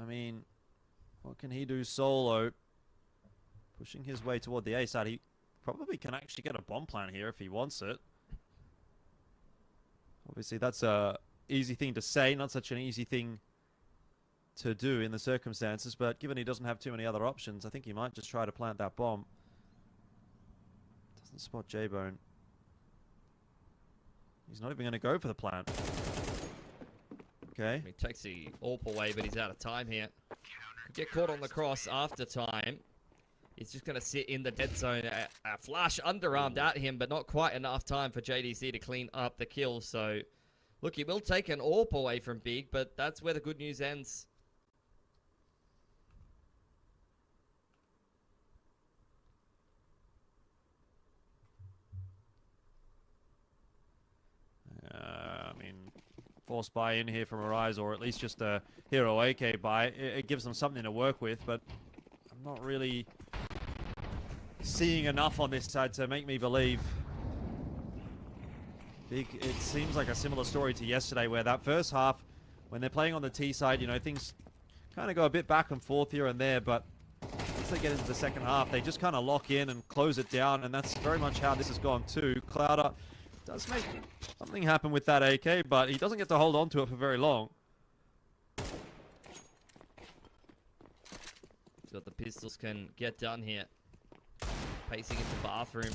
I mean, what can he do solo? Pushing his way toward the A side. He probably can actually get a bomb plant here if he wants it. Obviously, that's a easy thing to say, not such an easy thing to do in the circumstances, but given he doesn't have too many other options, I think he might just try to plant that bomb. Doesn't spot J-Bone. He's not even going to go for the plant. Okay. He takes the AWP away, but he's out of time here. Could get caught on the cross after time. He's just going to sit in the dead zone. A flash underarmed at him, but not quite enough time for JDC to clean up the kill. So, look, he will take an AWP away from Big, but that's where the good news ends. I mean, forced buy in here from Arise, or at least just a hero AK buy. It gives them something to work with, but I'm not really seeing enough on this side to make me believe. Big, it seems like a similar story to yesterday, where that first half, when they're playing on the T side, you know, things kind of go a bit back and forth here and there, but once they get into the second half, they just kind of lock in and close it down, and that's very much how this has gone too. Clouder does make something happen with that AK, but he doesn't get to hold on to it for very long. So the pistols can get done here. Pacing into bathroom.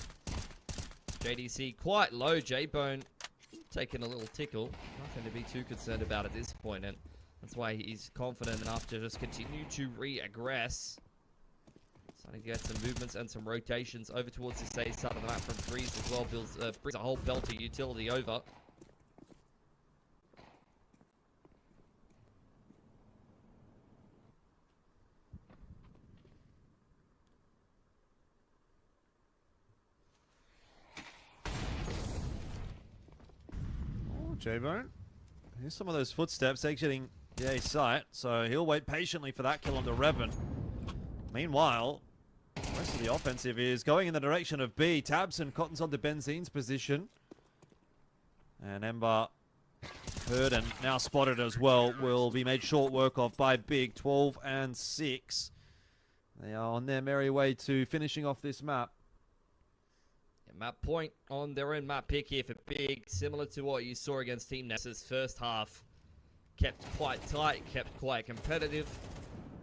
JDC quite low. J-Bone taking a little tickle. Nothing to be too concerned about at this point, and that's why he's confident enough to just continue to re-aggress. Starting to get some movements and some rotations over towards the stage side of the map from Freeze as well. Brings a whole belt of utility over. Oh, J-Bone. Here's some of those footsteps exiting the A site, so he'll wait patiently for that kill onto Revan. Meanwhile, the rest of the offensive is going in the direction of B. Tabson cottons onto Benzine's position. And Ember, heard and now spotted as well, will be made short work of by Big. 12 and 6. They are on their merry way to finishing off this map. Yeah, map point on their own map pick here for Big. Similar to what you saw against Team Nessa's first half. Kept quite tight, kept quite competitive.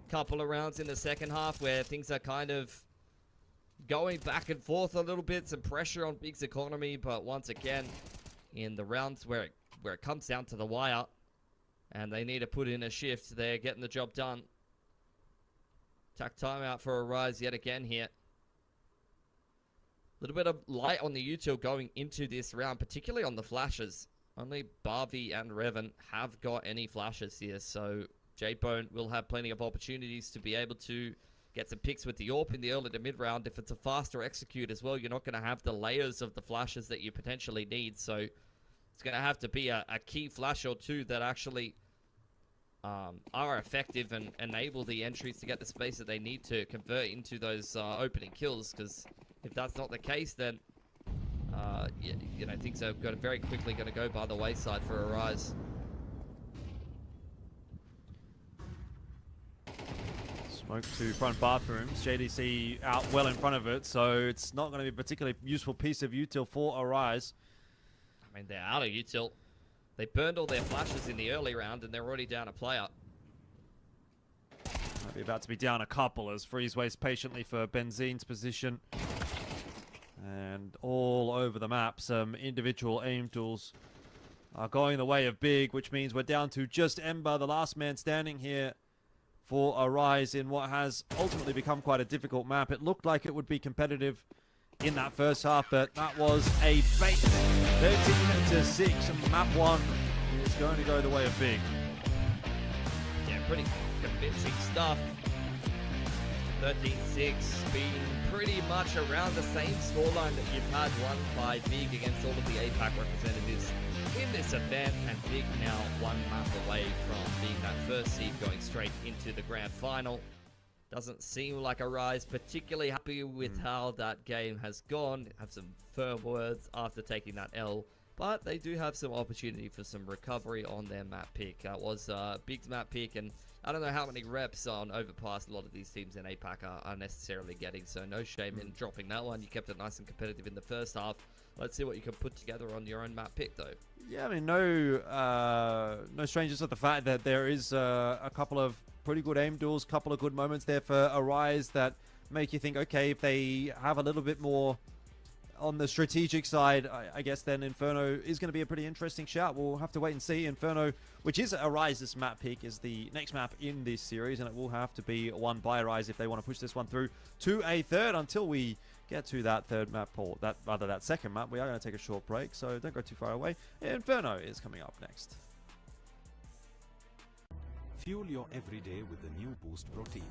Couple of rounds in the second half where things are kind of going back and forth a little bit, some pressure on Big's economy, but once again, in the rounds where it comes down to the wire and they need to put in a shift, they're getting the job done. Tack timeout for Arise yet again here. A little bit of light on the util going into this round, particularly on the flashes. Only Barbie and Revan have got any flashes here, so J-Bone will have plenty of opportunities to be able to get some picks with the AWP in the early to mid round. If it's a faster execute as well, you're not going to have the layers of the flashes that you potentially need. So it's going to have to be a key flash or two that actually are effective and enable the entries to get the space that they need to convert into those opening kills. Because if that's not the case, then you know, things are very quickly going to go by the wayside for Arise. Smoke to front bathrooms. JDC out well in front of it, so it's not going to be a particularly useful piece of util for Arise. I mean, they're out of util. They burned all their flashes in the early round, and they're already down a player. Might be about to be down a couple as Freeze waits patiently for Benzine's position. And all over the map, some individual aim tools are going the way of Big, which means we're down to just Ember, the last man standing here for Arise in what has ultimately become quite a difficult map. It looked like it would be competitive in that first half, but that was a bait. 13-6, and map 1 is going to go the way of Big. Yeah, pretty convincing stuff. 13-6, being pretty much around the same scoreline that you've had won by Big against all of the APAC representatives in this event, and Big now one map away from being that first seed going straight into the grand final. Doesn't seem like Arise particularly happy with how that game has gone. Have some firm words after taking that L, but they do have some opportunity for some recovery on their map pick. That was Big's map pick, and I don't know how many reps on overpass a lot of these teams in APAC are necessarily getting, so no shame in dropping that one. You kept it nice and competitive in the first half. Let's see what you can put together on your own map pick, though. Yeah, I mean, no strangers to the fact that there is a couple of pretty good aim duels, couple of good moments there for Arise that make you think, okay, if they have a little bit more on the strategic side, I guess then Inferno is going to be a pretty interesting shout. We'll have to wait and see. Inferno, which is Arise's map pick, is the next map in this series, and it will have to be won by Arise if they want to push this one through to a third. Until we get to that third map, or that second map, we are going to take a short break, so don't go too far away. Inferno is coming up next. Fuel your everyday with the new Boost Protein.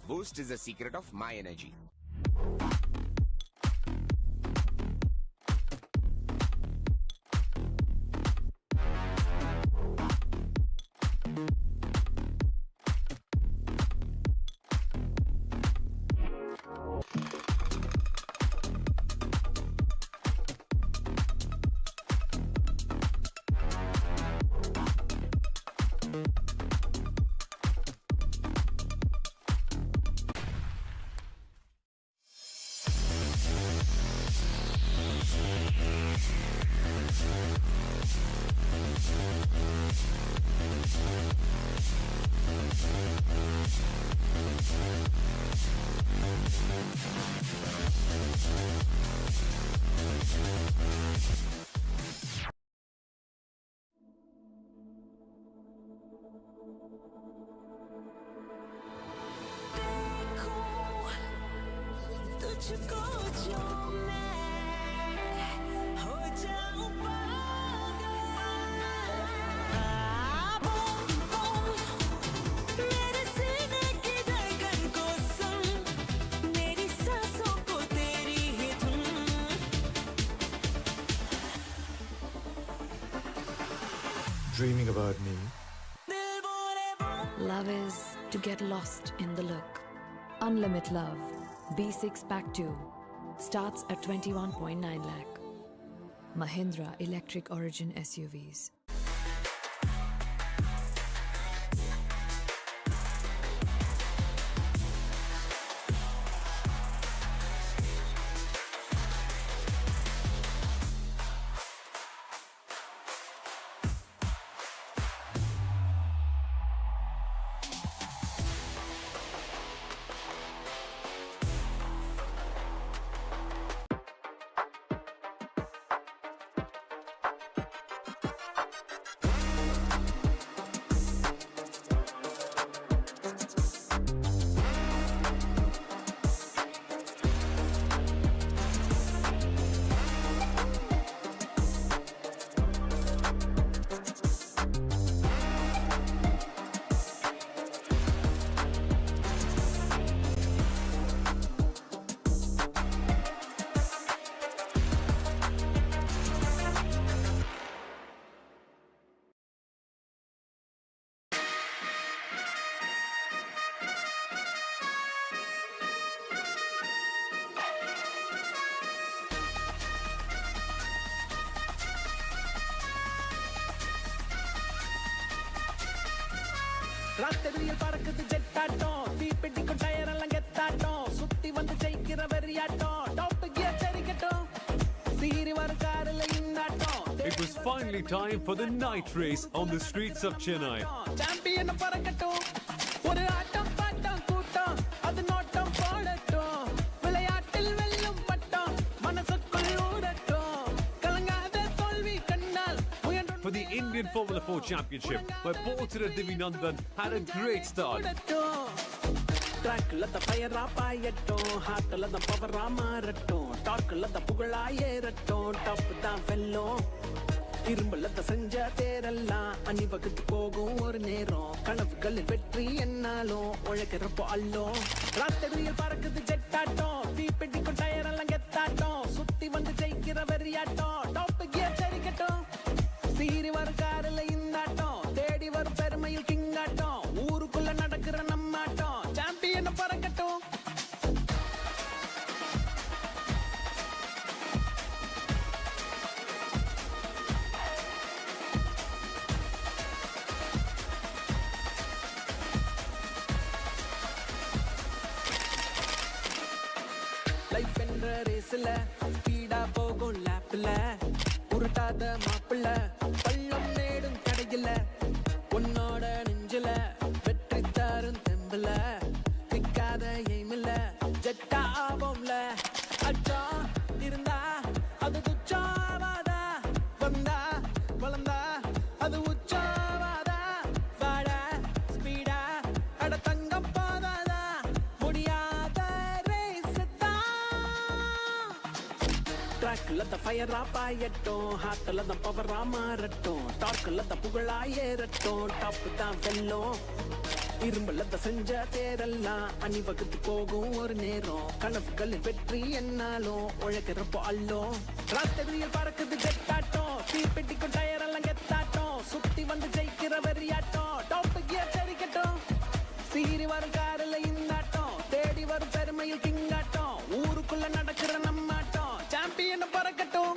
Boost is the secret of my energy. Dreaming about me? Love is to get lost in the look. Unlimit Love B6 Pack 2 starts at 21.9 lakh. Mahindra Electric Origin SUVs. ராத்திரியில் பறக்குது ஜெட்டாட்டம் தீப்பெட்டிக்கும் tyre எல்லாம் கெத்தாட்டம் சுத்தி வந்து ஜெயிக்கிற வெறியாட்டம் top gear சரிக்கட்டும் சீரி வர காரில் இன்னாட்டம். It was finally time for the night race on the streets of Chennai. Champion பறக்கட்டும் ஒரு ஆட்டம் பாட்டம் கூட்டம் அது நோட்டம் போடட்டும் விளையாட்டில் வெல்லும் பட்டம் மனசுக்குள் ஊடட்டும் கலங்காத தோல்வி கண்ணால். For the Indian Formula 4 Championship, where Porter Divinandan had a great start. ட்ராக்ல த ஃபயரா பாயட்டும் ஹார்ட்ல த பவரா மாறட்டும் டாக்ல த புகழா ஏறட்டும் டாப் தான் வெல்லும் இரும்புல த செஞ்ச தேரெல்லாம் அணிவகுத்து போகும் ஒரு நேரம் கனவுகளில் வெற்றி என்னாலும் உழைக்கிறப்போ அல்லும். ராத்திரியில் பறக்குது ஜெட்டாட்டம் தீப்பெட்டிக்கும் டயர் எல்லாம் கெத்தாட்டம் சுத்தி வந்து ஜெயிக்கிற வெறியாட்டம் டாப் கியர் சரிக்கட்டும் சீரி வர காரில் இன்னாட்டம் தேடி வரும் பெருமையில் கிங்காட்டம் ஊருக்குள்ள நடக்கிற நம்மாட்டம் சாம்பியன் பறக்கட்டும். ரேஸ்ல ஸ்பீடா போகும் லேப்ல உருட்டாத மாப்பிள்ள பள்ளம் மேடும் கடையில உன்னோட நெஞ்சில வெற்றி தரும் தெம்புல நிக்காத எய்மில்ல ஜெட்டா ஆவோம்ல அச்சா இருந்தா அது துச்சாவாதா வந்தா வளர்ந்தா அது உச்சாவாதா வாட ஸ்பீடா அட தங்கம் போதாதா முடியாத ரேஸ் ட்ராக்ல த ஃபயரா பாயட்டும் ஹார்ட்ல த பவரா மாறட்டும் டார்க்ல த புகழா ஏறட்டும் டாப் தான் வெல்லும் இரும்புல த செஞ்ச தேரெல்லாம் அணிவகுத்து போகும் ஒரு நேரம் கனவுகளில் வெற்றி என்னாலும் உழைக்கிறப்போ அள்ளும் ராத்திரியில் பறக்குது கெட்டாட்டம் தீப்பெட்டிக்கும் டயர் எல்லாம் கெத்தாட்டம் சுத்தி வந்து ஜெயிக்கிற வெறியாட்டம் டாப் கியர் தெரிக்கட்டும் சீறி வரும் காரில் இந்தாட்டம் தேடி வரும் பெருமையில் கிங்காட்டம் ஊருக்குள்ள நடக்கிற நம்மாட்டம் champion பறக்கட்டும்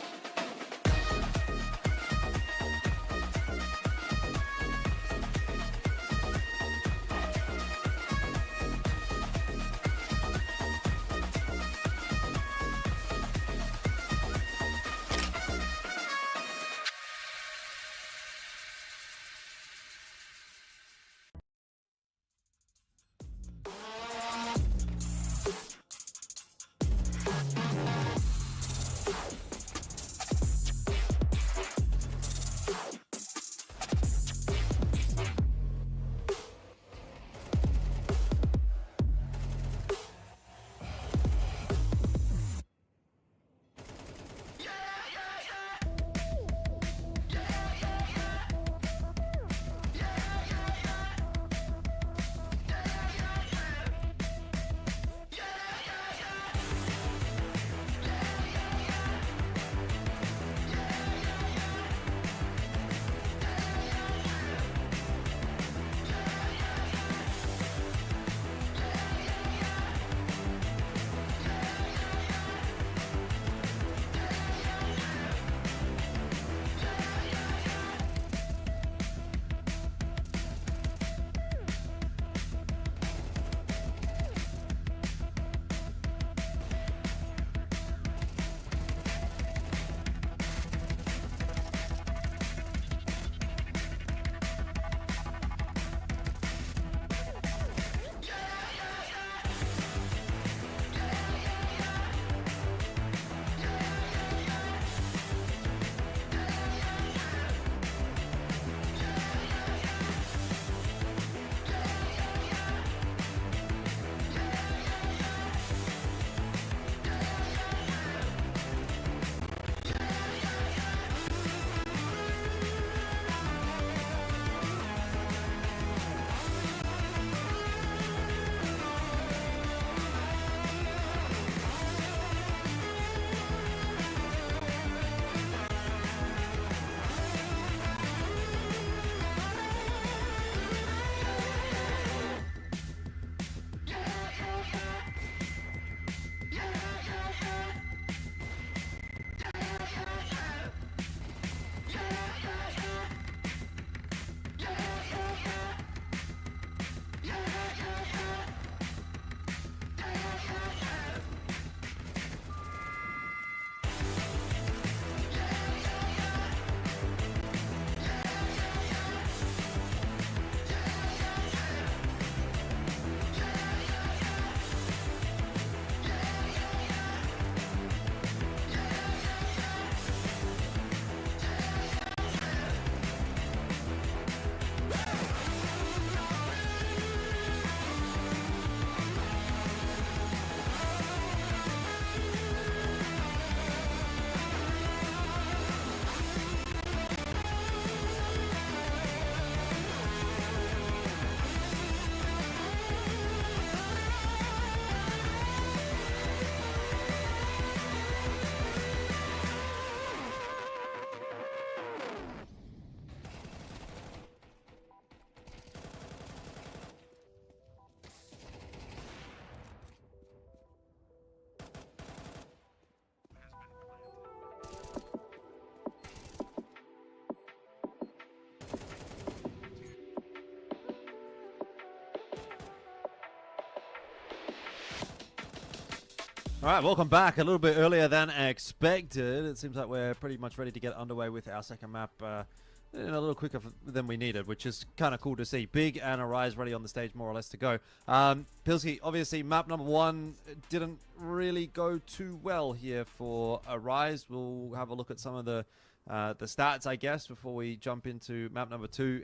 All right, welcome back. A little bit earlier than expected. It seems like we're pretty much ready to get underway with our second map a little quicker than we needed, which is kind of cool to see. Big and Arise ready on the stage, more or less, to go. Pilsky, obviously, map number 1 didn't really go too well here for Arise. We'll have a look at some of the stats, I guess, before we jump into map number 2.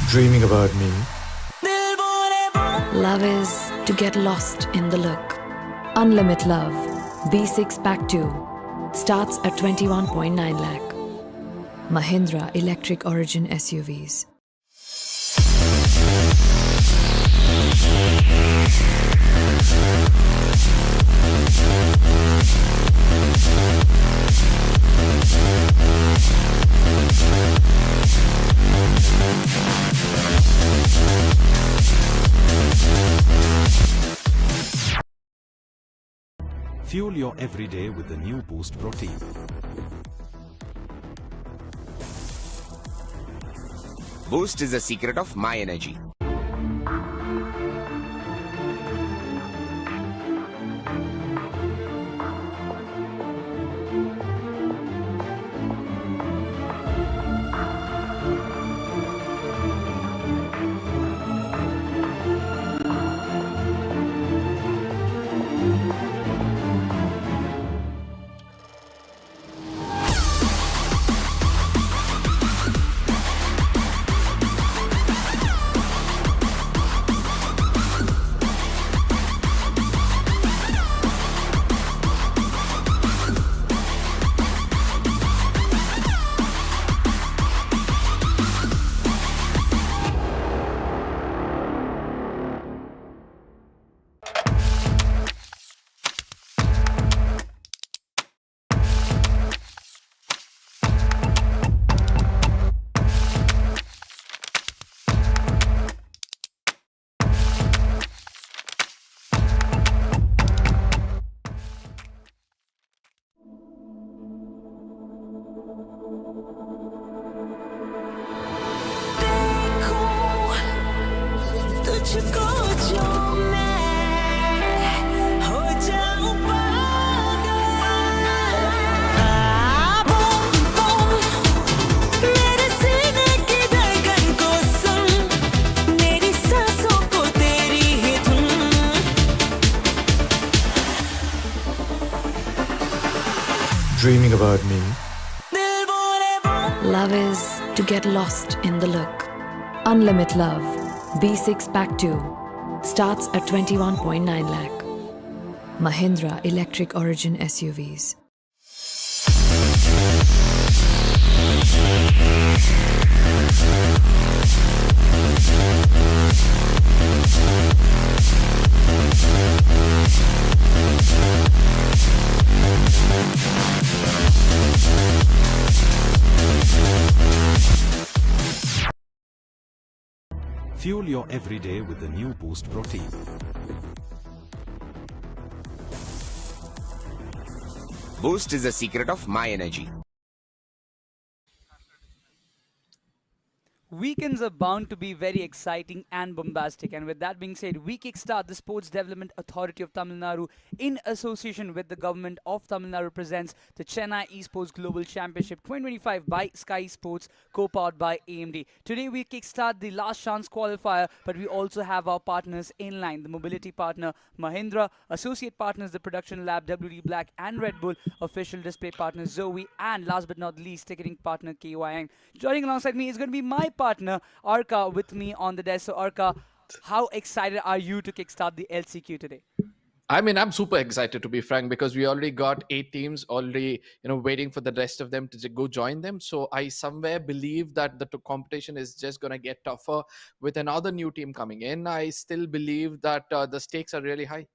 Dreaming about me. Love is to get lost in the look. Unlimited Love B6 Pack 2 starts at 21.9 lakh. Mahindra Electric Origin SUVs. Fuel your everyday with the new Boost Protein. Boost is the secret of my energy. Dreaming about me. Love is to get lost in the look. Unlimited Love B6 Pack 2 starts at 21.9 lakh. Mahindra Electric Origin SUVs. Fuel your everyday with the new Boost Protein. Boost is the secret of my energy. Weekends are bound to be very exciting and bombastic, and with that being said, we kickstart the Sports Development Authority of Tamil Nadu in association with the government of Tamil Nadu presents the Chennai Esports Global Championship 2025 by Skyesports, co-powered by AMD. Today we kickstart the last chance qualifier, but we also have our partners in line, the mobility partner Mahindra, associate partners the production lab WD Black and Red Bull, official display partner Zoe, and last but not least ticketing partner KYN. Joining alongside me is going to be my partner Arka with me on the desk. So Arka, how excited are you to kickstart the LCQ today? I mean, I'm super excited, to be frank, because we already got 8 teams already, waiting for the rest of them to go join them. So I somewhere believe that the competition is just going to get tougher with another new team coming in. I still believe that the stakes are really high.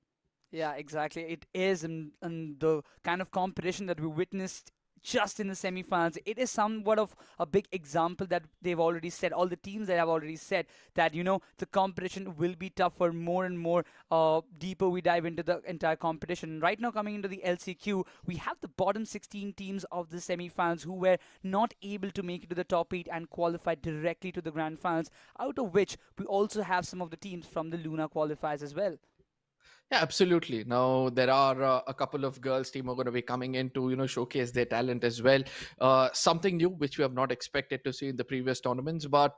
Yeah, exactly. It is in the kind of competition that we witnessed just in the semi-finals. It is somewhat of a big example that they've already said, all the teams that have already said that, the competition will be tougher more and more deeper we dive into the entire competition. Right now, coming into the LCQ, we have the bottom 16 teams of the semi-finals who were not able to make it to the top 8 and qualify directly to the grand finals, out of which we also have some of the teams from the Luna qualifiers as well. Yeah, absolutely. Now there are a couple of girls team are going to be coming in to showcase their talent as well. Something new which we have not expected to see in the previous tournaments, but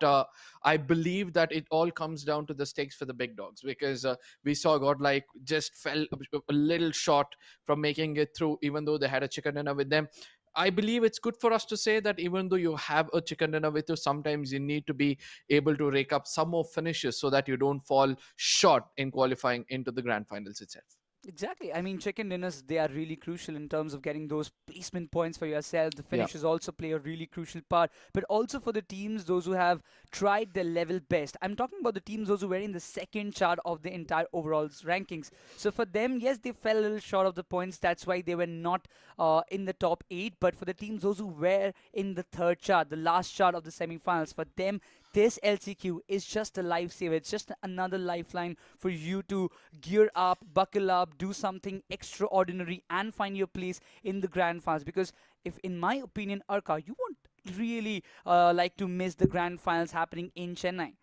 I believe that it all comes down to the stakes for the big dogs, because we saw Godlike just fell a little short from making it through, even though they had a chicken dinner with them. I believe it's good for us to say that even though you have a chicken dinner with you, sometimes you need to be able to rake up some more finishes so that you don't fall short in qualifying into the grand finals itself. Exactly. I mean, chicken dinners, they are really crucial in terms of getting those placement points for yourself. The finishes also play a really crucial part, but also for the teams, those who have tried their level best. I'm talking about the teams, those who were in the second chart of the entire overall rankings. So for them, yes, they fell a little short of the points. That's why they were not in the top 8. But for the teams, those who were in the third chart, the last chart of the semi-finals, for them, this LCQ is just a lifesaver. It's just another lifeline for you to gear up, buckle up, do something extraordinary, and find your place in the grand finals. Because if, in my opinion, Arka, you won't really like to miss the grand finals happening in Chennai.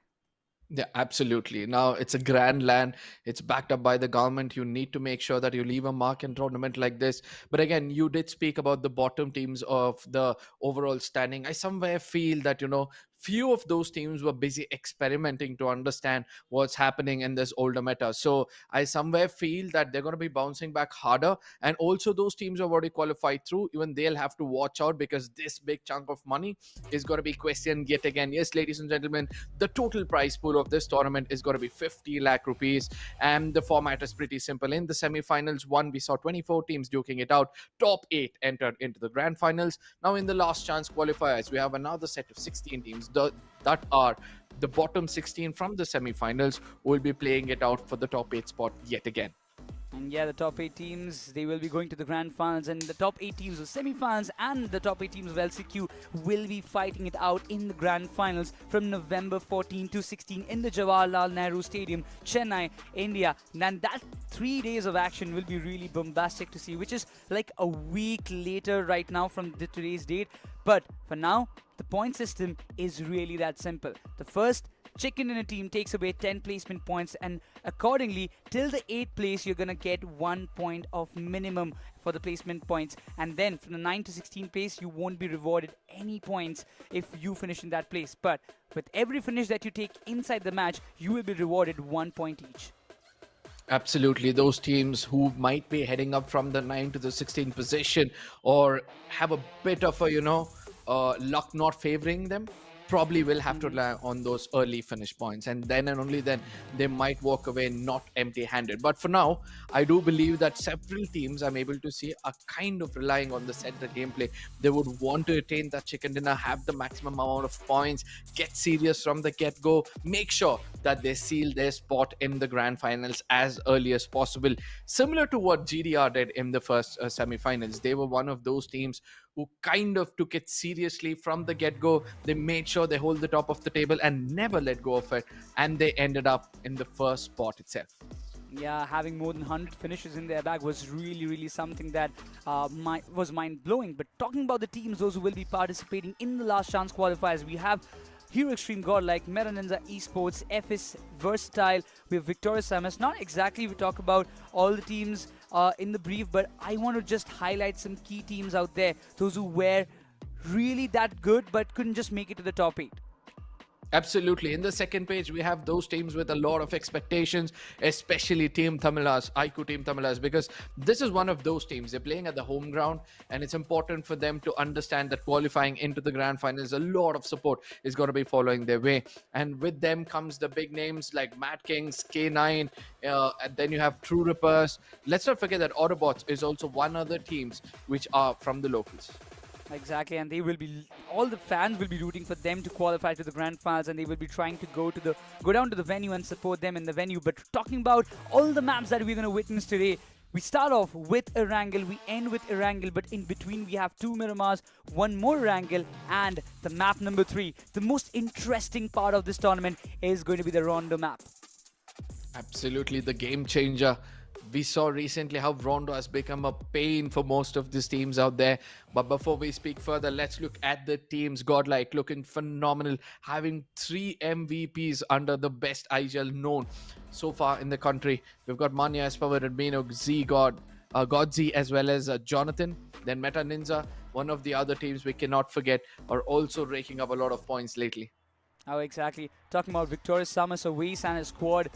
Yeah, absolutely. Now it's a grand LAN. It's backed up by the government. You need to make sure that you leave a mark in a tournament like this. But again, you did speak about the bottom teams of the overall standing. I somewhere feel that, few of those teams were busy experimenting to understand what's happening in this older meta. So I somewhere feel that they're going to be bouncing back harder. And also those teams have already qualified through. Even they'll have to watch out, because this big chunk of money is going to be questioned yet again. Yes, ladies and gentlemen, the total prize pool of this tournament is going to be 50 lakh rupees. And the format is pretty simple. In the semi-finals, we saw 24 teams duking it out. Top 8 entered into the grand finals. Now in the last chance qualifiers, we have another set of 16 teams that are the bottom 16 from the semi-finals who will be playing it out for the top 8 spot yet again. And yeah, the top 8 teams, they will be going to the grand finals, and the top 8 teams of semi-finals and the top 8 teams of LCQ will be fighting it out in the grand finals from November 14 to 16 in the Jawaharlal Nehru Stadium, Chennai, India. And that 3 days of action will be really bombastic to see, which is like a week later right now from today's date. But for now, the point system is really that simple. The first chicken in a team takes away 10 placement points, and accordingly, till the 8th place, you're going to get 1 point of minimum for the placement points. And then from the 9 to 16 place, you won't be rewarded any points if you finish in that place. But with every finish that you take inside the match, you will be rewarded 1 point each. Absolutely. Those teams who might be heading up from the 9 to the 16th position or have a bit of a, luck not favoring them, probably will have to rely on those early finish points, and then and only then they might walk away not empty-handed. But for now, I do believe that several teams I'm able to see are kind of relying on the center gameplay. They would want to attain that chicken dinner, have the maximum amount of points, get serious from the get-go, make sure that they seal their spot in the grand finals as early as possible. Similar to what GDR did in the first semi-finals. They were one of those teams who kind of took it seriously from the get-go. They made sure they hold the top of the table and never let go of it, and they ended up in the first spot itself. Yeah, having more than 100 finishes in their bag was really something that was mind-blowing. But talking about the teams, those who will be participating in the last chance qualifiers, we have Hero Extreme, Godlike, NINZA Esports, FS Versatile, we have Victorious SUMUS. Not exactly we talk about all the teams in the brief, but I want to just highlight some key teams out there, those who were really that good but couldn't just make it to the top 8. Absolutely. In the second page, we have those teams with a lot of expectations, especially Team Tamilas, IQ Team Tamilas, because this is one of those teams. They're playing at the home ground, and it's important for them to understand that qualifying into the grand finals, a lot of support is going to be following their way. And with them comes the big names like Mad Kings, K9, and then you have True Rippers. Let's not forget that AUTOBOTZ is also one other teams which are from the locals. Exactly, and they will be, all the fans will be rooting for them to qualify to the grand finals, and they will be trying to go down to the venue and support them in the venue. But talking about all the maps that we're going to witness today, we start off with ERANGEL, we end with ERANGEL, but in between we have 2 Miramars, 1 more ERANGEL, and the map number 3. The most interesting part of this tournament is going to be the Rondo map. Absolutely, the game changer. We saw recently how Rondo has become a pain for most of these teams out there. But before we speak further, let's look at the teams. Godlike looking phenomenal, having 3 MVPs under the best IGL known so far in the country. We've got Manya, Espower, Admino, Godzi, as well as Jonathan. Then Meta NINZA, one of the other teams we cannot forget, are also raking up a lot of points lately. Oh, exactly. Talking about Victorious SUMUS, Awais and his squad.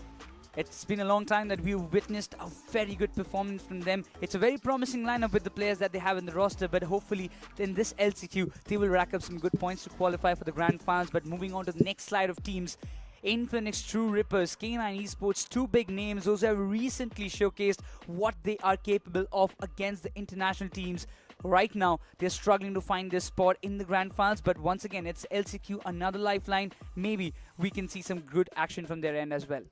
It's been a long time that we've witnessed a very good performance from them. It's a very promising lineup with the players that they have in the roster, but hopefully in this LCQ, they will rack up some good points to qualify for the grand finals. But moving on to the next slide of teams, INFINIX, True Rippers, K9 Esports, 2 big names. Those have recently showcased what they are capable of against the international teams. Right now, they're struggling to find their spot in the grand finals, but once again, it's LCQ, another lifeline. Maybe we can see some good action from their end as well.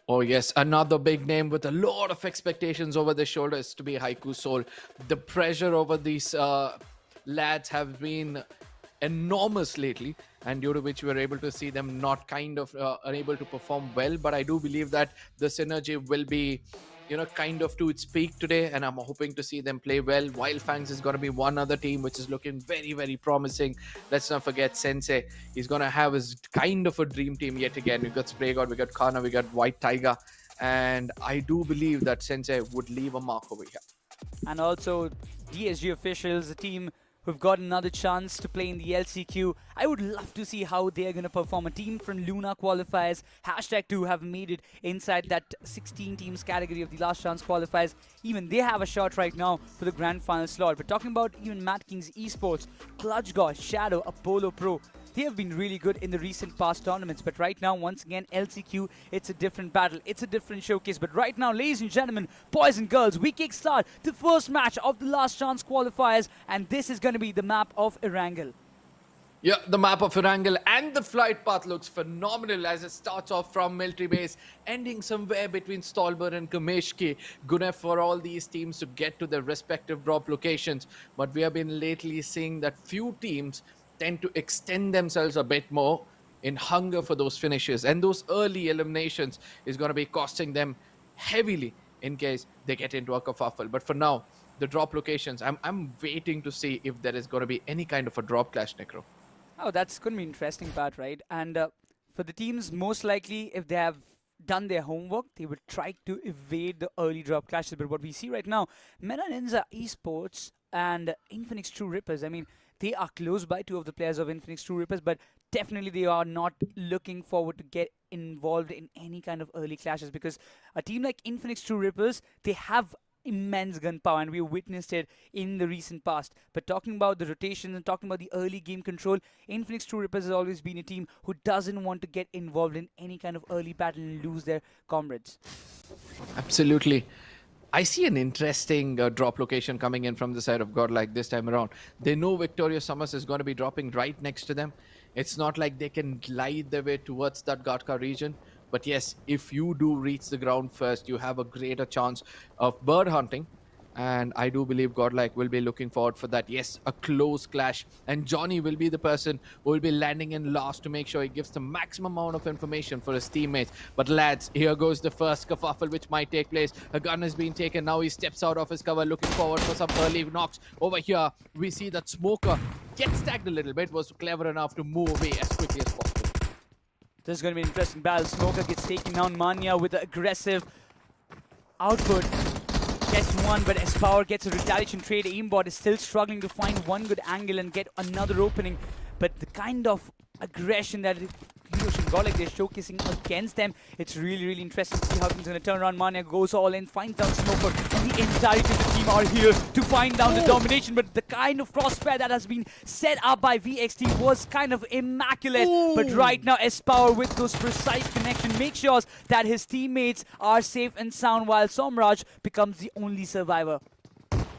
Oh yes, another big name with a lot of expectations over their shoulders to be Haiku Soul. The pressure over these lads have been enormous lately, and due to which we were able to see them not unable to perform well. But I do believe that the synergy will be, kind of to its peak today, and I'm hoping to see them play well. Wildfangs is going to be one other team which is looking very promising. Let's not forget Sensei. He's going to have his kind of a dream team yet again. We got Spray God, we got Kana, we got White Tiger, and I do believe that Sensei would leave a mark over here. And also DSG officials, a team who've got another chance to play in the LCQ. I would love to see how they're going to perform. A team from Luna qualifiers, #2, have made it inside that 16 teams category of the last chance qualifiers. Even they have a shot right now for the grand final slot. But talking about even Mad Kings Esports, Clutch God, Shadow, Apollo Pro, they have been really good in the recent past tournaments, but right now, once again, LCQ, it's a different battle, it's a different showcase. But right now, ladies and gentlemen, boys and girls, we kickstart the first match of the last chance qualifiers, and this is going to be the map of ERANGEL. Yeah, the map of ERANGEL, and the flight path looks phenomenal as it starts off from military base, ending somewhere between Stolber and Kameshki. Good enough for all these teams to get to their respective drop locations, but we have been lately seeing that few teams tend to extend themselves a bit more in hunger for those finishes, and those early eliminations is going to be costing them heavily in case they get into a kerfuffle. But for now, the drop locations, I'm waiting to see if there is going to be any kind of a drop clash, Necro. Oh, that's going to be an interesting part, right? And for the teams, most likely, if they have done their homework, they would try to evade the early drop clashes. But what we see right now, NINZA Esports and INFINIX True Rippers, I mean, they are close by, 2 of the players of INFINIX True Rippers, but definitely they are not looking forward to get involved in any kind of early clashes, because a team like INFINIX True Rippers, they have immense gunpowder, and we witnessed it in the recent past. But talking about the rotations and talking about the early game control, INFINIX True Rippers has always been a team who doesn't want to get involved in any kind of early battle and lose their comrades. Absolutely. I see an interesting drop location coming in from the side of Godlike this time around. They know Victorious SUMUS is going to be dropping right next to them. It's not like they can glide their way towards that Gatka region. But yes, if you do reach the ground first, you have a greater chance of bird hunting And I do believe Godlike will be looking forward for that. Yes, a close clash. And Johnny will be the person who will be landing in last to make sure he gives the maximum amount of information for his teammates. But lads, here goes the first kerfuffle which might take place. A gun has been taken. Now he steps out of his cover, looking forward for some early knocks. Over here, we see that Smoker gets tagged a little bit, was clever enough to move away as quickly as possible. This is going to be an interesting battle. Smoker gets taken down. Manya with an aggressive output. Gets one, but S-Power gets a retaliation trade. Aimbot is still struggling to find one good angle and get another opening. But the kind of aggression that GODLIKE they're showcasing against them, it's really, really interesting to see how things are going to turn around. Mania goes all in, finds down Smoker, and the entirety of the team are here to find down the domination. But the kind of crossfire that has been set up by VXT was kind of immaculate. But right now, S-Power with those precise connections makes sure that his teammates are safe and sound, while Somraj becomes the only survivor.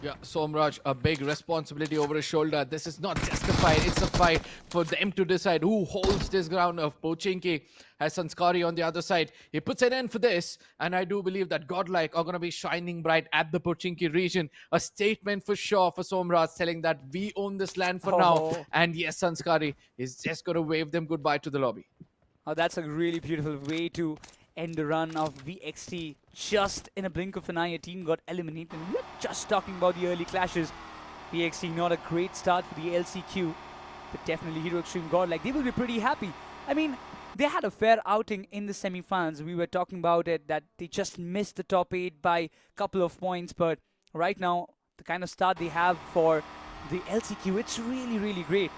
Yeah, Somraj, a big responsibility over his shoulder. This is not just a fight, it's a fight for them to decide who holds this ground. Of Pochinki has Sanskari on the other side. He puts an end for this, and I do believe that GODLIKE are going to be shining bright at the Pochinki region. A statement for sure for Somraj, telling that we own this land for now. And yes, Sanskari is just going to wave them goodbye to the lobby. Oh, that's a really beautiful way to end the run of VXT. Just in a blink of an eye, a team got eliminated. We're just talking about the early clashes. VXT, not a great start for the LCQ, but definitely Hero Extreme GODLIKE, they will be pretty happy. I mean, they had a fair outing in the semi-finals. We were talking about it, that they just missed the top 8 by a couple of points, but right now, the kind of start they have for the LCQ, it's really, really great.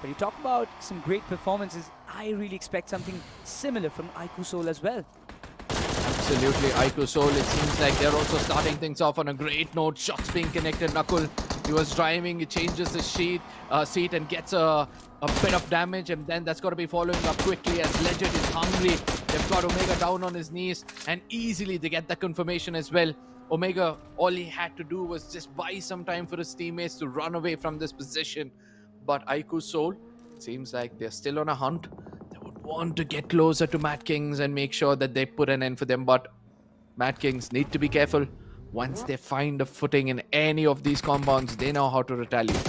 But you talk about some great performances, I really expect something similar from IQ Soul as well. Absolutely, IQ Soul, it seems like they're also starting things off on a great note. Shots being connected. Nakul, he was driving, he changes his seat and gets a bit of damage, and then that's got to be following up quickly as Legend is hungry. They've got Omega down on his knees, and easily they get the confirmation as well. Omega, all he had to do was just buy some time for his teammates to run away from this position. But IQ Soul, it seems like they're still on a hunt. They would want to get closer to Mad Kings and make sure that they put an end for them. But Mad Kings need to be careful. Once they find a footing in any of these compounds, they know how to retaliate.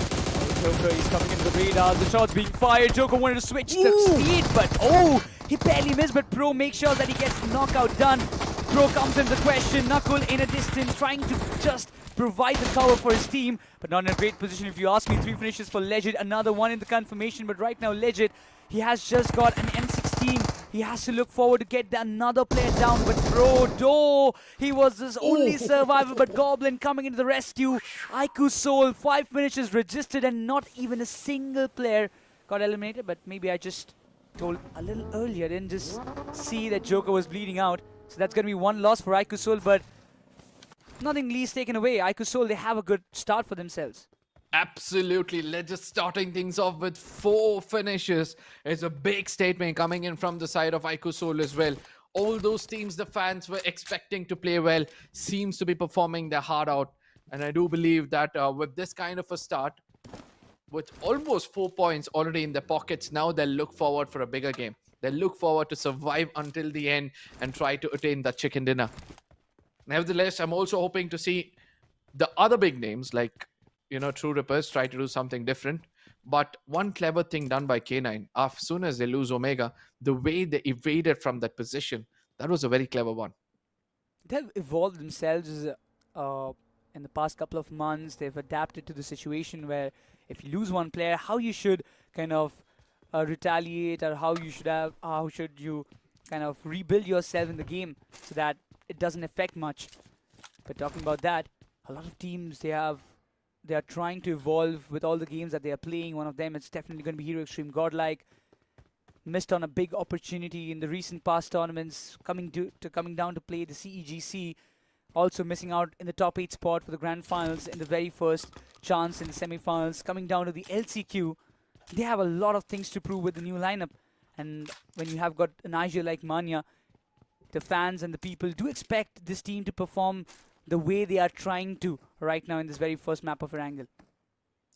Joker is coming into the radar. The shot's being fired. Joker wanted to switch the speed, but he barely missed. But Pro makes sure that he gets the knockout done. Pro comes into the question. Knuckle in a distance, trying to just provide the cover for his team, but not in a great position if you ask me. 3 finishes for Legend, another one in the confirmation, but right now Legend, he has just got an M16. He has to look forward to get another player down, but RONDO, he was his only survivor, but Goblin coming into the rescue. IQ Soul, 5 finishes registered, and not even a single player got eliminated. But maybe I just told a little earlier, I didn't just see that Joker was bleeding out. So that's going to be one loss for IQ Soul, but nothing least taken away. IQ Soul, they have a good start for themselves. Absolutely. Legend starting things off with 4 finishes. It's a big statement coming in from the side of IQ Soul as well. All those teams the fans were expecting to play well seems to be performing their heart out. And I do believe that with this kind of a start, with almost 4 points already in their pockets, now they'll look forward for a bigger game. They'll look forward to survive until the end and try to attain that chicken dinner. Nevertheless, I'm also hoping to see the other big names like, True Rippers try to do something different. But one clever thing done by K9, as soon as they lose Omega, the way they evaded from that position, that was a very clever one. They've evolved themselves in the past couple of months. They've adapted to the situation where if you lose one player, how you should kind of retaliate, or how should you kind of rebuild yourself in the game so that it doesn't affect much. But talking about that, a lot of teams, they are trying to evolve with all the games that they are playing. One of them is definitely going to be Hero Extreme GODLIKE. Missed on a big opportunity in the recent past tournaments, coming down to play the CEGC. Also missing out in the top 8 spot for the Grand Finals in the very first chance in the semi-finals. Coming down to the LCQ, they have a lot of things to prove with the new lineup. And when you have got an IG like Manya, the fans and the people do expect this team to perform the way they are trying to right now in this very first map of ERANGEL.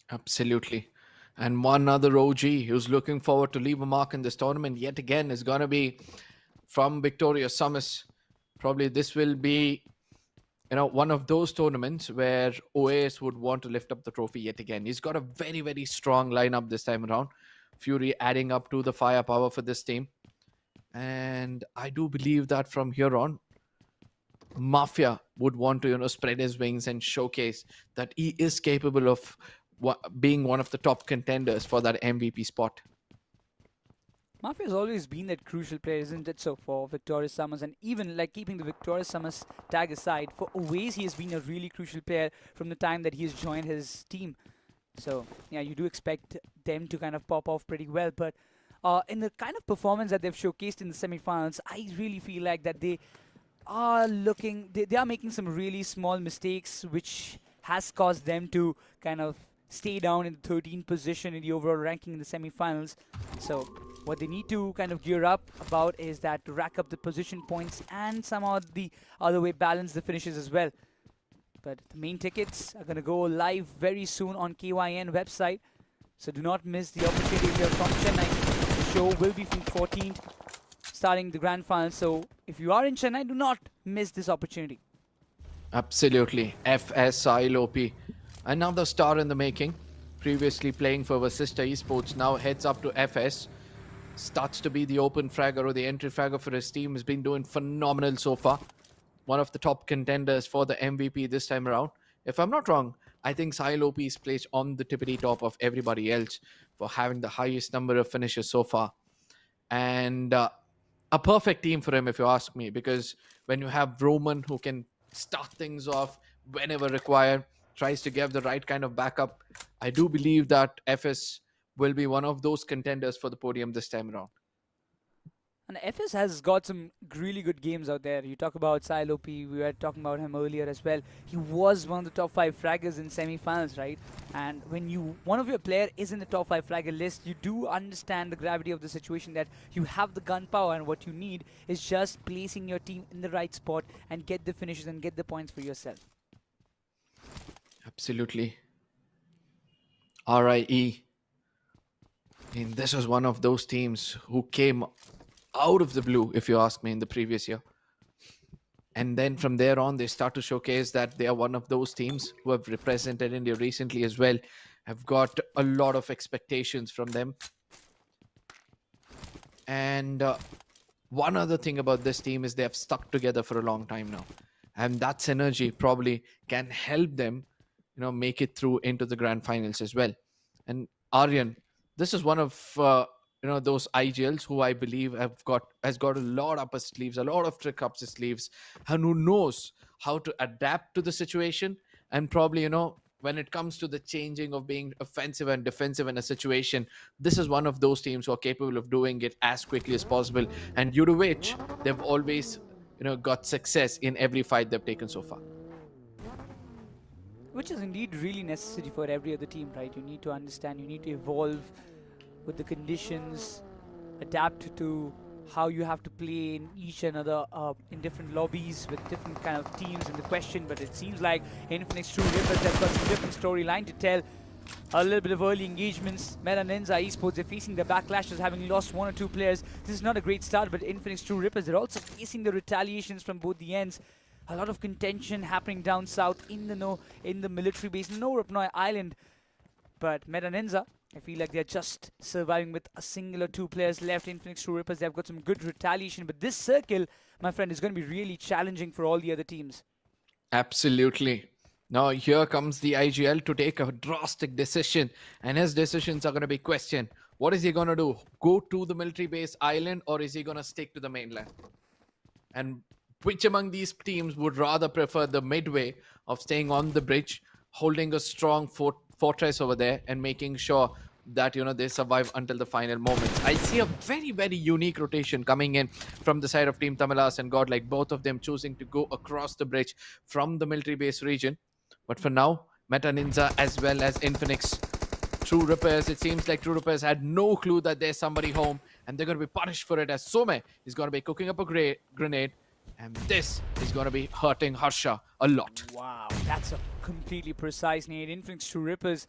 Absolutely. And one other OG who's looking forward to leave a mark in this tournament yet again is going to be from Victoria SUMUS. Probably this will be one of those tournaments where OAS would want to lift up the trophy yet again. He's got a very, very strong lineup this time around. Fury adding up to the firepower for this team. And I do believe that from here on, Mafia would want to, spread his wings and showcase that he is capable of being one of the top contenders for that MVP spot. Mafia has always been that crucial player, isn't it? So for Victorious Summers, and even like keeping the Victorious Summers tag aside, for Oways he has been a really crucial player from the time that he has joined his team. So yeah, you do expect them to kind of pop off pretty well. But in the kind of performance that they've showcased in the semi-finals, I really feel like that they are they are making some really small mistakes, which has caused them to kind of stay down in the 13th position in the overall ranking in the semi-finals. So what they need to kind of gear up about is that to rack up the position points and somehow the other way balance the finishes as well. But the main tickets are going to go live very soon on KYN website. So do not miss the opportunity here from Chennai. The show will be from 14th, starting the grand final. So if you are in Chennai, do not miss this opportunity. Absolutely. FS ILOP, another star in the making. Previously playing for our sister Esports, now heads up to FS. Starts to be the open fragger or the entry fragger for his team. Has been doing phenomenal so far. One of the top contenders for the MVP this time around. If I'm not wrong, I think Silopi is placed on the tippity top of everybody else for having the highest number of finishes so far. And a perfect team for him, if you ask me, because when you have Roman who can start things off whenever required, tries to give the right kind of backup, I do believe that FS will be one of those contenders for the podium this time around. And FS has got some really good games out there. You talk about Silopi, we were talking about him earlier as well. He was one of the top 5 fraggers in semi-finals, right? And when one of your player is in the top 5 fragger list, you do understand the gravity of the situation, that you have the gunpowder, and what you need is just placing your team in the right spot and get the finishes and get the points for yourself. Absolutely. RIE. And this was one of those teams who came out of the blue, if you ask me, in the previous year. And then from there on, they start to showcase that they are one of those teams who have represented India recently as well. Have got a lot of expectations from them. And one other thing about this team is they have stuck together for a long time now. And that synergy probably can help them, make it through into the grand finals as well. And Aryan, this is one of those IGLs who I believe has got a lot up his sleeves, a lot of trick up his sleeves, and who knows how to adapt to the situation. And probably, when it comes to the changing of being offensive and defensive in a situation, this is one of those teams who are capable of doing it as quickly as possible, and due to which they've always got success in every fight they've taken so far. Which is indeed really necessary for every other team, right? You need to understand, you need to evolve with the conditions, adapt to how you have to play in each another in different lobbies with different kind of teams in the question. But it seems like INFINIX True Rippers have got some different storyline to tell. A little bit of early engagements. NINZA Esports, they're facing the backlashes, having lost 1 or 2 players. This is not a great start, but INFINIX True Rippers, they're also facing the retaliations from both the ends. A lot of contention happening down south in the military base, No Rapnoi Island. But NINZA, I feel like they're just surviving with a single or 2 players left. INFINIX True Rippers, they've got some good retaliation. But this circle, my friend, is going to be really challenging for all the other teams. Absolutely. Now here comes the IGL to take a drastic decision. And his decisions are going to be questioned. What is he going to do? Go to the military base island, or is he going to stick to the mainland? And which among these teams would rather prefer the midway of staying on the bridge, holding a strong fortress over there, and making sure that they survive until the final moments? I see a very, very unique rotation coming in from the side of Team Tamilas and GODLIKE, both of them choosing to go across the bridge from the military base region. But for now, NINZA as well as INFINIX True Rippers, it seems like True Rippers had no clue that there's somebody home, and they're going to be punished for it, as Some is going to be cooking up a grenade. And this is going to be hurting Harsha a lot. Wow, that's a completely precise nade. INFINIX True Rippers,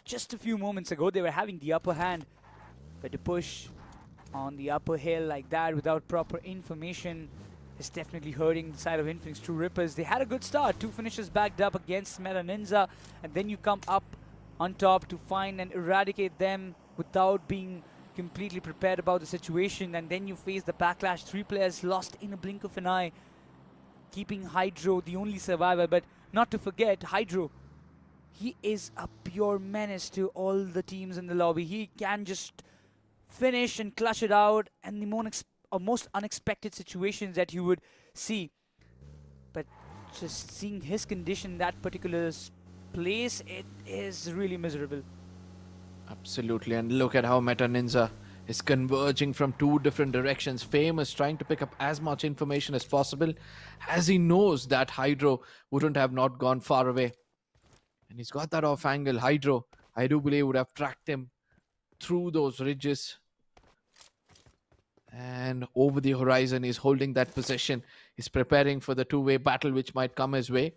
just a few moments ago, they were having the upper hand. But to push on the upper hill like that without proper information, is definitely hurting the side of INFINIX True Rippers. They had a good start, 2 finishes backed up against Meta NINZA, and then you come up on top to find and eradicate them without being completely prepared about the situation, and then you face the backlash. 3 players lost in a blink of an eye, keeping Hydro the only survivor. But not to forget, Hydro, he is a pure menace to all the teams in the lobby. He can just finish and clutch it out, and the most unexpected situations that you would see. But just seeing his condition in that particular place, it is really miserable. Absolutely, and look at how Meta NINZA is converging from 2 different directions. Fame is trying to pick up as much information as possible, as he knows that Hydro wouldn't have not gone far away. And he's got that off angle. Hydro, I do believe, would have tracked him through those ridges. And over the horizon, he's holding that position. He's preparing for the 2-way battle which might come his way.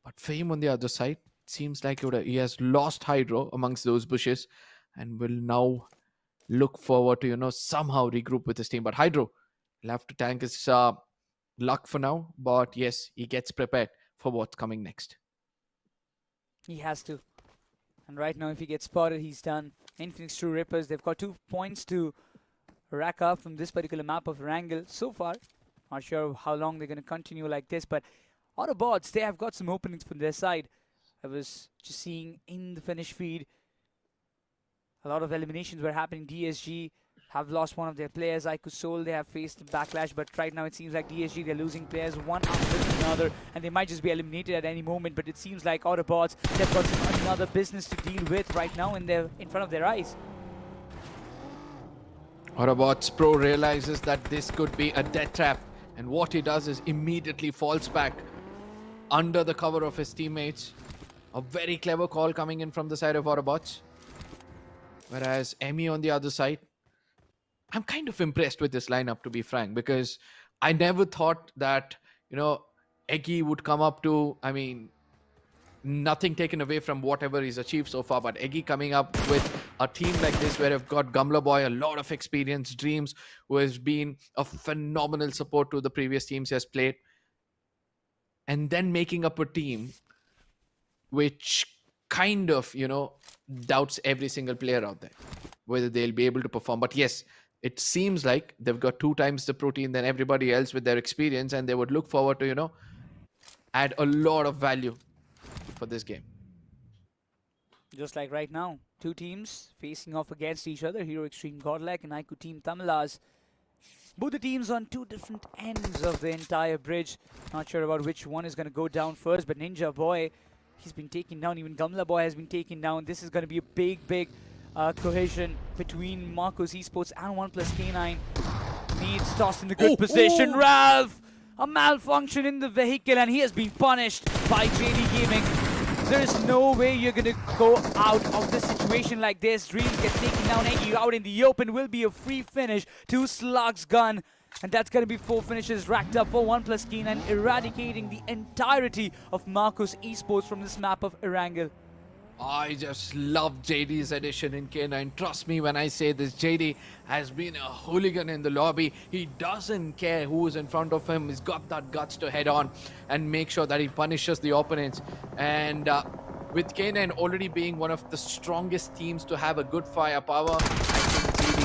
But Fame on the other side, seems like he has lost Hydro amongst those bushes and will now look forward to, somehow regroup with his team. But Hydro will have to tank his luck for now. But yes, he gets prepared for what's coming next. He has to. And right now, if he gets spotted, he's done. INFINIX True Rippers, they've got 2 points to rack up from this particular map of ERANGEL so far. Not sure how long they're going to continue like this, but AUTOBOTZ, they have got some openings from their side. I was just seeing in the finish feed, a lot of eliminations were happening. DSG have lost one of their players. Soul, they have faced backlash, but right now it seems like DSG, they're losing players one after another, and they might just be eliminated at any moment. But it seems like AUTOBOTZ, they've got some another business to deal with right now in front of their eyes. AUTOBOTZ Pro realizes that this could be a death trap, and what he does is immediately falls back under the cover of his teammates. A very clever call coming in from the side of AUTOBOTZ. Whereas Emmy on the other side, I'm kind of impressed with this lineup, to be frank, because I never thought that, Eggy would come up to, nothing taken away from whatever he's achieved so far, but Eggy coming up with a team like this where you've got Gamla Boy, a lot of experience, Dreams, who has been a phenomenal support to the previous teams he has played, and then making up a team which kind of, doubts every single player out there, whether they'll be able to perform. But yes, it seems like they've got 2 times the protein than everybody else with their experience, and they would look forward to, add a lot of value for this game. Just like right now, 2 teams facing off against each other, Hero Extreme Godlike and IQ Team Tamilas. Both the teams on 2 different ends of the entire bridge. Not sure about which one is going to go down first, but Ninja Boy, he's been taken down. Even Gamla Boy has been taken down. This is going to be a big cohesion between Marcos Esports and OnePlusK9. Needs tossed in the good position. Ralph, a malfunction in the vehicle, and he has been punished by JD Gaming. There is no way you're going to go out of this situation like this. Dreams gets taken down. Eggy out in the open will be a free finish. 2 slugs gun. And that's going to be 4 finishes racked up for OnePlusK9, eradicating the entirety of Marcos Esports from this map of ERANGEL. I just love JD's addition in K9. Trust me when I say this, JD has been a hooligan in the lobby. He doesn't care who is in front of him. He's got that guts to head on and make sure that he punishes the opponents. And with K9 already being one of the strongest teams to have a good firepower,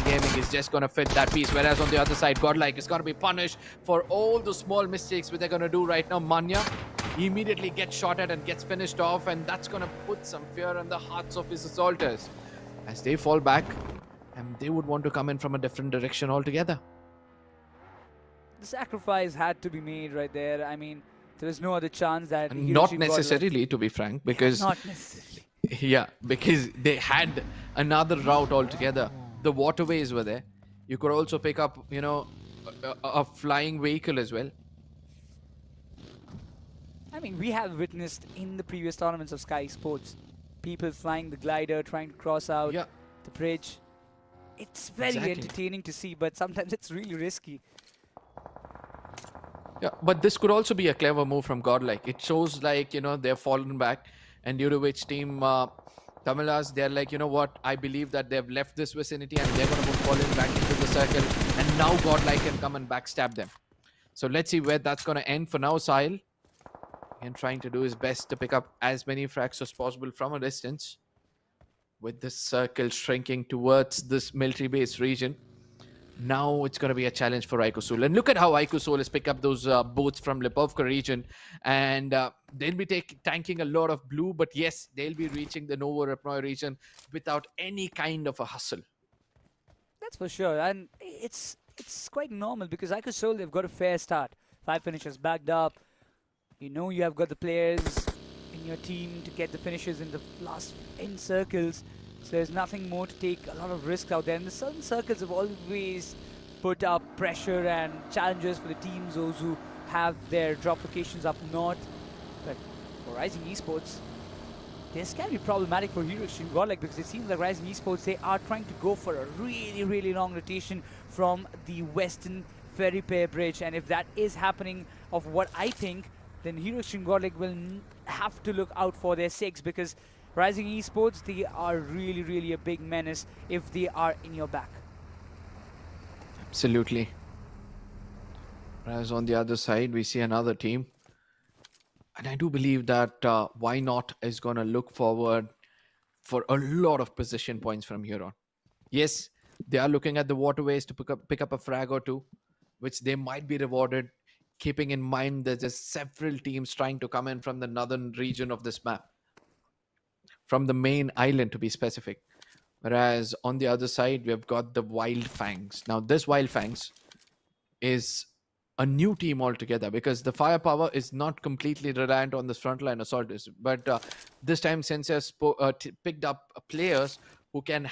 Gaming is just going to fit that piece. Whereas on the other side, Godlike is going to be punished for all the small mistakes which they're going to do right now. Manya immediately gets shot at and gets finished off, and that's going to put some fear in the hearts of his assaulters as they fall back, and they would want to come in from a different direction altogether. The sacrifice had to be made right there. There was no other chance that... And not necessarily, to be frank, because... Not necessarily. Yeah, because they had another route altogether. The waterways were there. You could also pick up, a flying vehicle as well. We have witnessed in the previous tournaments of Skyesports, people flying the glider, trying to cross out the bridge. It's very entertaining to see, but sometimes it's really risky. Yeah, but this could also be a clever move from Godlike. It shows like, they've fallen back, and due to which team Tamilas, they're like, you know what, I believe that they've left this vicinity and they're going to fall in back into the circle, and now Godlike can come and backstab them. So let's see where that's going to end. For now, Sahil, again, trying to do his best to pick up as many frags as possible from a distance, with the circle shrinking towards this military base region. Now it's going to be a challenge for IQSOL. And look at how IQSOL has picked up those boats from Lipovka region. And they'll be tanking a lot of blue. But yes, they'll be reaching the Novo Repnoy region without any kind of a hustle. That's for sure. And it's quite normal because IQSOL, they've got a fair start. 5 finishers backed up. You know you have got the players in your team to get the finishes in the last end circles. So there's nothing more to take a lot of risks out there. And the certain circles have always put up pressure and challenges for the teams, those who have their drop locations up north. But for Rising Esports, this can be problematic for Hero Extreme Godlike because it seems like Rising Esports, they are trying to go for a really long rotation from the western ferry pair bridge. And if that is happening of what I think, then Hero Extreme Godlike will have to look out for their 6 because Rising Esports, they are really a big menace if they are in your back. Absolutely. Whereas on the other side, we see another team. And I do believe that Why Not is going to look forward for a lot of position points from here on. Yes, they are looking at the waterways to pick up a frag or two, which they might be rewarded, keeping in mind that there's several teams trying to come in from the northern region of this map. From the main island, to be specific. Whereas on the other side, we have got the Wild Fangs. Now, this Wild Fangs is a new team altogether because the firepower is not completely reliant on the frontline assaulters. But this time, Sensei has picked up players who can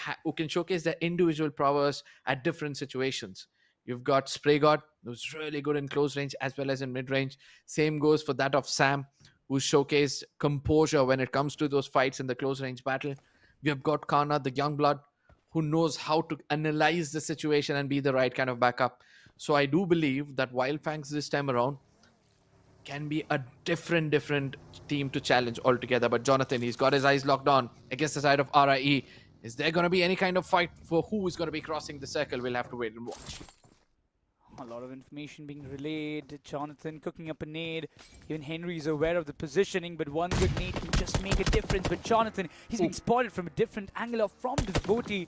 showcase their individual prowess at different situations. You've got Spray God, who's really good in close range as well as in mid range. Same goes for that of Sam, who showcased composure when it comes to those fights in the close range battle. We have got Kana, the young blood, who knows how to analyze the situation and be the right kind of backup. So I do believe that Wild Fangs this time around can be a different team to challenge altogether. But Jonathan, he's got his eyes locked on against the side of RIE. Is there going to be any kind of fight for who is going to be crossing the circle? We'll have to wait and watch. A lot of information being relayed. Jonathan cooking up a nade. Even Henry is aware of the positioning, but one good nade can just make a difference. But Jonathan, he's being spotted from a different angle from the devotee.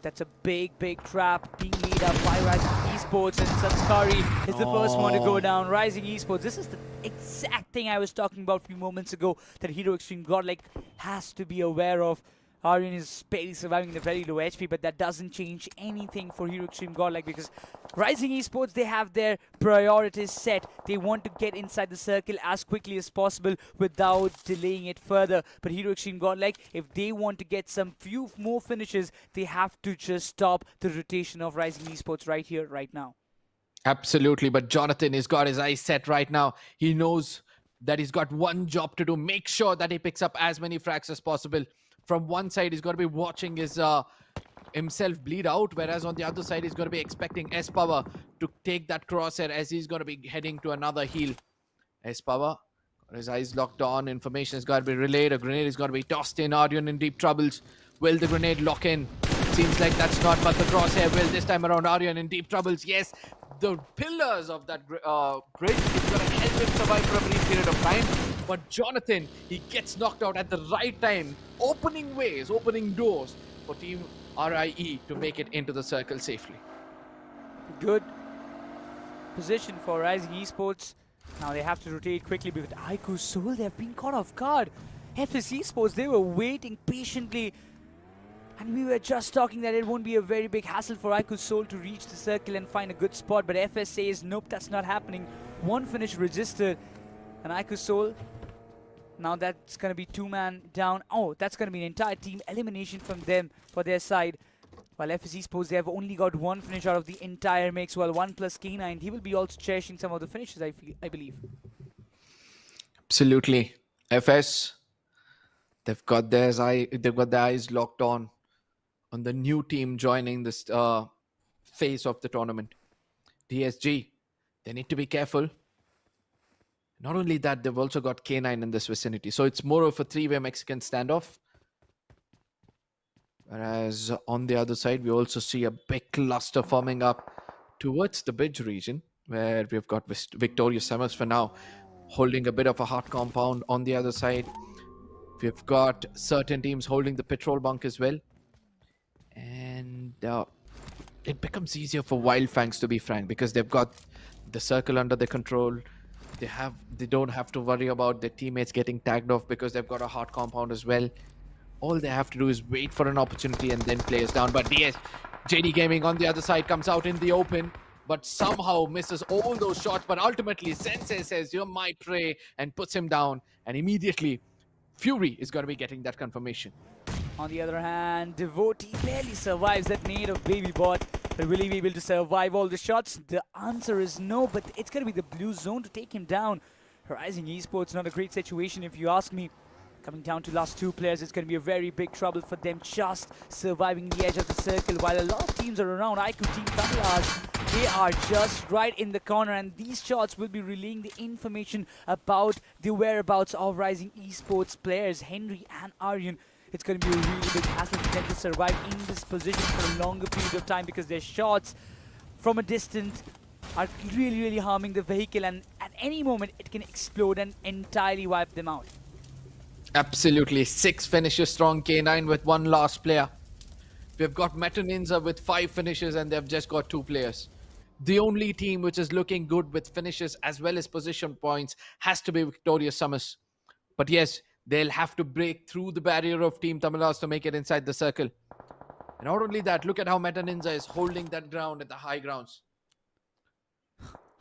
That's a big trap being laid up by Rising Esports, and Sanskari is the first one to go down. Rising Esports, this is the exact thing I was talking about a few moments ago that Hero Extreme Godlike has to be aware of. Aryan is barely surviving in a very low HP, but that doesn't change anything for Hero Extreme Godlike because Rising Esports, they have their priorities set. They want to get inside the circle as quickly as possible without delaying it further. But Hero Extreme Godlike, if they want to get some few more finishes, they have to just stop the rotation of Rising Esports right here, right now. Absolutely, but Jonathan has got his eyes set right now. He knows that he's got one job to do. Make sure that he picks up as many frags as possible. From one side, he's got to be watching his himself bleed out, whereas on the other side, he's going to be expecting S-Power to take that crosshair as he's going to be heading to another heal. S-Power, got his eyes locked on. Information has got to be relayed. A grenade is going to be tossed in. Aryan in deep troubles. Will the grenade lock in? Seems like that's not, but the crosshair will. This time around, Aryan in deep troubles. Yes, the pillars of that bridge is going to help him survive for a brief period of time. But Jonathan, he gets knocked out at the right time, opening ways, opening doors for Team RIE to make it into the circle safely. Good position for Rising Esports. Now they have to rotate quickly because IQSOL, they have been caught off guard. FS Esports, they were waiting patiently. And we were just talking that it won't be a very big hassle for IQSOL to reach the circle and find a good spot. But FS says, nope, that's not happening. One finish registered. And IQSOL, now that's going to be 2-man down. Oh, that's going to be an entire team elimination from them for their side. While FS Esports, they have only got one finish out of the entire mix. While 1+ K9, he will be also cherishing some of the finishes, I believe. Absolutely. FS, they've got their eyes locked on the new team joining this phase of the tournament. DSG, they need to be careful. Not only that, they've also got K9 in this vicinity. So it's more of a 3-way Mexican standoff. Whereas on the other side, we also see a big cluster forming up towards the bridge region. where we've got Victorious Summers for now, holding a bit of a hard compound. On the other side, we've got certain teams holding the petrol bunk as well. And it becomes easier for Wildfangs, to be frank, because they've got the circle under their control. They don't have to worry about their teammates getting tagged off because they've got a hard compound as well. All they have to do is wait for an opportunity and then play us down. But yes, JD Gaming on the other side comes out in the open, but somehow misses all those shots. But ultimately, Sensei says, "You're my prey," and puts him down. And immediately, Fury is going to be getting that confirmation. On the other hand, Devotee barely survives that nade of BabyBot. But will he be able to survive all the shots? The answer is no, but it's going to be the blue zone to take him down. Rising Esports, not a great situation if you ask me. Coming down to last two players, it's going to be a very big trouble for them just surviving the edge of the circle. While a lot of teams are around, IQ Team Tamilas, they are just right in the corner, and these shots will be relaying the information about the whereabouts of Rising Esports players, Henry and Aryan. It's going to be a really big hassle for them to survive in this position for a longer period of time because their shots from a distance are really harming the vehicle, and at any moment it can explode and entirely wipe them out. Absolutely. 6 finishes strong, K9 with 1 last player. We've got Meta Ninja with 5 finishes and they've just got 2 players. The only team which is looking good with finishes as well as position points has to be Victorious Summers. But yes, they'll have to break through the barrier of Team Tamilas to make it inside the circle. And not only that, look at how Meta Ninja is holding that ground at the high grounds.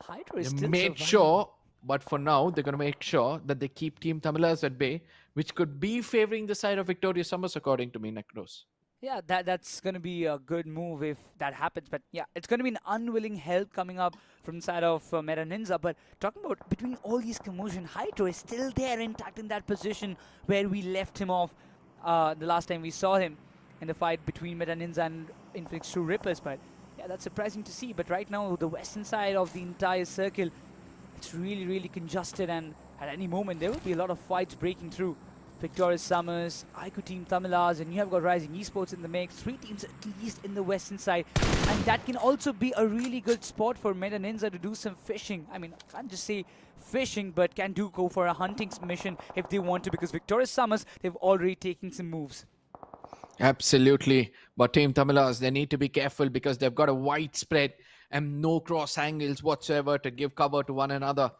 Hydra is They still made surviving. sure, but for now, they're going to make sure that they keep Team Tamilas at bay, which could be favoring the side of Victorious Summers, according to me, Necros. Yeah, that's going to be a good move if that happens. But yeah, it's going to be an unwilling help coming up from the side of Meta Ninja. But talking about between all these commotion, Hydro is still there intact in that position where we left him off the last time we saw him in the fight between Meta Ninja and INFINIX True Rippers. But yeah, that's surprising to see. But right now, the western side of the entire circle, it's really congested, and at any moment there will be a lot of fights breaking through. Victorious Summers, IQ Team Tamilas, and you have got Rising Esports in the mix. 3 teams at least in the western side, and that can also be a really good spot for Meta Ninja to do some fishing. I mean, I can't just say fishing, but can do go for a hunting mission if they want to, because Victorious Summers, they've already taken some moves. Absolutely. But Team Tamilas, they need to be careful because they've got a wide spread and no cross angles whatsoever to give cover to one another.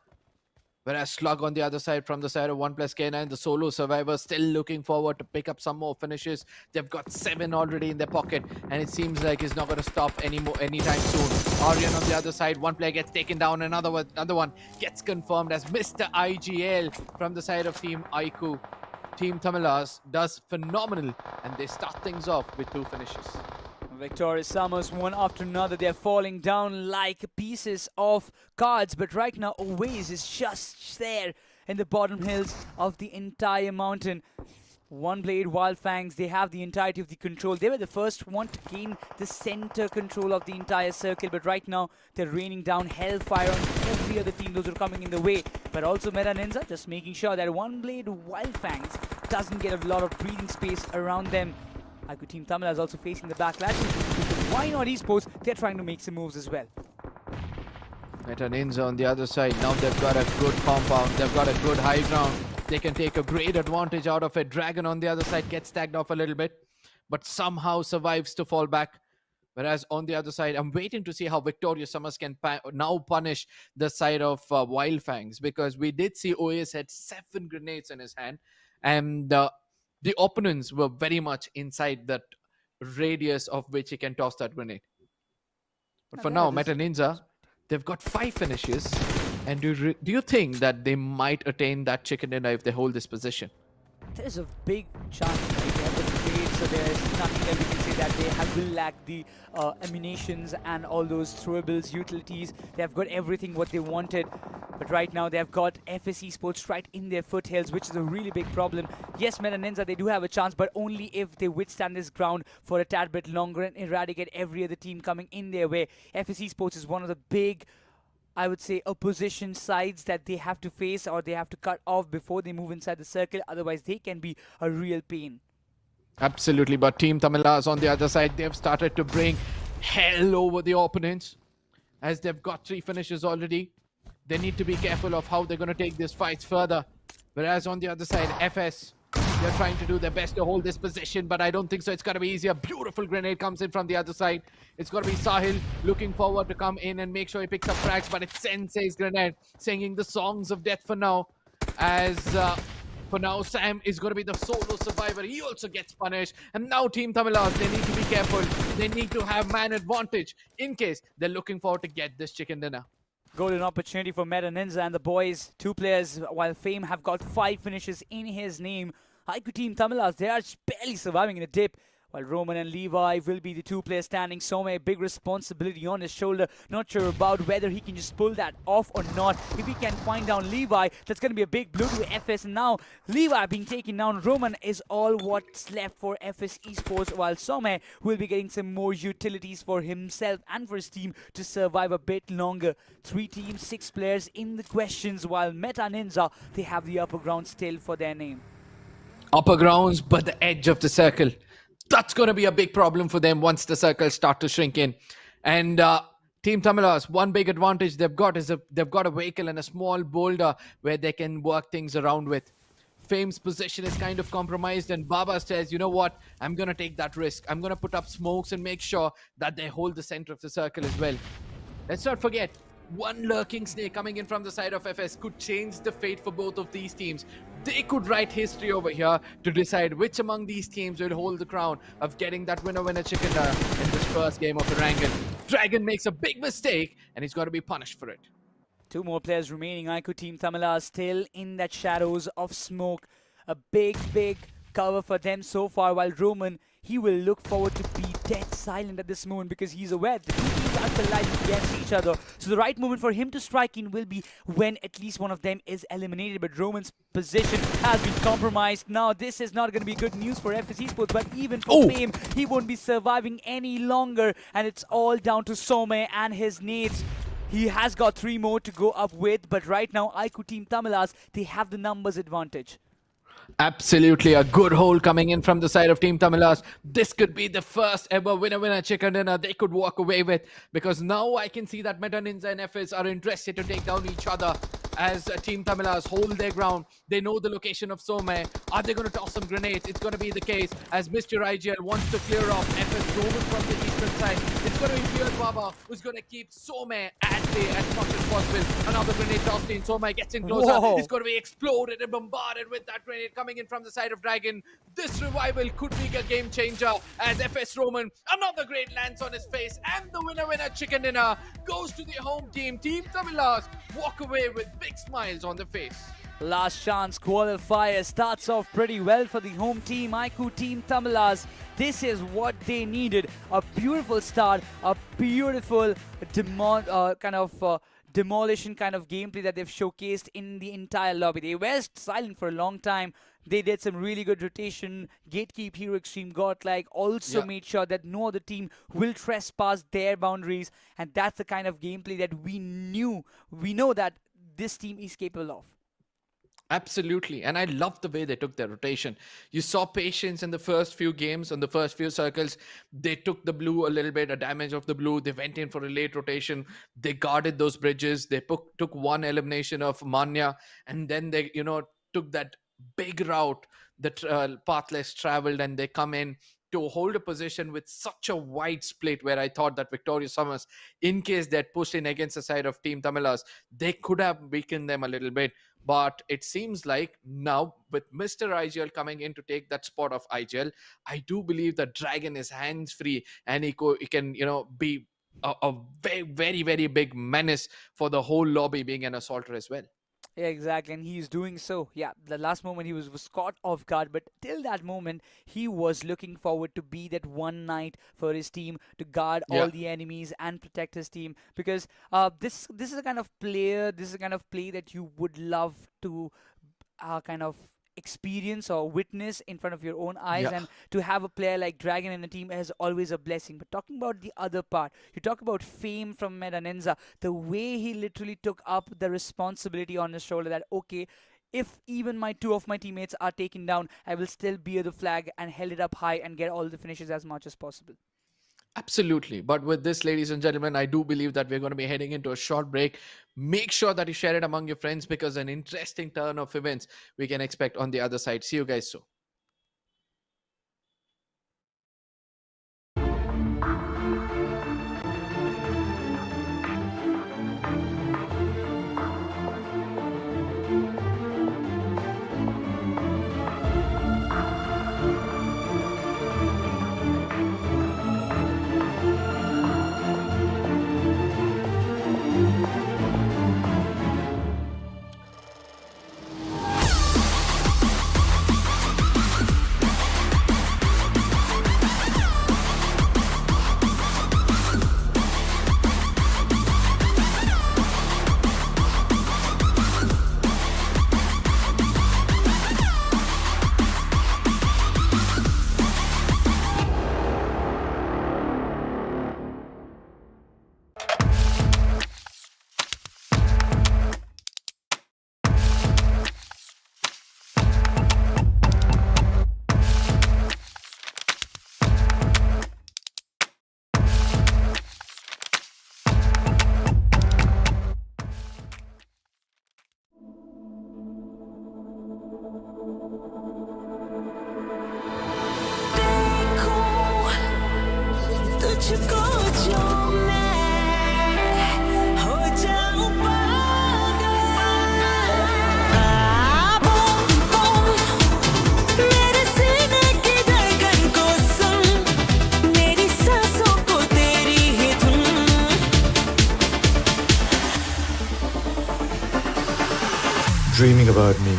Whereas Slug on the other side, from the side of 1+K9, the solo survivor, still looking forward to pick up some more finishes. They've got 7 already in their pocket, and it seems like he's not going to stop anytime soon. Aryan on the other side, one player gets taken down, another one gets confirmed as Mr. IGL from the side of Team Aiku. Team Tamilas does phenomenal, and they start things off with 2 finishes. Victorious Summers, one after another, they're falling down like pieces of cards. But right now, Owaze is just there in the bottom hills of the entire mountain. One Blade, Wildfangs, they have the entirety of the control. They were the first one to gain the center control of the entire circle. But right now, they're raining down hellfire on every other team, those are coming in the way. But also Meta Ninja just making sure that One Blade, Wildfangs doesn't get a lot of breathing space around them. IQ Team Tamil is also facing the backlash. Why not Esports? They're trying to make some moves as well. Meta Ninja on the other side. Now they've got a good compound. They've got a good high ground. They can take a great advantage out of it. Dragon on the other side gets tagged off a little bit, but somehow survives to fall back. Whereas on the other side, I'm waiting to see how Victorious Summers can now punish the side of Wildfangs, because we did see OAS had 7 grenades in his hand, and the opponents were very much inside that radius of which he can toss that grenade. But for now, Meta Ninja, they've got 5 finishes. And do you think that they might attain that chicken dinner if they hold this position? There's a big chance, right? They have the grenades, so there's nothing that we can say that they will lack the ammunitions and all those throwables, utilities. They have got everything what they wanted. But right now, they have got FS Esports right in their foothills, which is a really big problem. Yes, Meta Ninja, they do have a chance, but only if they withstand this ground for a tad bit longer and eradicate every other team coming in their way. FS Esports is one of the big, I would say, opposition sides that they have to face or they have to cut off before they move inside the circle. Otherwise, they can be a real pain. Absolutely, but Team Tamilas on the other side, they've started to bring hell over the opponents. as they've got 3 finishes already. They need to be careful of how they're going to take these fights further. Whereas on the other side, FS, they're trying to do their best to hold this position, but I don't think so. It's going to be easier. Beautiful grenade comes in from the other side. It's going to be Sahil looking forward to come in and make sure he picks up frags, but it's Sensei's grenade singing the songs of death for now. As for now, Sam is going to be the solo survivor. He also gets punished. And now Team Tamilas, they need to be careful. They need to have man advantage in case they're looking forward to get this chicken dinner. Golden opportunity for Meta Ninja and the boys. 2 players, while Fame have got 5 finishes in his name. Haiku Team Tamilas, they are barely surviving in a dip. While Roman and Levi will be the 2 players standing. Some a big responsibility on his shoulder. Not sure about whether he can just pull that off or not. If he can find down Levi, that's going to be a big blow to FS. And now Levi being taken down. Roman is all what's left for FS Esports. While Some will be getting some more utilities for himself and for his team to survive a bit longer. 3 teams, 6 players in the questions. While Meta Ninja, they have the upper ground still for their name. Upper grounds, but the edge of the circle. That's going to be a big problem for them once the circles start to shrink in. And Team Tamilas, one big advantage they've got is they've got a vehicle and a small boulder where they can work things around with. Fame's position is kind of compromised, and Baba says, you know what, I'm going to take that risk. I'm going to put up smokes and make sure that they hold the center of the circle as well. Let's not forget, one lurking snake coming in from the side of FS could change the fate for both of these teams. They could write history over here to decide which among these teams will hold the crown of getting that winner-winner chicken dinner in this first game of ERANGEL. Dragon makes a big mistake, and he's got to be punished for it. 2 more players remaining. Aiku Team Tamila still in the shadows of smoke. A big cover for them so far, while Roman, he will look forward to be dead silent at this moment because he's aware the 2 teams are colliding against each other. So the right moment for him to strike in will be when at least one of them is eliminated. But Roman's position has been compromised. Now this is not going to be good news for FS Esports, but even for Fame, he won't be surviving any longer. And it's all down to Some and his nades. He has got 3 more to go up with, but right now Aiku Team Tamilas, they have the numbers advantage. Absolutely a good hole coming in from the side of Team Tamilas. This could be the first ever winner-winner chicken dinner they could walk away with, because now I can see that Meta Ninja and FS are interested to take down each other as Team Tamilas hold their ground. They know the location of Some. Are they going to toss some grenades? It's going to be the case as Mr. IGL wants to clear off FS Roman from the eastern side. It's going to be Beard Baba who's going to keep Some at bay as much as possible. Another grenade tossed in. Some gets in closer. Whoa. It's going to be exploded and bombarded with that grenade coming in from the side of Dragon. This revival could be a game changer as FS Roman, another great lands on his face, and the winner-winner chicken dinner goes to the home team. Team Tamilas walk away with big smiles on their face. Last chance qualifier starts off pretty well for the home team, Aiku Team Tamilas. This is what they needed. A beautiful start, a beautiful demolition kind of gameplay that they've showcased in the entire lobby. They were silent for a long time. They did some really good rotation. Gatekeep, Hero Extreme, Godlike also made sure that no other team will trespass their boundaries. And that's the kind of gameplay that we know that this team is capable of. Absolutely. And I love the way they took their rotation. You saw patience in the first few games, on the first few circles. They took the blue a little bit, a damage of the blue. They went in for a late rotation. They guarded those bridges. They took one elimination of Manya. And then they, took that big route, the path less traveled, and they come in to hold a position with such a wide split where I thought that Victorious Summers, in case they had pushed in against the side of Team Tamilas, they could have weakened them a little bit. But it seems like now with Mr. IGL coming in to take that spot of IGL, I do believe that Dragon is hands-free and he can, be a very, very, very big menace for the whole lobby, being an assaulter as well. Yeah, exactly, and he's doing so. Yeah, the last moment he was caught off guard, but till that moment, he was looking forward to be that one knight for his team to guard all the enemies and protect his team. Because this is a kind of player, this is a kind of play that you would love to kind of experience or witness in front of your own eyes, and to have a player like Dragon in a team is always a blessing. But talking about the other part, you talk about Fame from Meta Ninja, the way he literally took up the responsibility on his shoulder that, okay, if even two of my teammates are taken down, I will still bear the flag and held it up high and get all the finishes as much as possible. Absolutely. But with this, ladies and gentlemen, I do believe that we're going to be heading into a short break. Make sure that you share it among your friends because an interesting turn of events we can expect on the other side. See you guys soon. Dreaming about me.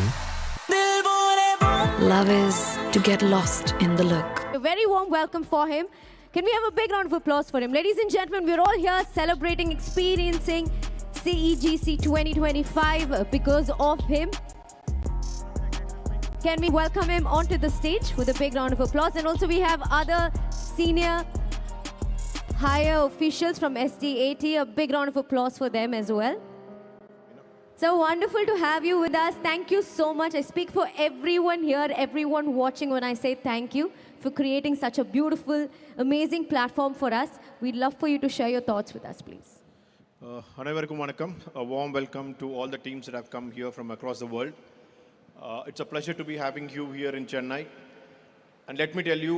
Love is to get lost in the look. A very warm welcome for him. Can we have a big round of applause for him? Ladies and gentlemen, we're all here celebrating, experiencing CEGC 2025 because of him. Can we welcome him onto the stage with a big round of applause? And also we have other senior higher officials from SDAT. A big round of applause for them as well. So wonderful to have you with us. Thank you so much. I speak for everyone here, everyone watching when I say thank you for creating such a beautiful, amazing platform for us. We'd love for you to share your thoughts with us, please. அனைவருக்கும் வணக்கம். A warm welcome to all the teams that have come here from across the world. It's a pleasure to be having you here in Chennai. And let me tell you,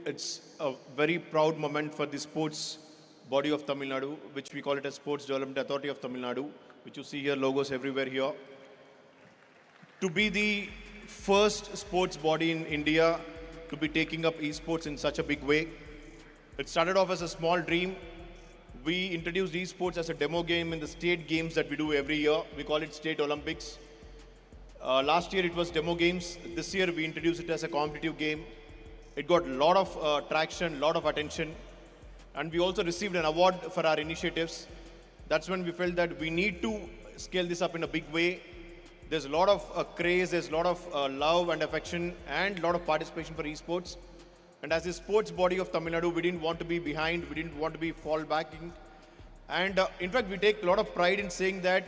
it's a very proud moment for the sports body of Tamil Nadu, which we call it as Sports Development Authority of Tamil Nadu, which you see here, logos everywhere here. To be the first sports body in India to be taking up esports in such a big way. It started off as a small dream. We introduced esports as a demo game in the state games that we do every year. We call it State Olympics. Last year it was demo games. This year we introduced it as a competitive game. It got a lot of traction, a lot of attention. And we also received an award for our initiatives. That's when we felt that we need to scale this up in a big way. There's a lot of craze, there's a lot of love and affection and a lot of participation for esports. And as a sports body of Tamil Nadu, we didn't want to be behind, we didn't want to be fall backing. And in fact, we take a lot of pride in saying that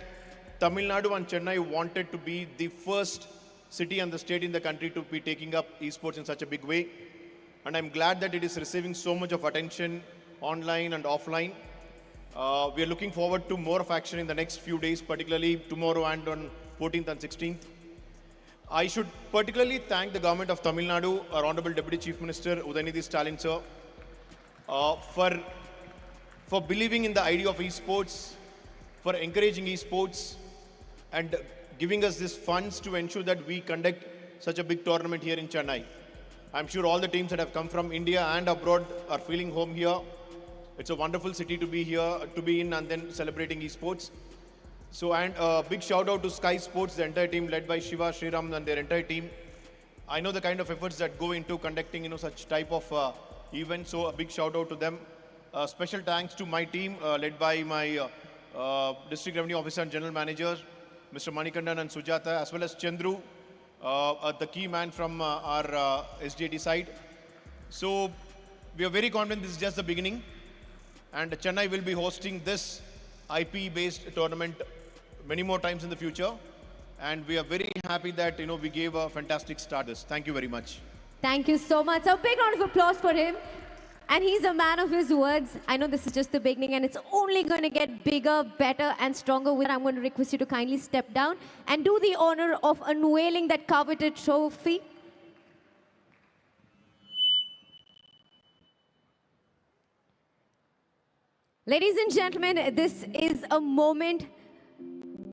Tamil Nadu and Chennai wanted to be the first city and the state in the country to be taking up esports in such a big way. And I'm glad that it is receiving so much of attention online and offline. We are looking forward to more of action in the next few days, particularly tomorrow and on 14th and 16th. I should particularly thank the government of Tamil Nadu, our Honorable Deputy Chief Minister Udayanidhi Stalin sir, for believing in the idea of esports, for encouraging esports, and giving us these funds to ensure that we conduct such a big tournament here in Chennai. I'm sure all the teams that have come from India and abroad are feeling home here. It's a wonderful city to be here, to be in, and then celebrating esports. So, and a big shout out to Skyesports, the entire team led by Shiva, Sriram and their entire team. I know the kind of efforts that go into conducting, such type of events. So a big shout out to them. Special thanks to my team led by my District Revenue Officer and General Manager, Mr. Manikandan and Sujata, as well as Chandru, the key man from our SDAT side. So we are very confident this is just the beginning. And Chennai will be hosting this IP-based tournament many more times in the future. And we are very happy that, we gave a fantastic start this. Thank you very much. Thank you so much. A big round of applause for him. And he's a man of his words. I know this is just the beginning and it's only going to get bigger, better and stronger. I'm going to request you to kindly step down and do the honor of unveiling that coveted trophy. Ladies and gentlemen, this is a moment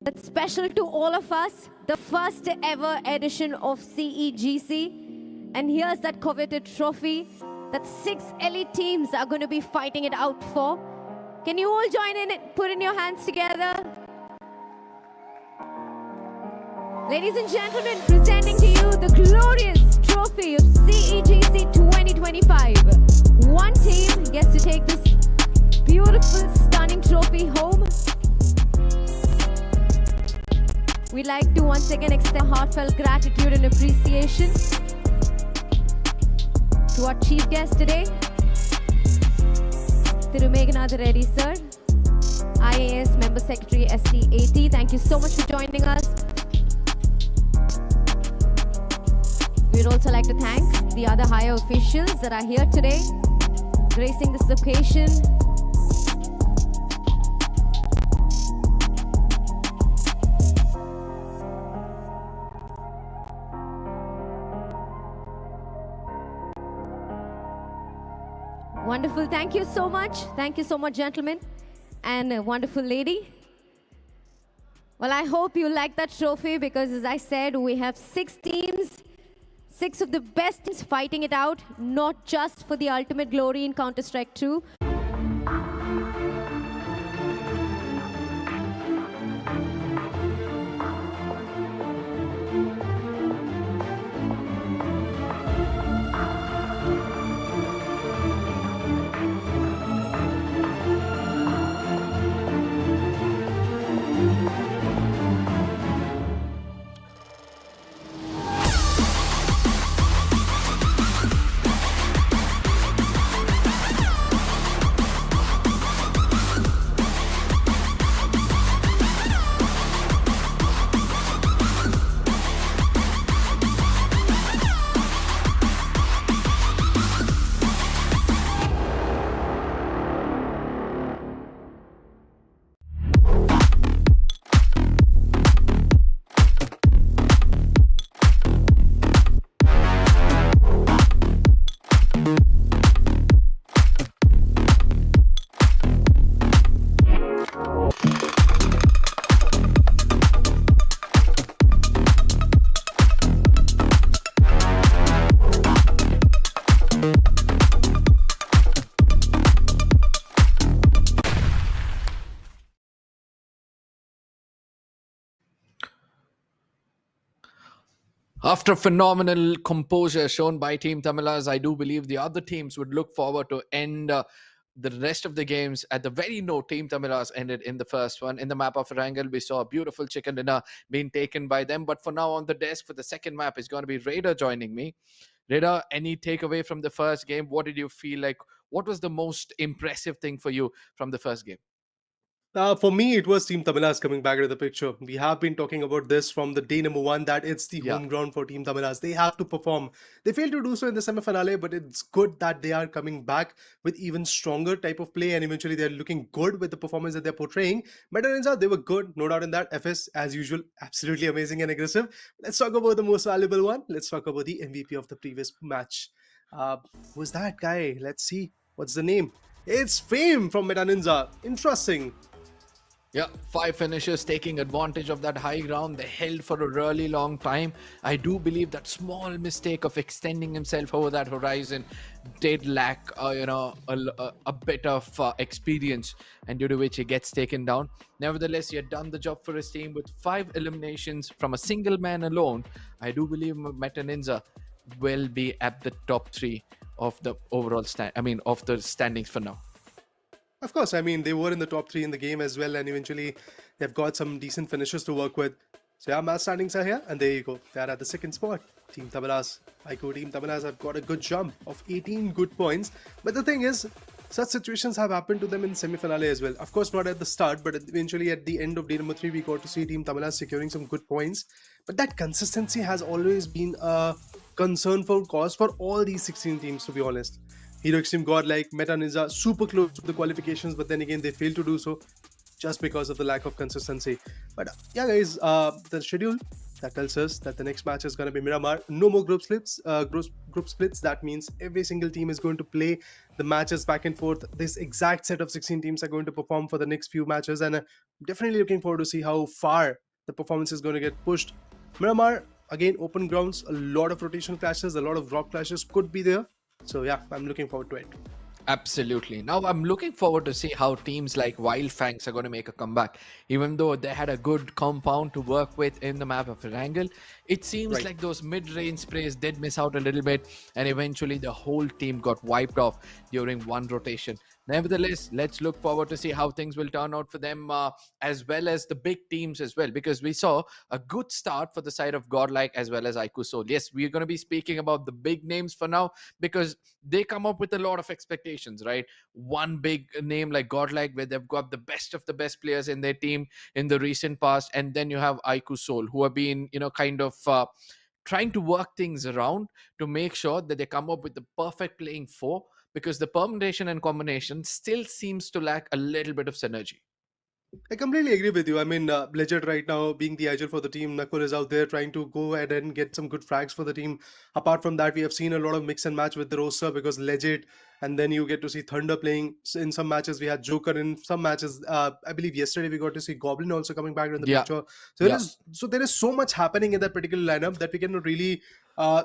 that's special to all of us. The first ever edition of CEGC. And here's that coveted trophy that 6 elite teams are going to be fighting it out for. Can you all join in and put in your hands together? Ladies and gentlemen, presenting to you the glorious trophy of CEGC 2025. One team gets to take this beautiful, stunning trophy home. We'd like to once again extend heartfelt gratitude and appreciation to our chief guest today, Thiru Meghanatha Reddy sir, IAS Member Secretary STAT. Thank you so much for joining us. We'd also like to thank the other higher officials that are here today, gracing this occasion. Wonderful. Thank you so much. Thank you so much, gentlemen. And a wonderful lady. Well, I hope you like that trophy because, as I said, we have 6 teams, 6 of the best teams fighting it out, not just for the ultimate glory in Counter-Strike 2. After phenomenal composure shown by Team Tamilas, I do believe the other teams would look forward to end the rest of the games at the very note Team Tamilas ended in the first one. In the map of ERANGEL, we saw a beautiful chicken dinner being taken by them. But for now, on the desk for the second map is going to be Raider joining me. Raider, any takeaway from the first game? What did you feel like? What was the most impressive thing for you from the first game? For me, it was Team Tamilas coming back into the picture. We have been talking about this from the day number 1 that it's the home ground for Team Tamilas. They have to perform. They failed to do so in the semi-finale, but it's good that they are coming back with even stronger type of play and eventually they're looking good with the performance that they're portraying. Meta NINZA, they were good, no doubt in that. FS, as usual, absolutely amazing and aggressive. Let's talk about the most valuable one. Let's talk about the MVP of the previous match. Who's that guy? Let's see. What's the name? It's Fame from Meta NINZA. Interesting. Yeah, 5 finishers taking advantage of that high ground. They held for a really long time. I do believe that small mistake of extending himself over that horizon did lack, a bit of experience, and due to which he gets taken down. Nevertheless, he had done the job for his team with 5 eliminations from a single man alone. I do believe Meta NINZA will be at the top 3 of the overall of the standings for now. Of course, I mean, they were in the top 3 in the game as well, and eventually they've got some decent finishers to work with. So yeah, match standings are here, and there you go. They're at the 2nd spot. Team Tamilas, Team Tamilas have got a good jump of 18 good points. But the thing is, such situations have happened to them in semi-finale as well. Of course, not at the start, but eventually at the end of day number 3, we got to see Team Tamilas securing some good points. But that consistency has always been a concern for cause for all these 16 teams, to be honest. Hero Extreme Godlike, Meta Ninja, super close to the qualifications, but then again they failed to do so just because of the lack of consistency. But yeah, guys, the schedule that tells us that the next match is going to be Miramar. No more group splits. Group splits. That means every single team is going to play the matches back and forth. This exact set of 16 teams are going to perform for the next few matches, and definitely looking forward to see how far the performance is going to get pushed. Miramar, again, open grounds, a lot of rotation clashes, a lot of drop clashes could be there. So yeah, I'm looking forward to it. Absolutely. Now I'm looking forward to see how teams like Wildfangs are going to make a comeback. Even though they had a good compound to work with in the map of ERANGEL, it seems like those mid-range sprays did miss out a little bit, and eventually the whole team got wiped off during one rotation. Nevertheless, let's look forward to see how things will turn out for them, as well as the big teams as well, because we saw a good start for the side of Godlike as well as IQ Soul. Yes, we're going to be speaking about the big names for now because they come up with a lot of expectations, right? One big name like Godlike, where they've got the best of the best players in their team in the recent past, and then you have IQ Soul, who have been, kind of trying to work things around to make sure that they come up with the perfect playing four, because the permutation and combination still seems to lack a little bit of synergy. I completely agree with you. I mean, Legend right now being the agile for the team, Nakul is out there trying to go ahead and get some good frags for the team. Apart from that, we have seen a lot of mix and match with the roster because Legend, and then you get to see Thunder playing in some matches. We had Joker in some matches. I believe yesterday we got to see Goblin also coming back in the picture. So there is so much happening in that particular lineup that we cannot really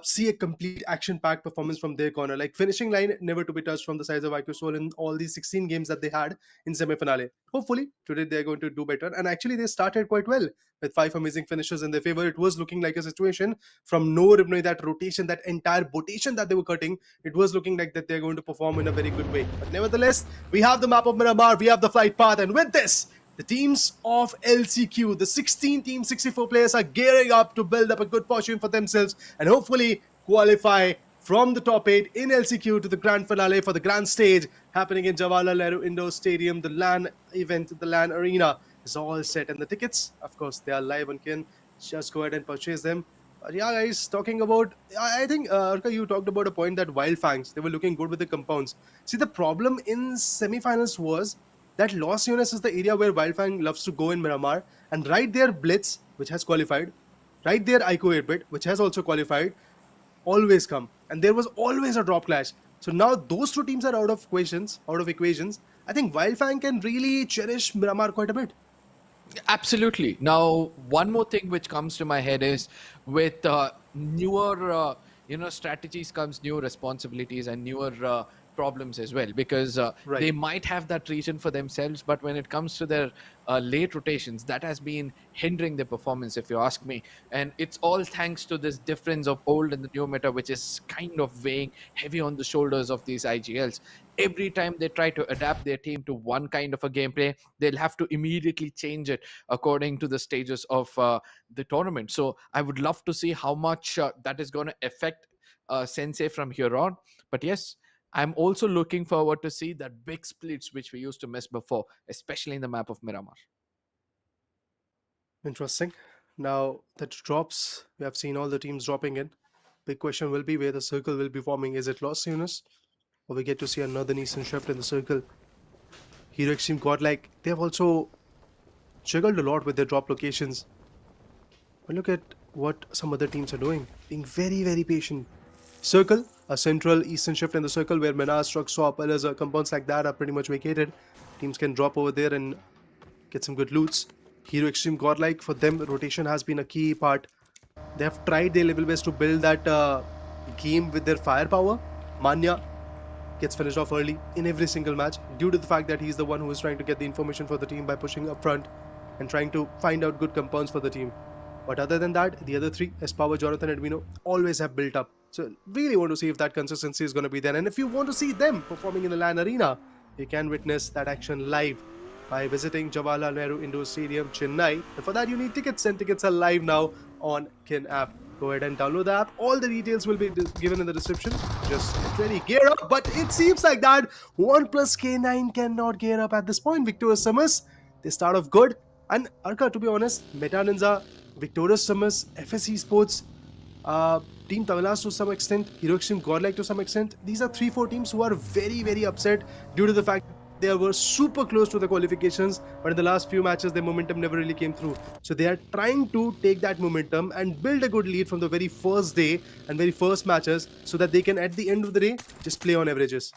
see a complete action-packed performance from their corner. Like finishing line never to be touched from the sides of IQ Soul in all these 16 games that they had in semi-finale. Hopefully today they're going to do better, and actually they started quite well with 5 amazing finishes in their favor. It was looking like a situation from nowhere, that rotation, that entire rotation that they were cutting, it was looking like that they're going to perform in a very good way. But nevertheless, we have the map of Miramar, we have the flight path, and with this, the teams of LCQ, the 16 team, 64 players are gearing up to build up a good fortune for themselves and hopefully qualify from the top 8 in LCQ to the grand finale for the grand stage happening in Jawaharlal Nehru Indoor Stadium. The LAN event, the LAN arena is all set, and the tickets, of course, they are live and can just go ahead and purchase them. But yeah, guys, talking about, I think, Arka, you talked about a point that Wildfangs, they were looking good with the compounds. See, the problem in semifinals was that Los Yunes is the area where Wildfang loves to go in Miramar, and right there Blitz, which has qualified, right there IQ 8-bit, which has also qualified, always come, and there was always a drop clash. So now those two teams are out of equations. I think Wildfang can really cherish Miramar quite a bit. Absolutely. Now, one more thing which comes to my head is with newer, strategies comes new responsibilities and newer problems as well, because they might have that region for themselves, but when it comes to their late rotations, that has been hindering their performance, if you ask me. And it's all thanks to this difference of old and the new meta, which is kind of weighing heavy on the shoulders of these IGLs. Every time they try to adapt their team to one kind of a gameplay, they'll have to immediately change it according to the stages of the tournament. So I would love to see how much that is going to affect Sensei from here on. But yes, I'm also looking forward to see that big splits which we used to miss before, especially in the map of Miramar. Interesting. Now that drops, we have seen all the teams dropping in. Big question will be where the circle will be forming. Is it Los Yunes? Or we get to see a northern eastern shift in the circle. Hero Extreme Godlike, they have also struggled a lot with their drop locations. But look at what some other teams are doing. Being very, very patient. Circle, a central eastern shift in the circle where Menas, Truck Swap, others, compounds like that are pretty much vacated. Teams can drop over there and get some good loots. Hero Extreme Godlike, for them, rotation has been a key part. They have tried their level best to build that game with their firepower. Manya gets finished off early in every single match due to the fact that he's the one who is trying to get the information for the team by pushing up front and trying to find out good compounds for the team. But other than that, the other three, S-Power, Jonathan, and Edwino, always have built up. So really want to see if that consistency is going to be there. And if you want to see them performing in the LAN arena, you can witness that action live by visiting Jawaharlal Nehru Indoor Stadium, Chennai. And for that, you need tickets, and tickets are live now on Kin app. Go ahead and download the app. All the details will be given in the description. Just get ready, gear up. But it seems like that OnePlus K9 cannot gear up at this point. Victorious SUMUS, they start off good. And Arka, to be honest, Meta NINZA, Victorious SUMUS, FS Esports, Team Tamilas to some extent, Hiroshima Godlike to some extent. These are 3-4 teams who are very, very upset due to the fact they were super close to the qualifications, but in the last few matches their momentum never really came through. So they are trying to take that momentum and build a good lead from the very first day and very first matches so that they can at the end of the day just play on averages.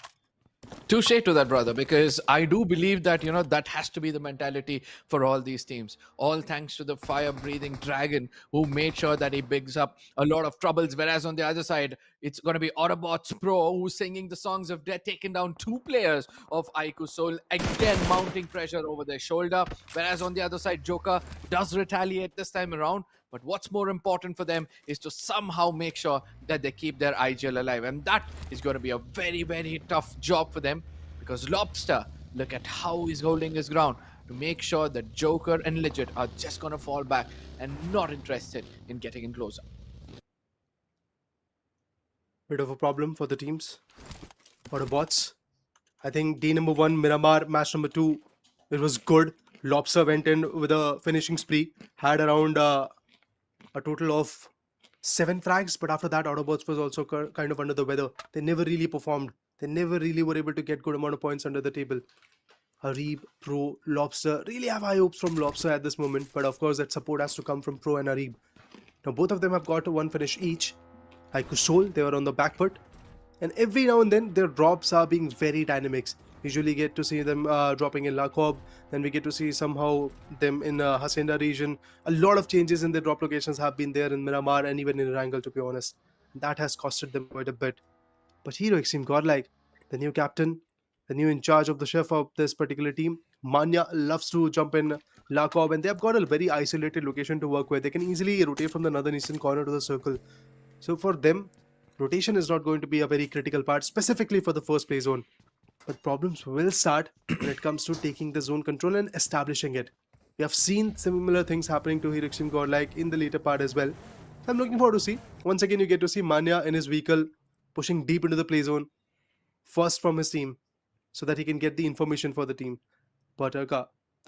Touche to that, brother, because I do believe that, that has to be the mentality for all these teams. All thanks to the fire-breathing dragon who made sure that he bigs up a lot of troubles. Whereas on the other side, it's going to be AUTOBOTZ Pro who's singing the songs of death, taking down 2 players of Aiku Soul, again mounting pressure over their shoulder. Whereas on the other side, Joker does retaliate this time around. But what's more important for them is to somehow make sure that they keep their IGL alive. And that is going to be a very, very tough job for them, because Lobster, look at how he's holding his ground to make sure that Joker and Legit are just going to fall back and not interested in getting in closer. Bit of a problem for the teams. AUTOBOTZ. I think day number 1, Miramar, match number 2, it was good. Lobster went in with a finishing spree, had around a total of 7 frags, but after that AUTOBOTZ was also kind of under the weather. They never really performed. They never really were able to get good amount of points under the table. Harib, Pro, Lobster, really have high hopes from Lobster at this moment, but of course that support has to come from Pro and Harib. Now both of them have got 1 finish each. Aiku Soul, they were on the back foot, and every now and then their drops are being very dynamic. Usually get to see them dropping in Lakh, then we get to see somehow them in Hacienda region. A lot of changes in their drop locations have been there in Miramar and even in ERANGEL, to be honest. That has costed them quite a bit. But Hero Extreme Godlike, the new captain, the new in charge of the chef of this particular team, Manya loves to jump in Lakh, and they have got a very isolated location to work with. They can easily rotate from the northern eastern corner to the circle. So for them, rotation is not going to be a very critical part, specifically for the first play zone. But problems will start when it comes to taking the zone control and establishing it. We have seen similar things happening to Hero Extreme Godlike in the later part as well. I'm looking forward to see. Once again, you get to see Manya in his vehicle pushing deep into the play zone, first from his team, so that he can get the information for the team. But the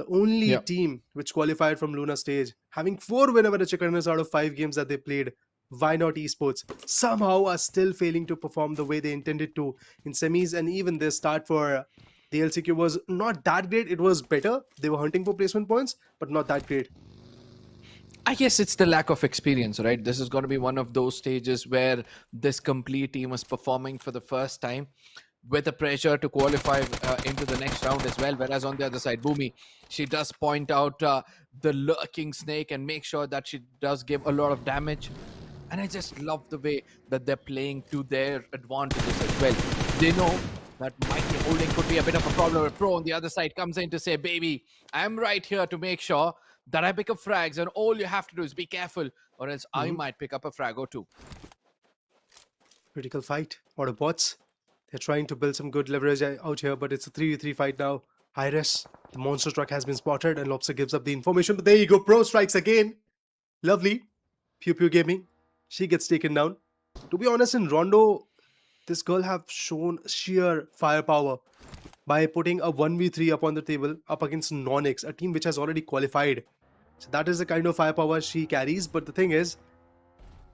only team which qualified from Luna stage, having 4 winner chickens out of 5 games that they played, Why Not Esports, somehow are still failing to perform the way they intended to in semis, and even their start for the LCQ was not that great. It was better. They were hunting for placement points, but not that great. I guess it's the lack of experience, right? This is going to be one of those stages where this complete team is performing for the first time with the pressure to qualify into the next round as well. Whereas on the other side, Bhumi, she does point out the lurking snake and make sure that she does give a lot of damage. And I just love the way that they're playing to their advantages as well. They know that Mighty holding could be a bit of a problem. Pro on the other side comes in to say, baby, I'm right here to make sure that I pick up frags, and all you have to do is be careful, or else I might pick up a frag or 2. Critical fight. AUTOBOTZ. They're trying to build some good leverage out here, but it's a 3v3 fight now. Iris, the monster truck has been spotted, and Lobster gives up the information. But there you go, Pro strikes again. Lovely. Pew Pew Gaming. She gets taken down. To be honest, in Rondo, this girl have shown sheer firepower by putting a 1v3 up on the table up against Nonix, a team which has already qualified. So that is the kind of firepower she carries. But the thing is,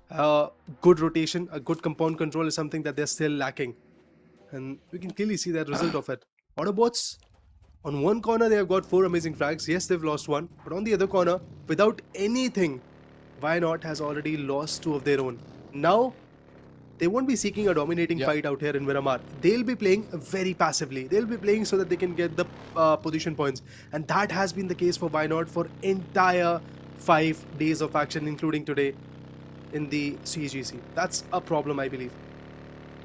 good rotation, a good compound control is something that they're still lacking. And we can clearly see that result of it. AUTOBOTZ, on one corner they have got 4 amazing frags. Yes, they've lost 1. But on the other corner, without anything, Why Not has already lost 2 of their own. Now, they won't be seeking a dominating fight out here in Miramar. They'll be playing very passively. They'll be playing so that they can get the position points. And that has been the case for Why Not for entire 5 days of action, including today in the CEGC. That's a problem, I believe.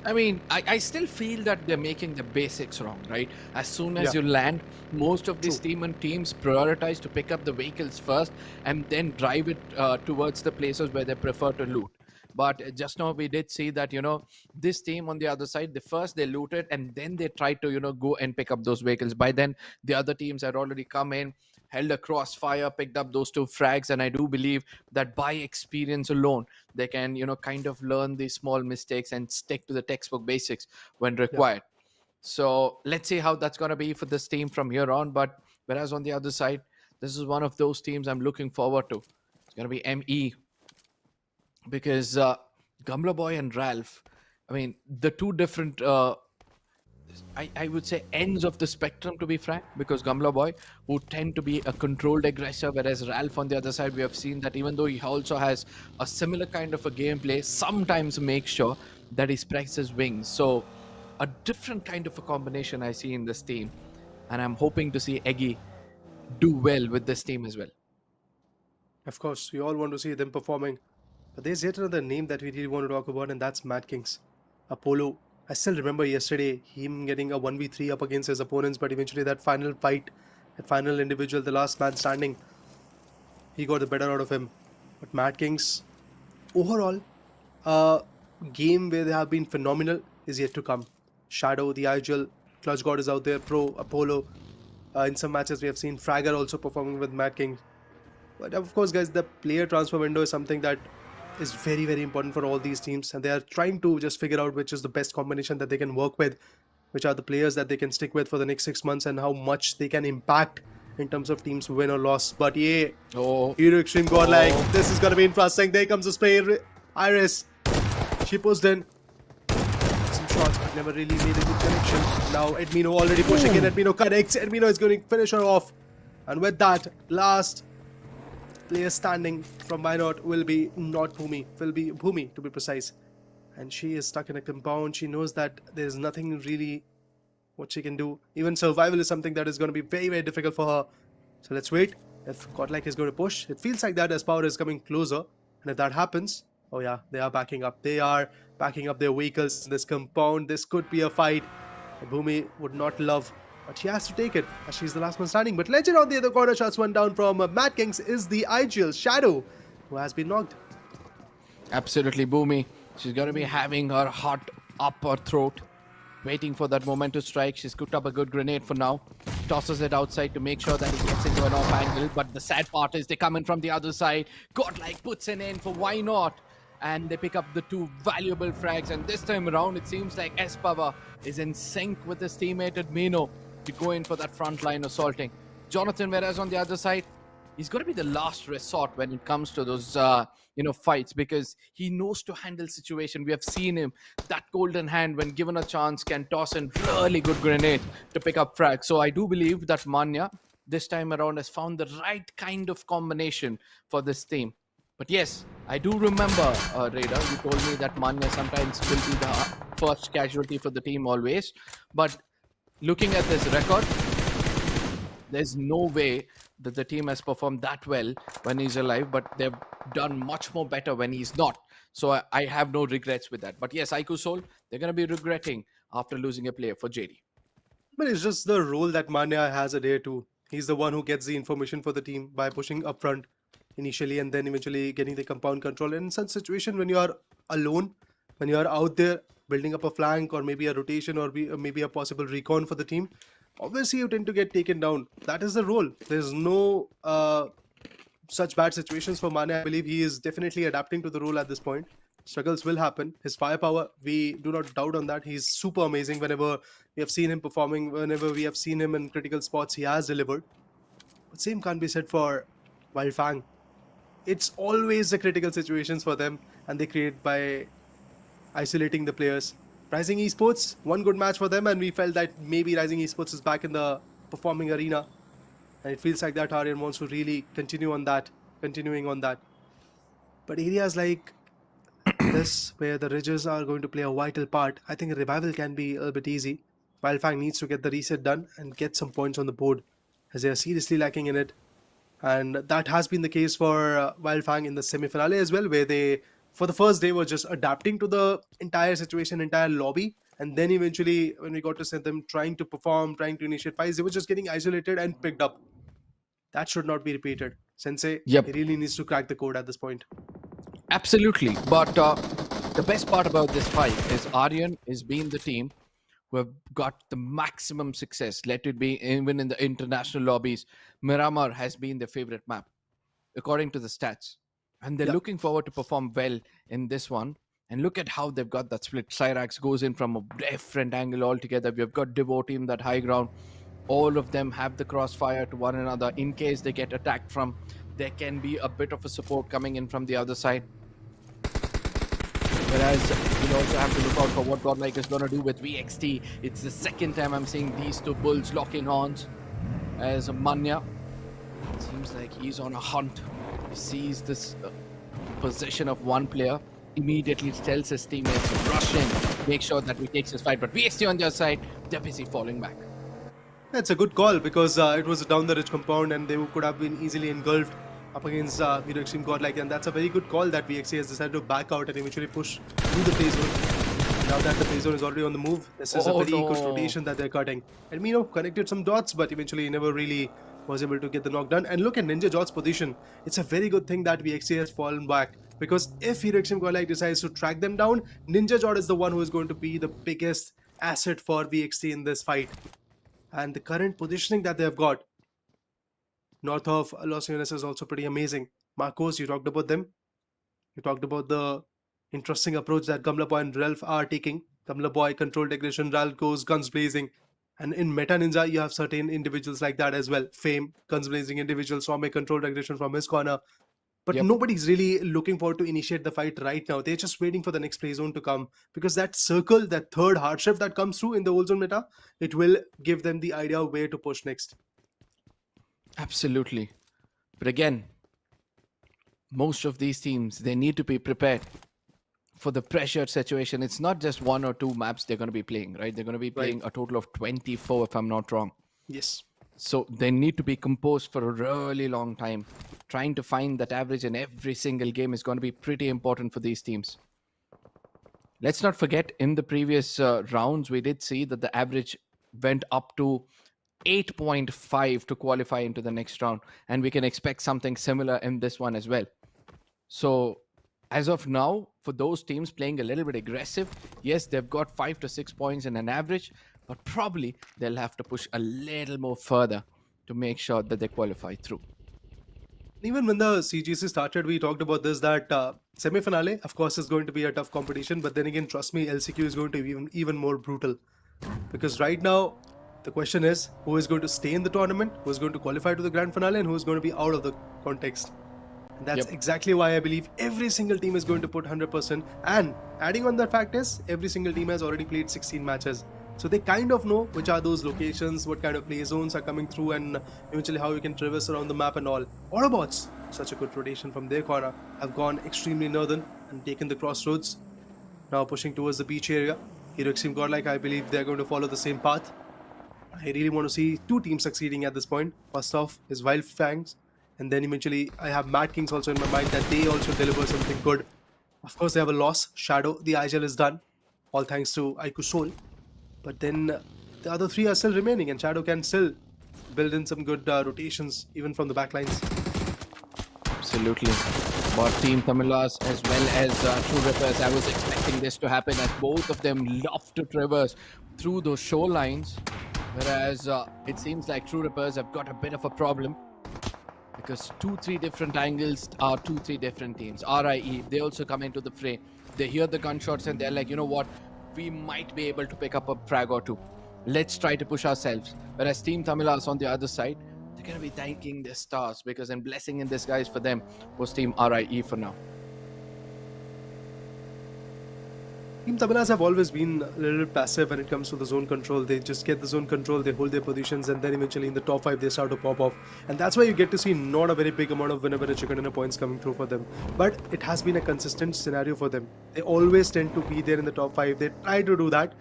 I mean, I still feel that they're making the basics wrong, right? As soon as you land, most of these teams prioritize to pick up the vehicles first and then drive it towards the places where they prefer to loot. But just now we did see that, this team on the other side, they looted and then they tried to, go and pick up those vehicles. By then, the other teams had already come in, held a crossfire, picked up those 2 frags. And I do believe that by experience alone, they can, kind of learn these small mistakes and stick to the textbook basics when required. So let's see how that's going to be for this team from here on. But whereas on the other side, this is one of those teams I'm looking forward to. It's going to be ME. Because Gumla Boy and Ralph, I mean, the two different, I would say, ends of the spectrum, to be frank, because Gumla Boy would tend to be a controlled aggressor, whereas Ralph on the other side, we have seen that even though he also has a similar kind of a gameplay, sometimes makes sure that he spreads his wings. So a different kind of a combination I see in this team, and I'm hoping to see Eggy do well with this team as well. Of course, we all want to see them performing. But there's yet another name that we really want to talk about, and that's Mad Kings. Apollo. I still remember yesterday him getting a 1v3 up against his opponents, but eventually that final fight, that final individual, the last man standing, he got the better out of him. But Mad Kings, overall, game where they have been phenomenal is yet to come. Shadow, the IGL, Clutch God is out there, Pro, Apollo. In some matches we have seen Fragger also performing with Mad Kings. But of course, guys, the player transfer window is something that is very, very important for all these teams, and they are trying to just figure out which is the best combination that they can work with, which are the players that they can stick with for the next 6 months, and how much they can impact in terms of teams win or loss. But yeah, Hero Extreme Godlike, this is gonna be interesting. There comes the spray, Iris. She pushed in some shots, but never really made a good connection. Now Edmino already pushing in. Edmino connects. Edmino is going to finish her off, and with that, last player standing from Minot will be not Bhumi, will be Bhumi to be precise. And she is stuck in a compound. She knows that there's nothing really what she can do. Even survival is something that is going to be very, very difficult for her. So let's wait. If Godlike is going to push, it feels like that as power is coming closer. And if that happens, oh yeah, they are backing up. They are backing up their vehicles in this compound. This could be a fight. Bhumi would not love, but she has to take it as she's the last one standing. But Legend on the other corner, shots one down from Mad Kings, is the IGL Shadow, who has been knocked. Absolutely, Bhumi. She's going to be having her heart up her throat, waiting for that moment to strike. She's cooked up a good grenade for now. Tosses it outside to make sure that it gets into an off angle. But the sad part is they come in from the other side. Godlike puts an end for why not? And they pick up the two valuable frags. And this time around, it seems like S-Power is in sync with his teammate Edmino to go in for that front line assaulting. Jonathan Veras on the other side, he's going to be the last resort when it comes to those fights, because he knows to handle situation. We have seen him, that golden hand when given a chance can toss in really good grenade to pick up frag. So I do believe that Manya this time around has found the right kind of combination for this team. But yes, I do remember, Raider, you told me that Manya sometimes will be the first casualty for the team always. But looking at this record, there's no way that the team has performed that well when he's alive, but they've done much more better when he's not. So I have no regrets with that. But yes, Aiku Soul, they're going to be regretting after losing a player for JD. But it's just the role that Manya has adhere to. He's the one who gets the information for the team by pushing up front initially and then eventually getting the compound control. And in such situation, when you are alone, when you are out there building up a flank or maybe a rotation or maybe a possible recon for the team, obviously you tend to get taken down. That is the role. There's no such bad situations for Mane. I believe he is definitely adapting to the role at this point. Struggles will happen. His firepower, we do not doubt on that. He's super amazing. Whenever we have seen him performing, whenever we have seen him in critical spots, he has delivered. But same can't be said for Wildfang. It's always the critical situations for them, and they create by isolating the players. Rising Esports, one good match for them, and we felt that maybe Rising Esports is back in the performing arena. And it feels like that Aryan wants to really continuing on that. But areas like this, where the ridges are going to play a vital part, I think a revival can be a little bit easy. Wildfang needs to get the reset done and get some points on the board, as they are seriously lacking in it. And that has been the case for Wildfang in the semi-finale as well, where they, for the first day, were just adapting to the entire situation, entire lobby. And then eventually, when we got to see them trying to perform, trying to initiate fights, they were just getting isolated and picked up. That should not be repeated. Sensei, he really needs to crack the code at this point. Absolutely. But the best part about this fight is Aryan is being the team who have got the maximum success. Let it be even in the international lobbies. Miramar has been their favorite map, according to the stats. And they're looking forward to perform well in this one. And look at how they've got that split. Cyrax goes in from a different angle altogether. We've got Devoteam in that high ground. All of them have the crossfire to one another. In case they get attacked from, there can be a bit of a support coming in from the other side. Whereas we'll also have to look out for what GODLIKE is going to do with VXT. It's the second time I'm seeing these two bulls locking horns. As Manya, it seems like he's on a hunt. He sees this position of one player, immediately tells his teammates to rush in, make sure that he takes his fight. But VXT on their side, they're busy falling back. That's a good call because it was down the ridge compound and they could have been easily engulfed up against Extreme GODLIKE, and that's a very good call that VXT has decided to back out and eventually push through the play zone. Now that the play zone is already on the move, this is a very good rotation that they're cutting. And Mino connected some dots, but eventually never really was able to get the knock done. And look at Ninja Jot's position. It's a very good thing that VXT has fallen back, because if Extreme GODLIKE decides to track them down, Ninja Jot is the one who is going to be the biggest asset for VXT in this fight. And the current positioning that they've got north of Los Angeles is also pretty amazing. Marcos, you talked about them. You talked about the interesting approach that Gamla Boy and Ralph are taking. Gamla Boy, controlled aggression, Ralph goes guns blazing. And in Meta Ninja, you have certain individuals like that as well. Fame, guns blazing individual, Swami, controlled aggression from his corner. But nobody's really looking forward to initiate the fight right now. They're just waiting for the next play zone to come. Because that circle, that third hardship that comes through in the old zone meta, it will give them the idea of where to push next. Absolutely. But again, most of these teams, they need to be prepared for the pressured situation. It's not just 1 or 2 maps they're going to be playing, right? They're going to be playing a total of 24, if I'm not wrong. Yes. So they need to be composed for a really long time. Trying to find that average in every single game is going to be pretty important for these teams. Let's not forget, in the previous rounds, we did see that the average went up to 8.5 to qualify into the next round. And we can expect something similar in this one as well. So as of now, for those teams playing a little bit aggressive, yes, they've got 5 to 6 points in an average, but probably they'll have to push a little more further to make sure that they qualify through. Even when the CEGC started, we talked about this, that semi-finale, of course, is going to be a tough competition. But then again, trust me, LCQ is going to be even more brutal. Because right now, the question is, who is going to stay in the tournament, who is going to qualify to the grand finale, and who is going to be out of the context. And that's exactly why I believe every single team is going to put 100%. And adding on that fact is, every single team has already played 16 matches. So they kind of know which are those locations, what kind of play zones are coming through, and eventually how you can traverse around the map and all. AUTOBOTZ, such a good rotation from their corner, have gone extremely northern and taken the crossroads. Now pushing towards the beach area. Extreme GODLIKE, I believe they're going to follow the same path. I really want to see 2 teams succeeding at this point. First off is Wild Fangs, and then eventually I have Mad Kings also in my mind, that they also deliver something good. Of course, they have a loss. Shadow, the IGL is done, all thanks to Aiku Soul. But then the other 3 are still remaining, and Shadow can still build in some good rotations, even from the backlines. Absolutely. But Team Tamilas as well as True Rippers, I was expecting this to happen, as both of them love to traverse through those shorelines. Whereas it seems like True Rippers have got a bit of a problem, because 2-3 different angles are 2-3 different teams. RIE, they also come into the fray. They hear the gunshots and they're like, you know what? We might be able to pick up a frag or 2. Let's try to push ourselves. Whereas Team Tamilas on the other side, they're going to be thanking their stars, because a blessing in disguise for them was Team RIE for now. Team Tamilas have always been a little passive when it comes to the zone control. They just get the zone control, they hold their positions, and then eventually in the top 5 they start to pop off. And that's why you get to see not a very big amount of winner chicken dinner points coming through for them. But it has been a consistent scenario for them. They always tend to be there in the top 5. They try to do that.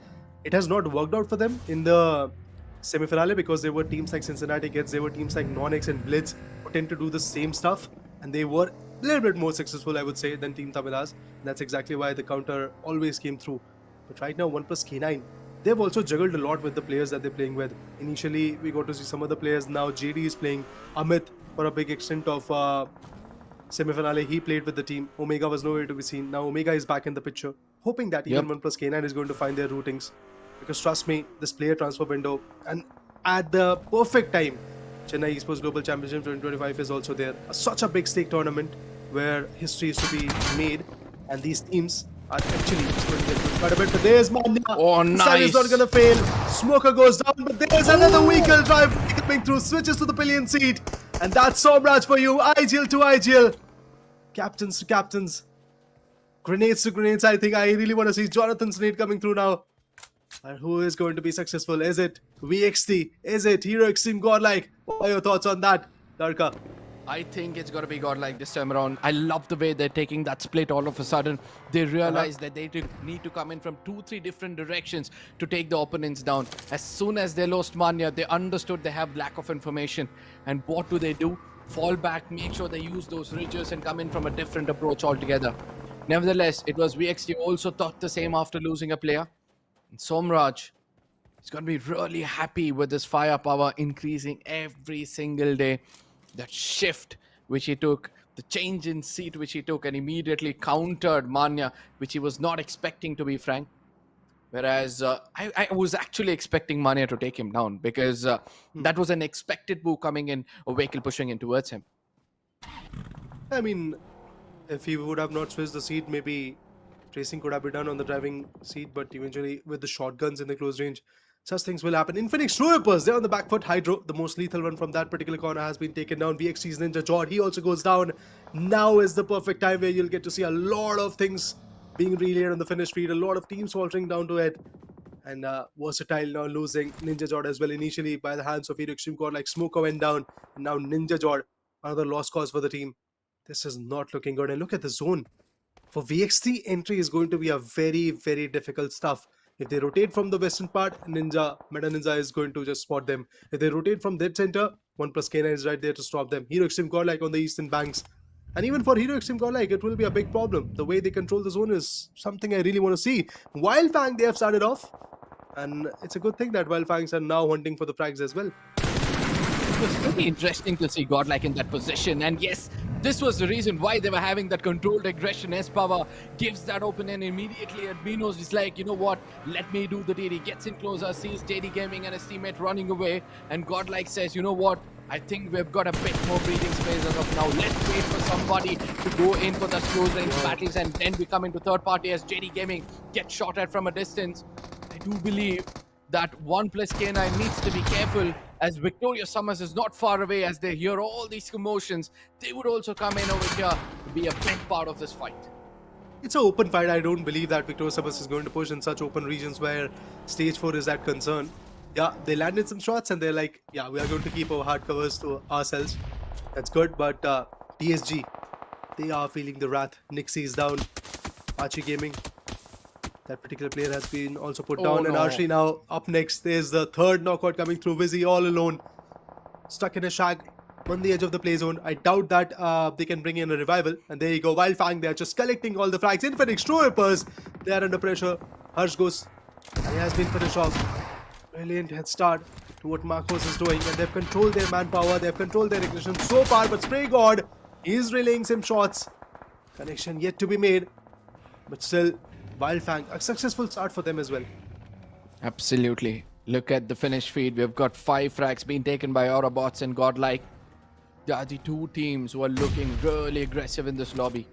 It has not worked out for them in the semi-finale, because there were teams like Cincinnati Kids, there were teams like Non-X and Blitz who tend to do the same stuff, and they were a little bit more successful, I would say, than Team Tamilas. That's exactly why the counter always came through. But right now, 1+K9, they've also juggled a lot with the players that they're playing with. Initially, we got to see some of the players. Now JD is playing. Amit, for a big extent of semi-finale, he played with the team. Omega was nowhere to be seen. Now Omega is back in the picture, hoping that even 1+K9 is going to find their routings. Because trust me, this player transfer window, and at the perfect time, Chennai Esports Global Championship 2025 is also there. Such a big stake tournament where history is to be made, and these teams are actually exploiting their quite a bit. But there's Manya. Oh, nice. Sun is not going to fail. Smoker goes down, but there's another vehicle drive coming through. Switches to the pillion seat, and that's Somraj for you. IGL to IGL. Captains to captains. Grenades to grenades, I think. I really want to see Jonathan's nade coming through now. And who is going to be successful? Is it VXT? Is it Hero Extreme Godlike? What are your thoughts on that, Darka? I think it's got to be Godlike this time around. I love the way they're taking that split all of a sudden. They realize that they need to come in from 2-3 different directions to take the opponents down. As soon as they lost Manya, they understood they have lack of information. And what do? Fall back, make sure they use those ridges and come in from a different approach altogether. Nevertheless, it was VXT also thought the same after losing a player. And Somraj is going to be really happy with this firepower increasing every single day. That shift which he took, the change in seat which he took, and immediately countered Manya, which he was not expecting, to be frank. Whereas I was actually expecting Manya to take him down, because that was an expected move coming in, a vehicle pushing in towards him. I mean, if he would have not switched the seat, maybe tracing could have been done on the driving seat, but eventually with the shotguns in the close range, such things will happen. INFINIX Troopers, they're on the back foot. Hydro, the most lethal one from that particular corner, has been taken down. VXT's Ninja Jord, he also goes down. Now is the perfect time where you'll get to see a lot of things being relayed on the finish feed, a lot of teams faltering down to it. And Versatile now losing Ninja Jord as well, initially by the hands of Hero Extreme God, like Smoker went down, and now Ninja Jord, another lost cause for the team. This is not looking good. And look at the zone. For VXT, entry is going to be a very, very difficult stuff. If they rotate from the western part, Meta Ninja is going to just spot them. If they rotate from dead center, 1+K9 is right there to stop them. Hero Extreme Godlike on the eastern banks. And even for Hero Extreme Godlike, it will be a big problem. The way they control the zone is something I really want to see. Wildfang, they have started off. And it's a good thing that Wildfangs are now hunting for the frags as well. It was very interesting to see Godlike in that position. And yes, this was the reason why they were having that controlled aggression. S-Power gives that open and immediately Adminos is like, you know what, let me do the deed. He gets in closer, sees JD Gaming and his teammate running away. And Godlike says, you know what, I think we've got a bit more breathing space as of now. Let's wait for somebody to go in for the close range battles, and then we come into third party as JD Gaming gets shot at from a distance. I do believe that 1+K9 needs to be careful, as Victoria Summers is not far away. As they hear all these commotions, they would also come in over here to be a big part of this fight. It's an open fight. I don't believe that Victoria Summers is going to push in such open regions where stage 4 is that concern. Yeah, they landed some shots and they're like, yeah, we are going to keep our hard covers to ourselves. That's good, but DSG, they are feeling the wrath. Nixie is down. Archie Gaming, that particular player has been also put down. And Archie now up next. There's the third knockout coming through. Vizzy all alone, stuck in a shack on the edge of the play zone. I doubt that they can bring in a revival. And there you go, Wildfang, they're just collecting all the frags. INFINIX Troopers, they are under pressure. Harsh goes, and he has been finished off. Brilliant head start to what Marcos is doing, and they've controlled their manpower, they've controlled their aggression so far, but Spray God is relaying some shots. Connection yet to be made, but still, Wildfang, a successful start for them as well. Absolutely. Look at the finish feed. We've got 5 frags being taken by AUTOBOTZ and Godlike. They are the two teams who are looking really aggressive in this lobby.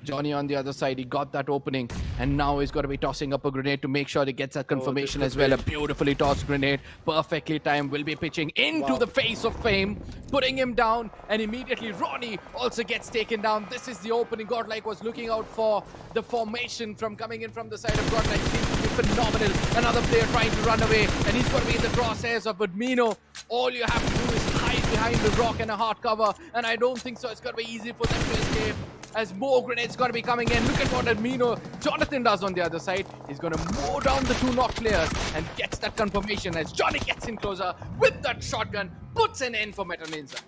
Johnny on the other side, he got that opening, and now he's got to be tossing up a grenade to make sure he gets that confirmation as well. A beautifully tossed grenade, perfectly timed, will be pitching into the face of Fame, putting him down, and immediately Ronnie also gets taken down. This is the opening. Godlike was looking out for the formation from coming in from the side of Godlike. Seems to be phenomenal. Another player trying to run away, and he's going to be in the crosshairs of Admino. All you have to do is hide behind the rock and a hard cover, and I don't think so it's going to be easy for them to escape, as more grenades got to be coming in. Look at what Admino Jonathan does on the other side. He's going to mow down the 2 knocked players and gets that confirmation as Johnny gets in closer with that shotgun, puts an end for Meta Ninza.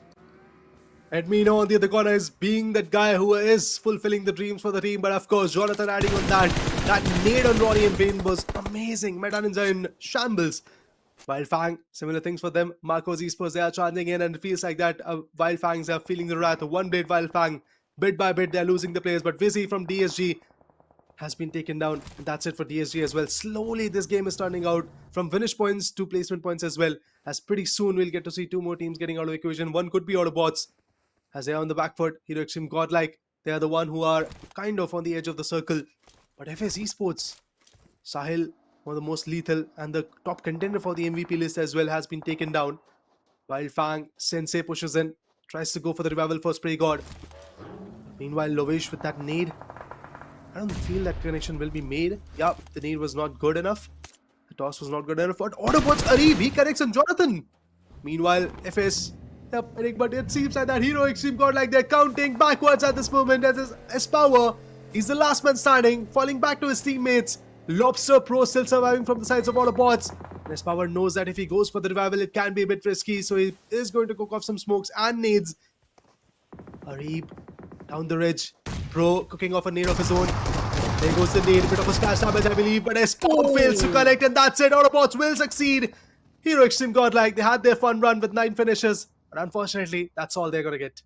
Admino on the other corner is being that guy who is fulfilling the dreams for the team, but of course Jonathan adding on that nade on Ronnie and Bane was amazing. Meta Ninja in shambles. Wildfang, similar things for them. Marcos Esports, they are charging in, and it feels like that Wildfangs are feeling the wrath. One blade Wildfang, bit by bit, they're losing the players, but Vizzy from DSG has been taken down, and that's it for DSG as well. Slowly, this game is turning out from finish points to placement points as well, as pretty soon we'll get to see 2 more teams getting out of the equation. One could be AUTOBOTZ, as they are on the back foot. Hero Extreme Godlike, they are the one who are kind of on the edge of the circle. But FS Esports, Sahil, one of the most lethal and the top contender for the MVP list as well, has been taken down. Wildfang, Sensei pushes in, tries to go for the revival for Spray God. Meanwhile, Lovish with that nade. I don't feel that connection will be made. Yeah, the nade was not good enough. The toss was not good enough. But AUTOBOTZ Arib, he connects on Jonathan. Meanwhile, FS, yep, but it seems like that Hero Extreme Godlike, they're counting backwards at this moment as his power. He's the last man standing, falling back to his teammates. Lobster Pro still surviving from the sides of AUTOBOTZ. His power knows that if he goes for the revival, it can be a bit risky, so he is going to cook off some smokes and nades. Arib down the ridge. Pro cooking off a nade of his own. There goes the nade, a bit of a splash damage, I believe, but Esport fails to connect, and that's it. AUTOBOTZ will succeed. Hero Extreme Godlike, they had their fun run with 9 finishes, but unfortunately, that's all they're going to get.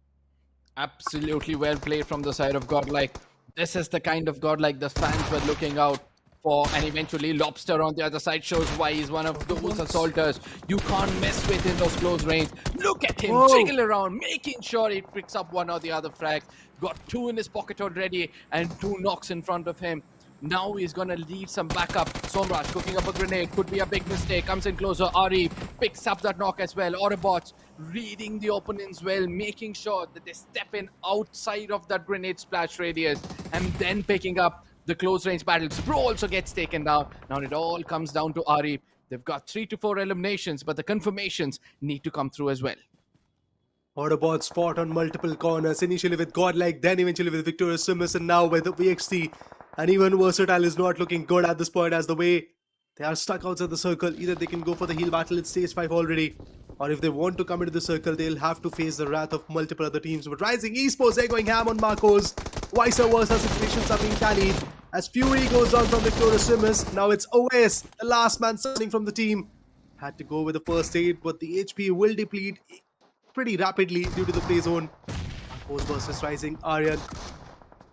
Absolutely well played from the side of Godlike. This is the kind of Godlike the fans were looking out for, and eventually Lobster on the other side shows why he's one of those assaulters you can't mess with in those close range. Look at him jiggle around, making sure he picks up one or the other frags. Got 2 in his pocket already and 2 knocks in front of him. Now he's gonna lead some backup. Somraj cooking up a grenade, could be a big mistake. Comes in closer, Ari picks up that knock as well. AUTOBOTZ reading the opponents well, making sure that they step in outside of that grenade splash radius and then picking up the close range battles. Pro also gets taken down. Now it all comes down to Ari. They've got 3 to 4 eliminations, but the confirmations need to come through as well. AUTOBOTZ fought on multiple corners, initially with Godlike, then eventually with Victorious SUMUS, and now with VXT. And even Versatile is not looking good at this point, as the way they are stuck outside the circle. Either they can go for the heal battle, it's stage 5 already, or if they want to come into the circle, they'll have to face the wrath of multiple other teams. But Rising Esports, they're going ham on Marcos. Vice versa situations are being tallied as Fury goes down from Victorious SUMUS. Now it's OS, the last man standing from the team. Had to go with the first aid, but the HP will deplete pretty rapidly due to the play zone. Marcos versus Rising Aryan.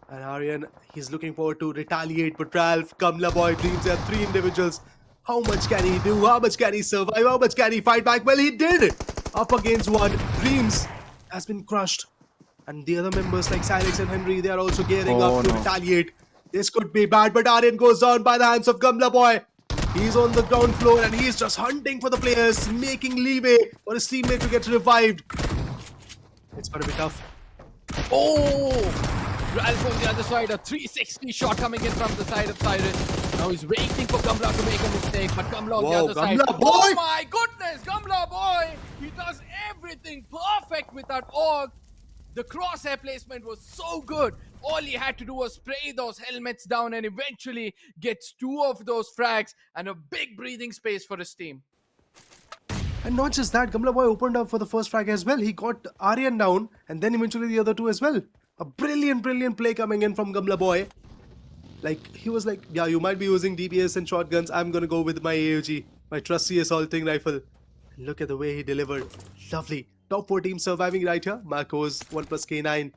And Aryan, he's looking forward to retaliate, but Ralph, Kamla Boy, Dreams, there are 3 individuals. How much can he do? How much can he survive? How much can he fight back? Well, he did! Up against 1. Dreams has been crushed. And the other members like Silex and Henry, they are also gearing up to retaliate. This could be bad, but Aryan goes down by the hands of Kamla Boy. He's on the ground floor and he's just hunting for the players, making leeway for his teammate to get revived. It's gonna be tough. Oh! Ralph on the other side, a 360 shot coming in from the side of Cyrus. Now he's waiting for Gamla to make a mistake, but Gamla on the other side. Boy. Oh my goodness, Gamla boy! He does everything perfect with that org. The crosshair placement was so good. All he had to do was spray those helmets down and eventually gets 2 of those frags and a big breathing space for his team. And not just that, Gamla Boy opened up for the first frag as well. He got Aryan down and then eventually the other 2 as well. A brilliant play coming in from Gamla Boy. Like, he was like, yeah, you might be using DPS and shotguns. I'm gonna go with my AUG, my trusty assaulting rifle. And look at the way he delivered. Lovely. Top 4 teams surviving right here. Marcos, 1+K9.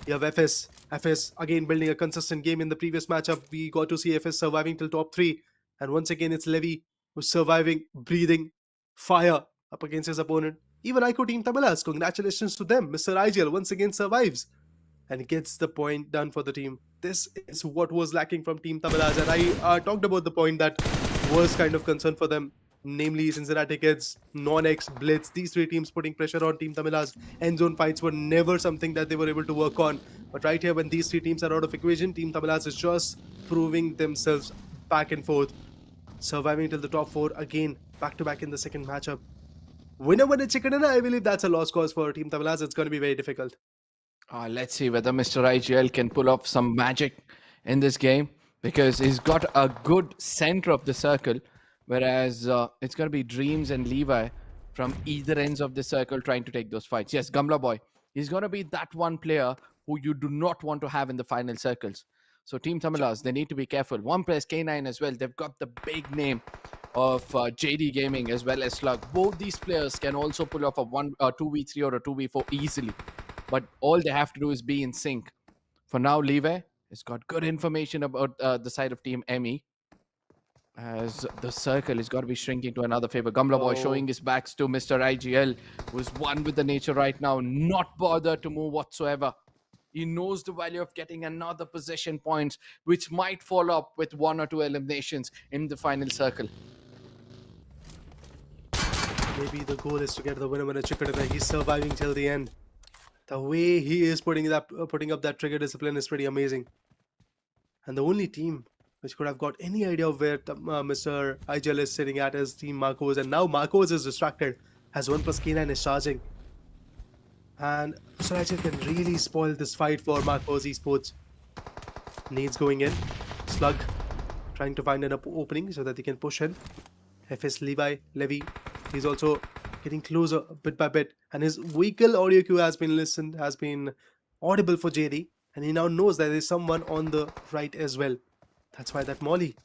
You have FS. FS again building a consistent game. In the previous matchup, we got to see FS surviving till top 3. And once again, it's Levy who's surviving, breathing fire up against his opponent. Even Ico Team Tamilas, congratulations to them. Mr. IGL once again survives and gets the point done for the team. This is what was lacking from Team Tamilas, and I talked about the point that was kind of concern for them, namely Cincinnati Kids, Non-X, Blitz, these 3 teams putting pressure on Team Tamilas. End zone fights were never something that they were able to work on. But right here, when these 3 teams are out of equation, Team Tamilas is just proving themselves back and forth, surviving till the top 4 again, back-to-back in the second matchup. Winner chicken dinner, I believe that's a lost cause for Team Tamilas. It's going to be very difficult. Let's see whether Mr. IGL can pull off some magic in this game, because he's got a good center of the circle, whereas it's going to be Dreams and Levi from either ends of the circle trying to take those fights. Yes, Gamla Boy, he's going to be that one player who you do not want to have in the final circles. So Team Tamilas, they need to be careful. 1+K9 as well. They've got the big name of JD Gaming as well as Slug. Both these players can also pull off a 2v3 or a 2v4 easily. But all they have to do is be in sync. For now, Levi has got good information about the side of Team ME, as the circle is got to be shrinking to another favor. Gamla Boy showing his backs to Mr. IGL, who's one with the nature right now, not bothered to move whatsoever. He knows the value of getting another possession points, which might follow up with 1 or 2 eliminations in the final circle. Maybe the goal is to get the winner chicken dinner. He's surviving till the end. The way he is putting up that trigger discipline is pretty amazing. And the only team which could have got any idea of where Mr. IGL is sitting at is Team Marcos. And now Marcos is distracted as 1+ K9 is charging. And Mr. IGL can really spoil this fight for Marcos Esports. Nades going in. Slug trying to find an opening so that they can push in. FS Levy, he's also getting closer bit by bit. And his vehicle audio cue has been audible for JD. And he now knows that there's someone on the right as well. That's why that molly.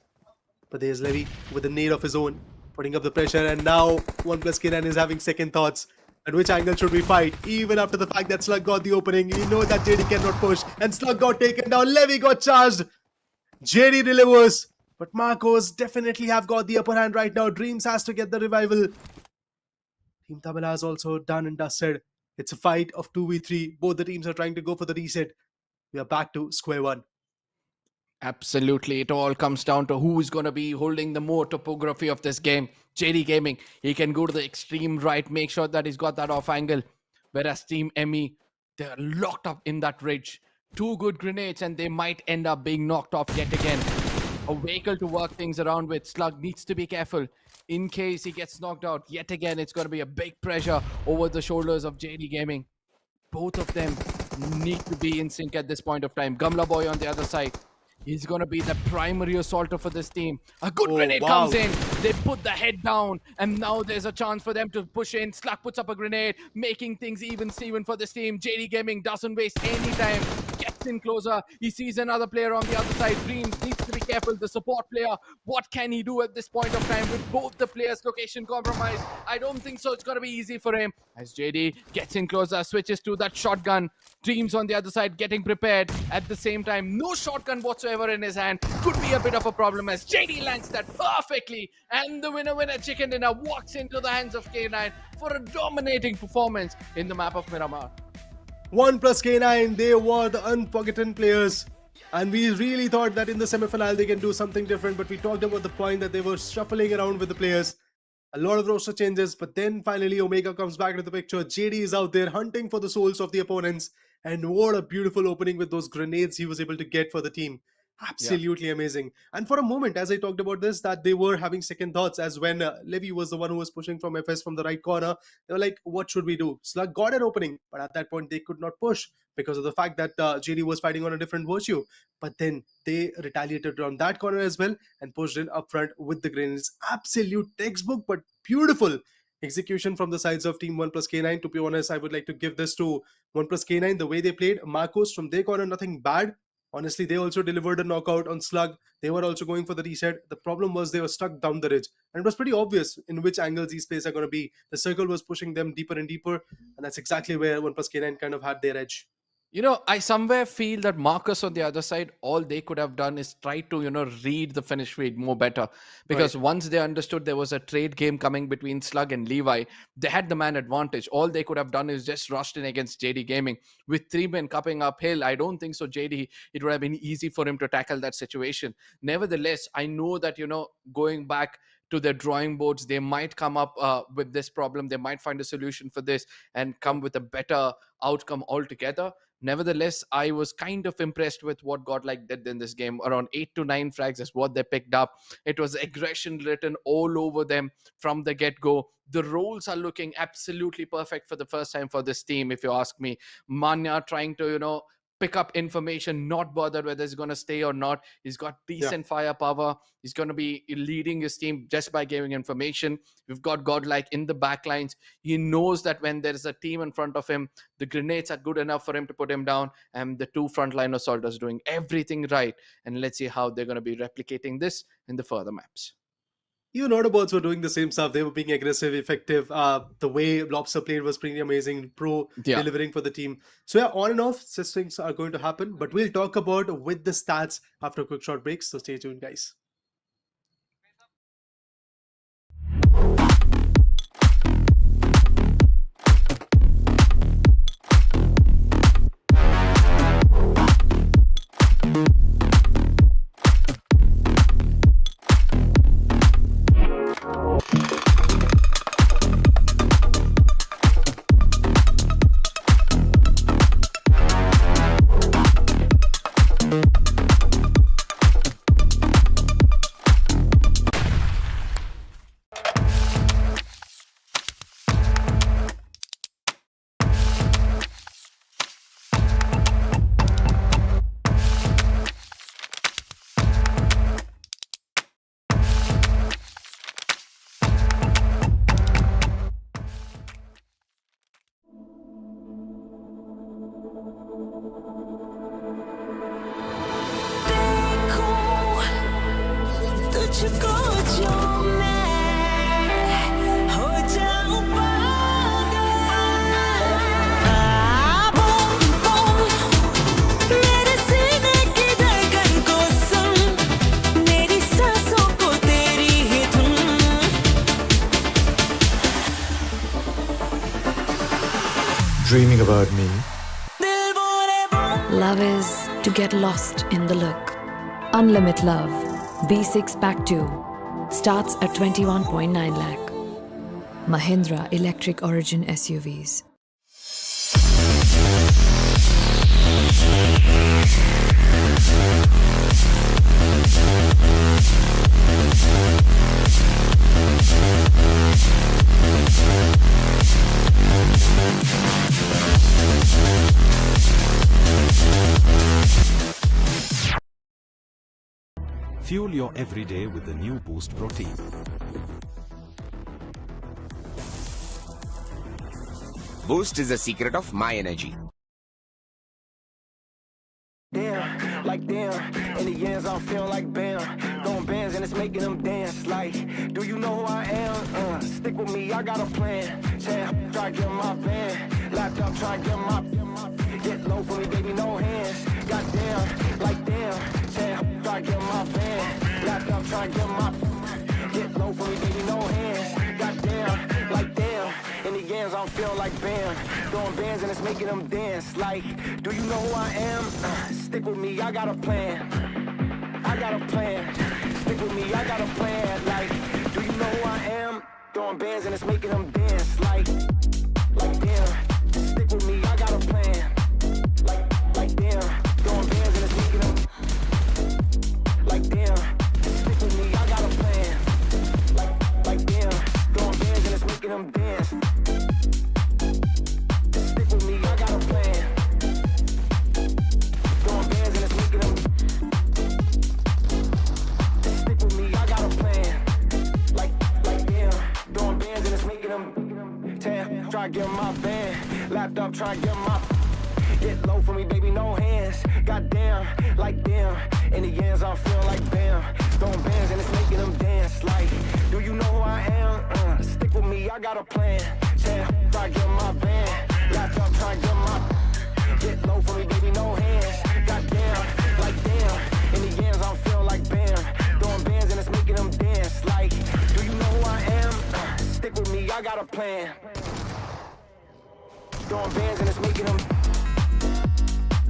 But there's Levy with a nade of his own, putting up the pressure. And now 1+ K9 is having second thoughts. At which angle should we fight? Even after the fact that Slug got the opening, we know that JD cannot push. And Slug got taken down. Levy got charged. JD delivers. But Marcos definitely have got the upper hand right now. Dreams has to get the revival. Team Tamila is also done and dusted. It's a fight of 2v3. Both the teams are trying to go for the reset. We are back to square one. Absolutely. It all comes down to who is going to be holding the more topography of this game. JD Gaming, he can go to the extreme right, make sure that he's got that off angle. Whereas Team ME, they're locked up in that ridge. 2 good grenades and they might end up being knocked off yet again. A vehicle to work things around with. Slug needs to be careful in case he gets knocked out. Yet again, it's going to be a big pressure over the shoulders of JD Gaming. Both of them need to be in sync at this point of time. Gamla Boy on the other side. He's going to be the primary assaulter for this team. A good grenade comes in. They put the head down. And now there's a chance for them to push in. Slug puts up a grenade, making things even Steven for this team. JD Gaming doesn't waste any time. Gets in closer. He sees another player on the other side. Dreams needs to be careful. The support player, what can he do at this point of time with both the players' location compromised? I don't think so. It's going to be easy for him. As JD gets in closer, switches to that shotgun. Dreams on the other side getting prepared. At the same time, no shotgun whatsoever in his hand. Could be a bit of a problem as JD lands that perfectly. And the winner chicken dinner walks into the hands of K9 for a dominating performance in the map of Miramar. 1+ K9, they were the unforgotten players. And we really thought that in the semi-final they can do something different. But we talked about the point that they were shuffling around with the players. A lot of roster changes. But then finally Omega comes back into the picture. JD is out there hunting for the souls of the opponents. And what a beautiful opening with those grenades he was able to get for the team. Absolutely amazing. And for a moment, as I talked about this, that they were having second thoughts as when Levy was the one who was pushing from FS from the right corner. They were like, what should we do? Slug got an opening, but at that point they could not push because of the fact that JD was fighting on a different virtue. But then they retaliated around that corner as well and pushed in up front with the grenades. Absolute textbook, but beautiful execution from the sides of Team 1+ K9. To be honest, I would like to give this to 1+ K9. The way they played, Marcos from their corner, nothing bad. Honestly, they also delivered a knockout on Slug. They were also going for the reset. The problem was they were stuck down the ridge. And it was pretty obvious in which angles these plays are going to be. The circle was pushing them deeper and deeper. And that's exactly where 1+ K9 kind of had their edge. You know, I somewhere feel that Marcus on the other side, all they could have done is try to, read the finish feed more better. Because once they understood there was a trade game coming between Slug and Levi, they had the man advantage. All they could have done is just rushed in against JD Gaming. With 3 men cupping uphill, I don't think so JD, it would have been easy for him to tackle that situation. Nevertheless, I know that, going back to their drawing boards, they might come up with this problem. They might find a solution for this and come with a better outcome altogether. Nevertheless, I was kind of impressed with what GODLIKE did in this game. Around 8 to 9 frags is what they picked up. It was aggression written all over them from the get-go. The roles are looking absolutely perfect for the first time for this team, if you ask me. Manya trying to, pick up information, not bothered whether he's going to stay or not. He's got decent firepower. He's going to be leading his team just by giving information. We've got GODLIKE in the backlines. He knows that when there is a team in front of him, the grenades are good enough for him to put him down. And the 2 frontline assaulters doing everything right. And let's see how they're going to be replicating this in the further maps. Even AUTOBOTZ were doing the same stuff. They were being aggressive, effective. The way Lobster played was pretty amazing. Delivering for the team. So yeah, on and off, such things are going to happen. But we'll talk about with the stats after a quick short break. So stay tuned, guys. तुझको जो मैं हो जाऊं पागल boom boom मेरे सीने की धड़कन को सुन मेरी सांसों को तेरी ही धुन Dreaming about me. Love is to get lost in the look. Unlimited Love B6 Pack 2 starts at 21.9 lakh. Mahindra Electric Origin SUVs. Fuel your everyday with the new Boost Protein. Boost is the secret of my energy. Damn, like damn, in the ends I'm feeling like bam. Throwing bands and it's making them dance. Like, do you know who I am? Stick with me, I got a plan. Try to get my van. Laptop, try to get my. Get low for me, baby, no hands. Goddamn, like damn. Try to get my van. Laptop, try to get my. Get low for me, baby, no hands. Goddamn, like damn. In the ends I'm feeling like bam. Throwing bands and it's making them dance. Like, do you know who I am? Stick with me, I got a plan. I got a plan. Stick with me, I got a plan. Like, do you know who I am? Throwing bands and it's making them dance. Like damn. Stick with me, I got a plan. Like damn. Throwing bands and it's making them. Like damn. Stick with me, I got a plan. Like damn. Throwing bands and it's making them dance. Stick with me, I got a plan. Throwing bands and it's making them. Stick with me, I got a plan. Like damn. Throwing bands and it's making them. Damn, try to get my van. Laptop, try to get my. Get low for me, baby, no hands. Goddamn, like damn. In the ends, I'm feeling like bam. Throwing bands and it's making them dance. Like, do you know who I am? Stick with me, I got a plan. Damn, try to get my van. Laptop, try to get my. Get low for me, baby, no hands. Goddamn, like damn. In the ends, I'm feeling like bam. Throwing bands and it's making them dance. Like, do you know who I am? Stick with me, I got a plan. Throwing bands and it's making them.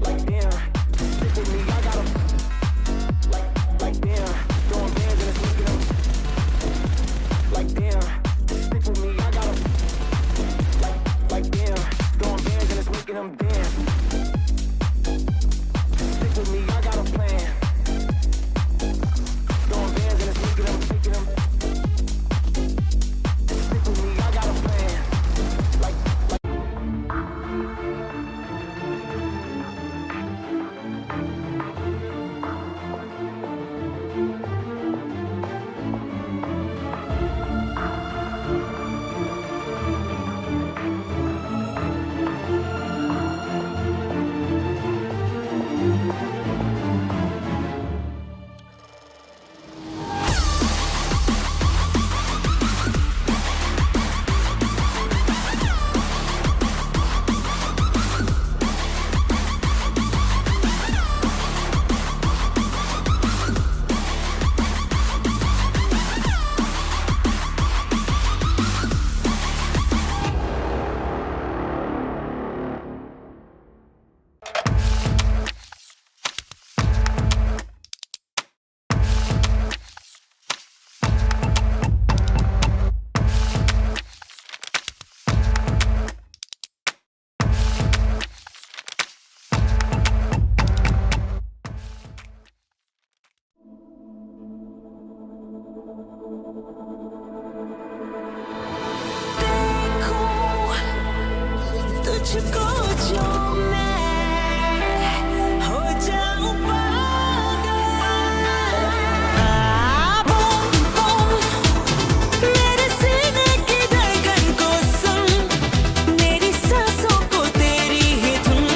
Like damn, stick with me, I got a. Like damn, throwing bands and it's making them. Like damn, stick with me, I got a. Like damn, throwing bands and it's making them dance. Stick with me, I got a plan. Throwing bands and it's making them. Stick with me, I got a plan. तुझको जो मैं हो जाऊं पागल boom boom मेरे सीने की धड़कन को सुन मेरी सांसों को तेरी ही धुन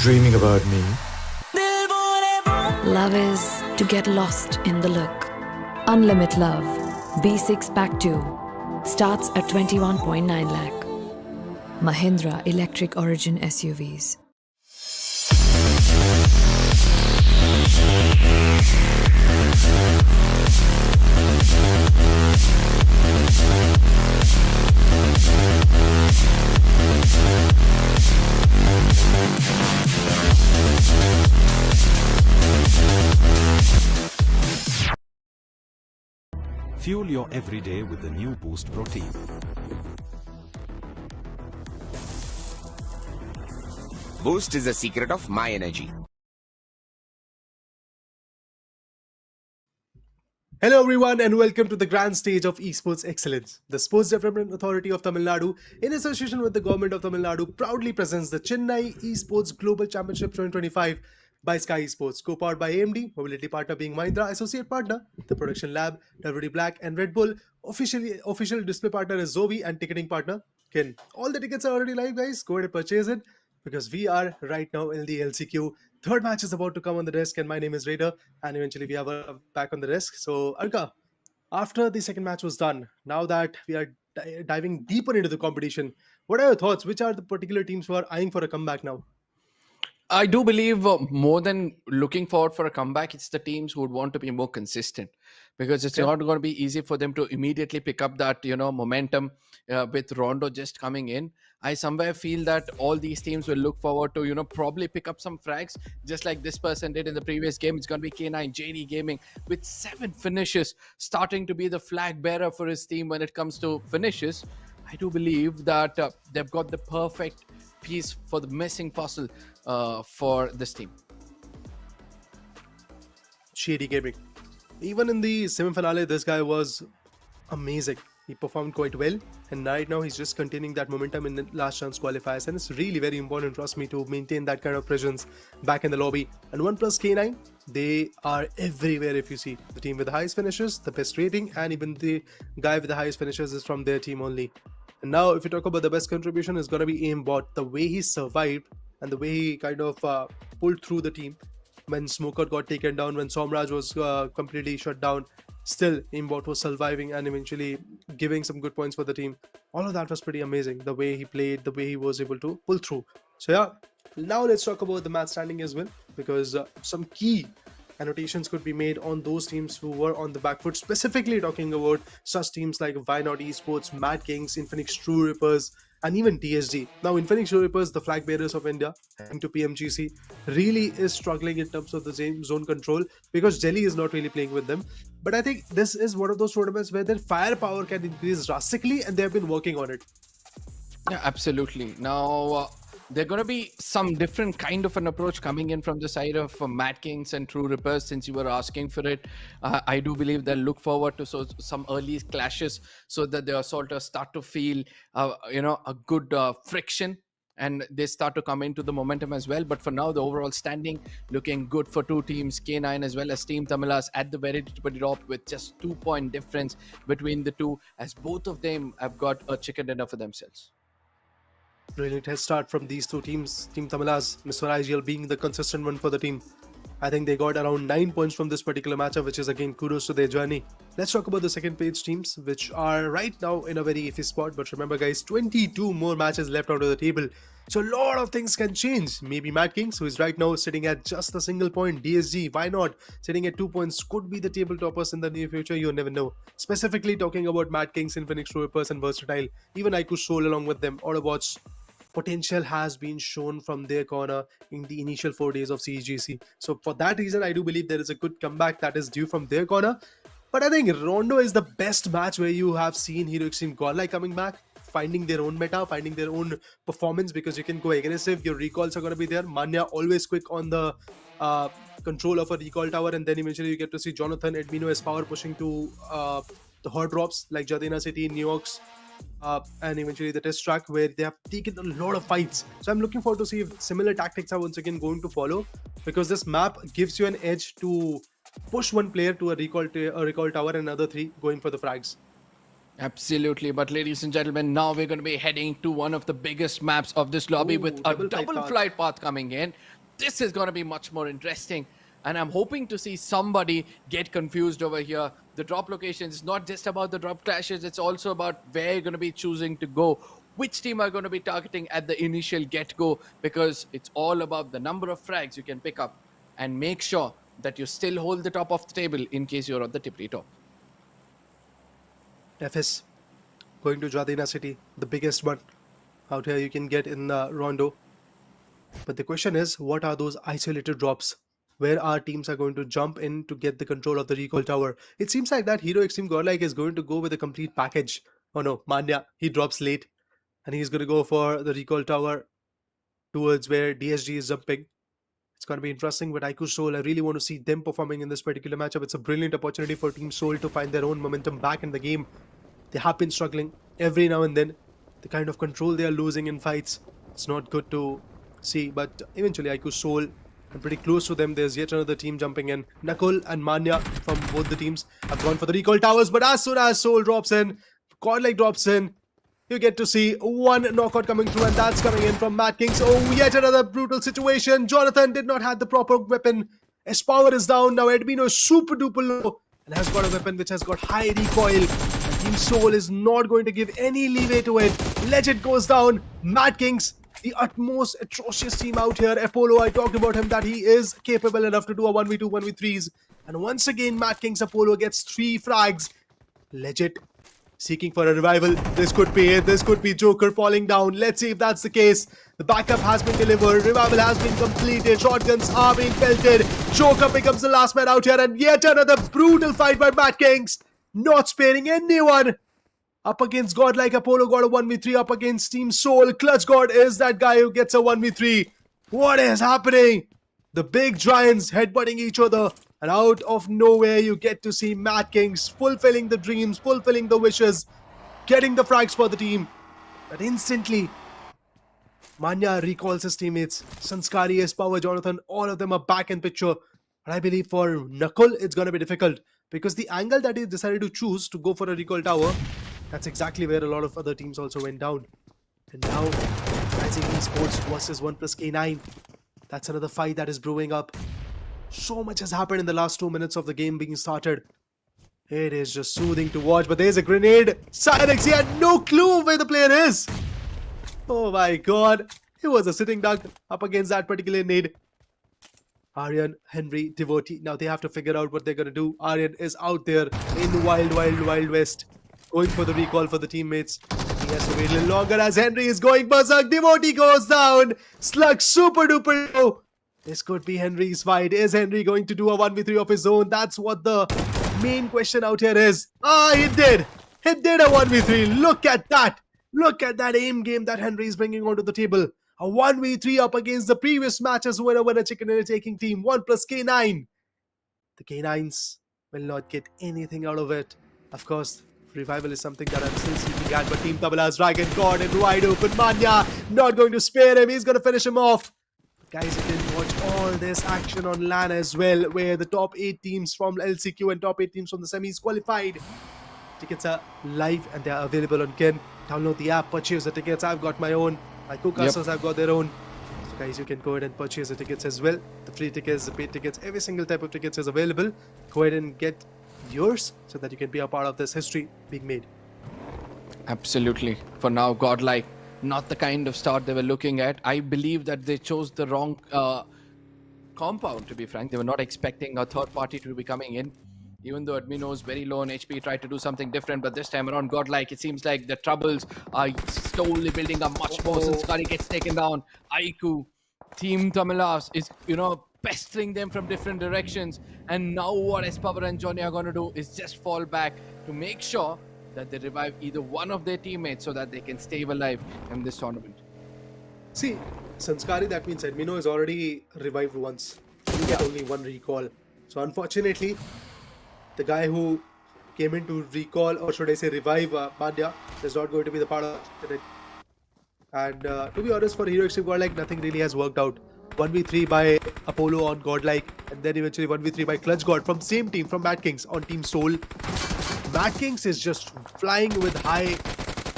Dreaming about me. love is to get lost in the look. Unlimited Love B6 Pack 2 starts at 21.9 lakh. Mahindra Electric Origin SUVs. Fuel your everyday with the new Boost Protein. Boost is the secret of my energy. Hello everyone and welcome to the grand stage of Esports Excellence. The Sports Development Authority of Tamil Nadu, in association with the Government of Tamil Nadu, proudly presents the Chennai Esports Global Championship 2025 by Skyesports, co-powered by AMD, mobility partner being Mahindra, associate partner, the production lab, WD Black and Red Bull, official display partner is Zoe and ticketing partner, Ken. All the tickets are already live, guys. Go ahead and purchase it because we are right now in the LCQ. Third match is about to come on the desk and my name is Raider and eventually we have a back on the desk. So Arka, after the second match was done, now that we are diving deeper into the competition, what are your thoughts? Which are the particular teams who are eyeing for a comeback now? I do believe more than looking forward for a comeback, it's the teams who would want to be more consistent because it's not going to be easy for them to immediately pick up that, momentum with Rondo just coming in. I somewhere feel that all these teams will look forward to, probably pick up some frags just like this person did in the previous game. It's going to be K9 JD Gaming with 7 finishes, starting to be the flag bearer for his team when it comes to finishes. I do believe that they've got the perfect piece for the missing puzzle for this team. Shady Gaming. Even in the semi-finale, this guy was amazing. He performed quite well, and right now he's just continuing that momentum in the last chance qualifiers, and it's really very important, trust me, to maintain that kind of presence back in the lobby. And OnePlus K9, they are everywhere. If you see the team with the highest finishes, the best rating, and even the guy with the highest finishes is from their team only. And now if you talk about the best contribution, is going to be Aimbot. The way he survived and the way he kind of pulled through the team when Smoker got taken down, when Somraj was completely shut down, still Aimbot was surviving and eventually giving some good points for the team. All of that was pretty amazing. The way he played, the way he was able to pull through. So yeah, now let's talk about the match standing as well, because some key annotations could be made on those teams who were on the back foot, specifically talking about such teams like Vinod Esports, Mad Kings, INFINIX True Rippers, and even TSG. Now, INFINIX True Rippers, the flag bearers of India, into PMGC, really is struggling in terms of the zone control because Jelly is not really playing with them. But I think this is one of those tournaments where their firepower can increase drastically, and they have been working on it. Yeah, absolutely. Now, there are going to be some different kind of an approach coming in from the side of Mad Kings and True Rippers, since you were asking for it. I do believe they'll look forward to some early clashes so that they sort of start to feel, a good friction, and they start to come into the momentum as well. But for now, the overall standing looking good for two teams, K9 as well as Team Tamilas at the very top, with just 2-point difference between the two, as both of them have got a chicken dinner for themselves. Brilliant head start from these two teams. Team Tamilas, Mr. IGL being the consistent one for the team. I think they got around 9 points from this particular matchup, which is again kudos to their journey. Let's talk about the second page teams, which are right now in a very iffy spot. But remember guys, 22 more matches left onto the table. So a lot of things can change. Maybe Mad Kings, who is right now sitting at just a single point. DSG, why not? Sitting at 2 points, could be the table toppers in the near future. You never know. Specifically talking about Mad Kings, INFINIX True Rippers and Versatile. Even I could stroll along with them. AUTOBOTZ potential has been shown from their corner in the initial 4 days of CEGC. So for that reason, I do believe there is a good comeback that is due from their corner. But I think Rondo is the best match where you have seen Hero Extreme Godlike coming back, finding their own meta, finding their own performance, because you can go aggressive, your recalls are going to be there. Manya always quick on the control of a recall tower, and then eventually you get to see Jonathan Edmino as power pushing to the hot drops like Jadena City, New York's, and eventually the test track, where they have taken a lot of fights. So I'm looking forward to see if similar tactics are once again going to follow, because this map gives you an edge to push one player to a recall tower and another 3 going for the frags. Absolutely. But ladies and gentlemen, now we're going to be heading to one of the biggest maps of this lobby with a double flight path coming in. This is going to be much more interesting. And I'm hoping to see somebody get confused over here. The drop locations is not just about the drop clashes, it's also about where you're going to be choosing to go. Which team are going to be targeting at the initial get-go, because it's all about the number of frags you can pick up and make sure that you still hold the top of the table in case you're at the tippy top. FS going to Jardina City, the biggest one out here you can get in Rondo. But the question is, what are those isolated drops where our teams are going to jump in to get the control of the recall tower? It seems like that Hero Extreme Godlike is going to go with a complete package. Oh no, Manya, he drops late and he's going to go for the recall tower towards where DSG is jumping. It's going to be interesting, but IQ Soul, I really want to see them performing in this particular matchup. It's a brilliant opportunity for Team Soul to find their own momentum back in the game. They have been struggling every now and then. The kind of control they are losing in fights, it's not good to see, but eventually IQ Soul, I'm pretty close to them. There's yet another team jumping in. Nakul and Manya from both the teams have gone for the recall towers, but as soon as Soul drops in, Godlike drops in, you get to see one knockout coming through, and that's coming in from Mad Kings. Oh, yet another brutal situation. Jonathan did not have the proper weapon. His power is down. Now Edwino is super duper low and has got a weapon which has got high recoil. And Team Soul is not going to give any leeway to it. Legend goes down. Mad Kings, the utmost atrocious team out here. Apollo, I talked about him that he is capable enough to do a 1v2, 1v3s. And once again, Mad Kings Apollo gets 3 frags. Legit seeking for a revival. This could be it. This could be Joker falling down. Let's see if that's the case. The backup has been delivered. Revival has been completed. Shotguns are being pelted. Joker becomes the last man out here, and yet another brutal fight by Mad Kings. Not sparing anyone. Up against Godlike, Apollo got a 1v3. Up against Team Soul, Clutch God is that guy who gets a 1v3. What is happening? The big giants headbutting each other. And out of nowhere, you get to see Mad Kings fulfilling the dreams, fulfilling the wishes, getting the frags for the team. But instantly, Manya recalls his teammates. Sanskari, his power, Jonathan, all of them are back in picture. And I believe for Nakul, it's going to be difficult, because the angle that he decided to choose to go for a recall tower, that's exactly where a lot of other teams also went down. And now, Rising Esports versus 1+K9. That's another fight that is brewing up. So much has happened in the last 2 minutes of the game being started. It is just soothing to watch, but there's a grenade. CEGC had no clue where the player is. Oh my god. It was a sitting duck up against that particular nade. Aryan, Henry, Devotee. Now they have to figure out what they're going to do. Aryan is out there in Wild West. Going for the recall for the teammates. He has to wait a little longer as Henry is going berserk. Devotee goes down. Slug super duper low. This could be Henry's fight. Is Henry going to do a 1v3 of his own? That's what the main question out here is. He did. He did a 1v3. Look at that. Look at that aim game that Henry is bringing onto the table. A 1v3 up against the previous match's winner chicken dinner taking team. 1+K9. The K9s will not get anything out of it. Of course, revival is something that I'm still seeking at. But Team Tabala's Dragon caught in wide open. Manya not going to spare him. He's going to finish him off. Guys, you can watch all this action on LAN as well, where the top 8 teams from LCQ and top 8 teams from the semis qualified. Tickets are live and they are available on Ken. Download the app, purchase the tickets. I've got my own. My co-casters have got their own. So guys, you can go ahead and purchase the tickets as well. The free tickets, the paid tickets, every single type of tickets is available. Go ahead and get yours so that you can be a part of this history being made. Absolutely. For now, Godlike, not the kind of start they were looking at. I believe that they chose the wrong compound, to be frank. They were not expecting a third party to be coming in. Even though Admino is very low on HP, tried to do something different, but this time around, Godlike, it seems like the troubles are slowly building up much more since Skari gets taken down. Aiku, Team Tamilas is, pestering them from different directions. And now what Espower and Johnny are going to do is just fall back to make sure that they revive either one of their teammates so that they can stay alive in this tournament. See, Sanskari, that means Admino is already revived once. You get only one recall. So unfortunately, the guy who came in to recall, or should I say revive Pandya, is not going to be the part of it. And to be honest, for Hero Extreme Godlike, nothing really has worked out. 1v3 by Apollo on Godlike, and then eventually 1v3 by Clutch God from same team, from Mad Kings on Team Soul. Mad Kings is just flying with high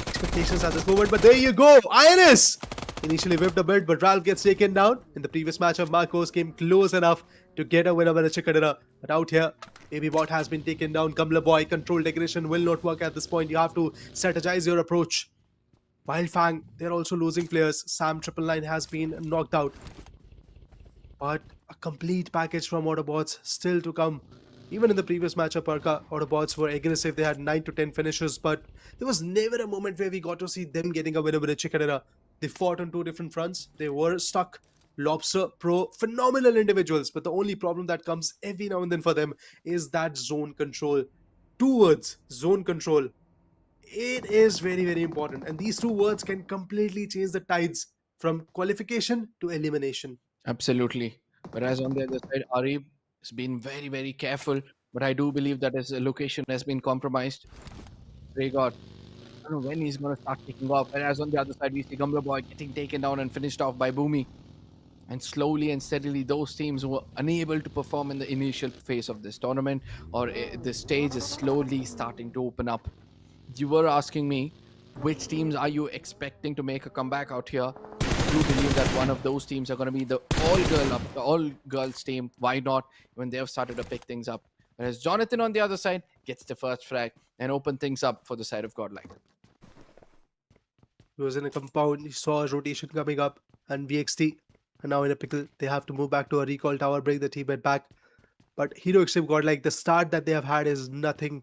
expectations at this moment, but there you go, INS! Initially whipped a bit, but Ralph gets taken down. In the previous matchup, Marcos came close enough to get a winner with a Chikadera. But out here, Baby Bot has been taken down. Gambler Boy, controlled aggression will not work at this point. You have to strategize your approach. Wildfang, they're also losing players. Sam 999 has been knocked out. But a complete package from AUTOBOTZ still to come. Even in the previous matchup, AUTOBOTZ were aggressive. They had 9 to 10 finishes, but there was never a moment where we got to see them getting a winner with a Chikadera. They fought on two different fronts. They were stuck. Lobster, Pro, phenomenal individuals, but the only problem that comes every now and then for them is that zone control. 2 words, zone control. It is very, very important, and these 2 words can completely change the tides from qualification to elimination. Absolutely. Whereas on the other side, Arif has been very, very careful, but I do believe that his location has been compromised. Pray God. I don't know when he's going to start kicking off. Whereas on the other side, we see Gambler Boy getting taken down and finished off by Boomy. And slowly and steadily, those teams were unable to perform in the initial phase of this tournament, or the stage is slowly starting to open up. You were asking me, which teams are you expecting to make a comeback out here? I do believe that one of those teams are going to be the all-girls team. Why not? When they have started to pick things up. Whereas Jonathan on the other side gets the first frag and open things up for the side of Godlike. He was in a compound, he saw a rotation coming up, and VXT, and now in a pickle. They have to move back to a recall tower, break the teammate back. But Hero Extreme Godlike, the start that they have had is nothing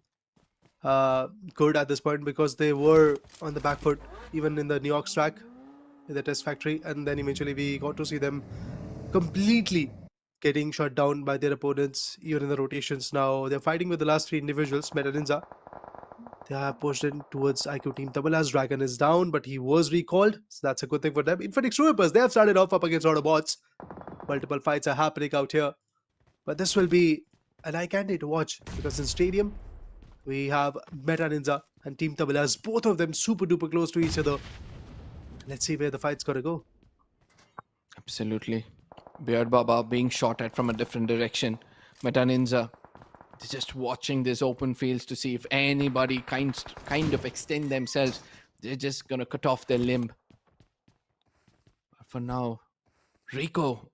good at this point, because they were on the back foot even in the New York track, in the test factory, and then eventually we got to see them completely getting shut down by their opponents, even in the rotations. Now they're fighting with the last 3 individuals. Meta Ninja, they have pushed in towards IQ Team Tamila's. Dragon is down, but he was recalled, so that's a good thing for them. INFINIX Troopers, they have started off up against AUTOBOTZ. Multiple fights are happening out here, but this will be an eye candy to watch, because in Stadium we have Meta Ninja and Team Tamilas, both of them super duper close to each other. Let's see where the fight's gonna go. Absolutely. Beard Baba being shot at from a different direction. Meta Ninja, they're just watching this open fields to see if anybody kind of extend themselves. They're just gonna cut off their limb. But for now, Rico,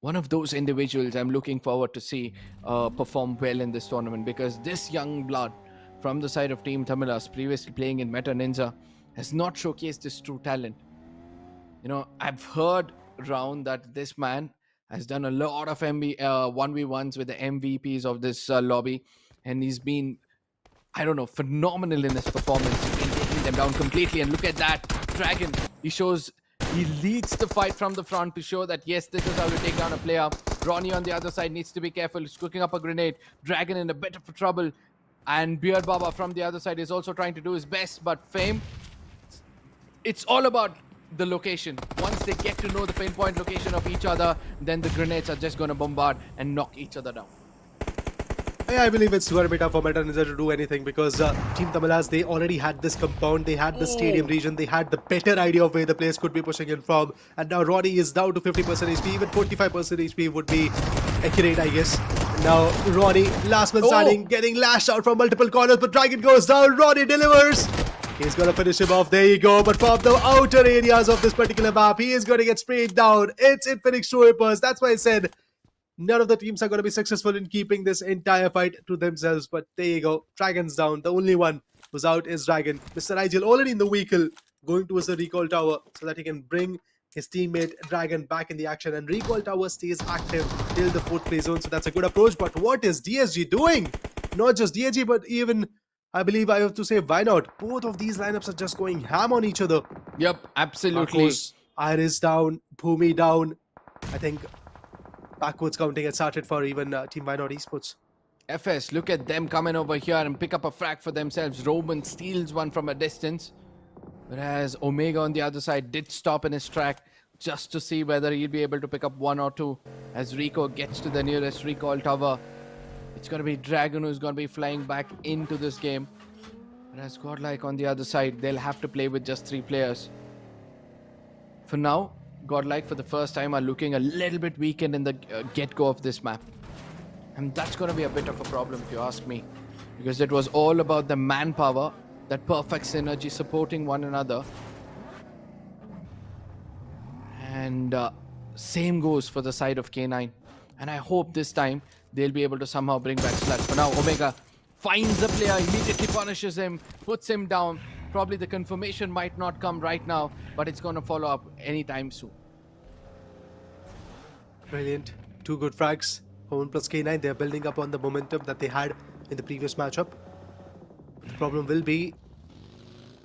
one of those individuals I'm looking forward to see perform well in this tournament, because this young blood from the side of Team Tamilas, previously playing in Meta Ninja, has not showcased his true talent. You know, I've heard around that this man has done a lot of 1v1s with the MVPs of this lobby, and he's been, I don't know, phenomenal in his performance. He's been taking them down completely, and look at that Dragon. He leads the fight from the front to show that yes, this is how you take down a player. Ronnie on the other side needs to be careful. He's cooking up a grenade. Dragon in a bit of trouble, and Beard Baba from the other side is also trying to do his best, but Fame, it's all about the location. Once they get to know the pinpoint location of each other, then the grenades are just going to bombard and knock each other down. I believe it's going to be tough for Meta Ninja to do anything, because Team Tamilas, they already had this compound, they had the stadium region, they had the better idea of where the players could be pushing in from, and now Ronnie is down to 50% HP, even 45% HP would be accurate, I guess. Now Ronnie, last man standing, getting lashed out from multiple corners, but Dragon goes down, Ronnie delivers! He's going to finish him off, there you go, but from the outer areas of this particular map, he is going to get sprayed down. It's INFINIX Troopers, that's why I said none of the teams are going to be successful in keeping this entire fight to themselves, but there you go, Dragon's down. The only one who's out is Dragon. Mr. Rigel already in the vehicle, going towards the recall tower so that he can bring his teammate Dragon back in the action, and recall tower stays active till the 4th play zone, so that's a good approach. But what is DSG doing? Not just DSG, but even, I believe I have to say, why not? Both of these lineups are just going ham on each other. Yep, absolutely. Iris down, Bhumi down. I think backwards counting had started for even Team Minor Esports. FS, look at them coming over here and pick up a frag for themselves. Roman steals one from a distance, whereas Omega on the other side did stop in his track just to see whether he'll be able to pick up 1 or 2 as Rico gets to the nearest recall tower. It's going to be Dragon who's going to be flying back into this game. Whereas Godlike on the other side, they'll have to play with just 3 players. For now, Godlike for the first time are looking a little bit weakened in the get-go of this map. And that's going to be a bit of a problem if you ask me. Because it was all about the manpower, that perfect synergy supporting one another. And same goes for the side of K9. And I hope this time they'll be able to somehow bring back Sludge. For now, Omega finds the player, immediately punishes him, puts him down. Probably the confirmation might not come right now, but it's going to follow up anytime soon. Brilliant. 2 good frags. Home plus K9, they're building up on the momentum that they had in the previous matchup. The problem will be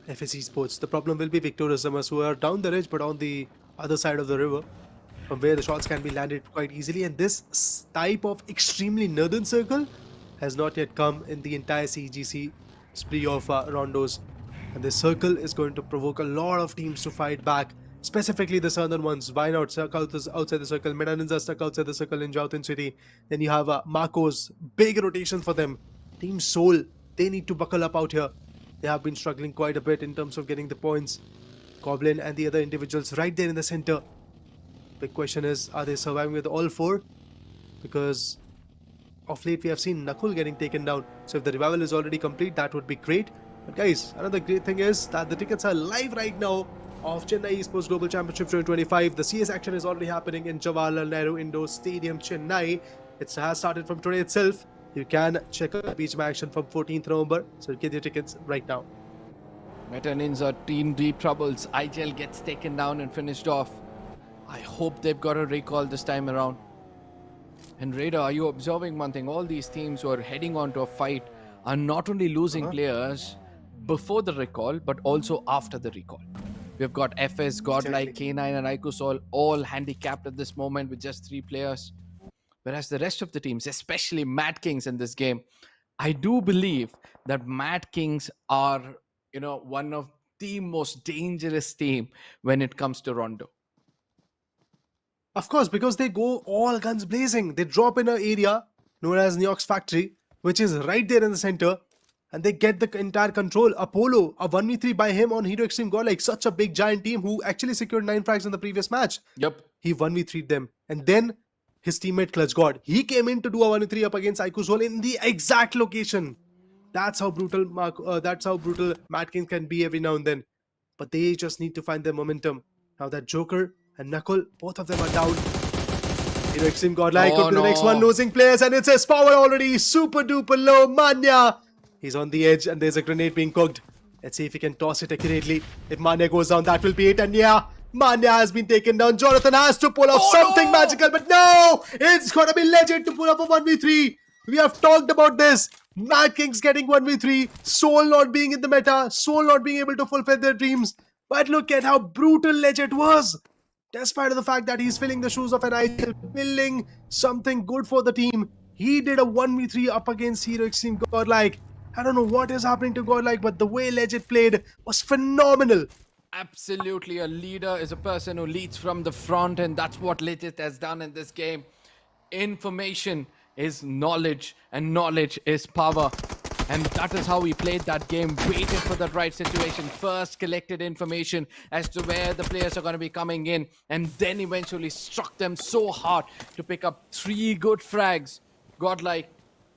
FS Esports. The problem will be Victorious SUMUS, who are down the ridge but on the other side of the river, from where the shots can be landed quite easily. And this type of extremely northern circle has not yet come in the entire CEGC spree of rondos. And this circle is going to provoke a lot of teams to fight back, specifically the southern ones. Why not stuck outside the circle? NINZA stuck outside the circle in Jowton City. Then you have Marco's, big rotation for them. Team Seoul, they need to buckle up out here. They have been struggling quite a bit in terms of getting the points. Goblin and the other individuals right there in the center. Big question is, are they surviving with all 4? Because of late we have seen Nakul getting taken down. So if the revival is already complete, that would be great. But guys, another great thing is that the tickets are live right now of Chennai Esports Global Championship 2025. The CS action is already happening in Jawaharlal Nehru Indoor Stadium, Chennai. It has started from today itself. You can check out the BGMI action from 14th November. So get your tickets right now. Meta NINZA team deep troubles. IGL gets taken down and finished off. I hope they've got a recall this time around. And Raider, are you observing one thing? All these teams who are heading on to a fight are not only losing players before the recall, but also after the recall. We've got FS, Godlike, K9 and Ikusol all handicapped at this moment with just 3 players. Whereas the rest of the teams, especially Mad Kings in this game, I do believe that Mad Kings are, one of the most dangerous team when it comes to Rondo. Of course, because they go all guns blazing. They drop in an area known as New York's Factory, which is right there in the center. And they get the entire control. Apollo, a 1v3 by him on Hero Extreme GODLIKE, such a big giant team who actually secured 9 frags in the previous match. Yep. He 1v3'd them. And then his teammate Clutch God, he came in to do a 1v3 up against Ikusol in the exact location. That's how brutal Mad Kings can be every now and then. But they just need to find their momentum. Now that Joker and Knuckle, both of them are down. Hero Extreme GODLIKE could be the next one losing players, and it's his power already super duper low. Manya, he's on the edge and there's a grenade being cooked. Let's see if he can toss it accurately. If Manya goes down, that will be it. And yeah, Manya has been taken down. Jonathan has to pull off something magical, but no! It's gonna be Legend to pull off a 1v3. We have talked about this. Mad Kings getting 1v3. Soul not being in the meta. Soul not being able to fulfill their dreams. But look at how brutal Legend was. Despite of the fact that he's filling the shoes of an IGL, filling something good for the team, he did a 1v3 up against Hero Extreme GODLIKE. I don't know what is happening to GODLIKE, but the way Legend played was phenomenal. Absolutely, a leader is a person who leads from the front, and that's what Legend has done in this game. Information is knowledge, and knowledge is power. And that is how we played that game, waited for the right situation, first collected information as to where the players are going to be coming in, and then eventually struck them so hard to pick up 3 good frags. GODLIKE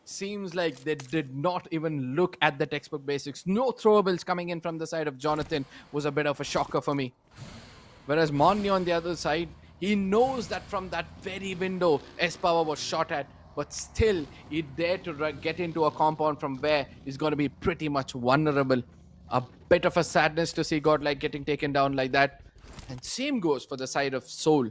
seems like they did not even look at the textbook basics. No throwables coming in from the side of Jonathan was a bit of a shocker for me. Whereas Manya on the other side, he knows that from that very window, S-Power was shot at, but still he dared to get into a compound from where he's going to be pretty much vulnerable. A bit of a sadness to see GODLIKE getting taken down like that. And same goes for the side of Soul.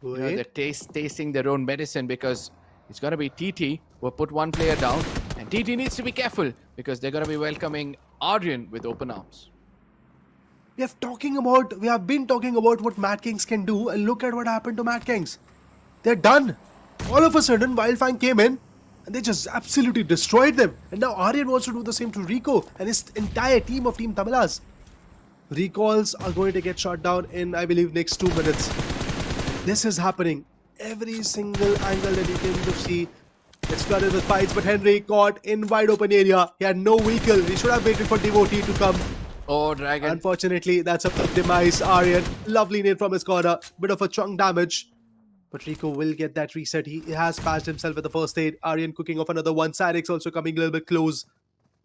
They're tasting their own medicine, because it's going to be TT who put one player down, and TT needs to be careful because they're going to be welcoming Aryan with open arms. We have been talking about what Mad Kings can do, and look at what happened to Mad Kings. They're done. All of a sudden, Wildfang came in and they just absolutely destroyed them. And now Aryan wants to do the same to Rico and his entire team of Team Tamilas. Recalls are going to get shot down in, I believe, next 2 minutes. This is happening. Every single angle that you can see, it's flooded with fights, but Henry caught in wide open area. He had no vehicle. He should have waited for Devotee to come. Oh, Dragon. Unfortunately, that's a demise. Aryan, lovely nade from his corner. Bit of a chunk damage. But Rico will get that reset. He has patched himself with the first aid. Aryan cooking off another one. Cyrix also coming a little bit close.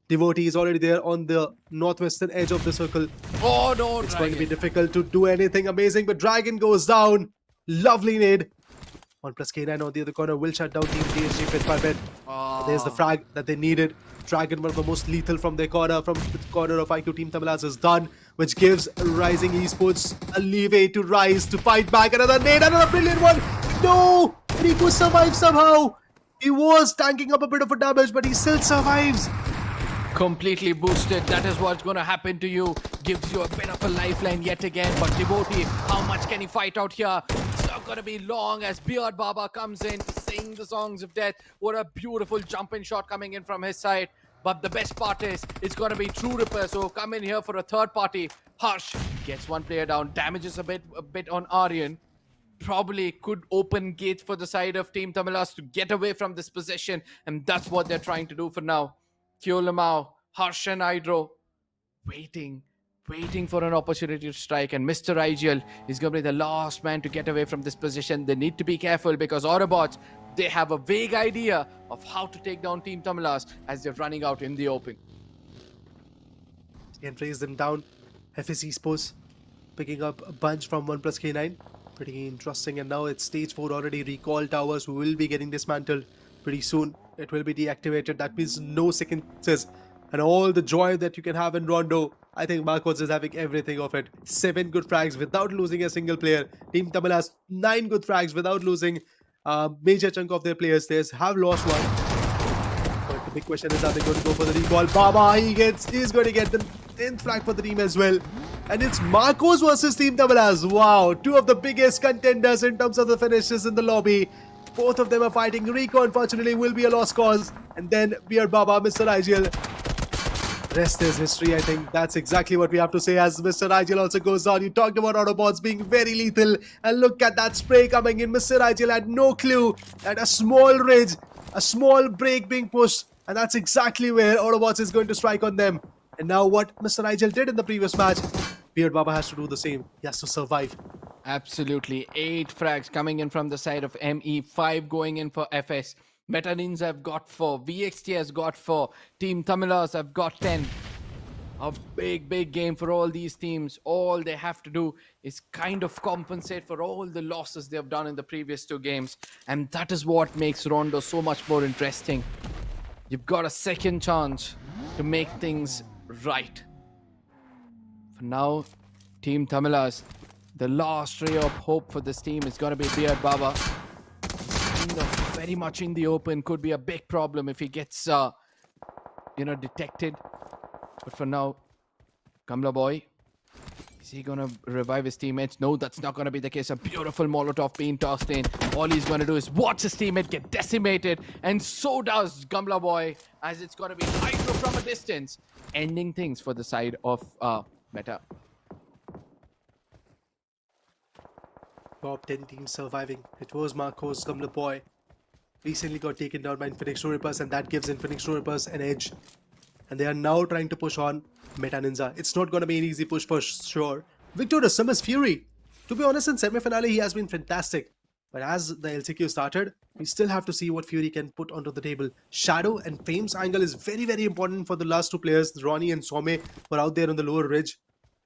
Devotee is already there on the northwestern edge of the circle. Oh no, it's going to be difficult to do anything amazing, but Dragon goes down. Lovely nade. 1+ K9 on the other corner will shut down Team DSG bit by bit. There's the frag that they needed. Dragon, one of the most lethal from their corner, from the corner of IQ Team Tamilas is done, which gives Rising Esports a leeway to rise, to fight back. Another nade, another brilliant one. No! Riku survives somehow. He was tanking up a bit of a damage, but he still survives. Completely boosted. That is what's going to happen to you. Gives you a bit of a lifeline yet again. But Devotee, how much can he fight out here? It's not going to be long as Beard Baba comes in to sing the songs of death. What a beautiful jumping shot coming in from his side. But the best part is, it's going to be True Ripper. So come in here for a third party. Harsh gets one player down. Damages a bit on Aryan. Probably could open gates for the side of Team Tamilas to get away from this position. And that's what they're trying to do for now. Kyolamau, Harsh and Hydro waiting for an opportunity to strike, and Mr. IGL is going to be the last man to get away from this position. They need to be careful because AUTOBOTZ, they have a vague idea of how to take down Team Tamilas as they're running out in the open. He can trace them down. FS Esports picking up a bunch from 1+ K9. Pretty interesting, and now it's stage 4 already. Recall towers will be getting dismantled pretty soon. It will be deactivated. That means no second chances. And all the joy that you can have in Rondo, I think Marcos is having everything of it. 7 good frags without losing a single player. Team Tamilas 9 good frags without losing a major chunk of their players. They have lost one. But the big question is, are they going to go for the recall? Baba, he's going to get the 10th frag for the team as well. And it's Marcos versus Team Tamilas. Wow, 2 of the biggest contenders in terms of the finishes in the lobby. Both of them are fighting. Rico, unfortunately, will be a lost cause. And then Beard Baba, Mr. IGL. Rest is history, I think. That's exactly what we have to say as Mr. IGL also goes on. You talked about AUTOBOTZ being very lethal. And look at that spray coming in. Mr. IGL had no clue that a small ridge, a small break being pushed. And that's exactly where AUTOBOTZ is going to strike on them. And now what Mr. IGL did in the previous match, Beard Baba has to do the same. He has to survive. Absolutely. 8 frags coming in from the side of ME, 5 going in for FS. Meta NINZA have got 4, VXT has got 4, Team Tamilas have got 10. A big game for all these teams. All they have to do is kind of compensate for all the losses they have done in the previous 2 games. And that is what makes Rondo so much more interesting. You've got a second chance to make things right. For now, Team Tamilas, the last ray of hope for this team is going to be Beard Baba. Very much in the open. Could be a big problem if he gets, detected. But for now, Kamla Boy, is he going to revive his teammates? No, that's not going to be the case. A beautiful Molotov being tossed in. All he's going to do is watch his teammate get decimated. And so does Kamla Boy, as it's going to be Hydro from a distance, ending things for the side of Meta. Top 10 teams surviving. It was Marcos, Kamla Boy. Recently got taken down by INFINIX Rippers, and that gives INFINIX Rippers an edge. And they are now trying to push on Meta NINZA. It's not going to be an easy push for sure. Victorious SUMUS Fury. To be honest, in semi-finale, he has been fantastic. But as the LCQ started, we still have to see what Fury can put onto the table. Shadow and Fame's angle is very important for the last 2 players. Ronnie and Some were out there on the lower ridge.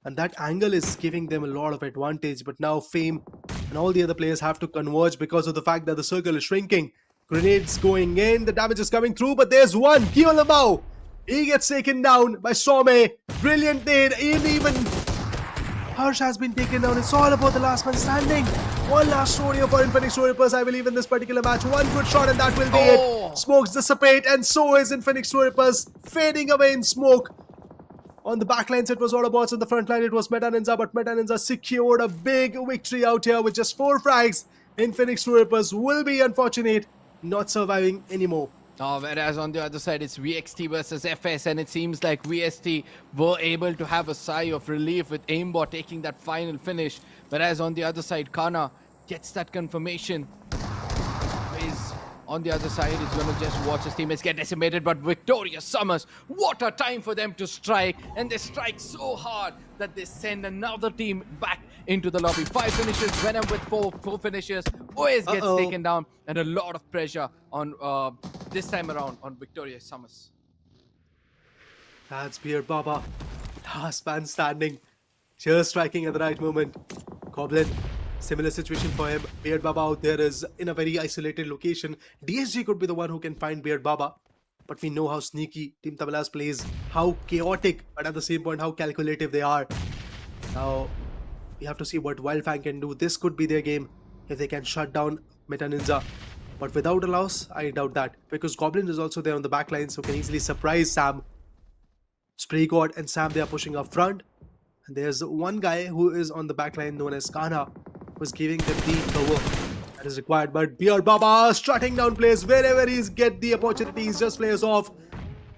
And that angle is giving them a lot of advantage. But now Fame and all the other players have to converge because of the fact that the circle is shrinking. Grenades going in, the damage is coming through, but there's one, Kyolamau. He gets taken down by Some. Brilliant nade, and even Harsh has been taken down. It's all about the last man standing. One last story for INFINIX Rippers, I believe, in this particular match. One good shot and that will be it. Smokes dissipate, and so is INFINIX Rippers fading away in smoke. On the backlines, it was AUTOBOTZ. On the front line, it was Meta NINZA, but Meta NINZA secured a big victory out here with just 4 frags. INFINIX Rippers will be unfortunate, not surviving anymore. Whereas on the other side, it's VXT versus FS, and it seems like VST were able to have a sigh of relief with Aimbot taking that final finish. Whereas on the other side, Kana gets that confirmation. Is on the other side, he's going to just watch his teammates get decimated, but Victorious SUMUS, what a time for them to strike, and they strike so hard that they send another team back into the lobby. 5 finishes, Venom with 4 finishes, OS gets taken down, and a lot of pressure on this time around on Victorious SUMUS. That's Beard Baba, last man standing, just striking at the right moment. Goblin Similar situation for him. Beard Baba out there is in a very isolated location. DSG could be the one who can find Beard Baba. But we know how sneaky Team Tamilas plays, how chaotic, but at the same point, how calculative they are. Now, we have to see what Wildfang can do. This could be their game if they can shut down Meta Ninja. But without a loss, I doubt that. Because Goblin is also there on the backline, so can easily surprise Sam. Spray God and Sam, they are pushing up front. And there's one guy who is on the backline known as Kana, who's giving them the cover that is required. But Beard Baba strutting down plays wherever he's get the opportunity, he just plays off.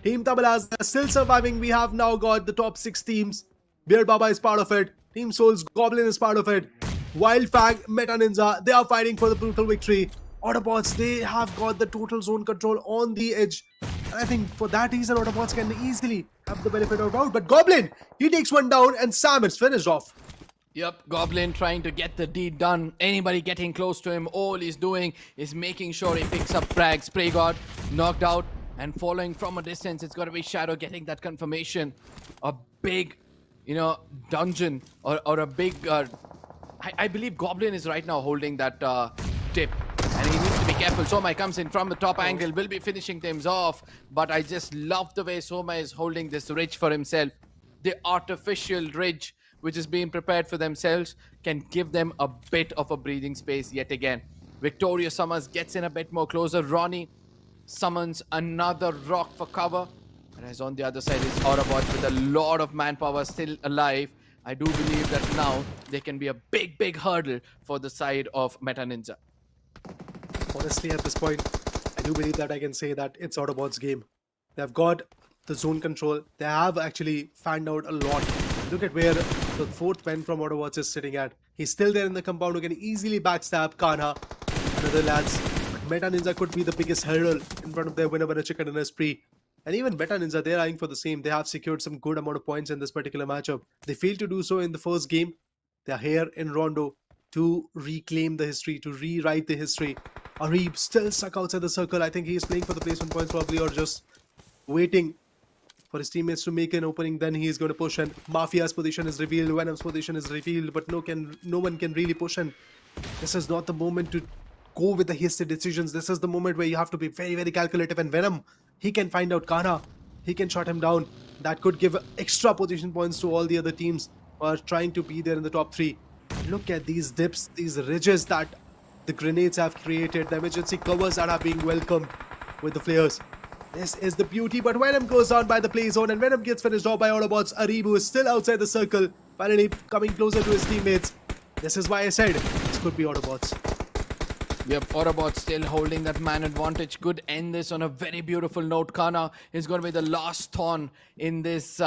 Team Tamilas are still surviving. We have now got the top 6 teams. Beard Baba is part of it. Team Souls Goblin is part of it. Wildfang, Meta Ninja, they are fighting for the brutal victory. Autobots, they have got the total zone control on the edge. And I think for that reason, Autobots can easily have the benefit of doubt. But Goblin, he takes one down and Sam is finished off. Yep, Goblin trying to get the deed done. Anybody getting close to him, all he's doing is making sure he picks up frags. Spray God knocked out and following from a distance. It's got to be Shadow getting that confirmation. A big, dungeon or a big... I believe Goblin is right now holding that tip. And he needs to be careful. Somai comes in from the top angle, will be finishing things off. But I just love the way Somai is holding this ridge for himself. The artificial ridge which is being prepared for themselves can give them a bit of a breathing space yet again. Victoria Summers gets in a bit more closer. Ronnie summons another rock for cover. And as on the other side is Autobot with a lot of manpower still alive. I do believe that now they can be a big hurdle for the side of Meta Ninja. Honestly, at this point, I do believe that I can say that it's Autobots' game. They've got the zone control. They have actually fanned out a lot. Look at where the 4th man from Autobots is sitting at. He's still there in the compound who can easily backstab Kana and other lads. But Meta Ninja could be the biggest hurdle in front of their winner chicken dinner spree. And even Meta Ninja, they're eyeing for the same. They have secured some good amount of points in this particular matchup. They failed to do so in the first game. They're here in Rondo to reclaim the history, to rewrite the history. Arib still stuck outside the circle. I think he's playing for the placement points probably, or just waiting for his teammates to make an opening. Then he's going to push, and Mafia's position is revealed, Venom's position is revealed, but no one can really push in. This is not the moment to go with the hasty decisions. This is the moment where you have to be very calculative, and Venom, he can find out Kana. He can shut him down. That could give extra position points to all the other teams who are trying to be there in the top 3. Look at these dips, these ridges that the grenades have created, the emergency covers that are being welcomed with the flares. This is the beauty, but Venom goes down by the play zone and Venom gets finished off by Autobots. Aribu is still outside the circle, finally coming closer to his teammates. This is why I said this could be Autobots. Yep, Autobots still holding that man advantage. Could end this on a very beautiful note. Kana is going to be the last thorn in this,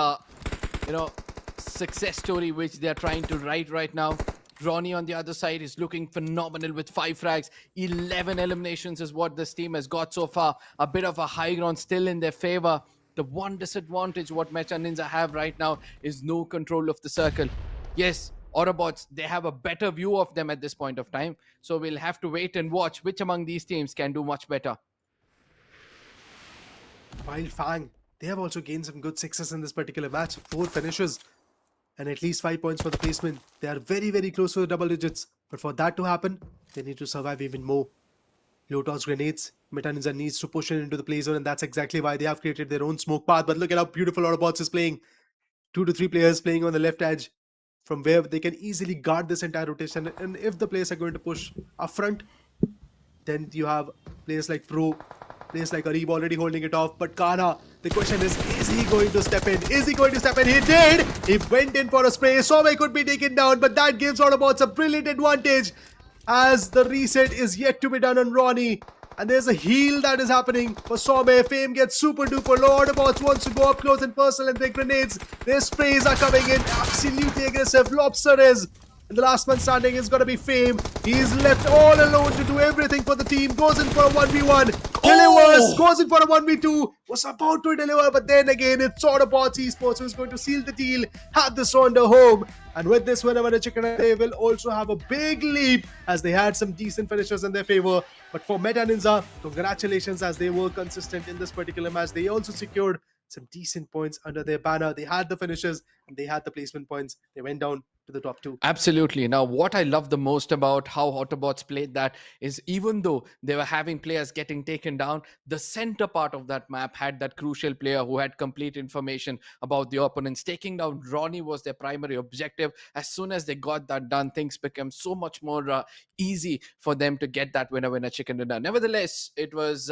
success story which they are trying to write right now. Ronnie on the other side is looking phenomenal with 5 frags. 11 eliminations is what this team has got so far. A bit of a high ground still in their favor. The one disadvantage what Meta Ninja have right now is no control of the circle. Yes, Autobots, they have a better view of them at this point of time. So we'll have to wait and watch which among these teams can do much better. While Fang, they have also gained some good success in this particular match. 4 finishes and at least 5 points for the placement. They are very close to the double digits. But for that to happen, they need to survive even more. Low toss grenades. Meta Ninja needs to push in into the play zone, and that's exactly why they have created their own smoke path. But look at how beautiful Autobots is playing. 2 to 3 players playing on the left edge, from where they can easily guard this entire rotation. And if the players are going to push up front, then you have players like Pro, players like Arib already holding it off. But Kana, the question is he going to step in? Is he going to step in? He did! He went in for a spray. Somai could be taken down, but that gives Autobots a brilliant advantage as the reset is yet to be done on Ronnie. And there's a heal that is happening for Somai. Fame gets super duper low. Autobots wants to go up close and personal, and their grenades, their sprays are coming in. Absolutely aggressive. Lobster is. And the last man standing is going to be Fame. He's left all alone to do everything for the team. Goes in for a 1v1. Delivers. Goes in for a 1v2. Was about to deliver, but then again, it's Autobots Esports who's going to seal the deal. Have this Rondo home. And with this win over the Chicken, they will also have a big leap as they had some decent finishes in their favor. But for Meta Ninja, congratulations as they were consistent in this particular match. They also secured some decent points under their banner. They had the finishes and they had the placement points. They went down to the top 2. Absolutely. Now, what I love the most about how AUTOBOTZ played that is even though they were having players getting taken down, the center part of that map had that crucial player who had complete information about the opponents. Taking down Ronnie was their primary objective. As soon as they got that done, things became so much more easy for them to get that winner chicken dinner. Nevertheless, it was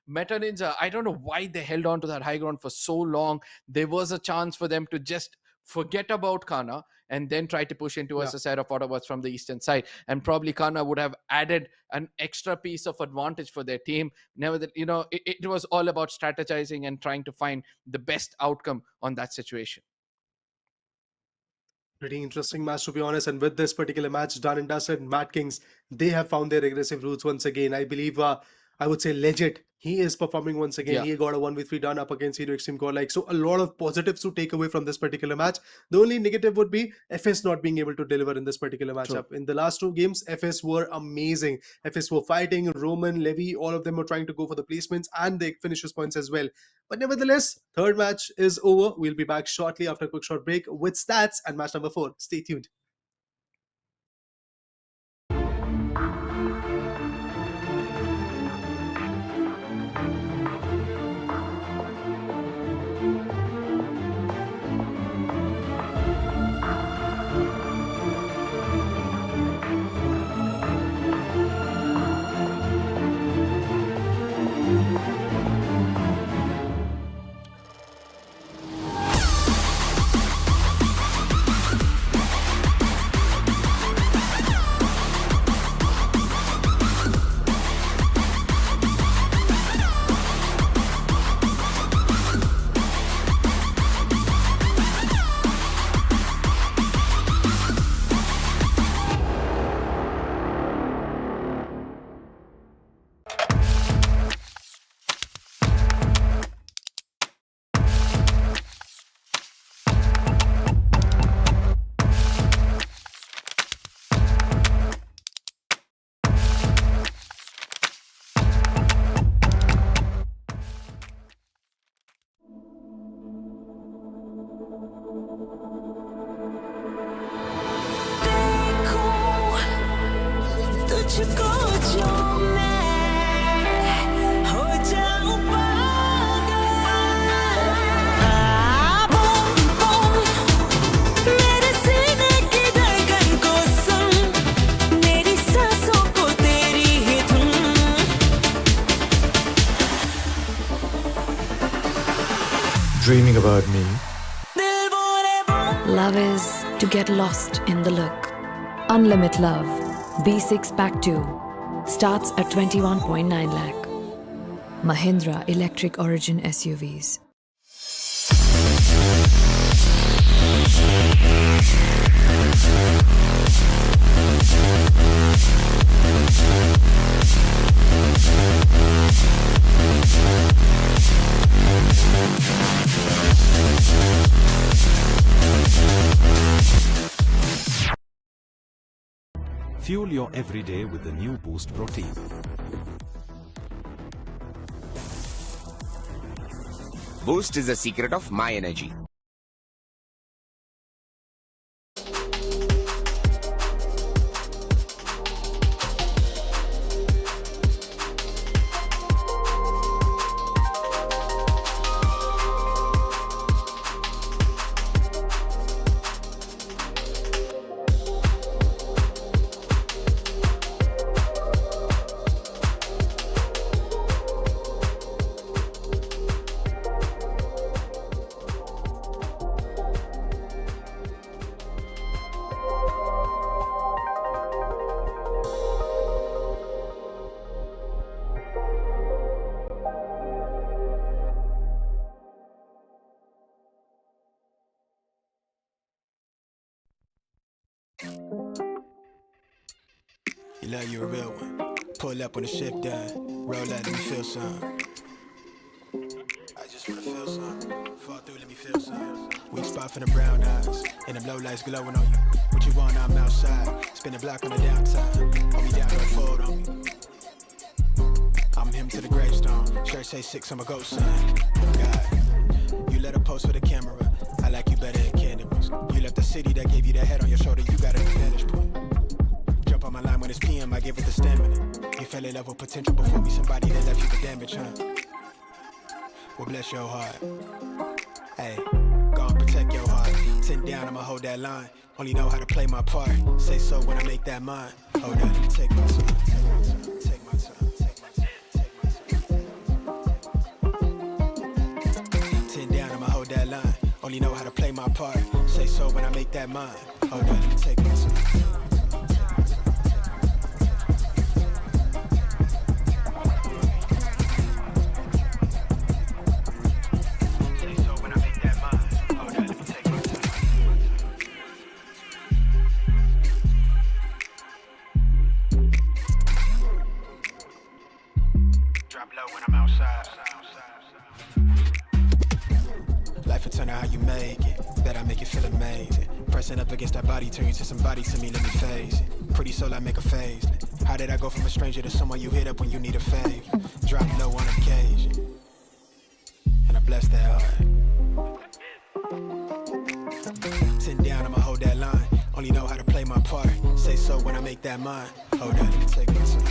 Meta Ninja. I don't know why they held on to that high ground for so long. There was a chance for them to just forget about Kana and then try to push into us a side of AUTOBOTZ from the eastern side. And probably Kana would have added an extra piece of advantage for their team. Nevertheless, it was all about strategizing and trying to find the best outcome on that situation. Pretty interesting match, to be honest. And with this particular match done and dusted, Mad Kings, they have found their aggressive roots once again. I believe, I would say legit. He is performing once again. Yeah. He got a 1v3 done up against Hero Extreme GODLIKE. So a lot of positives to take away from this particular match. The only negative would be FS not being able to deliver in this particular matchup. True. In the last 2 games, FS were amazing. FS were fighting. Roman, Levy, all of them were trying to go for the placements and the finishes points as well. But nevertheless, third match is over. We'll be back shortly after a quick short break with stats and match number 4. Stay tuned. Dreaming about me. Love is to get lost in the look. Unlimited Love B6 Pack 2 starts at 21.9 lakh. Mahindra Electric Origin SUVs. Fuel your everyday with the new Boost Protein. Boost is the secret of my energy. You love you a real one. Pull up on the shift done. Roll out, let me feel some. I just wanna feel some. Fall through, let me feel some. Weak spot for them brown eyes. And them low lights glowing on you. What you want, I'm outside. Spin the block on the downtime. Hold me down, don't fold on me. I'm him to the gravestone. Shirt say 6, I'm a ghost son. God. gym, I give it the stamina. You fell in love with potential before me, somebody that left you for damage, huh? Well, bless your heart. Hey, go and protect your heart. 10 down, I'ma hold that line. Only know how to play my part. Say so when I make that mine. Hold on, take my time, take my time, take my time, take my time, take my time. 10 down, I'ma hold that line. Only know how to play my part. Say so when I make that mine. Hold on, take my time. Life will turn out how you make it. Bet I make it feel amazing. Pressing up against that body, turn you to somebody to me, let me face it. Pretty soul, I make a face. How did I go from a stranger to someone you hit up when you need a favor? Drop low on occasion, and I bless that heart. 10 down, I'ma hold that line. Only know how to play my part. Say so when I make that mine. Hold on, take my time.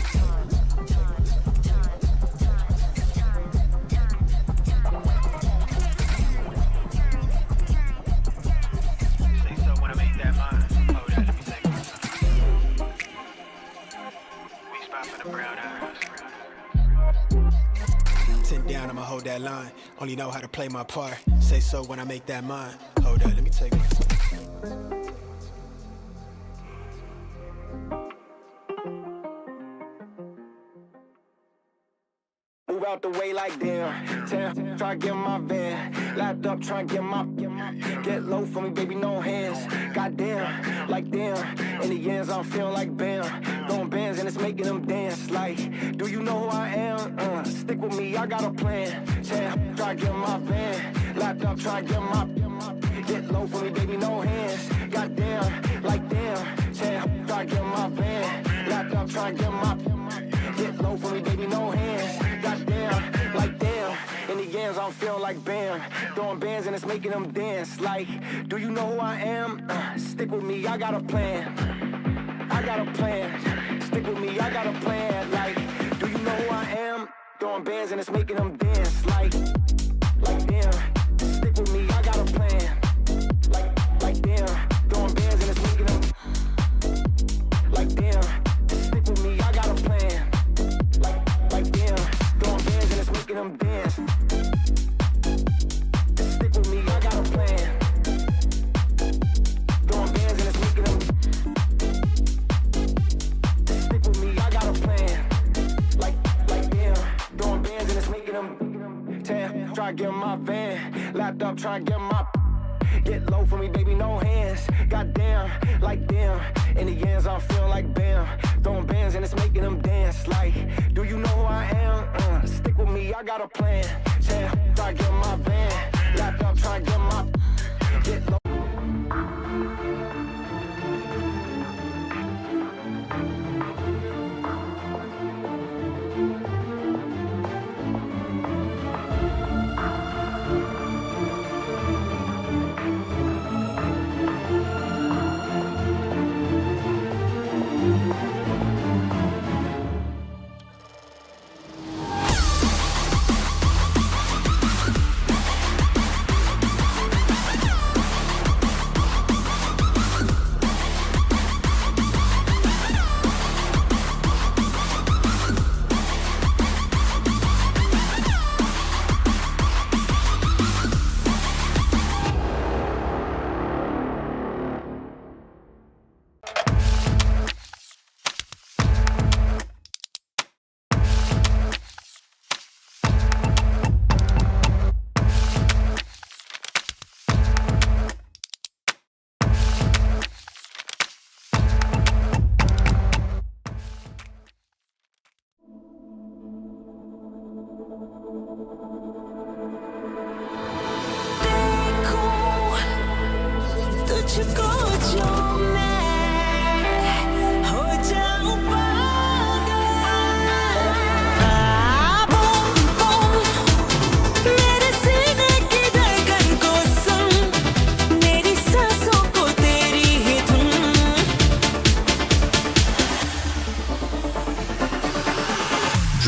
I'ma hold that line. Only know how to play my part. Say so when I make that mine. Hold up, let me take my time. Move out the way like damn. Try to get my van. Lapped up, try to get my. Get low for me, baby, no hands. Goddamn, like damn. In the ends, I'm feeling like bam. Throwing bands and it's making them dance. Like, do you know who I am? Stick with me, I got a plan. Try to get my van. Lapped up, try to get my. Get low for me, baby, no hands. Goddamn, like damn. Try to get my van. Lapped up, try to get my. Get low for me, baby, no hands. Goddamn, like damn. In the ends, I'm feeling like bam. Throwing bands and it's making them dance. Like, do you know who I am? Stick with me, I got a plan. I got a plan. Stick with me, I got a plan. Like, do you know who I am? Throwing bands and it's making them dance. Like damn. Stick with me, I got a plan. Like damn. Throwing bands and it's making them. Like damn. Stick with me, I got a plan. Like damn. Throwing bands and it's making them dance. Stick with me, I got a plan. Throwing bands and it's making them. Stick with me, I got a plan. Like damn. Throwing bands and it's making them. Try to get my van. Lapped up, try to get my. Get low for me, baby, no hands. Goddamn, like damn. In the ends, I'm feeling like bam. Throwing bands and it's making them dance. Like, do you know who I am? Stick with me, I got a plan. Try to get my van. Lapped up, try to get my. Get low.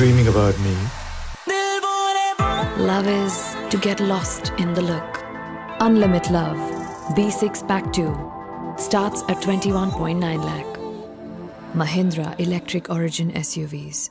dreaming about me? Love is to get lost in the look. Unlimit Love B6 Pack 2 starts at 21.9 lakh. Mahindra Electric Origin SUVs.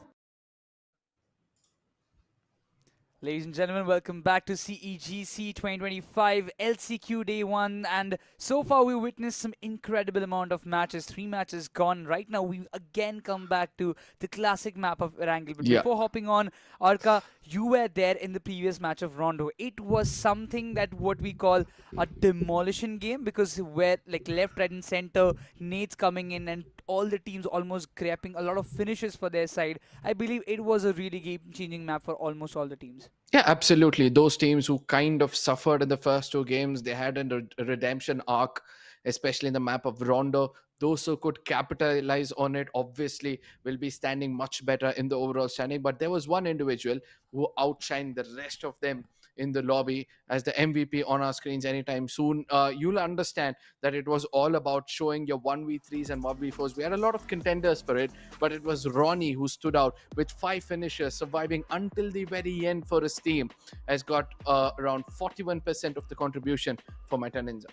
Ladies and gentlemen, welcome back to CEGC 2025 LCQ Day 1, and so far we witnessed some incredible amount of matches. 3 matches gone. Right now we again come back to the classic map of ERANGEL. But before hopping on, Arka, you were there in the previous match of Rondo. It was something that what we call a demolition game, because where like left, right and center, nades coming in and all the teams almost grabbing a lot of finishes for their side. I believe it was a really game-changing map for almost all the teams. Yeah, absolutely. Those teams who kind of suffered in the first 2 games, they had a redemption arc, especially in the map of Rondo. Those who could capitalize on it obviously will be standing much better in the overall standing. But there was one individual who outshined the rest of them in the lobby as the MVP on our screens anytime soon. You'll understand that it was all about showing your 1v3s and 1v4s. We had a lot of contenders for it, but it was Ronnie who stood out with 5 finishes, surviving until the very end for his team. Has got around 41% of the contribution for NINZA.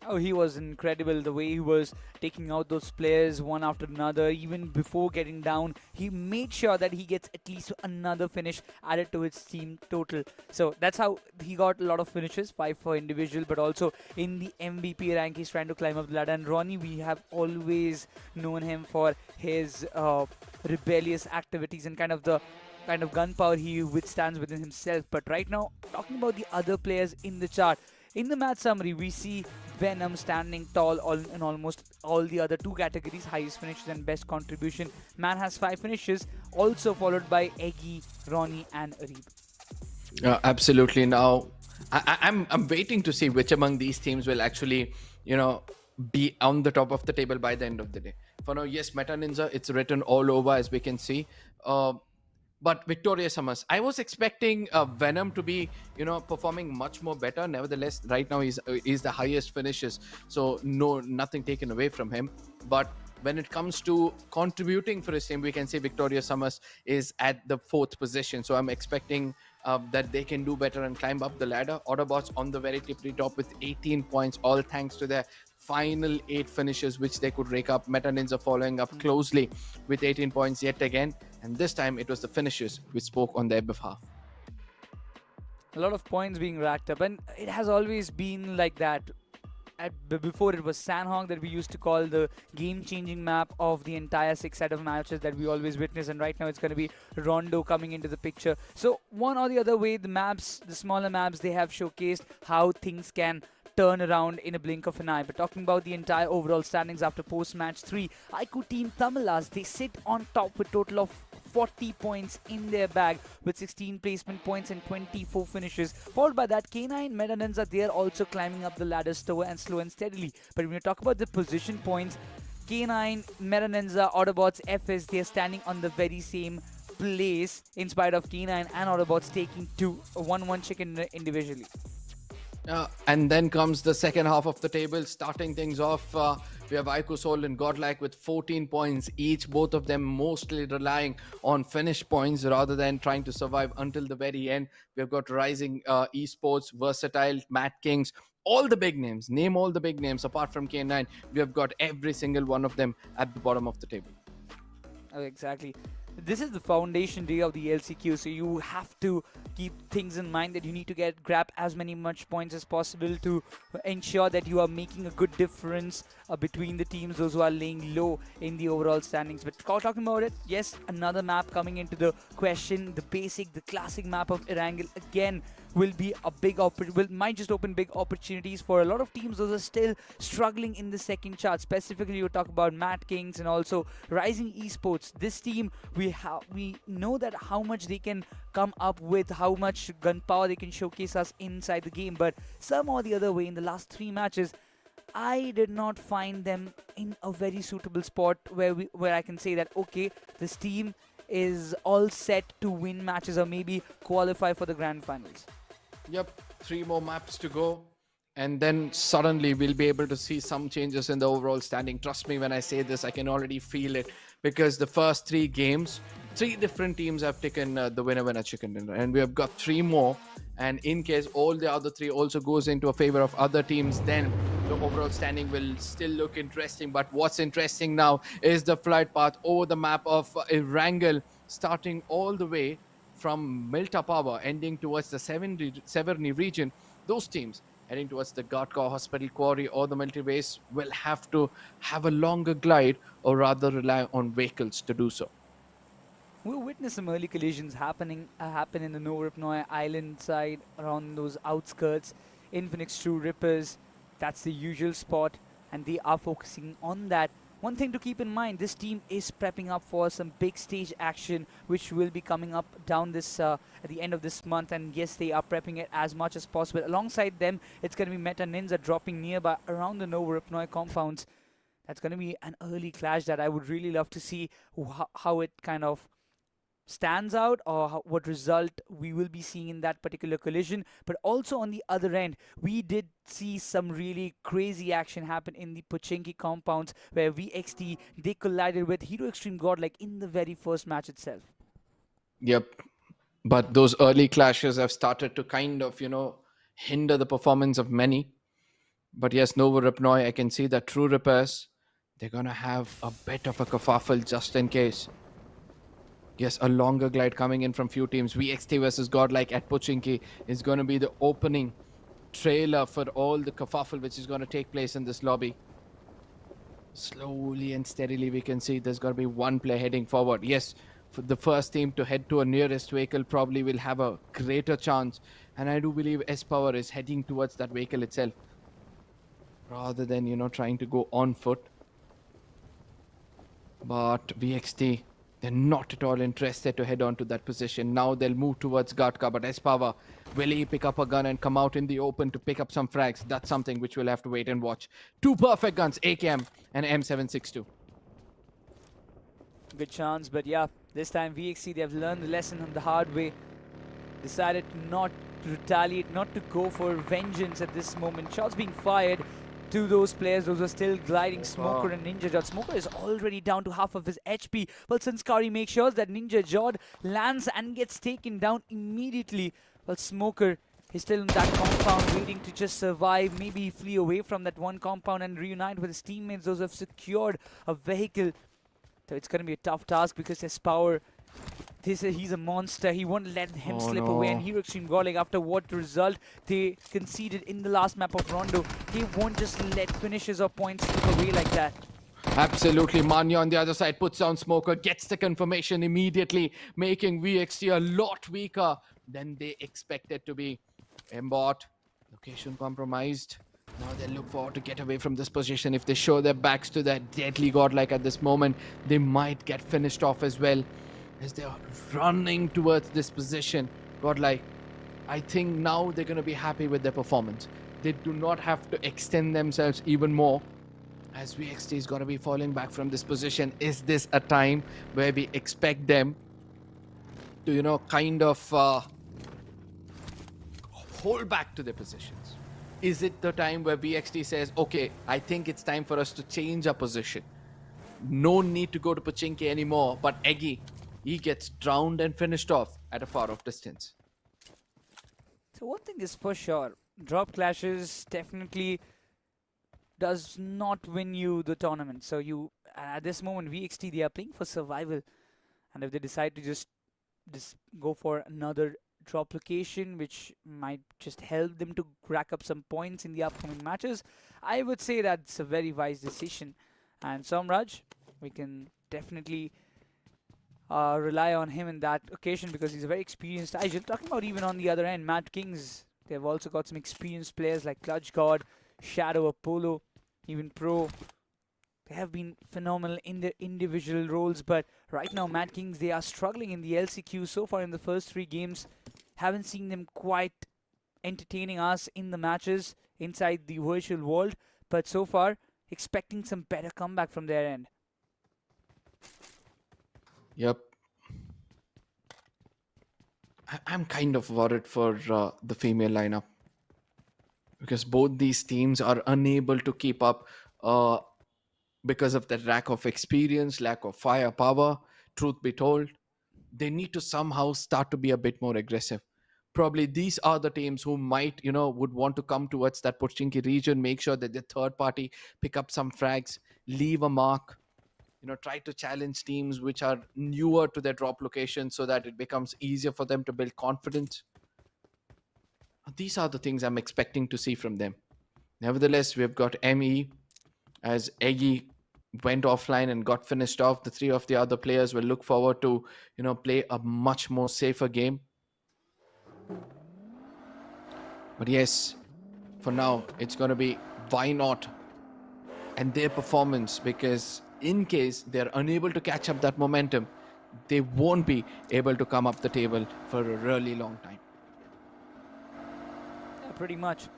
Oh, he was incredible. The way he was taking out those players one after another, even before getting down, he made sure that he gets at least another finish added to his team total. So that's how he got a lot of finishes, 5 for individual, but also in the MVP rank, he's trying to climb up the ladder. And Ronnie, we have always known him for his rebellious activities and kind of gunpowder he withstands within himself. But right now, talking about the other players in the chart, in the match summary, we see Venom standing tall in almost all the other 2 categories, highest finishes and best contribution. Man has 5 finishes, also followed by Eggy, Ronnie and Areeb. Absolutely. Now, I'm waiting to see which among these teams will actually, be on the top of the table by the end of the day. For now, yes, NINZA, it's written all over as we can see. But Victorious SUMUS, I was expecting Venom to be, performing much more better. Nevertheless, right now he's the highest finishes, so nothing taken away from him. But when it comes to contributing for his team, we can say Victorious SUMUS is at the 4th position. So I'm expecting that they can do better and climb up the ladder. AUTOBOTZ on the very tippy top with 18 points, all thanks to their final 8 finishes which they could rake up. NINZA following up closely with 18 points yet again, and this time it was the finishes which spoke on their behalf. A lot of points being racked up, and it has always been like that. Before it was Sandhog that we used to call the game-changing map of the entire 6 set of matches that we always witness, and right now it's going to be Rondo coming into the picture. So one or the other way, the smaller maps, they have showcased how things can turn around in a blink of an eye. But talking about the entire overall standings after post-match 3, IQ Team Tamilas, they sit on top with total of 40 points in their bag with 16 placement points and 24 finishes. Followed by that, K9, NINZA, they are also climbing up the ladder slow and steadily. But when you talk about the position points, K9, NINZA, AUTOBOTZ, FS, they are standing on the very same place in spite of K9 and AUTOBOTZ taking 1-1 chicken individually. And then comes the second half of the table, starting things off. We have Ico Soul and Godlike with 14 points each, both of them mostly relying on finish points rather than trying to survive until the very end. We have got Rising Esports, Versatile, Mad Kings, all the big names. Name all the big names apart from K9. We have got every single one of them at the bottom of the table. Oh, exactly. This is the foundation day of the LCQ, so you have to keep things in mind that you need to grab as much points as possible to ensure that you are making a good difference between the teams, those who are laying low in the overall standings. But talking about it, yes, another map coming into the question, the classic map of ERANGEL again will be a big might just open big opportunities for a lot of teams. Those are still struggling in the second chart. Specifically, you talk about Mad Kings and also Rising Esports. This team, we know that how much they can come up with, how much gunpowder they can showcase us inside the game. But some or the other way, in the last 3 matches, I did not find them in a very suitable spot where I can say that, okay, this team is all set to win matches or maybe qualify for the Grand Finals. Yep, 3 more maps to go. And then suddenly we'll be able to see some changes in the overall standing. Trust me when I say this, I can already feel it. Because the first 3 games, 3 different teams have taken the winner chicken dinner, and we have got 3 more. And in case all the other 3 also goes into a favor of other teams, then the overall standing will still look interesting. But what's interesting now is the flight path over the map of ERANGEL, starting all the way from Milta Power, ending towards the Severny region. Those teams heading towards the Gatka Hospital Quarry or the military base will have to have a longer glide, or rather rely on vehicles to do so. We'll witness some early collisions happen in the Novorupnoi Island side, around those outskirts. INFINIX True Rippers, that's the usual spot, and they are focusing on that. One thing to keep in mind, this team is prepping up for some big stage action, which will be coming up down this at the end of this month. And yes, they are prepping it as much as possible. Alongside them, it's going to be Meta NINZA dropping nearby around the Novorupnoi compounds. That's going to be an early clash that I would really love to see how it kind of stands out, or what result we will be seeing in that particular collision. But also on the other end, we did see some really crazy action happen in the Pochinki compounds, where VXT, they collided with Hero Extreme Godlike in the very first match itself. Yep. But those early clashes have started to kind of, hinder the performance of many. But yes, Novorupnoi, I can see that True Repairs, they're going to have a bit of a kerfuffle just in case. Yes, a longer glide coming in from few teams. VXT versus Godlike at Pochinki is going to be the opening trailer for all the kerfuffle which is going to take place in this lobby. Slowly and steadily we can see there's going to be one player heading forward. Yes, for the first team to head to a nearest vehicle probably will have a greater chance. And I do believe S-Power is heading towards that vehicle itself, rather than, trying to go on foot. But VXT, they're not at all interested to head on to that position. Now they'll move towards Gatka, but S-Power, will he pick up a gun and come out in the open to pick up some frags? That's something which we'll have to wait and watch. 2 perfect guns, AKM and M762. Good chance, but yeah, this time VXT, they have learned the lesson on the hard way. Decided not to retaliate, not to go for vengeance at this moment. Shots being fired to those players. Those are still gliding, Smoker and Ninja Jod. Smoker is already down to half of his HP. Well, Sanskari makes sure that Ninja Jod lands and gets taken down immediately. Well, Smoker is still in that compound, waiting to just survive, maybe flee away from that one compound and reunite with his teammates. Those have secured a vehicle. So it's going to be a tough task, because his power, he's a monster. He won't let him slip away. And Hero Extreme Godlike, after what result they conceded in the last map of Rondo, they won't just let finishes or points slip away like that. Absolutely. Manya on the other side puts down Smoker, gets the confirmation immediately, making VXT a lot weaker than they expected to be. Mbot, location compromised. Now they look forward to get away from this position. If they show their backs to that deadly Godlike at this moment, they might get finished off as well, as they're running towards this position. Godlike, I think now they're going to be happy with their performance. They do not have to extend themselves even more, as VXT is going to be falling back from this position. Is this a time where we expect them to, kind of hold back to their positions? Is it the time where VXT says, okay, I think it's time for us to change our position? No need to go to Pochinki anymore, but Eggy, he gets drowned and finished off at a far off distance. So one thing is for sure, drop clashes definitely does not win you the tournament. So at this moment, VXT, they are playing for survival. And if they decide to just go for another drop location, which might just help them to rack up some points in the upcoming matches, I would say that's a very wise decision. And Somraj, we can definitely rely on him in that occasion, because he's a very experienced agent. Talking about even on the other end, Mad Kings, they've also got some experienced players like Clutch God, Shadow, Apollo, even Pro. They have been phenomenal in their individual roles, but right now Mad Kings, they are struggling in the LCQ so far in the first 3 games. Haven't seen them quite entertaining us in the matches inside the virtual world, but so far expecting some better comeback from their end. Yep. I'm kind of worried for the female lineup, because both these teams are unable to keep up because of the lack of experience, lack of firepower, truth be told. they need to somehow start to be a bit more aggressive. Probably these are the teams who might, would want to come towards that Pochinki region, make sure that the third party pick up some frags, leave a mark, try to challenge teams which are newer to their drop location so that it becomes easier for them to build confidence. These are the things I'm expecting to see from them. Nevertheless, we've got ME as Eggy went offline and got finished off. The three of the other players will look forward to, play a much more safer game. But yes, for now, it's going to be why not and their performance, because in case they're unable to catch up that momentum, they won't be able to come up the table for a really long time. Yeah, pretty much.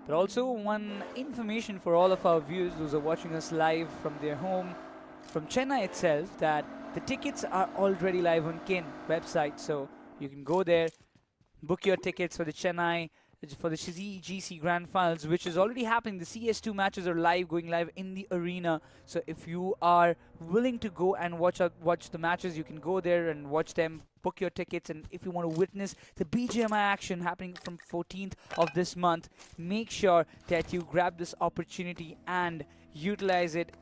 But also one information for all of our viewers who are watching us live from their home, from Chennai itself, that the tickets are already live on KIN website. So you can go there, book your tickets for the CEGC Grand Finals, which is already happening. The CS2 matches are going live in the arena. So if you are willing to go and watch the matches, you can go there and watch them, book your tickets. And if you want to witness the BGMI action happening from 14th of this month, make sure that you grab this opportunity and utilize it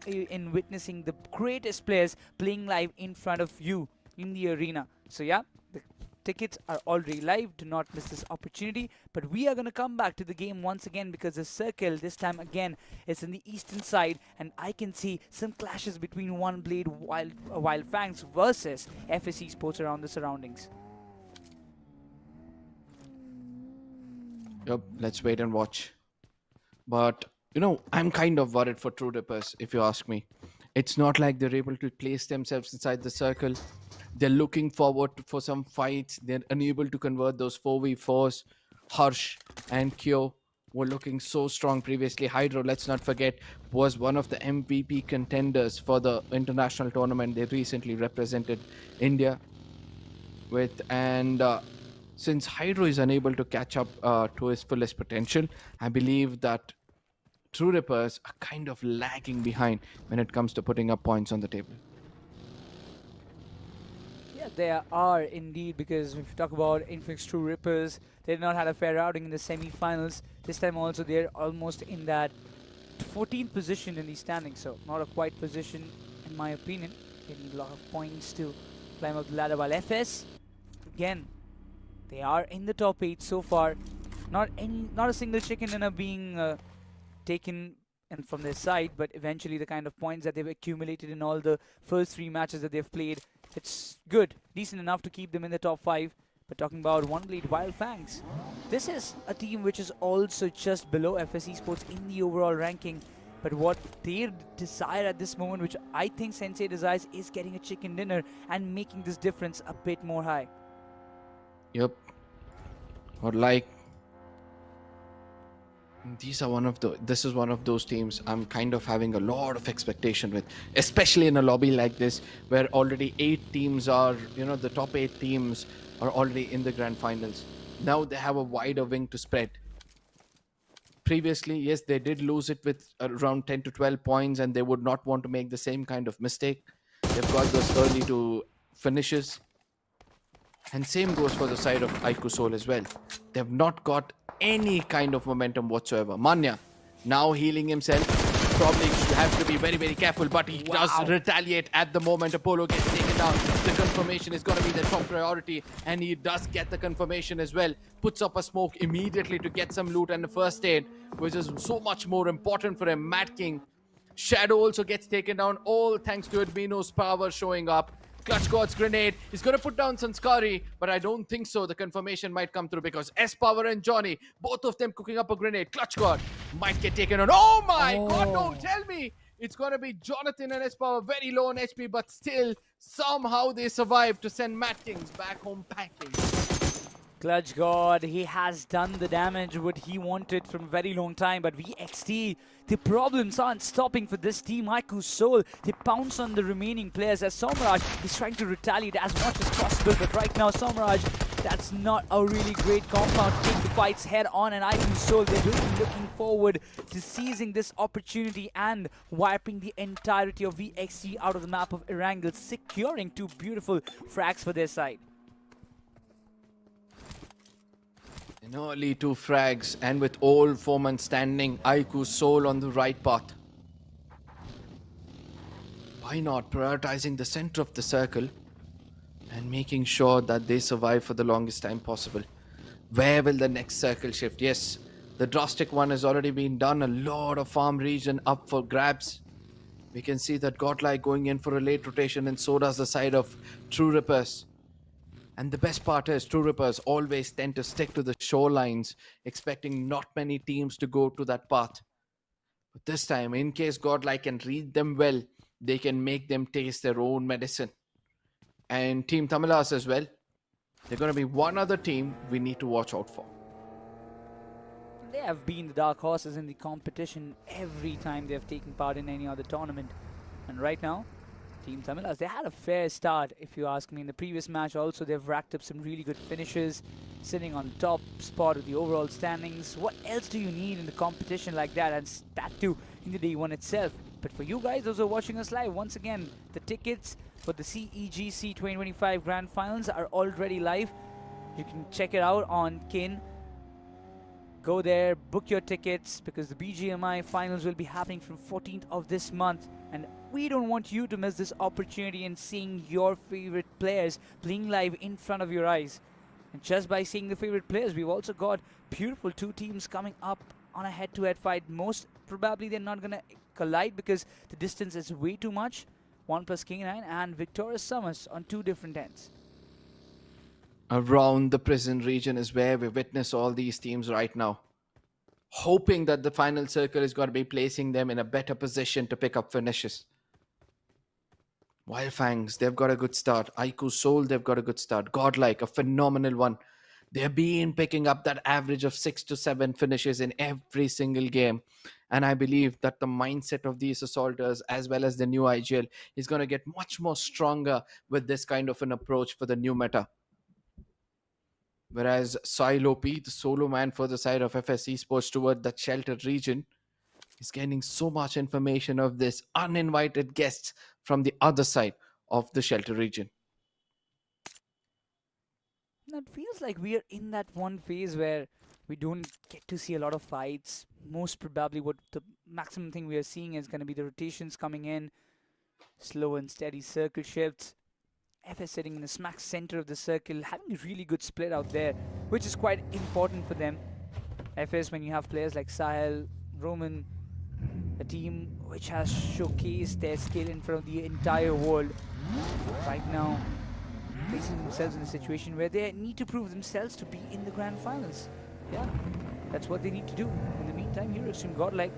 in witnessing the greatest players playing live in front of you in the arena. So yeah, the tickets are already live. Do not miss this opportunity. But we are going to come back to the game once again, because the circle this time again is in the eastern side, and I can see some clashes between One Blade Wild Fangs versus FS Esports around the surroundings. Yep, let's wait and watch. But I'm kind of worried for True Rippers, if you ask me. It's not like they're able to place themselves inside the circle. They're looking forward for some fights. They're unable to convert those 4v4s. Harsh and Kyo were looking so strong previously. Hydro, let's not forget, was one of the MVP contenders for the international tournament they recently represented India with. And since Hydro is unable to catch up to his fullest potential, I believe that True Rippers are kind of lagging behind when it comes to putting up points on the table. Yeah, they are indeed, because if you talk about INFINIX True Rippers, they did not have a fair outing in the semi-finals. This time also they're almost in that 14th position in the standings, so not a quite position in my opinion. They need a lot of points to climb up the ladder, while FS, again, they are in the top 8 so far. Not a single chicken dinner being taken and from their side, but eventually the kind of points that they've accumulated in all the first 3 matches that they've played, it's good, decent enough to keep them in the top 5. But talking about One Blade Wild Fangs, this is a team which is also just below FS Esports in the overall ranking. But what they desire at this moment, which I think Sensei desires, is getting a chicken dinner and making this difference a bit more high. Yep. Or like, this is one of those teams I'm kind of having a lot of expectation with, especially in a lobby like this where already 8 teams are, the top 8 teams are already in the grand finals. Now they have a wider wing to spread. Previously, yes, they did lose it with around 10 to 12 points, and they would not want to make the same kind of mistake. They've got those early to finishes. And same goes for the side of Aiku Soul as well. They've not got any kind of momentum whatsoever. Manya, now healing himself. Probably have to be very, very careful, but he does retaliate at the moment. Apollo gets taken down. The confirmation is going to be the top priority, and he does get the confirmation as well. Puts up a smoke immediately to get some loot and the first aid, which is so much more important for him. Mad King. Shadow also gets taken down, all thanks to Admino's power showing up. Clutch God's grenade. He's going to put down Sanskari, but I don't think so. The confirmation might come through because S-Power and Johnny, both of them cooking up a grenade. Clutch God might get taken on. Oh my God, don't tell me. It's going to be Jonathan and S-Power very low on HP, but still, somehow they survive to send Matt Kings back home packing. Clutch God, he has done the damage what he wanted from a very long time, but VXT, the problems aren't stopping for this team. Aiku Soul, they pounce on the remaining players as Somraj is trying to retaliate as much as possible, but right now Somraj That's not a really great compound to take the fights head on, and IQ Soul, they're really looking forward to seizing this opportunity and wiping the entirety of VXT out of the map of ERANGEL, securing 2 beautiful frags for their side. And only 2 frags, and with all 4 men standing, IQ Soul on the right path. Why not prioritizing the center of the circle and making sure that they survive for the longest time possible? Where will the next circle shift? Yes, the drastic one has already been done. A lot of farm region up for grabs. We can see that Godlike going in for a late rotation, and so does the side of True Rippers. And the best part is True Rippers always tend to stick to the shorelines, expecting not many teams to go to that path. But this time, in case Godlike can read them well, they can make them taste their own medicine. And Team Tamilas as well. They're going to be one other team we need to watch out for. They have been the dark horses in the competition every time they have taken part in any other tournament. And right now, Team Tamilas, they had a fair start, if you ask me. In the previous match also, they've racked up some really good finishes, sitting on top spot of the overall standings. What else do you need in the competition like that? And that too in the day one itself. But for you guys, those who are watching us live, once again, the tickets for the CEGC 2025 Grand Finals are already live. You can check it out on Kin. Go there, book your tickets, because the BGMI Finals will be happening from 14th of this month. And we don't want you to miss this opportunity in seeing your favorite players playing live in front of your eyes. And just by seeing the favorite players, we've also got beautiful 2 teams coming up on a head-to-head fight. Most probably they're not going to collide because the distance is way too much. 1+K9 and Victorious SUMUS on 2 different ends. Around the prison region is where we witness all these teams right now, hoping that the final circle is going to be placing them in a better position to pick up finishes. Wildfangs, they've got a good start. Aiku Soul, they've got a good start. Godlike, a phenomenal one. They've been picking up that average of 6 to 7 finishes in every single game. And I believe that the mindset of these assaulters, as well as the new IGL, is going to get much more stronger with this kind of an approach for the new meta. Whereas Silo P, the solo man for the side of Skyesports toward that sheltered region, is gaining so much information of this uninvited guests from the other side of the shelter region. Now, it feels like we are in that one phase where we don't get to see a lot of fights. Most probably what the maximum thing we are seeing is going to be the rotations coming in, slow and steady circle shifts. FS sitting in the smack center of the circle, having a really good split out there, which is quite important for them. FS, when you have players like Sahel, Roman, a team which has showcased their skill in front of the entire world, right now placing themselves in a situation where they need to prove themselves to be in the Grand Finals. Yeah, that's what they need to do. In the meantime, here Extreme Godlike,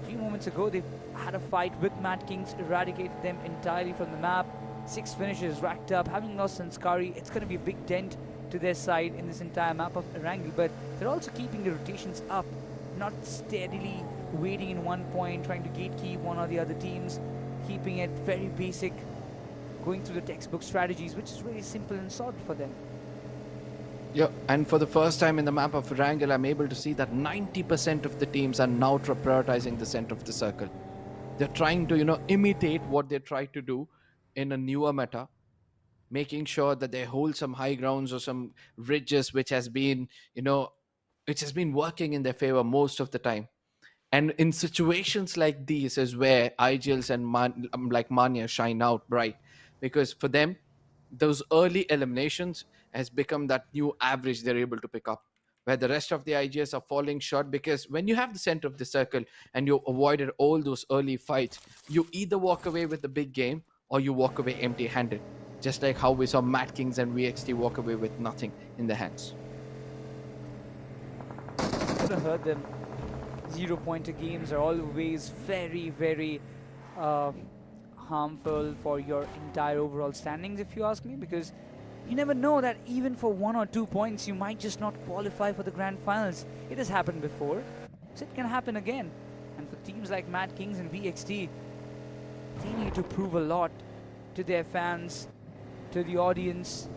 a few moments ago, they had a fight with Mad Kings, eradicated them entirely from the map. 6 finishes racked up, having lost Sanskari. It's going to be a big dent to their side in this entire map of ERANGEL, but they're also keeping the rotations up, not steadily waiting in one point, trying to gatekeep one or the other teams, keeping it very basic, going through the textbook strategies, which is really simple and solid for them. Yeah, and for the first time in the map of ERANGEL, I'm able to see that 90% of the teams are now prioritizing the center of the circle. They're trying to, imitate what they tried to do in a newer meta, making sure that they hold some high grounds or some ridges, which has been, which has been working in their favor most of the time. And in situations like these is where IGLs and like Mania shine out bright, because for them, those early eliminations has become that new average they're able to pick up, where the rest of the IGS are falling short, because when you have the center of the circle and you avoided all those early fights, you either walk away with the big game or you walk away empty-handed, just like how we saw Mad Kings and VXT walk away with nothing in their hands. Could have heard them. 0-pointer games are always very, very harmful for your entire overall standings, if you ask me, because you never know that even for 1 or 2 points, you might just not qualify for the Grand Finals. It has happened before, so it can happen again. And for teams like Mad Kings and VXT, they need to prove a lot to their fans, to the audience,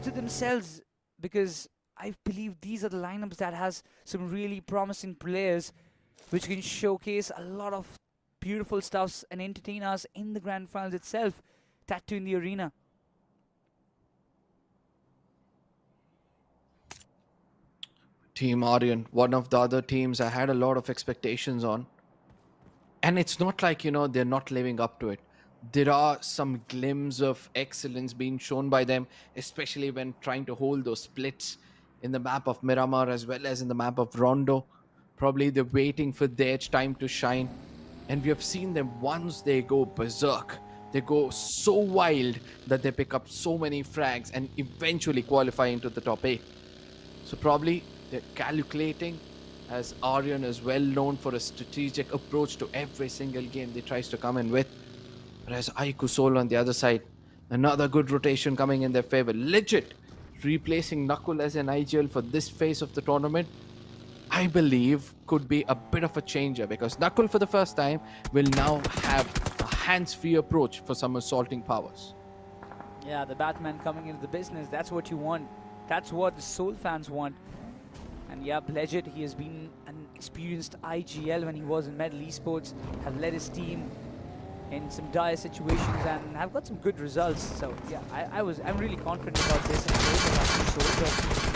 to themselves because I believe these are the lineups that has some really promising players which can showcase a lot of beautiful stuffs and entertain us in the grand finals itself. Tattoo in the arena. Team Orion, one of the other teams I had a lot of expectations on. And it's not like, they're not living up to it. There are some glimpses of excellence being shown by them, especially when trying to hold those splits in the map of Miramar as well as in the map of Rondo. Probably they're waiting for their time to shine. And we have seen them once they go berserk. They go so wild that they pick up so many frags and eventually qualify into the top 8. So probably they're calculating, as Orion is well known for a strategic approach to every single game they tries to come in with. Whereas Aiku Soul on the other side, another good rotation coming in their favor. Legit replacing Nakul as an IGL for this phase of the tournament, I believe could be a bit of a changer, because Nakul for the first time will now have a hands-free approach for some assaulting powers. Yeah, the Batman coming into the business, that's what you want. That's what the Soul fans want. And yeah, Legit, he has been an experienced IGL when he was in Medal Esports, have led his team in some dire situations and have got some good results. So yeah, I'm really confident about this. And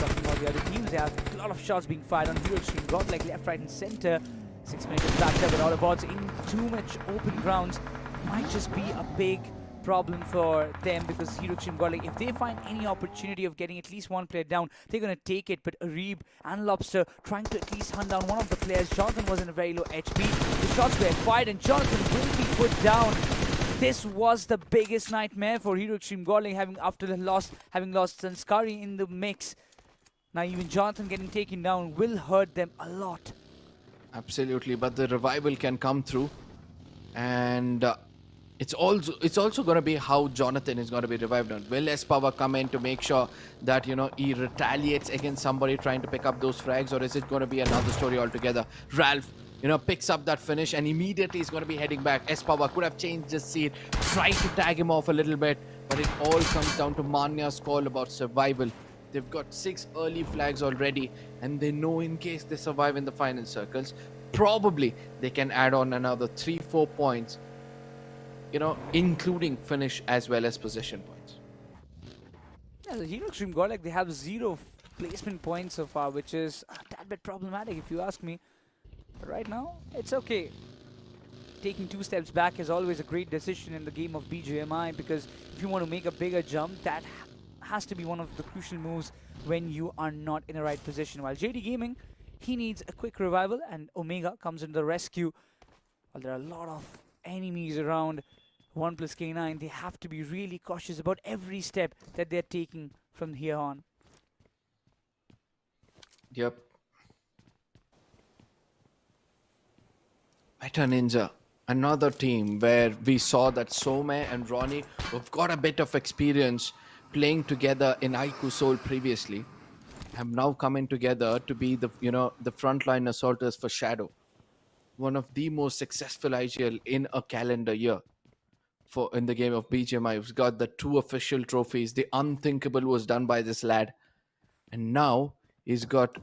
talking about the other teams, there are a lot of shots being fired on Hero Extreme. GODLIKE left, right and center. 6 minutes backed up with AUTOBOTZ in too much open grounds. Might just be a big problem for them, because Hero Extreme GODLIKE, if they find any opportunity of getting at least one player down, they're going to take it. But Arib and Lobster trying to at least hunt down one of the players. Jonathan was in a very low HP. The shots were fired and Jonathan will be put down. This was the biggest nightmare for Hero Extreme GODLIKE, having lost Sanskari in the mix. Now even Jonathan getting taken down will hurt them a lot. Absolutely, but the revival can come through, and it's also going to be how Jonathan is going to be revived on. Will S-Power come in to make sure that, he retaliates against somebody trying to pick up those frags, or is it going to be another story altogether? Ralph, picks up that finish and immediately is going to be heading back. S-Power could have changed his seat, tried to tag him off a little bit, but it all comes down to Manya's call about survival. They've got 6 early flags already, and they know in case they survive in the final circles, probably they can add on another 3-4 points, including finish as well as possession points. Yeah, the Hero Extreme GODLIKE, they have 0 placement points so far, which is a tad bit problematic if you ask me. But right now, it's okay. Taking 2 steps back is always a great decision in the game of BGMI, because if you want to make a bigger jump, that has to be one of the crucial moves when you are not in the right position. While JD Gaming, he needs a quick revival, and Omega comes in the rescue. While there are a lot of enemies around, 1+K9, they have to be really cautious about every step that they're taking from here on. Yep. Meta Ninja, another team where we saw that Some and Ronnie have got a bit of experience playing together in Aiku Soul previously, have now come in together to be the the frontline assaulters for Shadow, one of the most successful IGL in a calendar year. In the game of BGMI, we've got the 2 official trophies. The unthinkable was done by this lad, and now he's got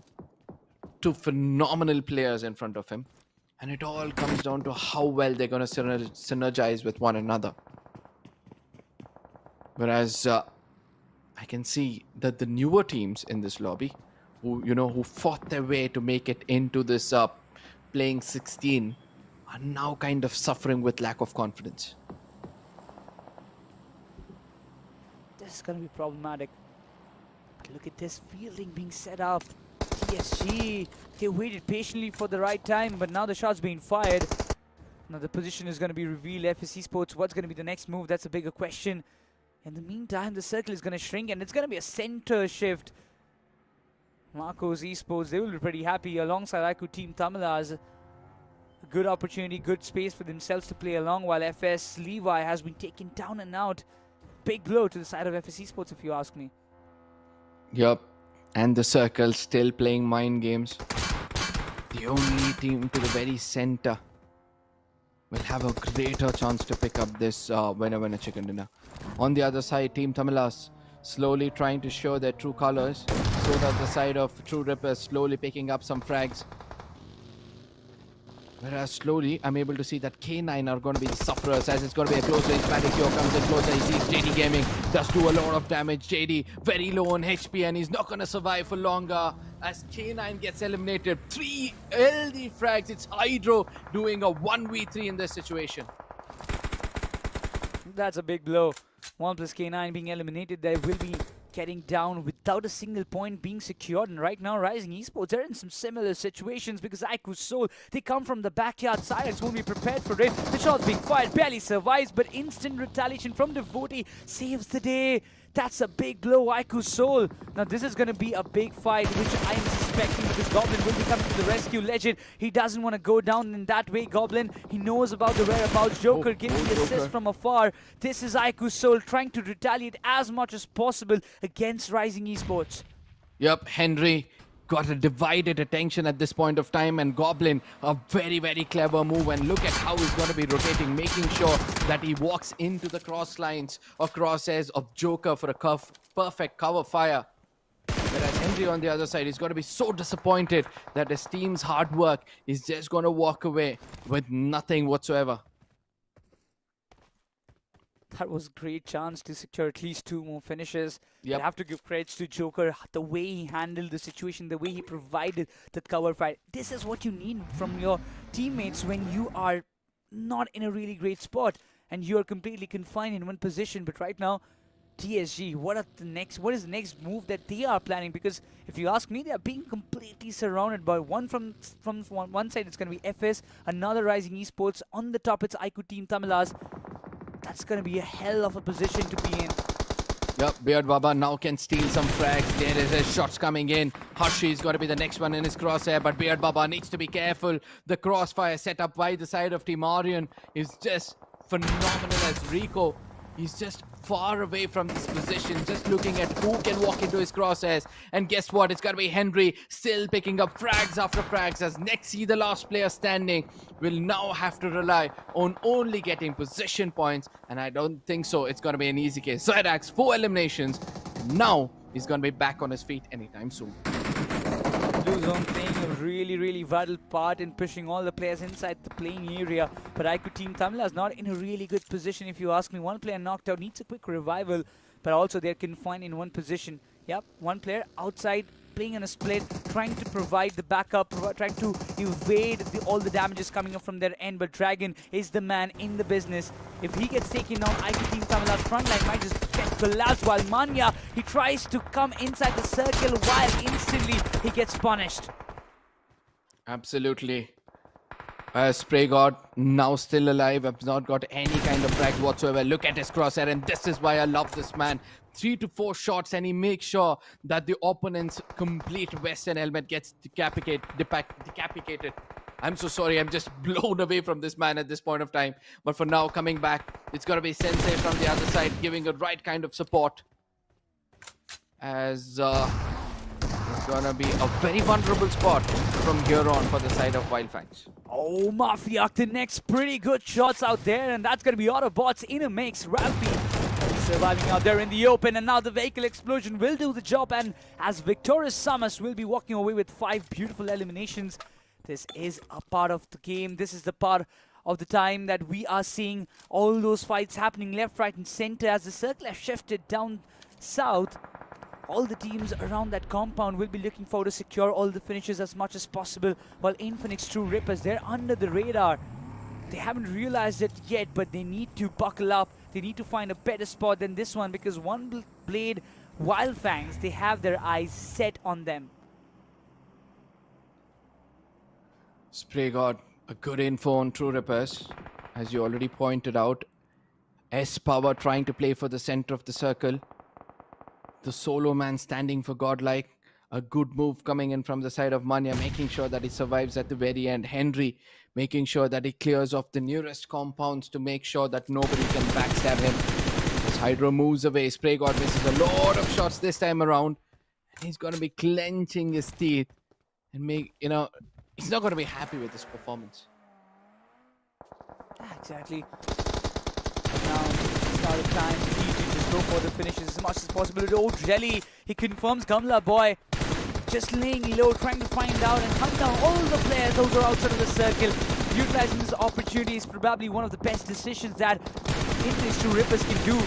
2 phenomenal players in front of him, and it all comes down to how well they're going to synergize with one another. Whereas I can see that the newer teams in this lobby, who fought their way to make it into this playing 16, are now kind of suffering with lack of confidence. This is going to be problematic. But look at this fielding being set up. TSG, they waited patiently for the right time, but now the shot's being fired. Now the position is going to be revealed. Skyesports, what's going to be the next move? That's a bigger question. In the meantime, the circle is going to shrink, and it's going to be a center shift. Marco's Esports, they will be pretty happy alongside Aiku Team Tamilas. A good opportunity, good space for themselves to play along, while FS Levi has been taken down and out. Big blow to the side of FS Esports, if you ask me. Yup, and the circle still playing mind games. The only team to the very center will have a greater chance to pick up this winner chicken dinner. On the other side, Team Tamilas slowly trying to show their true colors. So does the side of True Rippers, slowly picking up some frags. Whereas slowly, I'm able to see that K9 are going to be the sufferers, as it's going to be a close range. Maticure comes in closer. He sees JD Gaming, does do a lot of damage. JD very low on HP, and he's not going to survive for longer as K9 gets eliminated. 3 LD frags. It's Hydro doing a 1v3 in this situation. That's a big blow. 1 plus K9 being eliminated. They will be getting down without a single point being secured. And right now, Rising Esports, they're in some similar situations because Aiku's Soul, they come from the backyard. Cyrex won't be prepared for it. The shot's being fired, barely survives, but instant retaliation from Devotee saves the day. That's a big blow, Aiku's Soul. Now this is going to be a big fight, which I am suspecting because Goblin will be coming to the rescue. Legend, he doesn't want to go down in that way. Goblin, he knows about the whereabouts. Joker giving the assist from afar. This is Aiku's Soul trying to retaliate as much as possible against Rising Esports. Yep, Henry got a divided attention at this point of time, and Goblin, a very, very clever move, and look at how he's going to be rotating, making sure that he walks into the cross lines or crosshairs of Joker for a perfect cover fire. Whereas Henry on the other side is going to be so disappointed that his team's hard work is just going to walk away with nothing whatsoever. That was a great chance to secure at least 2 more finishes. Yep. I have to give credits to Joker, the way he handled the situation, the way he provided the cover fight. This is what you need from your teammates when you are not in a really great spot and you are completely confined in one position. But right now, TSG, what is the next move that they are planning? Because if you ask me, they are being completely surrounded by one from one side. It's going to be FS, another Rising Esports. On the top, it's Aiku Team Tamilas. That's going to be a hell of a position to be in. Yep, Beard Baba now can steal some frags. There is his shots coming in. Hushi is going to be the next one in his crosshair, but Beard Baba needs to be careful. The crossfire set up by the side of Team Orion is just phenomenal as Rico. He's just far away from this position, just looking at who can walk into his crosshairs. And guess what? It's going to be Henry still picking up frags after frags as Nexi, the last player standing, will now have to rely on only getting position points. And I don't think so. It's going to be an easy case. Zyrax, 4 eliminations. Now he's going to be back on his feet anytime soon. Blue Zone playing a really vital part in pushing all the players inside the playing area. But Aiku Team Tamila is not in a really good position if you ask me. One player knocked out, needs a quick revival, but also they're confined in one position. Yep, one player outside playing in a split, trying to provide the backup, trying to evade all the damages coming up from their end. But Dragon is the man in the business. If he gets taken down, Aiku Team Tamila's front line might just get collapsed, while Manya, he tries to come inside the circle while instantly he gets punished. Absolutely. Spray God now still alive, has not got any kind of frag whatsoever. Look at his crosshair, and this is why I love this man. 3 to 4 shots, and he makes sure that the opponent's complete Western helmet gets decapitated. I'm so sorry, I'm just blown away from this man at this point of time. But for now, coming back, it's going to be Sensei from the other side, giving a right kind of support. As it's going to be a very vulnerable spot from here on for the side of Wildfangs. Oh, Mafiak, the next pretty good shots out there, and that's going to be Autobots in a mix. Ralphie surviving out there in the open, and now the vehicle explosion will do the job, and as victorious SUMUS will be walking away with 5 beautiful eliminations. This is a part of the game. This is the part of the time that we are seeing all those fights happening left, right, and center as the circle has shifted down south. All the teams around that compound will be looking forward to secure all the finishes as much as possible, while INFINIX True Rippers, they're under the radar. They haven't realized it yet, but they need to buckle up. They need to find a better spot than this one, because One Blade Wildfangs, they have their eyes set on them. Spray God, a good info on True Rippers, as you already pointed out. S-Power trying to play for the center of the circle. The solo man standing for Godlike. A good move coming in from the side of Manya, making sure that he survives at the very end. Henry making sure that he clears off the nearest compounds to make sure that nobody can backstab him. As Hydro moves away, Spray God misses a lot of shots this time around. And he's going to be clenching his teeth and he's not going to be happy with this performance. Exactly. Now it's not the time to just go for the finishes as much as possible. Oh, Jelly, he confirms Gamla Boy. just laying low, trying to find out and hunt down all the players those are outside of the circle. Utilizing this opportunity is probably one of the best decisions that INFINIX 2 Rippers can do.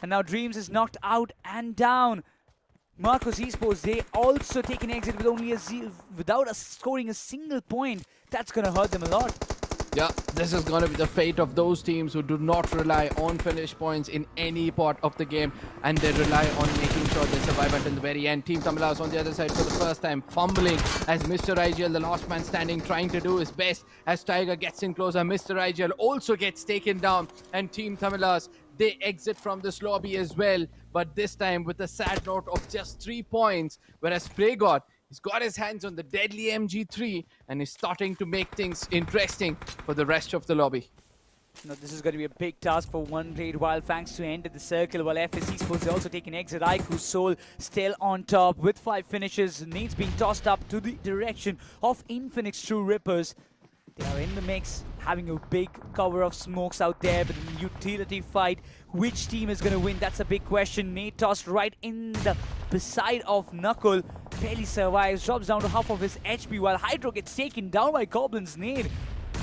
And now Dreams is knocked out and down. Marcos Esports, they also take an exit with only without scoring a single point. That's going to hurt them a lot. Yeah, this is going to be the fate of those teams who do not rely on finish points in any part of the game, and they rely on making sure they survive until the very end. Team Tamilas on the other side for the first time, fumbling as Mr. IGL, the last man standing, trying to do his best as Tiger gets in closer. Mr. IGL also gets taken down, and Team Tamilas, they exit from this lobby as well, but this time with a sad note of just 3 points, whereas PlayGod, he's got his hands on the deadly MG3 and is starting to make things interesting for the rest of the lobby. Now this is going to be a big task for one Blade Wild Fangs to enter the circle, while FS Esports also taking exit. Aiku Soul still on top with 5 finishes. Nades being tossed up to the direction of INFINIX 2 Rippers. They are in the mix, having a big cover of smokes out there, but in the utility fight, which team is going to win? That's a big question. Nate tossed right in the beside of Knuckle. Barely survives, drops down to half of his HP, while Hydro gets taken down by Goblin's nade.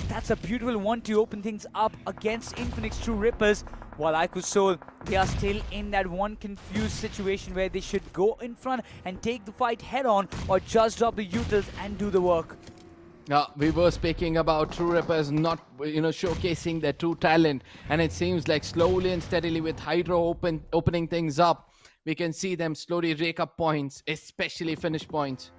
That's a beautiful one to open things up against INFINIX 2 Rippers, while Aiku Soul, they are still in that one confused situation where they should go in front and take the fight head on, or just drop the utils and do the work. We were speaking about True Rippers not, showcasing their true talent, and it seems like slowly and steadily with Hydro opening things up, we can see them slowly rake up points, especially finish points.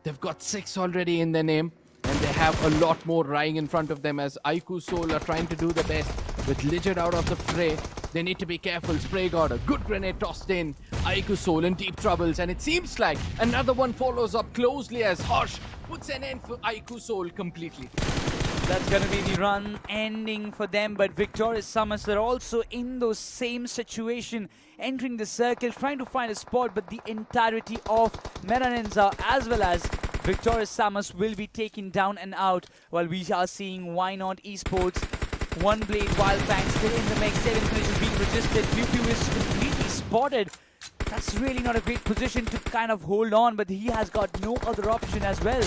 They've got 6 already in their name, and they have a lot more lying in front of them as Aiku Soul are trying to do the best. With Lidget out of the fray, they need to be careful. Spray got a good grenade tossed in. Aiku Soul in deep troubles, and it seems like another one follows up closely as Harsh puts an end for Aiku Soul completely. That's going to be the run ending for them, but Victorious Summers are also in those same situation, entering the circle, trying to find a spot, but the entirety of NINZA as well as Victorious Summers will be taken down and out, while we are seeing Why Not Esports, One Blade Wild Fang still in the mix, 7 finishes being registered, Pew Pew is completely spotted. That's really not a great position to kind of hold on, but he has got no other option as well.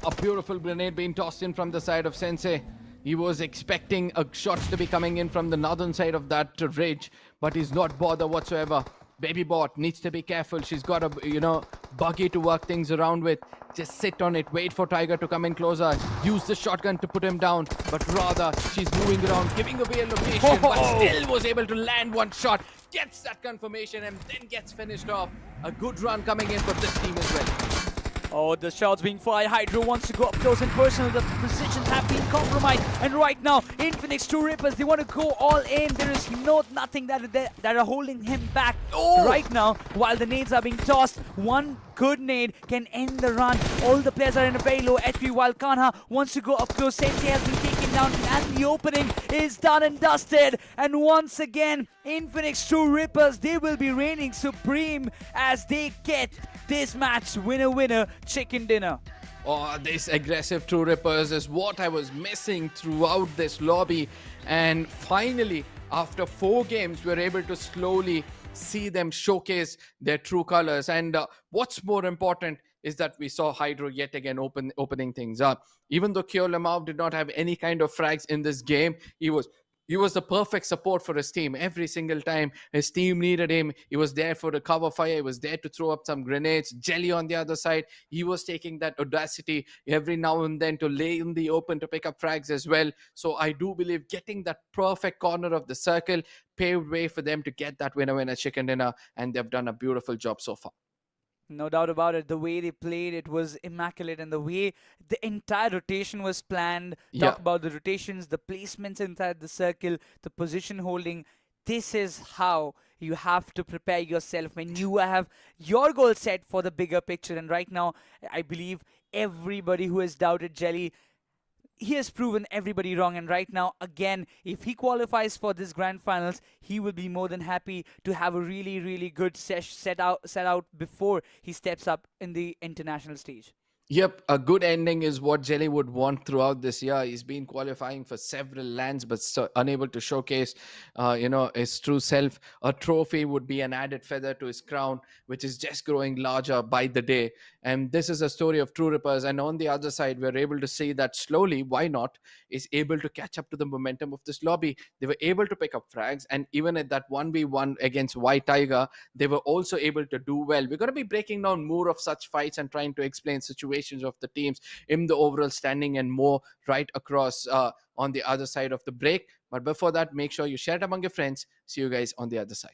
A beautiful grenade being tossed in from the side of Sensei. He was expecting a shot to be coming in from the northern side of that ridge, but he's not bothered whatsoever. Baby Bot needs to be careful. She's got a, buggy to work things around with. Just sit on it, wait for Tiger to come in closer, use the shotgun to put him down, but rather she's moving around, giving away a location, but still was able to land one shot, gets that confirmation and then gets finished off. A good run coming in for this team as well. Oh, the shots being fired. Hydro wants to go up close and personal. The positions have been compromised. And right now, INFINIX 2 Rippers, they want to go all in. There is nothing that are holding him back right now. While the nades are being tossed, one good nade can end the run. All the players are in a very low HP, while Kanha wants to go up close. Sensei has been taken down, and the opening is done and dusted. And once again, INFINIX 2 Rippers, they will be reigning supreme as they get this match winner chicken dinner. Oh, this aggressive True Rippers is what I was missing throughout this lobby, and finally after 4 games we're able to slowly see them showcase their true colors. And what's more important is that we saw Hydro yet again opening things up. Even though Kyo Lemao did not have any kind of frags in this game, he was the perfect support for his team. Every single time his team needed him, he was there for the cover fire. He was there to throw up some grenades. Jelly on the other side, he was taking that audacity every now and then to lay in the open to pick up frags as well. So I do believe getting that perfect corner of the circle paved way for them to get that winner chicken dinner, and they've done a beautiful job so far. No doubt about it. The way they played, it was immaculate. And the way the entire rotation was planned. Talk about the rotations, the placements inside the circle, the position holding. This is how you have to prepare yourself when you have your goal set for the bigger picture. And right now, I believe everybody who has doubted Jelly, he has proven everybody wrong. And right now, again, if he qualifies for this grand finals, he will be more than happy to have a really, really good set out before he steps up in the international stage. Yep, a good ending is what Jelly would want throughout this year. He's been qualifying for several lands, but unable to showcase, his true self. A trophy would be an added feather to his crown, which is just growing larger by the day. And this is a story of true rippers. And on the other side, we're able to see that slowly, why not, is able to catch up to the momentum of this lobby. They were able to pick up frags, and even at that 1v1 against White Tiger, they were also able to do well. We're going to be breaking down more of such fights and trying to explain situations of the teams in the overall standing and more right across on the other side of the break. But before that, make sure you share it among your friends. See you guys on the other side.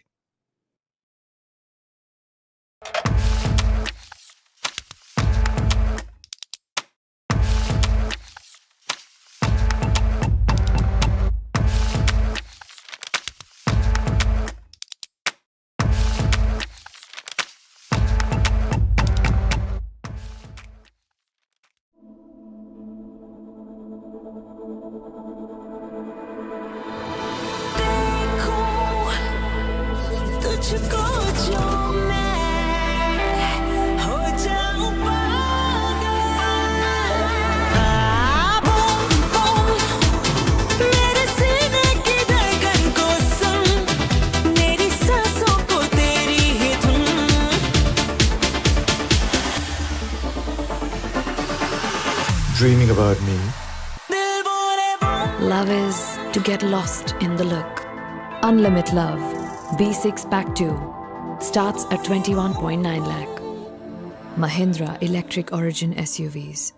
तुझको जो मैं हो जाऊं पागल boom boom मेरे सीने की धड़कन को सुन मेरी सांसों को तेरी ही धुन Dreaming about me. Love is to get lost in the look. Unlimited Love B6 Pack 2 starts at 21.9 lakh. Mahindra Electric Origin SUVs.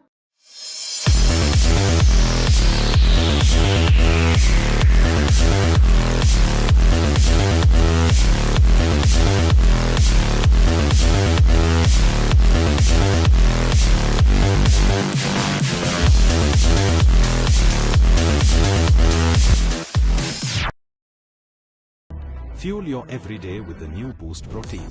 Fuel your everyday with the new Boost Protein.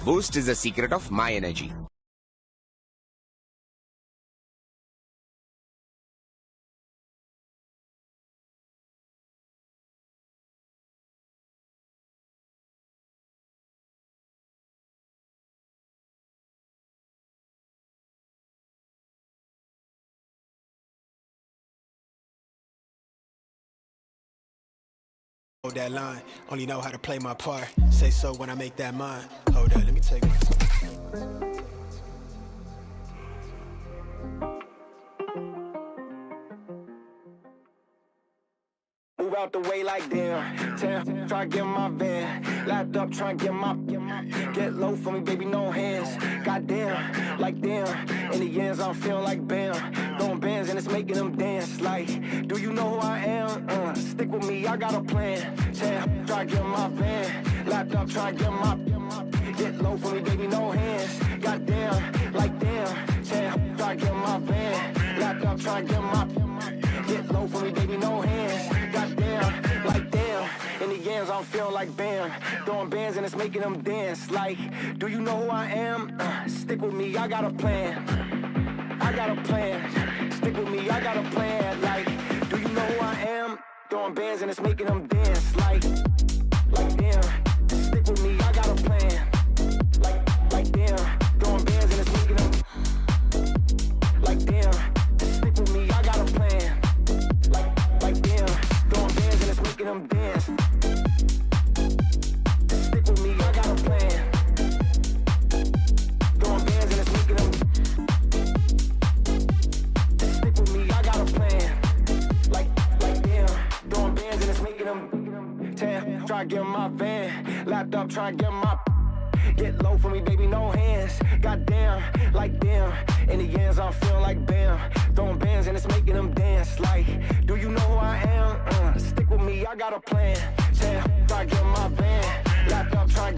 Boost is the secret of my energy. Hold that line, only know how to play my part. Say so when I make that mine. Hold up, let me take it. Move out the way like damn. Try to get my van. Lapped up, try to get low for me, baby, no hands. Goddamn, like damn. In the ends, I'm feeling like bam. Throwing bands and it's making them dance. Like, do you know who I am? Stick with me, I got a plan. Try to get my van. Lapped up, try to get low for me, baby, no hands. Goddamn, like damn. Try to get my van. Lapped up, try to get low for me, baby, no hands. Goddamn, like damn. In the ends, I'm feeling like bam. Throwing bands and it's making them dance. Like, do you know who I am? Stick with me, I got a plan. I got a plan. Stick with me, I got a plan. Like, do you know who I am? Throwing bands and it's making them dance. Like damn. Stick with me, I got a plan. Like damn. Throwing bands and it's making them. Like damn. Stick with me, I got a plan. Like damn. Throwing bands and it's making them dance. Stick with me, I got a plan. Throwing bands and it's making them. Stick with me, I got a plan. Like damn. Throwing bands and it's making them. Try to get my van. Lapped up, try to get low for me, baby, no hands. Goddamn, like damn. In the ends, I'm feeling like bam. Throwing bands and it's making them dance. Like, do you know who I am? Stick with me, I got a plan. Try to get my van. Lapped up, try to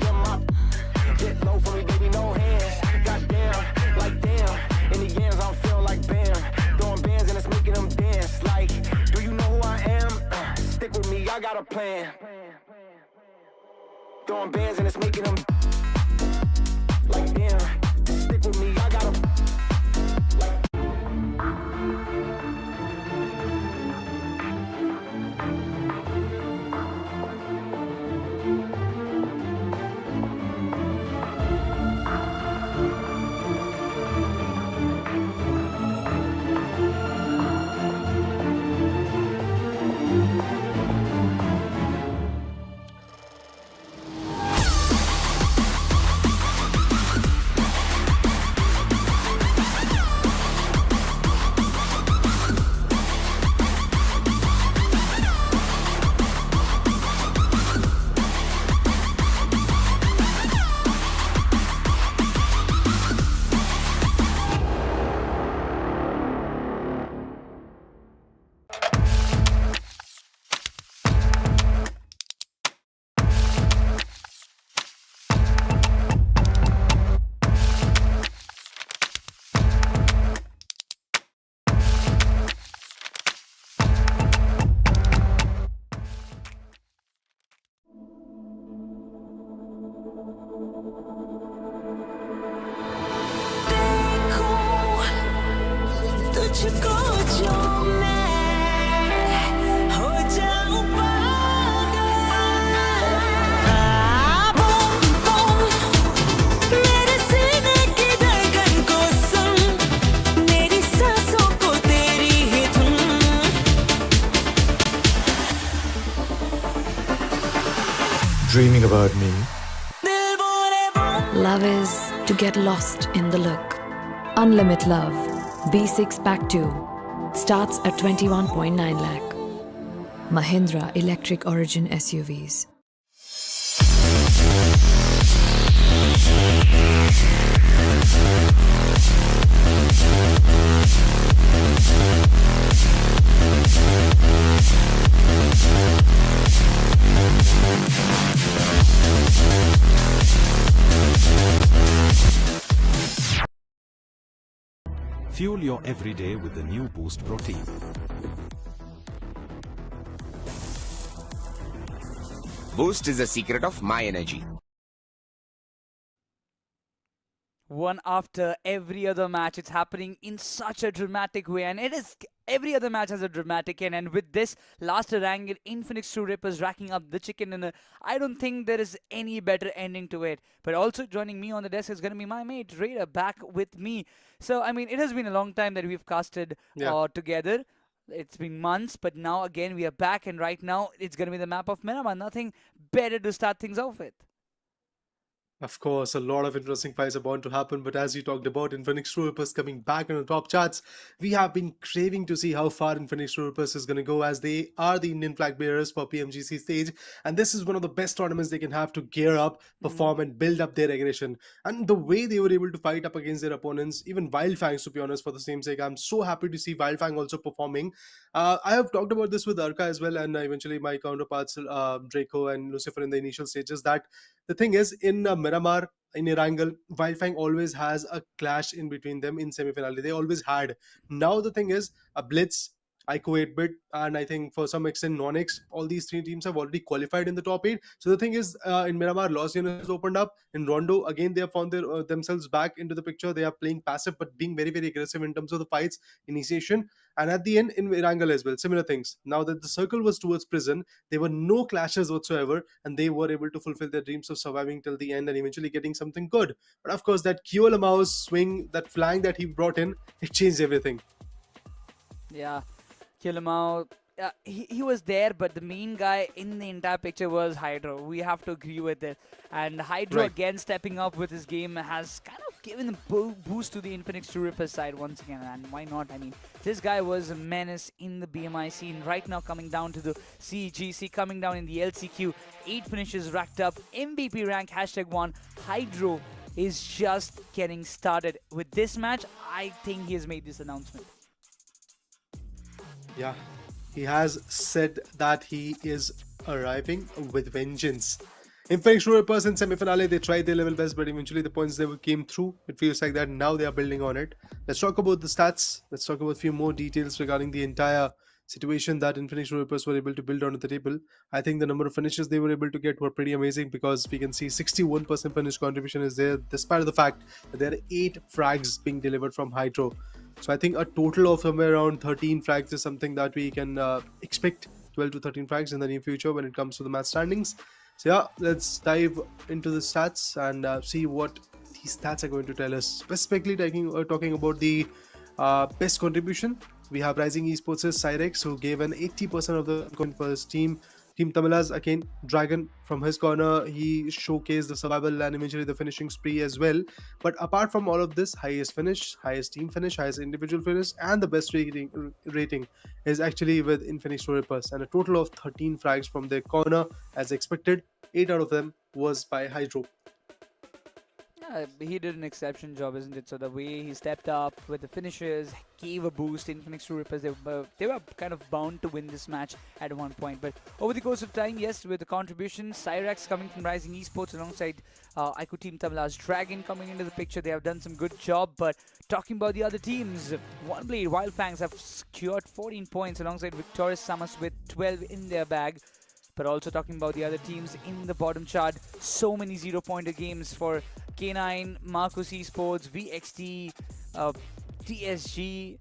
get low for me, baby, no hands. Goddamn, like damn. In the ends, I'm feeling like bam. Throwing bands and it's making them dance. Like, do you know who I am? Stick with me, I got a plan. Throwing bands and it's making them. Like damn. Stick with me, I got a. तुझको जो मैं हो जाऊं पागल boom boom मेरे सीने की धड़कन को सुन मेरी सांसों को तेरी ही धुन Dreaming about me. Love is to get lost in the look. Unlimited Love B6 Pack 2 starts at 21.9 lakh. Mahindra Electric Origin SUVs. Fuel your everyday with the new Boost Protein. Boost is the secret of my energy. One after every other match, it's happening in such a dramatic way, and it is every other match has a dramatic end. And with this last ERANGEL, INFINIX True Rippers racking up the chicken dinner, I don't think there is any better ending to it. But also joining me on the desk is going to be my mate Raider back with me. So I mean, it has been a long time that we've casted together. It's been months, but now again we are back, and right now it's going to be the map of Miramar. Nothing better to start things off with. Of course, a lot of interesting fights are bound to happen, but as you talked about, INFINIX True Rippers coming back on the top charts, we have been craving to see how far INFINIX True Rippers is going to go, as they are the Indian flag bearers for PMGC stage, and this is one of the best tournaments they can have to gear up, perform, and build up their aggression. And the way they were able to fight up against their opponents, even Wildfangs, to be honest, for the same sake, I'm so happy to see Wildfang also performing. I have talked about this with Arka as well, and eventually my counterparts, Draco and Lucifer in the initial stages, that the thing is, in Miramar, in ERANGEL, Wildfang always has a clash in between them in semi-finale. They always had. Now the thing is, a Blitz, ICO 8-bit, and I think for some extent Nonix, all these three teams have already qualified in the top 8. So the thing is, in Miramar, Los Angeles has opened up. In Rondo, again, they have found themselves back into the picture. They are playing passive, but being very, very aggressive in terms of the fights, initiation. And at the end, in ERANGEL as well, similar things. Now that the circle was towards prison, there were no clashes whatsoever, and they were able to fulfill their dreams of surviving till the end and eventually getting something good. But of course, that Kyola Mao's swing, that flank that he brought in, it changed everything. Yeah. Kilamau, he was there, but the main guy in the entire picture was Hydro. We have to agree with it. And Hydro again stepping up with his game has kind of given a boost to the INFINIX True Rippers side once again. And why not? I mean, this guy was a menace in the BGMI scene. Right now coming down to the CEGC, coming down in the LCQ. 8 finishes racked up, MVP rank, #1. Hydro is just getting started. With this match, I think he has made this announcement. Yeah, he has said that he is arriving with vengeance. INFINIX True Rippers in semi-finale, they tried their level best, but eventually the points never came through. It feels like that now they are building on it. Let's talk about the stats. Let's talk about a few more details regarding the entire situation that INFINIX True Rippers were able to build onto the table. I think the number of finishes they were able to get were pretty amazing, because we can see 61% finish contribution is there, despite the fact that there are 8 frags being delivered from Hydro. So I think a total of somewhere around 13 frags is something that we can expect, 12 to 13 frags in the near future when it comes to the match standings. So yeah, let's dive into the stats and see what these stats are going to tell us. Specifically talking about the best contribution, we have Rising Esports' Cyrex, who gave an 80% of the coin for his team. Team Tamila's, again, Dragon, from his corner, he showcased the survival and eventually the finishing spree as well. But apart from all of this, highest finish, highest team finish, highest individual finish, and the best rating is actually with INFINIX True Rippers, and a total of 13 frags from their corner as expected. 8 out of them was by Hydro. He did an exceptional job, isn't it? So the way he stepped up with the finishes gave a boost. INFINIX True Rippers, they were kind of bound to win this match at one point. But over the course of time, yes, with the contribution, Cyrex coming from Rising Esports alongside ICO Team Tamila's Dragon coming into the picture, they have done some good job. But talking about the other teams, One Blade, Wildfangs have secured 14 points alongside Victorious SUMUS with 12 in their bag. But also talking about the other teams in the bottom chart, so many 0-pointer games for K9, Marcus Esports, VXT, TSG.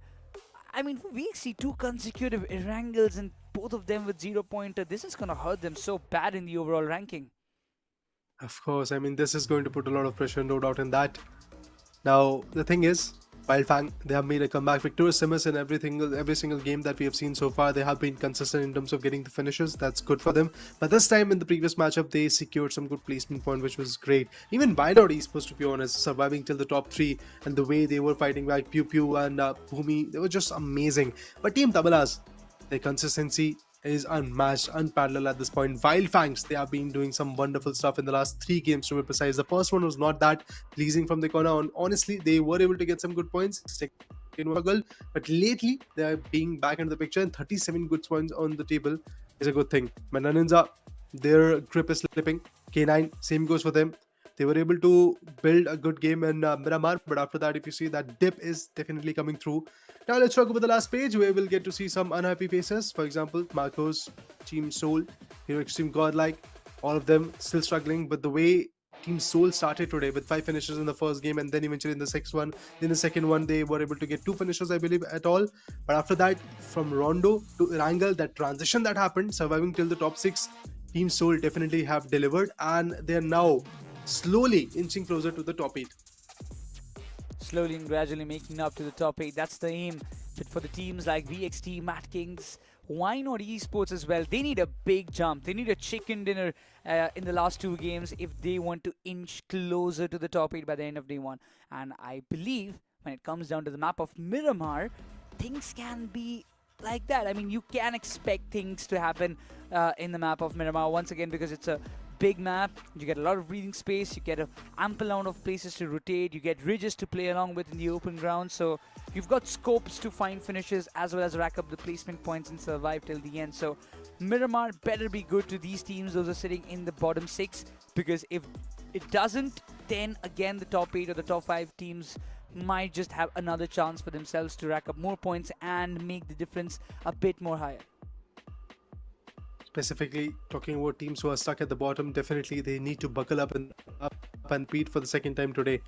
I mean, for VXC, 2 consecutive Erangels and both of them with 0-pointer, this is going to hurt them so bad in the overall ranking. Of course, I mean, this is going to put a lot of pressure, no doubt in that. Now, the thing is, Wildfang, they have made a comeback victorious. SUMUS in every single game that we have seen so far, they have been consistent in terms of getting the finishes. That's good for them. But this time in the previous matchup, they secured some good placement point, which was great. Even Binod Esports, to be honest, surviving till the top 3, and the way they were fighting back Pew Pew and Bhumi, they were just amazing. But Team Tamilas, their consistency is unmatched, unparalleled at this point. Wildfangs, they have been doing some wonderful stuff in the last 3 games, to be precise. The first one was not that pleasing from the corner. Honestly, they were able to get some good points. But lately, they are being back into the picture, and 37 good points on the table is a good thing. But NINZA, their grip is slipping. K9, same goes for them. They were able to build a good game in Miramar, but after that, if you see, that dip is definitely coming through. Now let's talk about the last page, where we'll get to see some unhappy faces. For example, Marcos, Team Soul, Extreme Godlike, all of them still struggling. But the way Team Soul started today with 5 finishes in the first game, and then eventually in the second one, they were able to get 2 finishes, I believe, at all. But after that, from Rondo to ERANGEL, that transition that happened, surviving till the top 6, Team Soul definitely have delivered, and they're now slowly inching closer to the top 8. Slowly and gradually making up to the top 8. That's the aim. But for the teams like VXT, Mad Kings, why not Esports as well? They need a big jump. They need a chicken dinner in the last 2 games if they want to inch closer to the top 8 by the end of day 1. And I believe when it comes down to the map of Miramar, things can be like that. I mean, you can expect things to happen in the map of Miramar once again, because it's a big map. You get a lot of breathing space, you get an ample amount of places to rotate, you get ridges to play along with in the open ground, so you've got scopes to find finishes as well as rack up the placement points and survive till the end. So Miramar better be good to these teams, those are sitting in the bottom 6, because if it doesn't, then again the top 8 or the top 5 teams might just have another chance for themselves to rack up more points and make the difference a bit more higher. Specifically talking about teams who are stuck at the bottom, definitely they need to buckle up and compete for the second time today.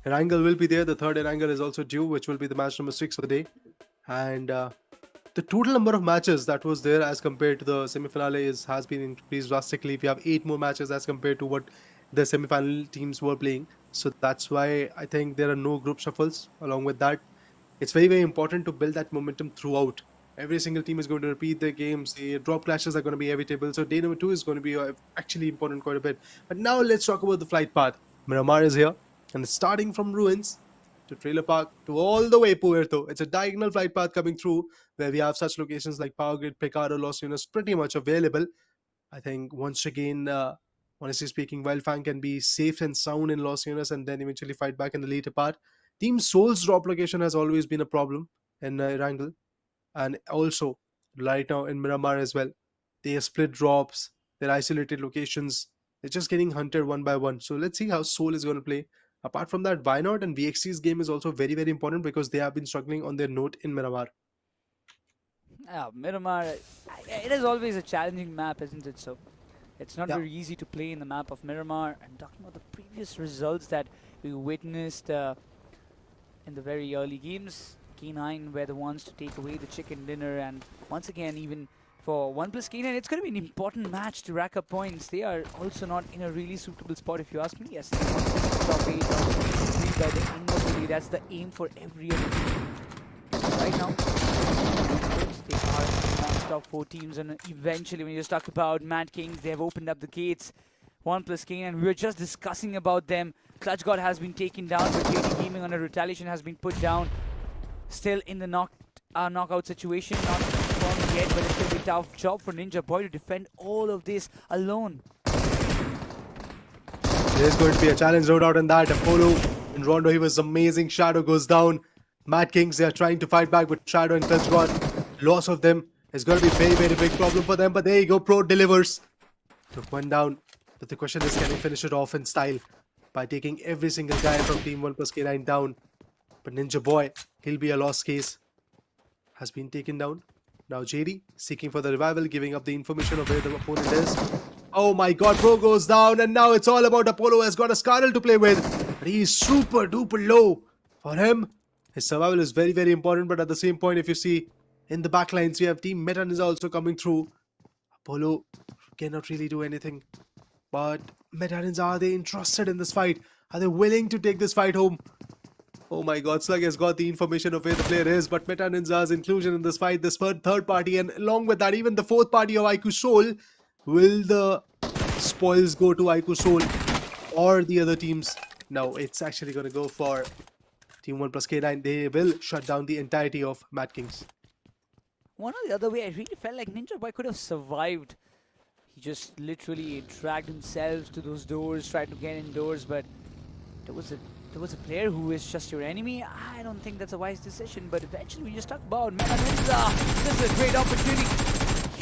ERANGEL will be there. The third ERANGEL is also due, which will be the match number 6 for the day. And the total number of matches that was there as compared to the semi-finale has been increased drastically. We have 8 more matches as compared to what the semi-final teams were playing. So that's why I think there are no group shuffles. Along with that, it's very, very important to build that momentum throughout. Every single team is going to repeat their games. The drop clashes are going to be inevitable. So day number 2 is going to be actually important quite a bit. But now let's talk about the flight path. Miramar is here, and starting from Ruins to Trailer Park to all the way Puerto. It's a diagonal flight path coming through, where we have such locations like Power Grid, Picado, Los Lunas pretty much available. I think once again, honestly speaking, Wildfang can be safe and sound in Los Lunas and then eventually fight back in the later part. Team Soul's drop location has always been a problem in ERANGEL. And also, right now in Miramar as well, they have split drops, they're isolated locations, they're just getting hunted one by one. So let's see how Soul is going to play. Apart from that, Vinod and VXC's game is also very, very important, because they have been struggling on their note in Miramar. Miramar, it is always a challenging map, isn't it? So it's not very easy to play in the map of Miramar. And talking about the previous results that we witnessed in the very early games, K9 were the ones to take away the chicken dinner, and once again, even for 1+ K9, it's going to be an important match to rack up points. They are also not in a really suitable spot, if you ask me. Yes, they want to get the top 8 or 3 by the end of the day. That's the aim for every other team. Right now, they are among the top 4 teams, and eventually, when you just talk about Mad Kings, they have opened up the gates. 1+ K9, we were just discussing about them. Clutch God has been taken down, but JD Gaming on a retaliation has been put down. Still in the knockout situation, not confirmed yet, but it's going to be a tough job for Ninja Boy to defend all of this alone. There's going to be a challenge, no doubt in that. Apollo and Rondo, he was amazing. Shadow goes down. Mad Kings, they are trying to fight back, but Shadow and Clutch God, loss of them is going to be a very, very big problem for them. But there you go, Pro delivers. Took one down, but the question is, can he finish it off in style by taking every single guy from Team 1+ K9 down? But Ninja Boy, he'll be a lost case. Has been taken down. Now JD seeking for the revival, giving up the information of where the opponent is. Oh my god, Pro goes down, and now it's all about Apollo has got a Scarlet to play with. But he's super duper low. For him, His survival is very, very important, but at the same point, if you see in the backlines, we have Team Meta NINZA also coming through. Apollo cannot really do anything. But Meta NINZA, are they interested in this fight? Are they willing to take this fight home? Oh my god, Slug has got the information of where the player is, but Meta NINZA's inclusion in this fight, this third party, and along with that, even the fourth party of IQ Soul, will the spoils go to IQ Soul or the other teams? No, it's actually going to go for Team 1 plus K9. They will shut down the entirety of Mad Kings. One or the other way, I really felt like Ninja Boy could have survived. He just literally dragged himself to those doors, tried to get indoors, but there was a player who is just your enemy. I don't think that's a wise decision, but eventually we just talk about Meta NINZA. This is a great opportunity.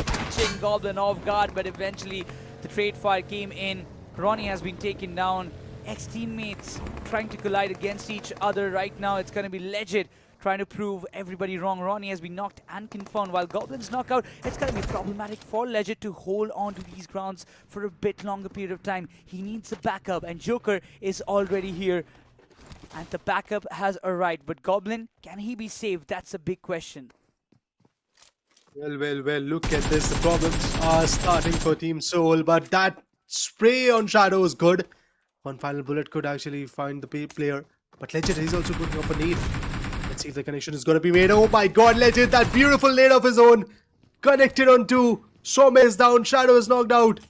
Catching Goblin off guard, but eventually the trade fire came in. Ronnie has been taken down. Ex-teammates trying to collide against each other right now. It's going to be Legit trying to prove everybody wrong. Ronnie has been knocked and confounded while Goblin's knockout. It's going to be problematic for Legit to hold on to these grounds for a bit longer period of time. He needs a backup, and Joker is already here. And the backup has arrived. But Goblin, can he be saved? That's a big question. Well, look at this. The problems are starting for Team Soul, but that spray on Shadow is good. One final bullet could actually find the player, but Legit is also putting up a nade. Let's see if the connection is going to be made. Oh my god, Legit, that beautiful nade of his own. Connected on two. Some is down, Shadow is knocked out.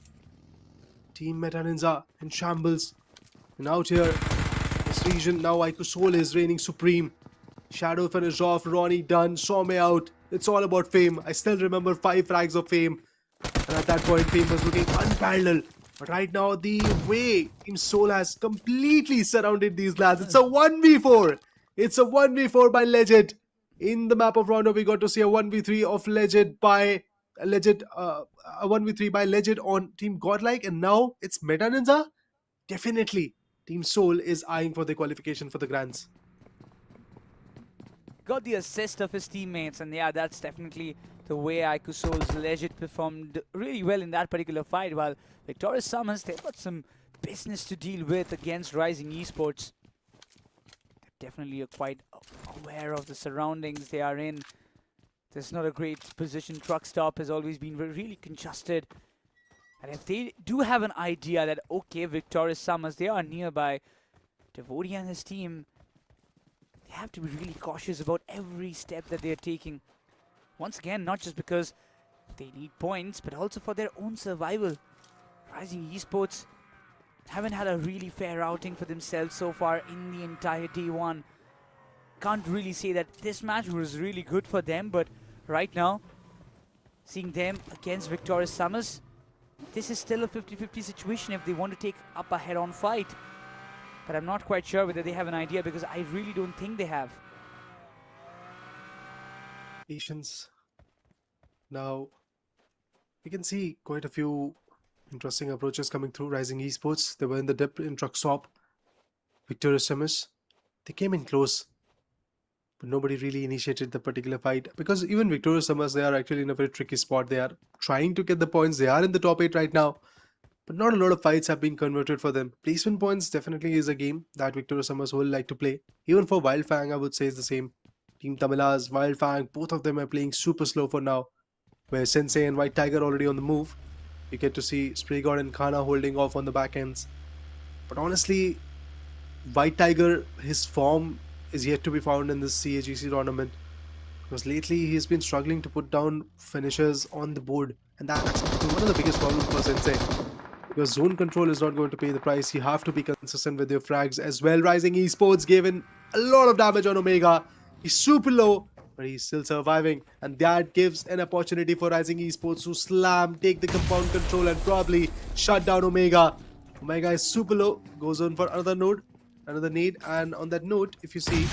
Team Meta NINZA in shambles. And out here, this region, now IQ Soul is reigning supreme. Shadow finished off, Ronnie done, Some out. It's all about Fame. I still remember 5 frags of Fame. And at that point, Fame was looking unparalleled. But right now, the way Team Soul has completely surrounded these lads. It's a 1v4. It's a 1v4 by Legit. In the map of Rondo, we got to see a 1v3 of Legit by Legit. A 1v3 by Legit on Team Godlike. And now it's Meta NINZA. Definitely, Team Soul is eyeing for the qualification for the Grands. Got the assist of his teammates, and yeah, that's definitely the way IQ Soul's Legit performed really well in that particular fight, while Victorious Summons, they've got some business to deal with against Rising Esports. They're definitely quite aware of the surroundings they are in. There's not a great position. Truck stop has always been really congested. And if they do have an idea that, okay, Victorious Summons, they are nearby, Devotee and his team, they have to be really cautious about every step that they're taking. Once again, not just because they need points, but also for their own survival. Rising Esports haven't had a really fair outing for themselves so far in the entire day one. Can't really say that this match was really good for them, but right now, seeing them against Victorious Summers, this is still a 50-50 situation if they want to take up a head-on fight. But I'm not quite sure whether they have an idea, because I really don't think they have. Patience. Now, we can see quite a few interesting approaches coming through. Rising Esports, they were in the dip in truck stop. Victorious Summers, they came in close, but nobody really initiated the particular fight, because even Victorious Summers, they are actually in a very tricky spot. They are trying to get the points. They are in the top 8 right now, but not a lot of fights have been converted for them. Placement points definitely is a game that Victorious Summers will like to play. Even for Wildfang, I would say is the same. Team Tamilas, Wildfang, both of them are playing super slow for now, where Sensei and White Tiger already on the move. You get to see Spray God and Khana holding off on the back ends. But honestly, White Tiger, his form is yet to be found in this CEGC tournament, because lately he's been struggling to put down finishers on the board, and that's one of the biggest problems for Sensei. Because zone control is not going to pay the price. You have to be consistent with your frags as well. Rising Esports gave in a lot of damage on Omega. He's super low, but he's still surviving, and that gives an opportunity for Rising Esports to slam, take the compound control, and probably shut down Omega. Omega is super low, goes on for another nade, and on that note, if you see,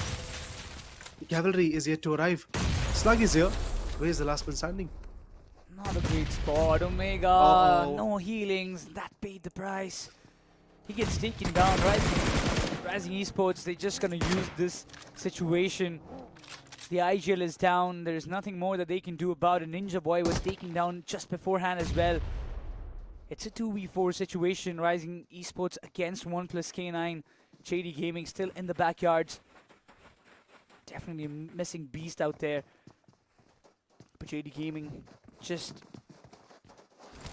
the cavalry is yet to arrive. Slug is here. Where's the last man standing? Not a great spot. Omega, no healings. That paid the price. He gets taken down. Rising Esports, they're just gonna use this situation. The IGL is down. There's nothing more that they can do about it. Ninja Boy was taken down just beforehand as well. It's a 2v4 situation. Rising Esports against 1 plus K9. Shady Gaming still in the backyards. definitely a missing beast out there. But JD Gaming just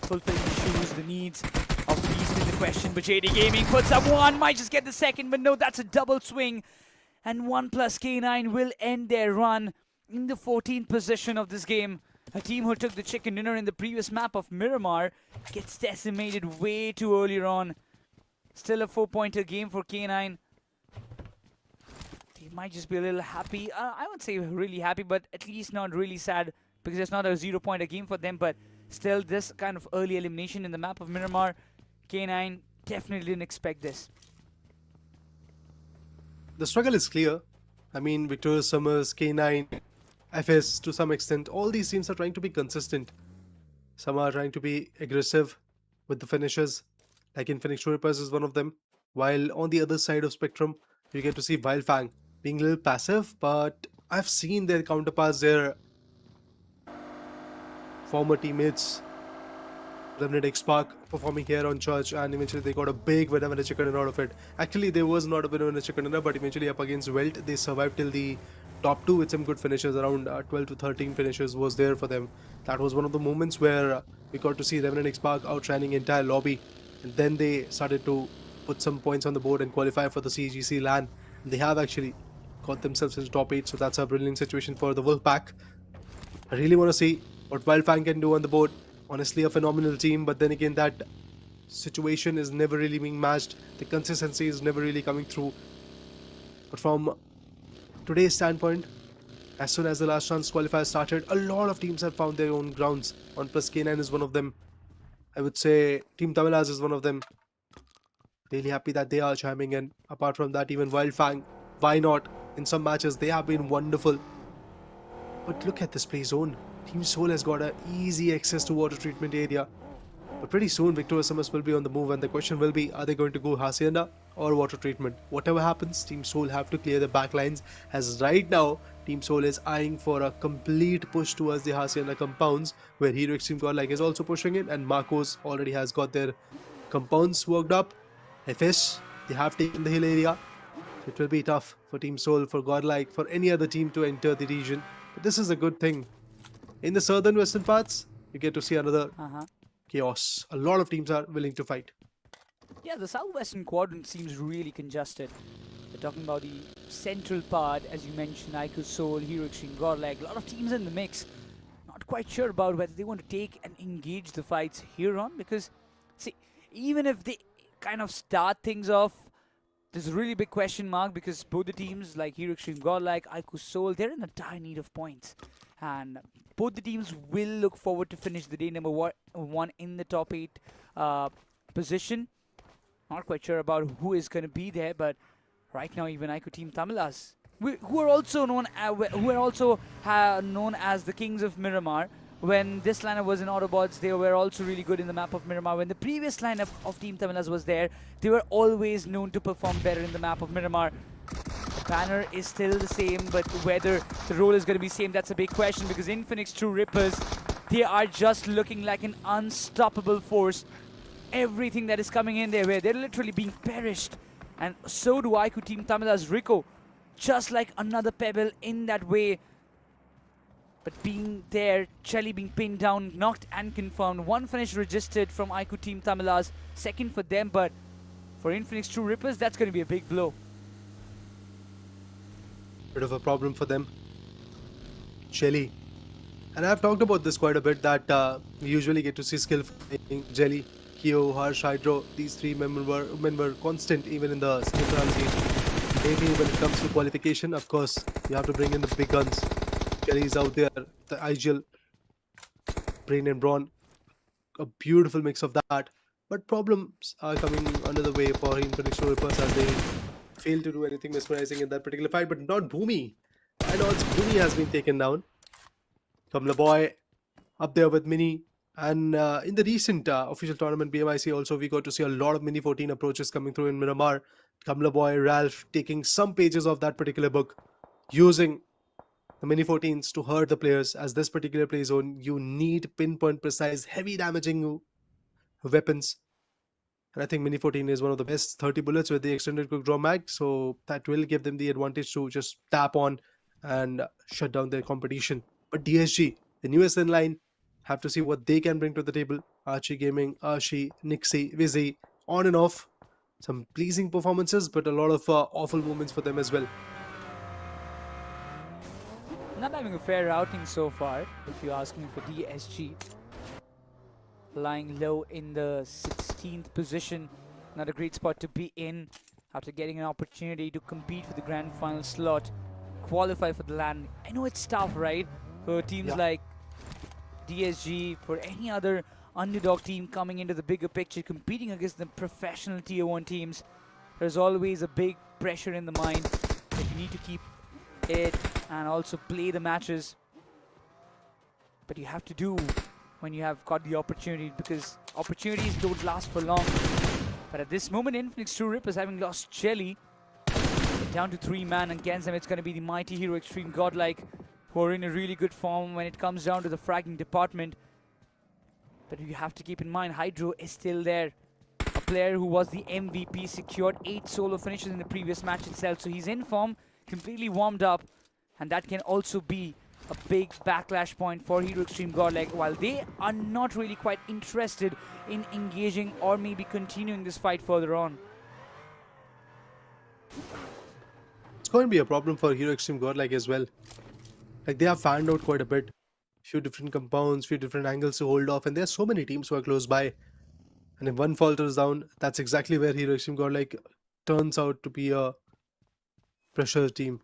fulfilling the shoes, the needs of beast in the question. But JD Gaming puts up one, might just get the second, but no, that's a double swing. And 1+ K9 will end their run in the 14th position of this game. A team who took the chicken dinner in the previous map of Miramar gets decimated way too earlier on. Still a 4-pointer game for K9. They might just be a little happy. I won't say really happy, but at least not really sad, because it's not a 0-pointer game for them. But still, this kind of early elimination in the map of Miramar, K9 definitely didn't expect this. The struggle is clear. I mean, Victorious Summers, K9, FS to some extent, all these teams are trying to be consistent. Some are trying to be aggressive with the finishes, like INFINIX Troopers is one of them. While on the other side of spectrum, you get to see Wildfang being a little passive, but I've seen their counterparts, their former teammates, Remnant X Spark performing here on Church, and eventually they got a big winner and a chicken dinner out of it. Actually, there was not a winner and a chicken dinner, but eventually up against Welt, they survived till the top 2 with some good finishes. Around 12 to 13 finishes was there for them. That was one of the moments where we got to see Remnant X Spark outshining entire lobby, and then they started to put some points on the board and qualify for the CEGC LAN. They have actually got themselves into top 8, so that's a brilliant situation for the Wolfpack. I really want to see what Wildfang can do on the board. Honestly, a phenomenal team, but then again, that situation is never really being matched. The consistency is never really coming through. But from today's standpoint, as soon as the last chance qualifier started, a lot of teams have found their own grounds. 1+ K9 is one of them. I would say Team Tamilas is one of them. Really happy that they are chiming in. Apart from that, even Wildfang, why not? In some matches, they have been wonderful. But look at this play zone. Team Soul has got an easy access to water treatment area. But pretty soon, Victorious Summers will be on the move, and the question will be, are they going to go Hacienda or water treatment? Whatever happens, Team Soul have to clear the backlines, as right now, Team Soul is eyeing for a complete push towards the Hacienda compounds, where Hero Extreme Godlike is also pushing it, and Marcos already has got their compounds worked up. FS, they have taken the hill area. It will be tough for Team Soul, for Godlike, for any other team to enter the region. But this is a good thing. In the southern western parts, you get to see another chaos. A lot of teams are willing to fight. Yeah, the southwestern quadrant seems really congested. We're talking about the central part, as you mentioned, IQ Soul, Hero Extreme Godlike, a lot of teams in the mix. Not quite sure about whether they want to take and engage the fights here on, because, see, even if they kind of start things off, there's a really big question mark, because both the teams, like Hero Extreme Godlike, IQ Soul, they're in a dire need of points. And both the teams will look forward to finish the day number 1 in the top 8 position. Not quite sure about who is going to be there, but right now even IQ Team Tamilas, who are also known as the Kings of Miramar. When this lineup was in AUTOBOTZ, they were also really good in the map of Miramar. When the previous lineup of Team Tamilas was there, they were always known to perform better in the map of Miramar. Banner is still the same, but whether the role is going to be same, that's a big question, because INFINIX True Rippers, they are just looking like an unstoppable force. Everything that is coming in their way, they're literally being perished. And so do IQ Team Tamila's Rico, just like another pebble in that way. But being there, Chelly being pinned down, knocked and confirmed. 1 finish registered from IQ Team Tamilas, second for them, but for INFINIX True Rippers, that's going to be a big blow. Bit of a problem for them. Jelly. And I've talked about this quite a bit, that we usually get to see skill fighting. Jelly, Kyo, Harsh, Hydro, these 3 men were constant even in the skill reality. Maybe when it comes to qualification, of course, you have to bring in the big guns. Jelly is out there, the IGL, Brain and Brawn, a beautiful mix of that. But problems are coming under the way for INFINIX Rippers as they fail to do anything mesmerizing in that particular fight. But not Bhumi. I know it's Bhumi has been taken down. Kamla Boy up there with Mini. And in the recent official tournament, BMIC also, we got to see a lot of Mini 14 approaches coming through in Miramar. Kamla Boy, Ralph taking some pages of that particular book, using the Mini 14s to hurt the players. As this particular play zone, you need pinpoint precise, heavy damaging weapons. And I think Mini 14 is one of the best 30 bullets with the extended quick draw mag, so that will give them the advantage to just tap on and shut down their competition. But DSG, the newest in line, have to see what they can bring to the table. Archie Gaming, Archie, Nixie, Vizzy, on and off. Some pleasing performances, but a lot of awful moments for them as well. Not having a fair outing so far, if you ask me, for DSG. Lying low in the 16th position. Not a great spot to be in after getting an opportunity to compete for the grand final slot, qualify for the LAN. I know it's tough, right? For teams like DSG, for any other underdog team coming into the bigger picture, competing against the professional tier 1 teams. There's always a big pressure in the mind that you need to keep it and also play the matches. But you have to do when you have got the opportunity, because opportunities don't last for long. But at this moment, INFINIX True Rippers, having lost Jelly, down to 3-man, and against them it's going to be the mighty hero Extreme Godlike, who are in a really good form when it comes down to the fragging department. But you have to keep in mind, Hydro is still there. A player who was the MVP, secured 8 solo finishes in the previous match itself. So he's in form, completely warmed up. And that can also be a big backlash point for Hero Extreme Godlike, while they are not really quite interested in engaging or maybe continuing this fight further on. It's going to be a problem for Hero Extreme Godlike as well. Like, they have fanned out quite a bit. Few different compounds, few different angles to hold off, and there are so many teams who are close by. And if one falters down, that's exactly where Hero Extreme Godlike turns out to be a pressure team.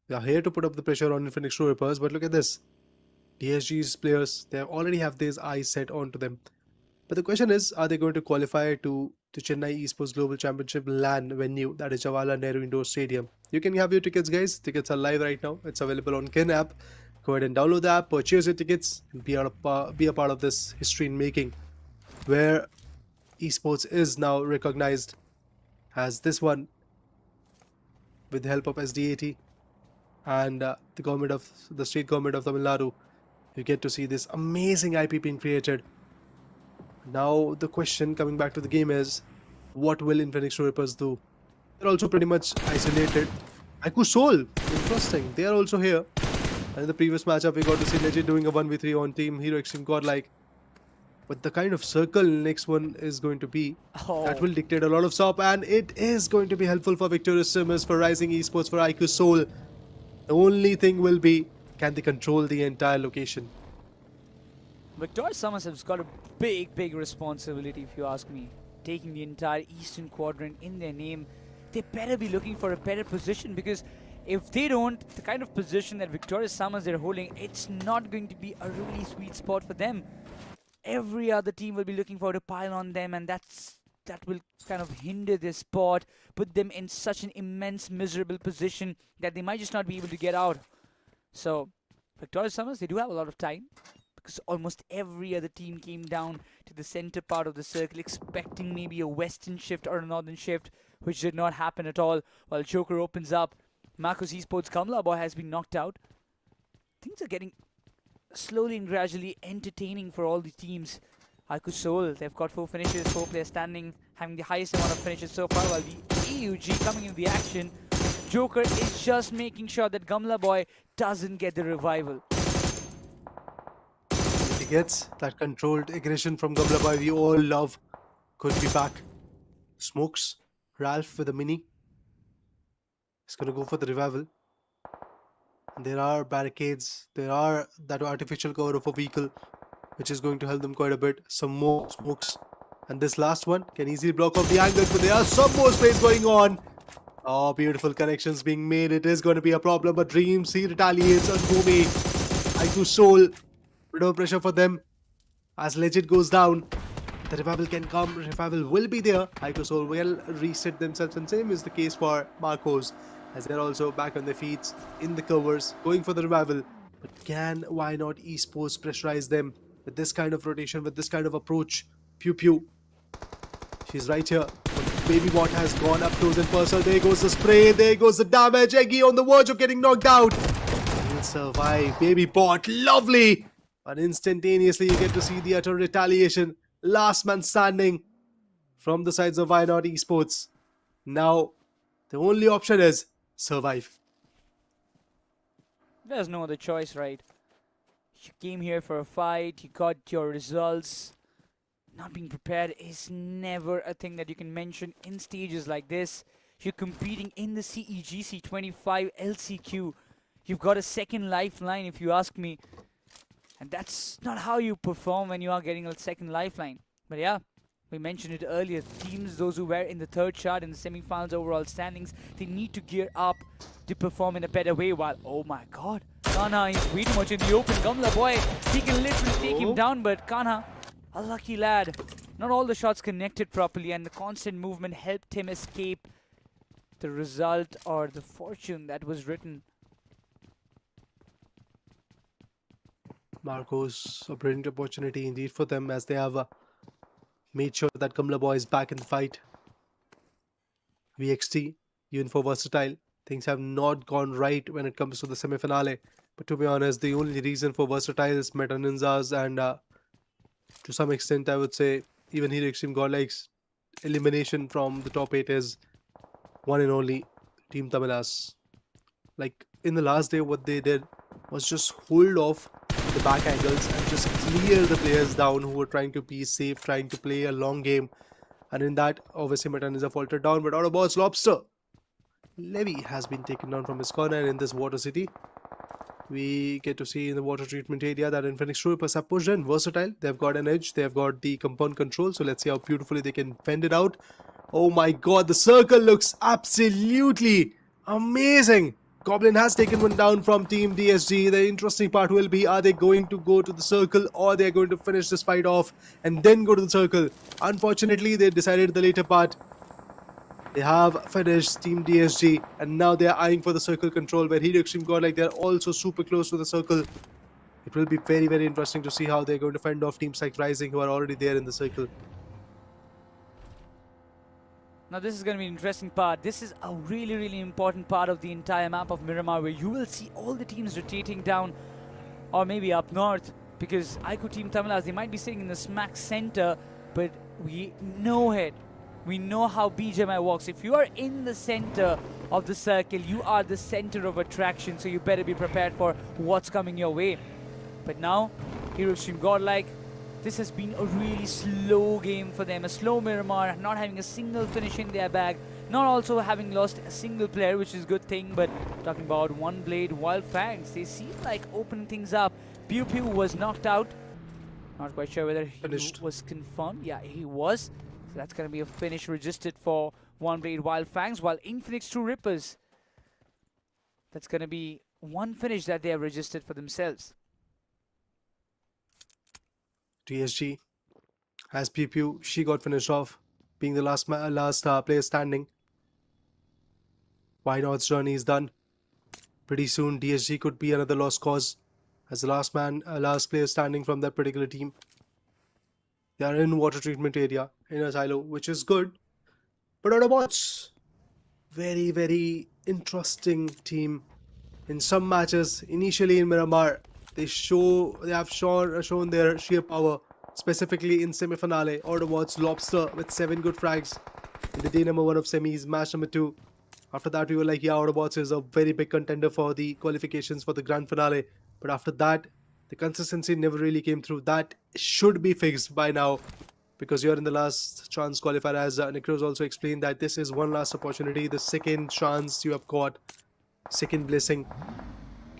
They are here to put up the pressure on INFINIX True Rippers, but look at this. DSG's players, they already have these eyes set onto them. But the question is, are they going to qualify to the Chennai Esports Global Championship LAN venue, that is Jawaharlal Nehru Indoor Stadium? You can have your tickets, guys. Tickets are live right now. It's available on Kin app. Go ahead and download the app, purchase your tickets, and be a part of this history in making, where esports is now recognized as this one, with the help of SDAT and the state government of Tamil Nadu. You get to see this amazing IP being created. Now the question coming back to the game is, what will INFINIX True Rippers do? They're also pretty much isolated. Aiku Soul, interesting. They are also here. And in the previous matchup, we got to see Legit doing a 1v3 on Team Hero Extreme Godlike. But the kind of circle next one is going to be, that will dictate a lot of stop, and it is going to be helpful for Victorious SUMUS, for Rising Esports, for IQ Soul. The only thing will be, can they control the entire location? Victorious SUMUS has got a big responsibility, if you ask me. Taking the entire Eastern Quadrant in their name, they better be looking for a better position, because if they don't, the kind of position that Victorious SUMUS they're holding, it's not going to be a really sweet spot for them. Every other team will be looking for to pile on them, and that will kind of hinder their spot, put them in such an immense, miserable position that they might just not be able to get out. So, Victorious SUMUS, they do have a lot of time, because almost every other team came down to the center part of the circle expecting maybe a western shift or a northern shift, which did not happen at all. While Joker opens up, Marcos Esports Kamla Boy has been knocked out. Things are getting slowly and gradually entertaining for all the teams. Aiku Soul, they've got 4 finishes, 4 players standing, having the highest amount of finishes so far, while the AUG coming into the action. Joker is just making sure that Gamla Boy doesn't get the revival. He gets that controlled aggression from Gamla Boy we all love. Could be back. Smokes Ralph with a mini. He's going to go for the revival. There are barricades, there are that artificial cover of a vehicle, which is going to help them quite a bit. Some more smokes, and this last one can easily block off the angles, but there are some more space going on. Oh, beautiful connections being made. It is going to be a problem, but Dreams, he retaliates on Gumi. IQ Soul, bit of pressure for them as Legit goes down. The revival can come, revival will be there. IQ Soul will reset themselves, and same is the case for Marcos, as they're also back on their feet in the covers, going for the revival. But why not esports pressurize them with this kind of rotation, with this kind of approach? Pew pew. She's right here. But Baby Bot has gone up close and personal. There goes the spray, there goes the damage. Eggy on the verge of getting knocked out. He'll survive. Baby Bot, lovely. But instantaneously you get to see the utter retaliation. Last man standing from the sides of Why Not Esports. Now the only option is survive. There's no other choice, right? You came here for a fight, you got your results. Not being prepared is never a thing that you can mention in stages like this. You're competing in the CEGC 25 LCQ. You've got a second lifeline, if you ask me. And that's not how you perform when you are getting a second lifeline. But yeah, we mentioned it earlier. Teams, those who were in the third shot in the semi-finals overall standings, they need to gear up to perform in a better way. While, oh my god, Kanha is way too much in the open. Gamla boy, he can literally take him down, but Kanha, a lucky lad. Not all the shots connected properly, and the constant movement helped him escape the result or the fortune that was written. Marcos, a brilliant opportunity indeed for them, as they have made sure that Kamla Boy is back in the fight. VXT, even for Versatile, things have not gone right when it comes to the semi-finale. But to be honest, the only reason for Versatile is Meta Ninza's and to some extent, I would say, even here Extreme Godlike's elimination from the top 8 is one and only Team Tamilas. Like, in the last day, what they did was just hold off the back angles and just clear the players down who were trying to be safe, trying to play a long game. And in that, obviously, Meta Ninza faltered down, but AUTOBOTZ Lobster Levy has been taken down from his corner, and in this Water City, we get to see in the water treatment area that INFINIX Troopers have pushed in. Versatile, they've got an edge, they've got the compound control, so let's see how beautifully they can fend it out. Oh my god, the circle looks absolutely amazing. Goblin has taken one down from Team DSG. The interesting part will be, are they going to go to the circle or they're going to finish this fight off and then go to the circle? Unfortunately, they decided the later part. They have finished Team DSG and now they're eyeing for the circle control, where Hero Extreme Godlike, they're also super close to the circle. It will be very, very interesting to see how they're going to fend off teams like Rising, who are already there in the circle. Now this is going to be an interesting part. This is a really, really important part of the entire map of Miramar, where you will see all the teams rotating down or maybe up north, because Aiko Team Tamilas, they might be sitting in the smack center, but we know it. We know how BGMI works. If you are in the center of the circle, you are the center of attraction, so you better be prepared for what's coming your way. But now, Hero Extreme Godlike, this has been a really slow game for them. A slow Miramar, not having a single finish in their bag, not also having lost a single player, which is a good thing. But talking about One Blade, Wild Fangs, they seem like opening things up. Pew Pew was knocked out. Not quite sure whether he was confirmed. Yeah, he was. So that's going to be a finish registered for One Blade, Wild Fangs, while INFINIX True Rippers, that's going to be one finish that they have registered for themselves. DSG has Pew Pew. She got finished off, being the last player standing. Why Not's journey is done. Pretty soon, DSG could be another lost cause as the last player standing from that particular team. They are in water treatment area, in a silo, which is good. But AUTOBOTZ, very, very interesting team. In some matches, initially in Miramar, they have shown their sheer power, specifically in semi-finale. AUTOBOTZ Lobster with 7 good frags in the day number 1 of semis, match number 2. After that, we were like, yeah, AUTOBOTZ is a very big contender for the qualifications for the grand finale. But after that, the consistency never really came through. That should be fixed by now, because you're in the last chance qualifier, as Nikro's also explained that this is one last opportunity, the second chance you have got, second blessing.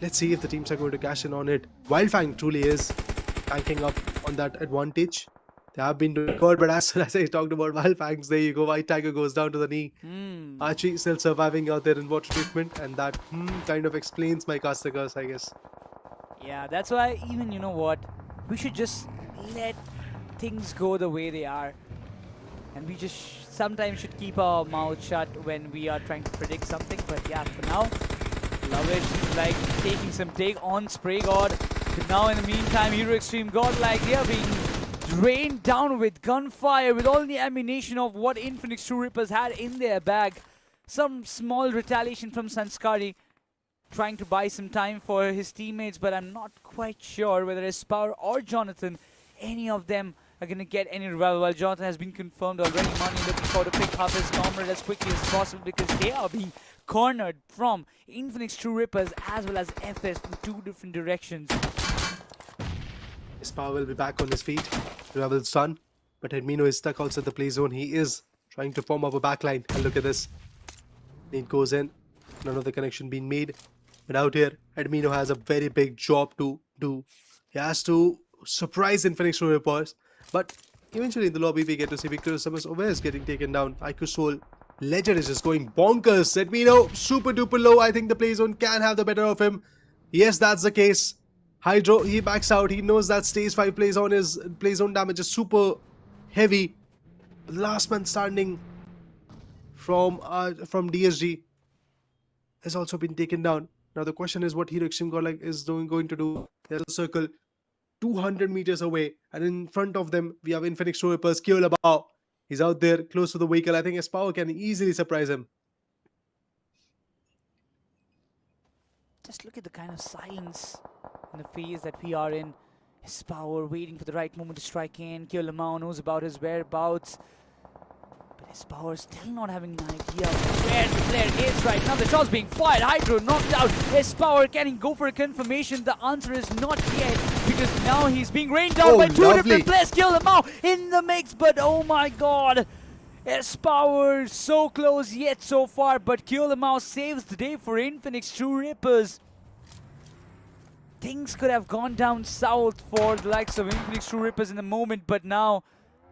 Let's see if the teams are going to cash in on it. Wildfang truly is banking up on that advantage. They have been doing good, but as soon as I talked about Wildfangs, there you go, White Tiger goes down to the knee. Archie still surviving out there in water treatment, and that kind of explains my caster curse, I guess. Yeah, that's why even, you know what, we should just let things go the way they are. And we just sometimes should keep our mouth shut when we are trying to predict something. But yeah, for now, Lovish is like taking some take on Spray God. But now in the meantime, Hero Extreme Godlike, they are being drained down with gunfire, with all the ammunition of what INFINIX True Rippers had in their bag. Some small retaliation from Sanskari, trying to buy some time for his teammates, but I'm not quite sure whether it's Power or Jonathan, any of them are going to get any revival. While Jonathan has been confirmed already, Money looking for to pick up his comrade as quickly as possible, because they are being cornered from INFINIX True Rippers as well as FS from two different directions. Espoir will be back on his feet. Ravel's done. But Hermino is stuck outside the play zone. He is trying to form up a backline. And look at this. Nate goes in. None of the connection being made. But out here, Hermino has a very big job to do. He has to surprise INFINIX True Rippers. But eventually in the lobby, we get to see Victor SUMUS Ovez getting taken down. Iku Soul. Ledger is just going bonkers. Hermino, super duper low. I think the play zone can have the better of him. Yes, that's the case. Hydro, he backs out. He knows that stage 5 play zone damage is super heavy. The last man standing from DSG has also been taken down. Now the question is what Hero Extreme Godlike is going to do. There's a circle 200 meters away, and in front of them we have INFINIX True Rippers, Kyolabao. He's out there close to the vehicle. I think Espoir can easily surprise him. Just look at the kind of silence in the phase that we are in. Espoir waiting for the right moment to strike in. Kyolabao knows about his whereabouts. But Espoir still not having an idea of where the player is right now. The shot's being fired. Hydro knocked out. Espoir, can he go for a confirmation? The answer is not yet, because now he's being rained down by two different players. Kyolabao in the mix, but oh my god. Espoir so close yet so far, but Kyolabao saves the day for INFINIX True Rippers. Things could have gone down south for the likes of INFINIX True Rippers in the moment, but now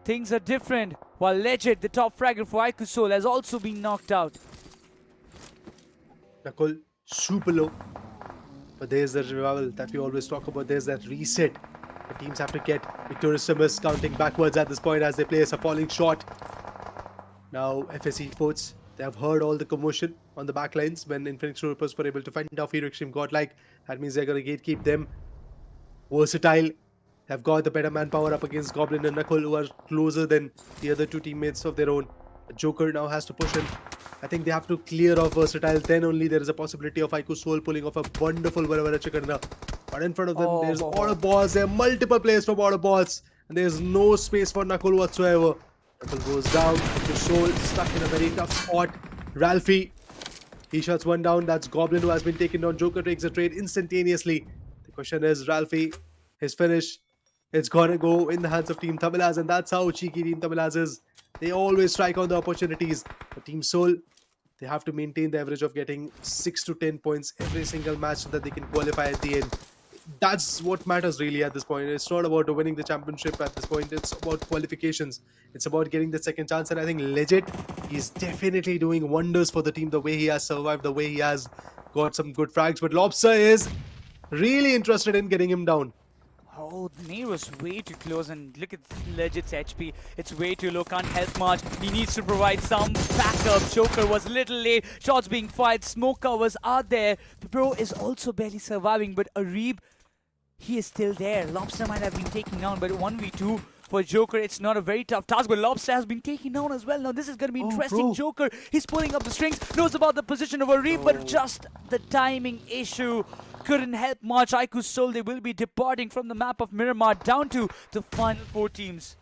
things are different. While Legend, the top fragger for Iku Soul, has also been knocked out. Nakul, super low. But there's the revival that we always talk about. There's that reset. The teams have to get. Victor SUMUS counting backwards at this point as their players are falling short. Now Esports, they have heard all the commotion on the backlines when INFINIX True Rippers were able to find out Hero Extreme Godlike. That means they're going to gatekeep them. Versatile have got the better manpower up against Goblin and Nakul, who are closer than the other two teammates of their own. Joker now has to push in. I think they have to clear off Versatile. Then only there is a possibility of Iku Soul pulling off a wonderful Varavara Chikarna. But in front of them, there's AUTOBOTZ. There are multiple players from AUTOBOTZ. And there's no space for Nakul whatsoever. Nakul goes down. Iku Soul stuck in a very tough spot. Ralphie, he shuts one down. That's Goblin who has been taken down. Joker takes a trade instantaneously. The question is, Ralphie, his finish, it's gonna go in the hands of Team Tamilas, and that's how cheeky Team Tamilas is. They always strike on the opportunities. But Team Soul, they have to maintain the average of getting 6 to 10 points every single match so that they can qualify at the end. That's what matters really at this point. It's not about winning the championship at this point. It's about qualifications. It's about getting the second chance. And I think Legit, he's definitely doing wonders for the team, the way he has survived, the way he has got some good frags. But Lobster is really interested in getting him down. Oh, the nade was way too close, and look at Legit's HP. It's way too low, can't help much. He needs to provide some backup. Joker was a little late. Shots being fired, smoke covers are there. The pro is also barely surviving, but Areeb, he is still there. Lobster might have been taken down, but 1v2 for Joker, it's not a very tough task, but Lobster has been taken down as well. Now this is going to be interesting. Joker, he's pulling up the strings, knows about the position of Areeb, but just the timing issue couldn't help much. Iku Soul, they will be departing from the map of Miramar down to the final 4 teams.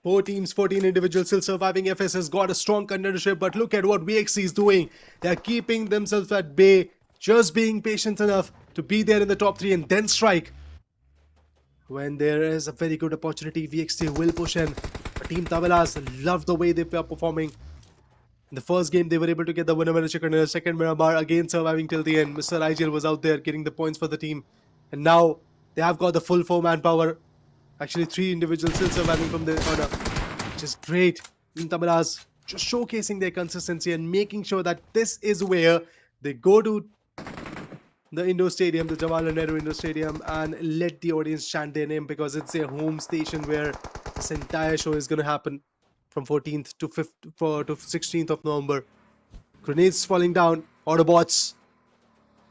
4 teams, 14 individuals still surviving. FS has got a strong contendership, but look at what VXC is doing. They're keeping themselves at bay, just being patient enough to be there in the top 3 and then strike. When there is a very good opportunity, VXC will push in. But Team Tamilas love the way they are performing. In the first game, they were able to get the winner chicken. In the second, Miramar again surviving till the end. Mr. IGL was out there getting the points for the team. And now they have got the full 4 manpower. Actually, 3 individuals still surviving from their corner, which is great. Team Tamilas just showcasing their consistency and making sure that this is where they go to the indoor stadium, the Jawaharlal Nehru Indoor Stadium, and let the audience chant their name, because it's their home station where this entire show is going to happen from 14th to 16th of November. Grenades falling down. AUTOBOTZ.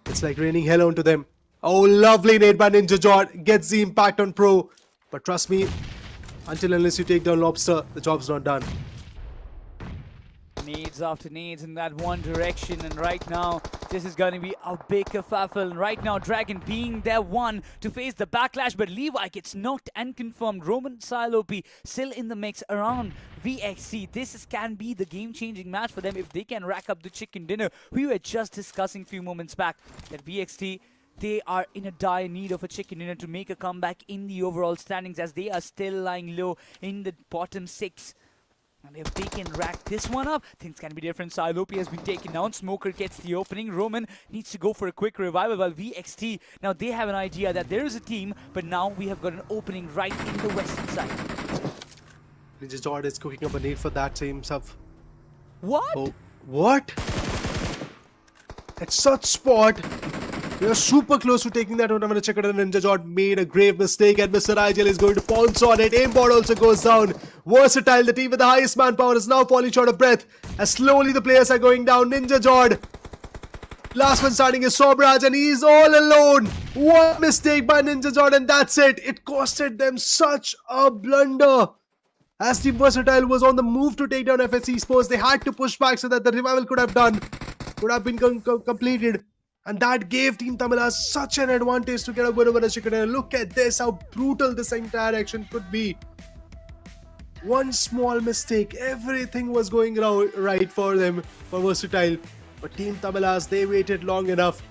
It's like raining hell onto them. Oh, lovely nade by Ninja Jot. Gets the impact on Pro. But trust me, until unless you take down Lobster, the job's not done. Nades after nades in that one direction, and right now this is going to be a big kerfuffle. And right now Dragon being their one to face the backlash, but Levi gets knocked and confirmed. Roman Silopi still in the mix around VXC. This can be the game-changing match for them if they can rack up the chicken dinner. We were just discussing a few moments back that VXT, they are in a dire need of a chicken dinner to make a comeback in the overall standings, as they are still lying low in the bottom 6. And if they can rack this one up, things can be different. Silopi has been taken down. Smoker gets the opening. Roman needs to go for a quick revival, while VXT, now they have an idea that there is a team, but now we have got an opening right in the western side. NinjaJod is cooking up a nade for that same stuff. What? Oh, what? At such spot. They are super close to taking that out. I'm going to check it out. NinjaJod made a grave mistake, and Mr. IGL is going to pounce on it. Aimbot also goes down. Versatile, the team with the highest manpower, is now falling short of breath as slowly the players are going down. NinjaJod, last one starting is Sobraj, and he's all alone. One mistake by NinjaJod, and that's it. It costed them such a blunder. As Team Versatile was on the move to take down FS Esports, they had to push back so that the revival could have been completed. And that gave Team Tamila such an advantage to get a win over the chicken dinner. Look at this, how brutal this entire action could be. One small mistake, everything was going right for them, for Versatile. But Team Tamilas, they waited long enough.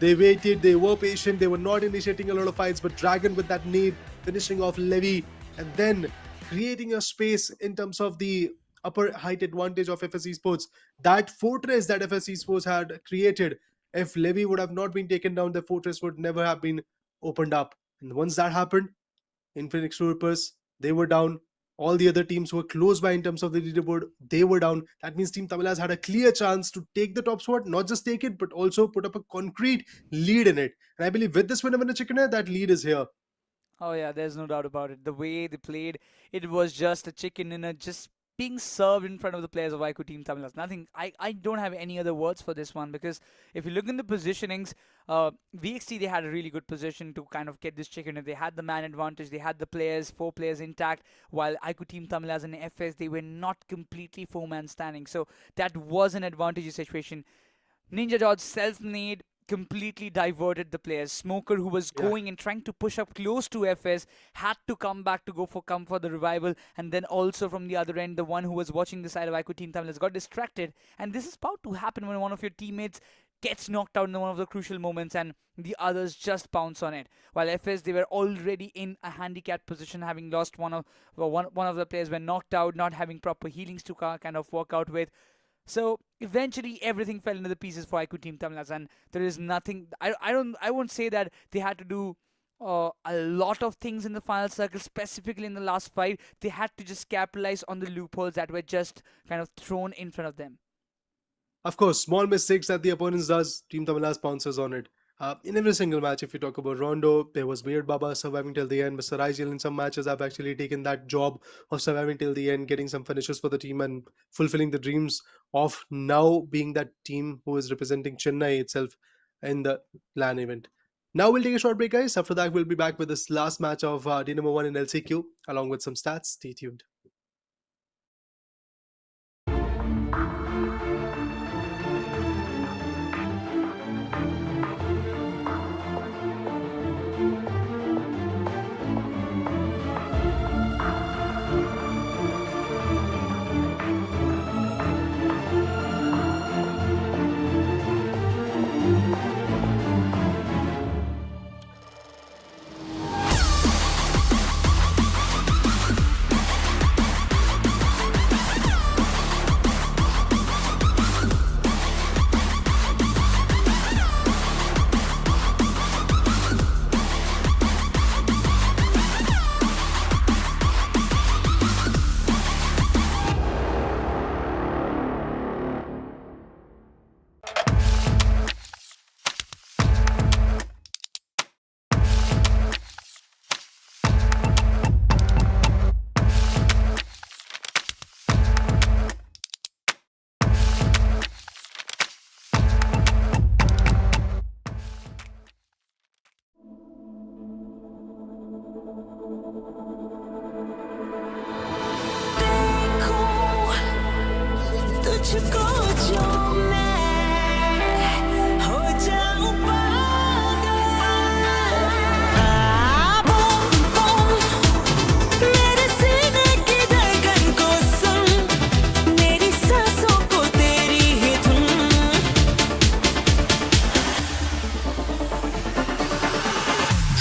They waited, they were patient, they were not initiating a lot of fights. But Dragon with that nade, finishing off Levy, and then creating a space in terms of the upper height advantage of FS Esports. That fortress that FS Esports had created, if Levy would have not been taken down, the fortress would never have been opened up. And once that happened, INFINIX Troopers, they were down. All the other teams who were close by in terms of the leaderboard, they were down. That means Team Tamilas had a clear chance to take the top spot, not just take it, but also put up a concrete lead in it. And I believe with this win over the chicken dinner, that lead is here. Oh yeah, there's no doubt about it. The way they played, it was just a chicken dinner, just being served in front of the players of IQ Team Tamilas. Nothing. I don't have any other words for this one, because if you look in the positionings, VXT, they had a really good position to kind of get this chicken dinner. They had the man advantage. They had the players, 4 players intact, while IQ Team Tamilas and FS, they were not completely 4-man standing. So that was an advantageous situation. NinjaJod self-made completely diverted the players. Smoker, who was going and trying to push up close to FS, had to come back to come for the revival. And then also from the other end, the one who was watching the side of IQ Team Tamilas got distracted. And this is about to happen when one of your teammates gets knocked out in one of the crucial moments and the others just pounce on it. While FS, they were already in a handicapped position, having lost one of the players were knocked out, not having proper healings to kind of work out with. So eventually everything fell into the pieces for IQ Team Tamilas, and there is nothing. I won't say that they had to do a lot of things in the final circle, specifically in the last fight. They had to just capitalize on the loopholes that were just kind of thrown in front of them. Of course, small mistakes that the opponents does, Team Tamilas pounces on it. In every single match, if you talk about Rondo, there was Weird Baba surviving till the end. Mr. IGL in some matches have actually taken that job of surviving till the end, getting some finishes for the team and fulfilling the dreams of now being that team who is representing Chennai itself in the LAN event. Now we'll take a short break, guys. After that, we'll be back with this last match of day number 1 in LCQ, along with some stats. Stay tuned.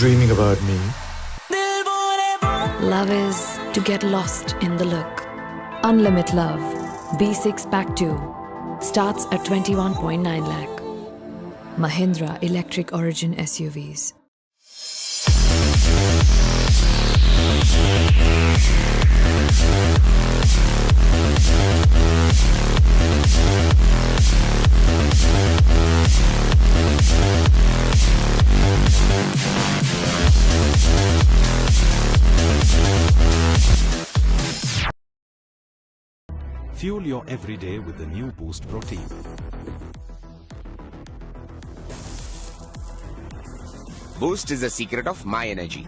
Dreaming about me? Love is to get lost in the look. Unlimited Love B6 Pack 2 starts at 21.9 lakh. Mahindra Electric Origin SUVs. Fuel your everyday with the new Boost Protein. Boost is the secret of my energy.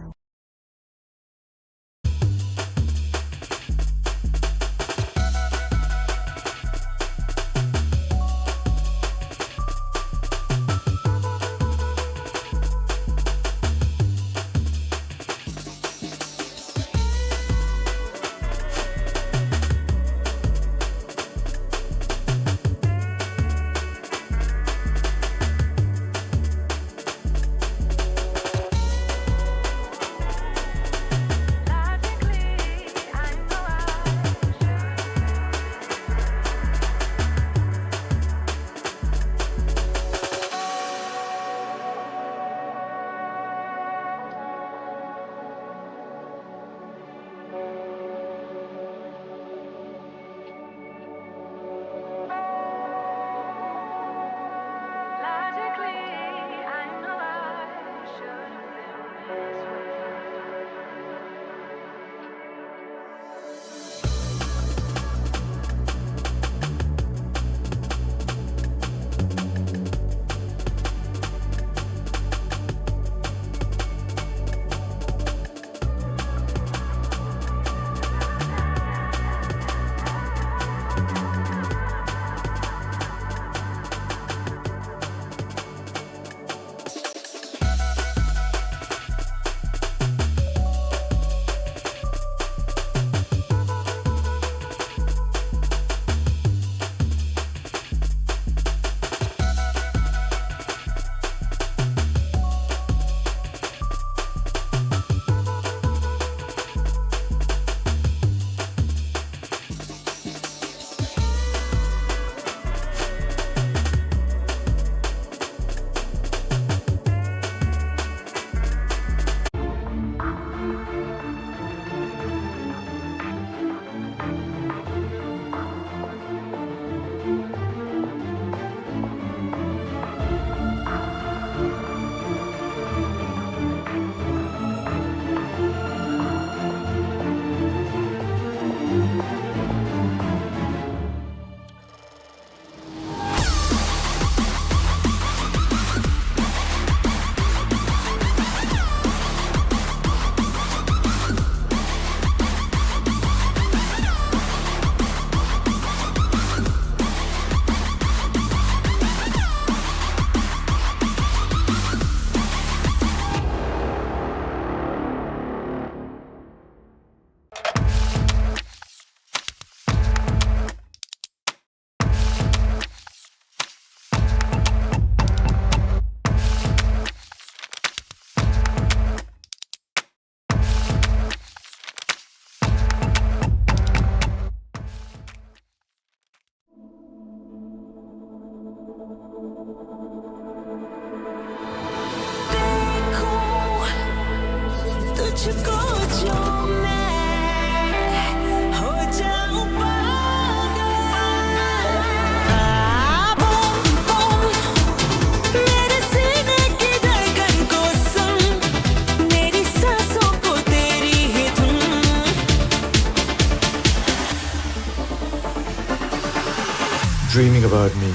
Dreaming about me?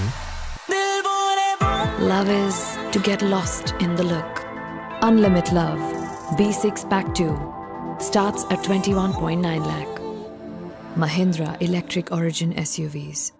Love is to get lost in the look. Unlimited Love B6 Pack 2 starts at 21.9 lakh. Mahindra Electric Origin SUVs.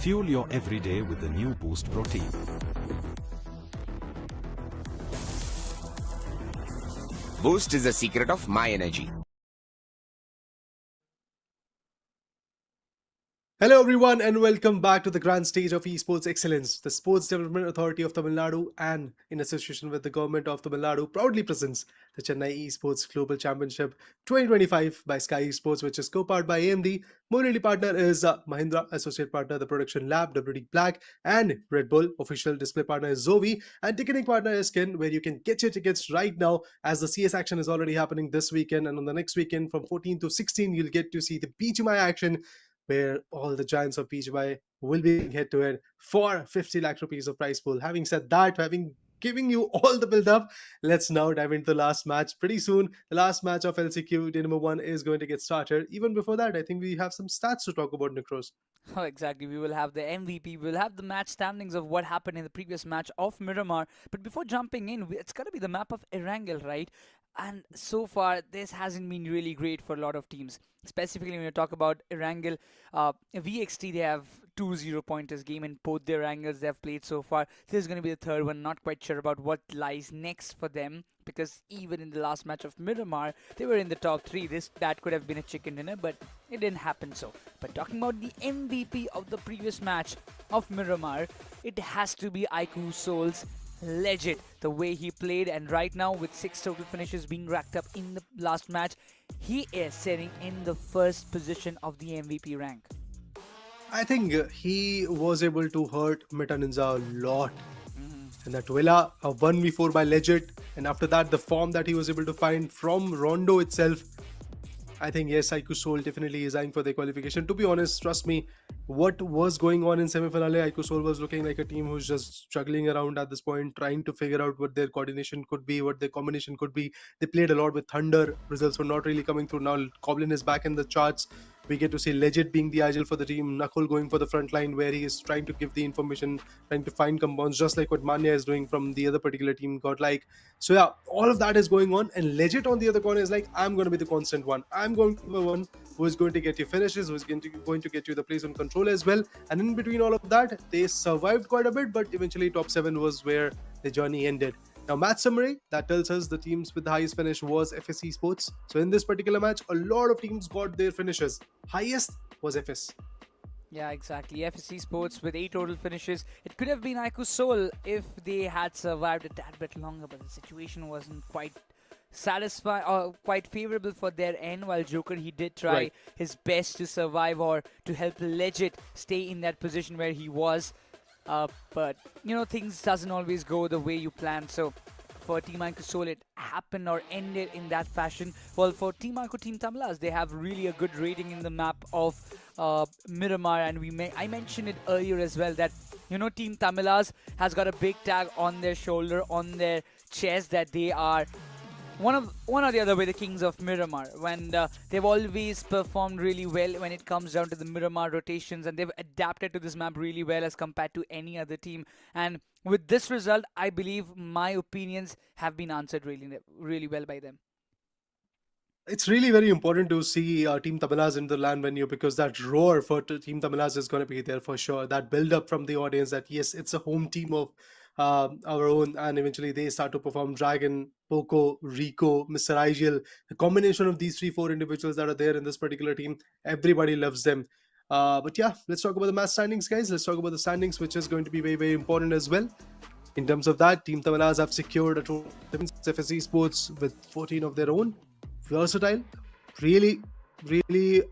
Fuel your everyday with the new Boost Protein. Boost is the secret of my energy. Hello everyone and welcome back to the grand stage of Esports Excellence. The Sports Development Authority of Tamil Nadu and in association with the Government of Tamil Nadu proudly presents the Chennai Esports Global Championship 2025 by Skyesports, which is co-powered by AMD. Mobility partner is Mahindra, associate partner the Production Lab, WD Black, and Red Bull. Official display partner is Zovi, and ticketing partner is Kin, where you can get your tickets right now as the CS action is already happening this weekend, and on the next weekend from 14 to 16 you'll get to see the BGMI action, where all the giants of BGMI will be head-to-head for 50 lakh rupees of prize pool. Having said that, having giving you all the build-up, let's now dive into the last match. Pretty soon, the last match of LCQ Day number 1 is going to get started. Even before that, I think we have some stats to talk about, Nikros. Oh, exactly. We will have the MVP. We'll have the match standings of what happened in the previous match of Miramar. But before jumping in, it's going to be the map of ERANGEL, right? And so far, this hasn't been really great for a lot of teams. Specifically, when you talk about ERANGEL, VXT, they have 2 0-pointers game in both their angles they have played so far. This is going to be the third one. Not quite sure about what lies next for them, because even in the last match of Miramar, they were in the top 3. That could have been a chicken dinner, but it didn't happen so. But talking about the MVP of the previous match of Miramar, it has to be Aiku Soul's legit, the way he played, and right now with 6 total finishes being racked up in the last match, he is sitting in the first position of the MVP rank. I think he was able to hurt Meta Ninja a lot. And that Villa, a 1v4 by Legit, and after that the form that he was able to find from Rondo itself, I think yes, Aiku Soul definitely is eyeing for the qualification. To be honest, trust me, what was going on in semi-finale, Aiku Soul was looking like a team who's just struggling around at this point, trying to figure out what their coordination could be, what their combination could be. They played a lot with Thunder, results were not really coming through. Now Goblin is back in the charts. We get to see Legit being the agile for the team, Nakul going for the front line where he is trying to give the information, trying to find compounds, just like what Manya is doing from the other particular team, Godlike. So yeah, all of that is going on, and Legit on the other corner is like, I'm going to be the constant one. I'm going to be the one who is going to get you finishes, who is going to get you the place on control as well. And in between all of that, they survived quite a bit, but eventually top 7 was where the journey ended. Now, match summary, that tells us the teams with the highest finish was FS Esports. So in this particular match, a lot of teams got their finishes. Highest was FS. Yeah, exactly. FS Esports with 8 total finishes. It could have been Aiku Soul if they had survived a tad bit longer, but the situation wasn't quite satisfying or quite favorable for their end, while Joker, he did try his best to survive or to help Legit stay in that position where he was. But you know, things doesn't always go the way you plan. So for Team Aiku Soul, it happened or ended in that fashion. Well, for Team Aiku Team Tamilas, they have really a good rating in the map of Miramar, and I mentioned it earlier as well that, you know, Team Tamilas has got a big tag on their shoulder, on their chest, that they are one or the other way the kings of Miramar, when they've always performed really well when it comes down to the Miramar rotations, and they've adapted to this map really well as compared to any other team. And with this result, I believe my opinions have been answered really well by them. It's really very important to see Team Tamilas in the LAN venue, because that roar for Team Tamilas is going to be there for sure. That build up from the audience that yes, it's a home team of our own, and eventually they start to perform. Dragon, Poco, Rico, Mr. Igel, the combination of these 3-4 individuals that are there in this particular team, everybody loves them. But yeah, let's talk about the match standings, guys. Let's talk about the standings, which is going to be very, very important as well. In terms of that, Team Tamilas have secured a total of FS Esports with 14 of their own. Versatile, really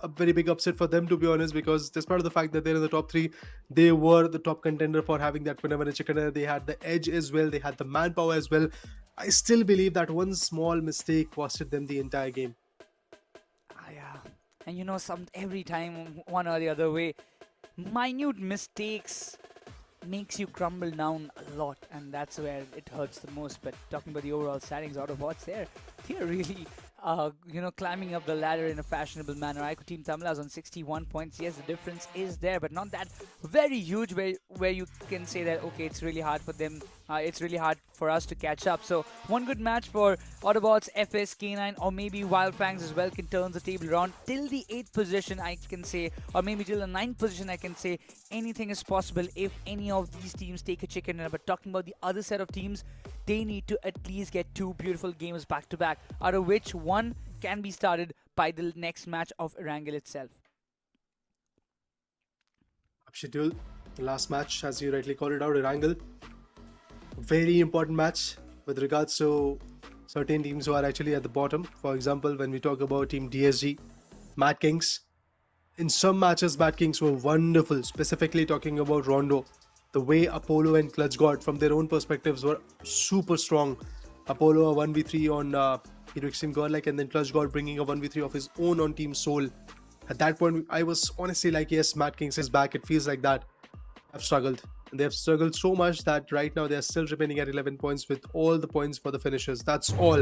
a very big upset for them, to be honest, because despite of the fact that they're in the top 3, they were the top contender for having that winner chicken dinner. They had the edge as well, they had the manpower as well. I still believe that one small mistake costed them the entire game. Yeah, and you know, every time one or the other way, minute mistakes makes you crumble down a lot, and that's where it hurts the most. But talking about the overall standings, AUTOBOTZ, they're really climbing up the ladder in a fashionable manner. Aiku Team Tamilas on 61 points. Yes, the difference is there, but not that very huge where you can say that, okay, it's really hard for them it's really hard for us to catch up. So one good match for Autobots, FS, K9, or maybe Wildfangs as well can turn the table around till the 8th position, I can say, or maybe till the 9th position, I can say. Anything is possible if any of these teams take a chicken dinner. But talking about the other set of teams, they need to at least get 2 beautiful games back to back, out of which one can be started by the next match of ERANGEL itself. Schedule, the last match, as you rightly called it out, ERANGEL. Very important match with regards to certain teams who are actually at the bottom. For example, when we talk about Team DSG, Mad Kings. In some matches, Mad Kings were wonderful, specifically talking about Rondo. The way Apollo and Clutch got from their own perspectives were super strong. Apollo a 1v3 on Hero Extreme Godlike, and then Clutch God bringing a 1v3 of his own on Team Soul. At that point, I was honestly like, yes, Mad Kings is back. It feels like that. I've struggled. And they have struggled so much that right now they're still remaining at 11 points with all the points for the finishers. That's all.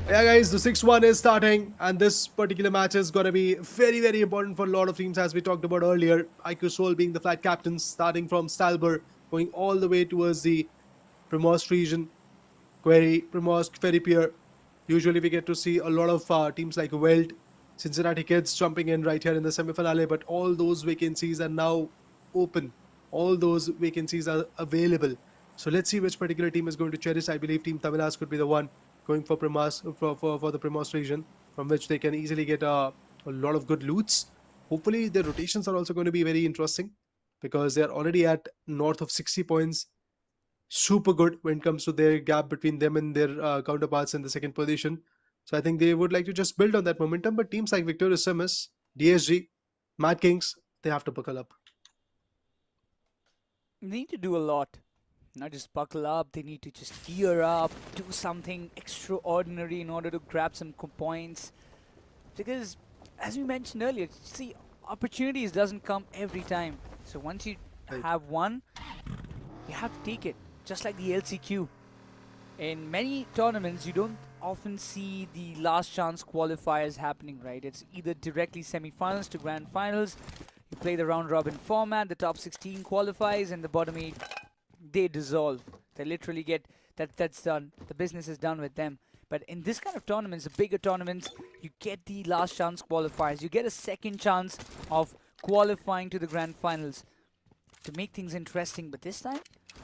Yeah, guys, the 6-1 is starting, and this particular match is going to be very, very important for a lot of teams, as we talked about earlier. IQ Soul being the flag captains, starting from Stalber, going all the way towards the Primost region. Query, Primost, Ferrypier. Usually we get to see a lot of teams like Welt, Cincinnati Kids jumping in right here in the semi-finale, but all those vacancies are now open. All those vacancies are available. So let's see which particular team is going to cherish. I believe Team Tamilas could be the one going for for the Primost region, from which they can easily get a lot of good loots. Hopefully their rotations are also going to be very interesting, because they're already at north of 60 points. Super good when it comes to their gap between them and their counterparts in the second position. So I think they would like to just build on that momentum. But teams like Victorious SUMUS, DSG, Mad Kings, they have to buckle up. They need to do a lot. Not just buckle up, they need to just gear up, do something extraordinary in order to grab some points. Because, as we mentioned earlier, see, opportunities doesn't come every time. So once you have one, you have to take it. Just like the LCQ. In many tournaments, you don't often see the last chance qualifiers happening, right? It's either directly semi-finals to grand finals. You play the round robin format, the top 16 qualifies, and the bottom 8, they dissolve. They literally get that's done. The business is done with them. But in this kind of tournaments, the bigger tournaments, you get the last chance qualifiers. You get a second chance of qualifying to the grand finals to make things interesting. But this time,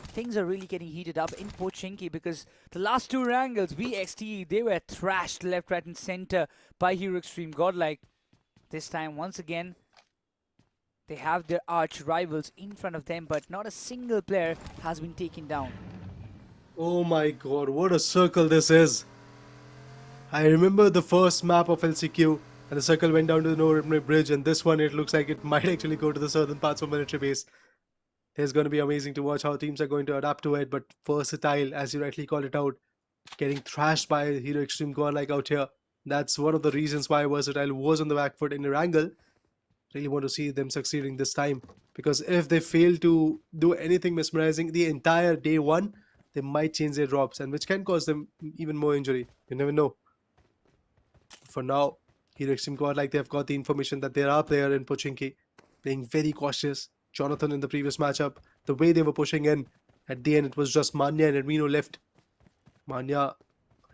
things are really getting heated up in Pochinki, because the last 2 Erangels, VXT, they were thrashed left, right, and center by Hero Extreme Godlike. This time, once again, they have their arch rivals in front of them, but not a single player has been taken down. Oh my god, what a circle this is. I remember the first map of LCQ, and the circle went down to the No Bridge, and this one, it looks like it might actually go to the southern parts of military base. It's going to be amazing to watch how teams are going to adapt to it, but versatile, as you rightly called it out, getting thrashed by Hero Extreme Godlike out here. That's one of the reasons why Versatile was on the back foot in ERANGEL. Really want to see them succeeding this time, because if they fail to do anything mesmerizing the entire day one, they might change their drops, and which can cause them even more injury. You never know. For now, Hero Extreme Godlike, they have got the information that there are players in Pochinki, playing very cautious. Jonathan in the previous matchup, the way they were pushing in, at the end it was just Manya and Admino left. Manya,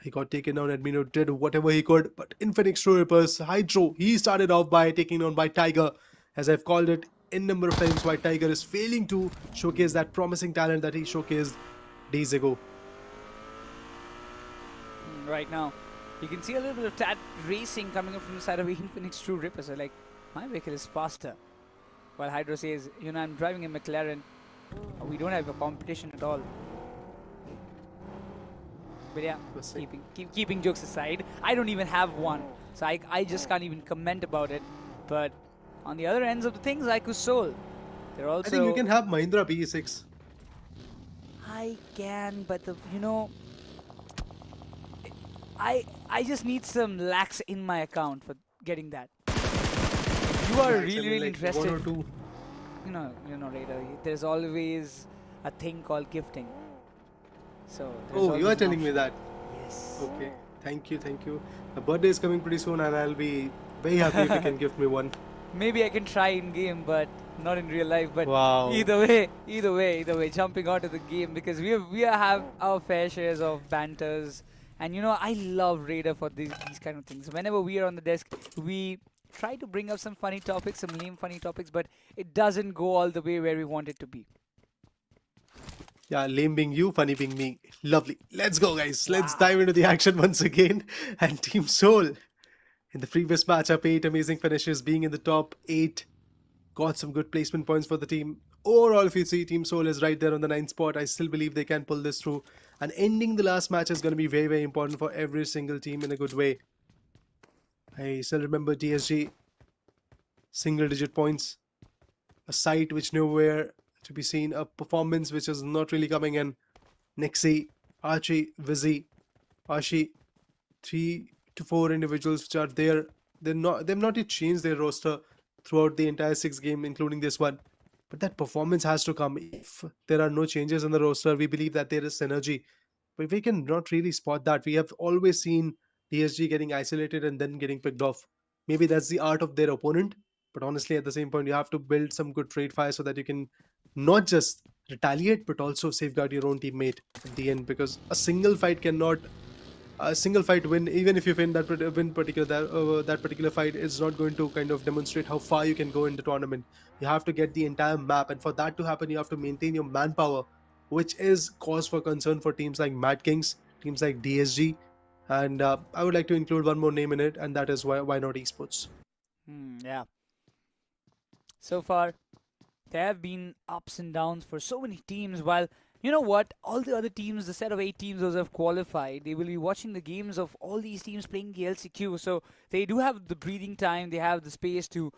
he got taken down. Admino did whatever he could, but INFINIX True Rippers, Hydro, he started off by taking down by Tiger. As I've called it in number of times, why Tiger is failing to showcase that promising talent that he showcased days ago. Right now, you can see a little bit of that racing coming up from the side of INFINIX True Rippers. They're like, my vehicle is faster. While Hydro says, you know, I'm driving a McLaren. We don't have a competition at all. But yeah, keeping jokes aside, I don't even have one. So I just can't even comment about it. But on the other ends of the things, IQ Soul, they're also... I think you can have Mahindra PE6. I can, but you know, I just need some lakhs in my account for getting that. You are really interested. 1 or 2. You know, Raider, there's always a thing called gifting. So. Oh, you are telling me that. Yes. Okay. Thank you. My birthday is coming pretty soon, and I'll be very happy if you can gift me one. Maybe I can try in game, but not in real life. But Wow. either way, jumping onto the game, because we have our fair shares of banters, and you know I love Raider for these kind of things. Whenever we are on the desk, we try to bring up some funny topics, some lame funny topics, but it doesn't go all the way where we want it to be. Yeah, lame being you, funny being me. Lovely. Let's go, guys. Let's dive into the action once again. And Team Soul, in the previous matchup, 8 amazing finishes, being in the top 8. Got some good placement points for the team. Overall, if you see, Team Soul is right there on the 9th spot. I still believe they can pull this through. And ending the last match is going to be very, very important for every single team in a good way. I still remember DSG, single-digit points. A sight which nowhere to be seen, a performance which is not really coming in. Nixie, Archie, Vizzy, Ashi, 3 to 4 individuals which are there. They've not yet changed their roster throughout the entire 6 game, including this one. But that performance has to come. If there are no changes in the roster, we believe that there is synergy. But we can not really spot that. We have always seen DSG getting isolated and then getting picked off. Maybe that's the art of their opponent. But honestly, at the same point, you have to build some good trade fire so that you can not just retaliate, but also safeguard your own teammate at the end. Because a single fight win, even if you win that particular fight, is not going to kind of demonstrate how far you can go in the tournament. You have to get the entire map, and for that to happen, you have to maintain your manpower, which is cause for concern for teams like Mad Kings, teams like DSG, and I would like to include one more name in it, and that is why not Esports. Yeah. So far, there have been ups and downs for so many teams, while you know what, all the other teams, the set of 8 teams those have qualified, they will be watching the games of all these teams playing the LCQ, so they do have the breathing time, they have the space to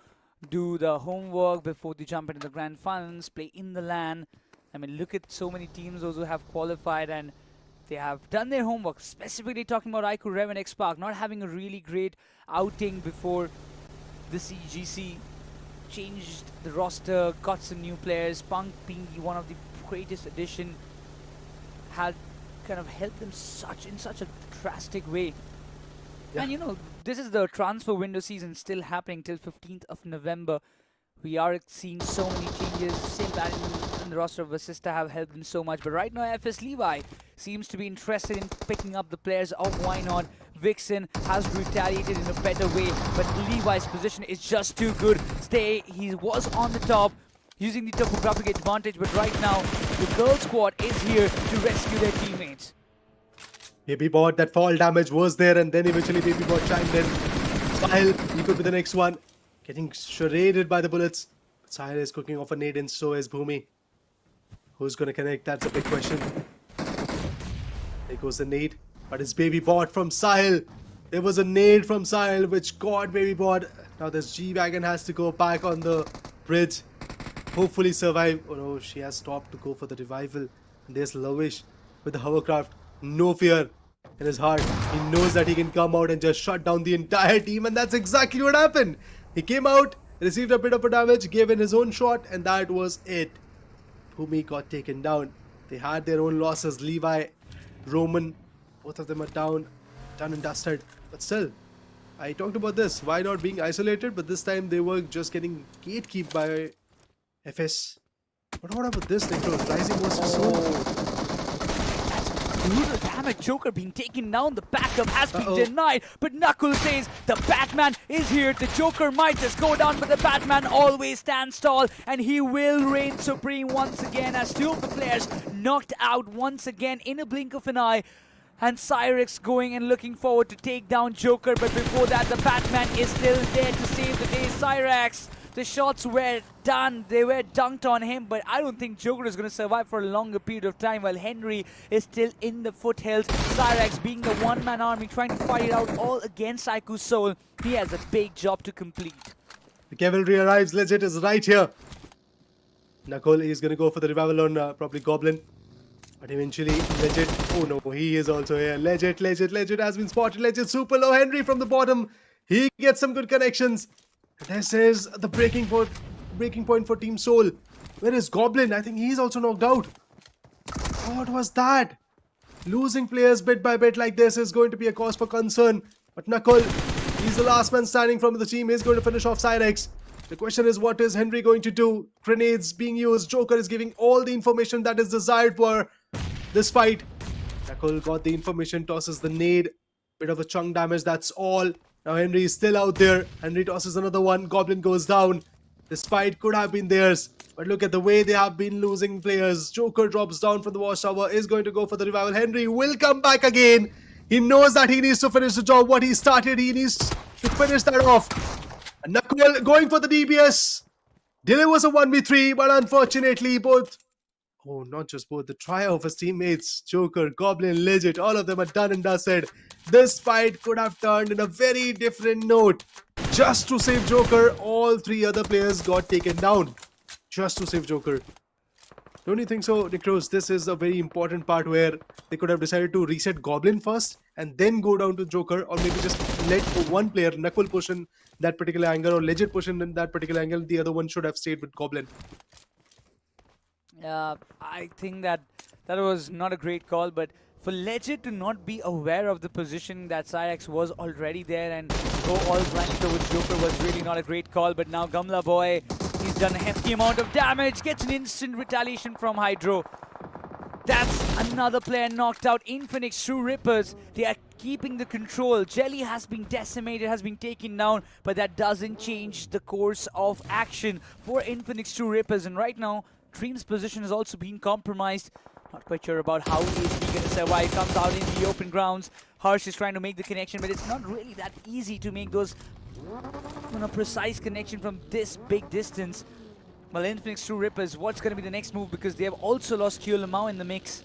do the homework before they jump into the Grand Finals, play in the LAN. I mean, look at so many teams those who have qualified and they have done their homework, specifically talking about IQ, Rev and X-Park not having a really great outing before the CEGC. Changed the roster, got some new players. Punk being one of the greatest addition had kind of helped them in such a drastic way. Yeah. And you know, this is the transfer window season still happening till 15th of November. We are seeing so many changes. Same pattern in the roster of Vasista have helped them so much. But right now, FS Levi seems to be interested in picking up the players of Why Not. Vixen has retaliated in a better way, but Levi's position is just too good. He was on the top, using the topographic advantage, but right now, the girl squad is here to rescue their teammates. BabyBot, that fall damage was there, and then eventually BabyBot chimed in. Sahil, he could be the next one. Getting shredded by the bullets. Sahil is cooking off a nade, and so is Bhumi. Who's going to connect? That's a big question. There goes the nade. But it's BabyBot from Sahil. There was a nade from Sahil which caught BabyBot. Now this G-Wagon has to go back on the bridge. Hopefully survive. Oh no, she has stopped to go for the revival. And there's Lavish with the hovercraft. No fear in his heart. He knows that he can come out and just shut down the entire team. And that's exactly what happened. He came out, received a bit of a damage, gave in his own shot, and that was it. Bhumi got taken down. They had their own losses. Levi, Roman, both of them are down and dusted. But still, I talked about this. Why not being isolated? But this time they were just getting gatekept by FS. But what about this, Nicholas? Rising was so... Brutal damage. Joker being taken down. The backup has been denied. But Knuckles says the Batman is here. The Joker might just go down, but the Batman always stands tall. And he will reign supreme once again as 2 of the players knocked out once again in a blink of an eye. And Cyrex going and looking forward to take down Joker. But before that, the Batman is still there to save the day. Cyrex, the shots were done. They were dunked on him. But I don't think Joker is going to survive for a longer period of time. While Henry is still in the foothills. Cyrex being the one-man army trying to fight it out all against Aiku's soul. He has a big job to complete. The cavalry arrives. Legit is right here. Nakul is going to go for the revival on probably Goblin. But eventually, Legit, oh no, he is also here. Legit has been spotted. Legit super low. Henry from the bottom. He gets some good connections. This is the breaking point for Team Soul. Where is Goblin? I think he's also knocked out. What was that? Losing players bit by bit like this is going to be a cause for concern. But Nakul, he's the last man standing from the team. He's going to finish off Cyrex. The question is, what is Henry going to do? Grenades being used. Joker is giving all the information that is desired for this fight. Nakul got the information, tosses the nade. Bit of a chunk damage, that's all. Now Henry is still out there. Henry tosses another one. Goblin goes down. This fight could have been theirs. But look at the way they have been losing players. Joker drops down from the watchtower, is going to go for the revival. Henry will come back again. He knows that he needs to finish the job. What he started, he needs to finish that off. And Nakul going for the DBS. Delivers a 1v3, but unfortunately both, not just both, the trio of his teammates, Joker, Goblin, Legit, all of them are done and dusted. This fight could have turned in a very different note. Just to save Joker, all three other players got taken down. Just to save Joker. Don't you think so, Nikros? This is a very important part where they could have decided to reset Goblin first and then go down to Joker, or maybe just let one player, Nakul, push in that particular angle, or Legit push in that particular angle. The other one should have stayed with Goblin. I think that was not a great call, but for Legit to not be aware of the position that Cyrex was already there and go all blind towards Joker was really not a great call. But now Gamla boy, he's done a hefty amount of damage, gets an instant retaliation from Hydro. That's another player knocked out. INFINIX True Rippers, they are keeping the control. Jelly has been decimated, has been taken down, but that doesn't change the course of action for INFINIX True Rippers. And right now, Dream's position has also been compromised. Not quite sure about how is he going to survive. Comes out in the open grounds. Harsh is trying to make the connection, but it's not really that easy to make those precise connection from this big distance. Well, INFINIX True Rippers, what's going to be the next move? Because they have also lost Kyo Lamau in the mix.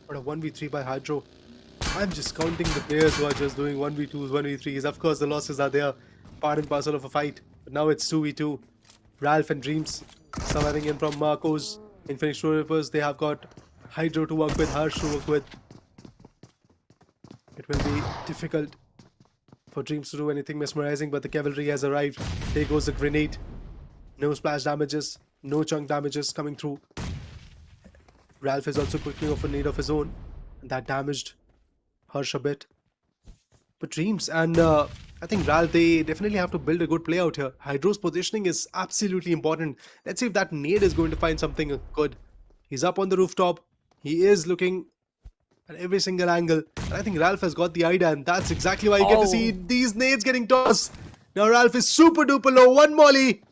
But a 1v3 by Hydro. I'm just counting the players who are just doing 1v2s, 1v3s. Of course, the losses are there. Part and parcel of a fight. But now it's 2v2. Ralph and Dreams surviving in from Marcos. INFINIX True Rippers, they have got Hydro to work with, Harsh to work with. It will be difficult for Dreams to do anything mesmerizing, but the cavalry has arrived. There goes the grenade. No splash damages, no chunk damages coming through. Ralph is also quickly off a nade of his own, and that damaged Harsh a bit. But Dreams and I think Ralph, they definitely have to build a good play out here. Hydro's positioning is absolutely important. Let's see if that nade is going to find something good. He's up on the rooftop. He is looking at every single angle. And I think Ralph has got the idea, and that's exactly why you get to see these nades getting tossed. Now Ralph is super duper low. One molly.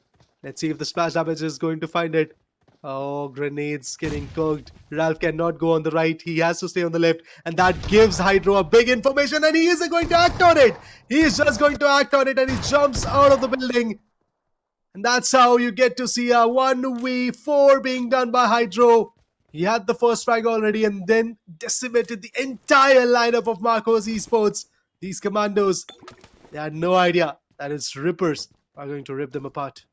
Let's see if the splash damage is going to find it. Oh, grenades getting cooked. Ralph cannot go on the right. He has to stay on the left. And that gives Hydro a big information, and he isn't going to act on it. He is just going to act on it, and he jumps out of the building. And that's how you get to see a 1v4 being done by Hydro. He had the first frag already and then decimated the entire lineup of Marcos Esports. These commandos, they had no idea that its Rippers are going to rip them apart.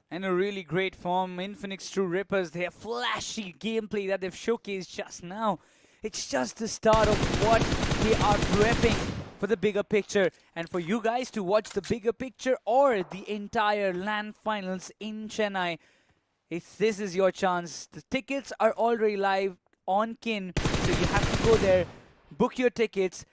And a really great form, INFINIX True Rippers, their flashy gameplay that they've showcased just now. It's just the start of what they are prepping for the bigger picture. And for you guys to watch the bigger picture or the entire LAN Finals in Chennai, this is your chance. The tickets are already live on Kin, so you have to go there, book your tickets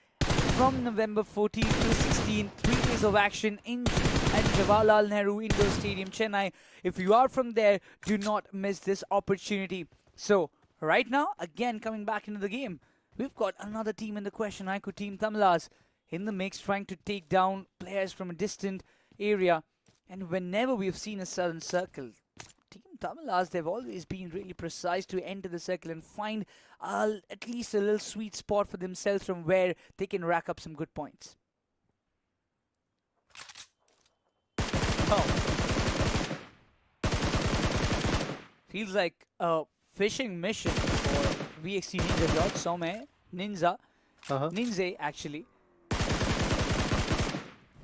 from November 14 to 16, 3 days of action at Jawaharlal Nehru Indoor Stadium, Chennai. If you are from there, do not miss this opportunity. So, right now, again, coming back into the game, we've got another team in the question, Aiku Team Tamilas, in the mix, trying to take down players from a distant area. And whenever we've seen a certain circle, Team Tamilas, they've always been really precise to enter the circle and find at least a little sweet spot for themselves from where they can rack up some good points. Oh. Feels like a fishing mission for VXT Ninja, Some, NINZA, NINZA actually.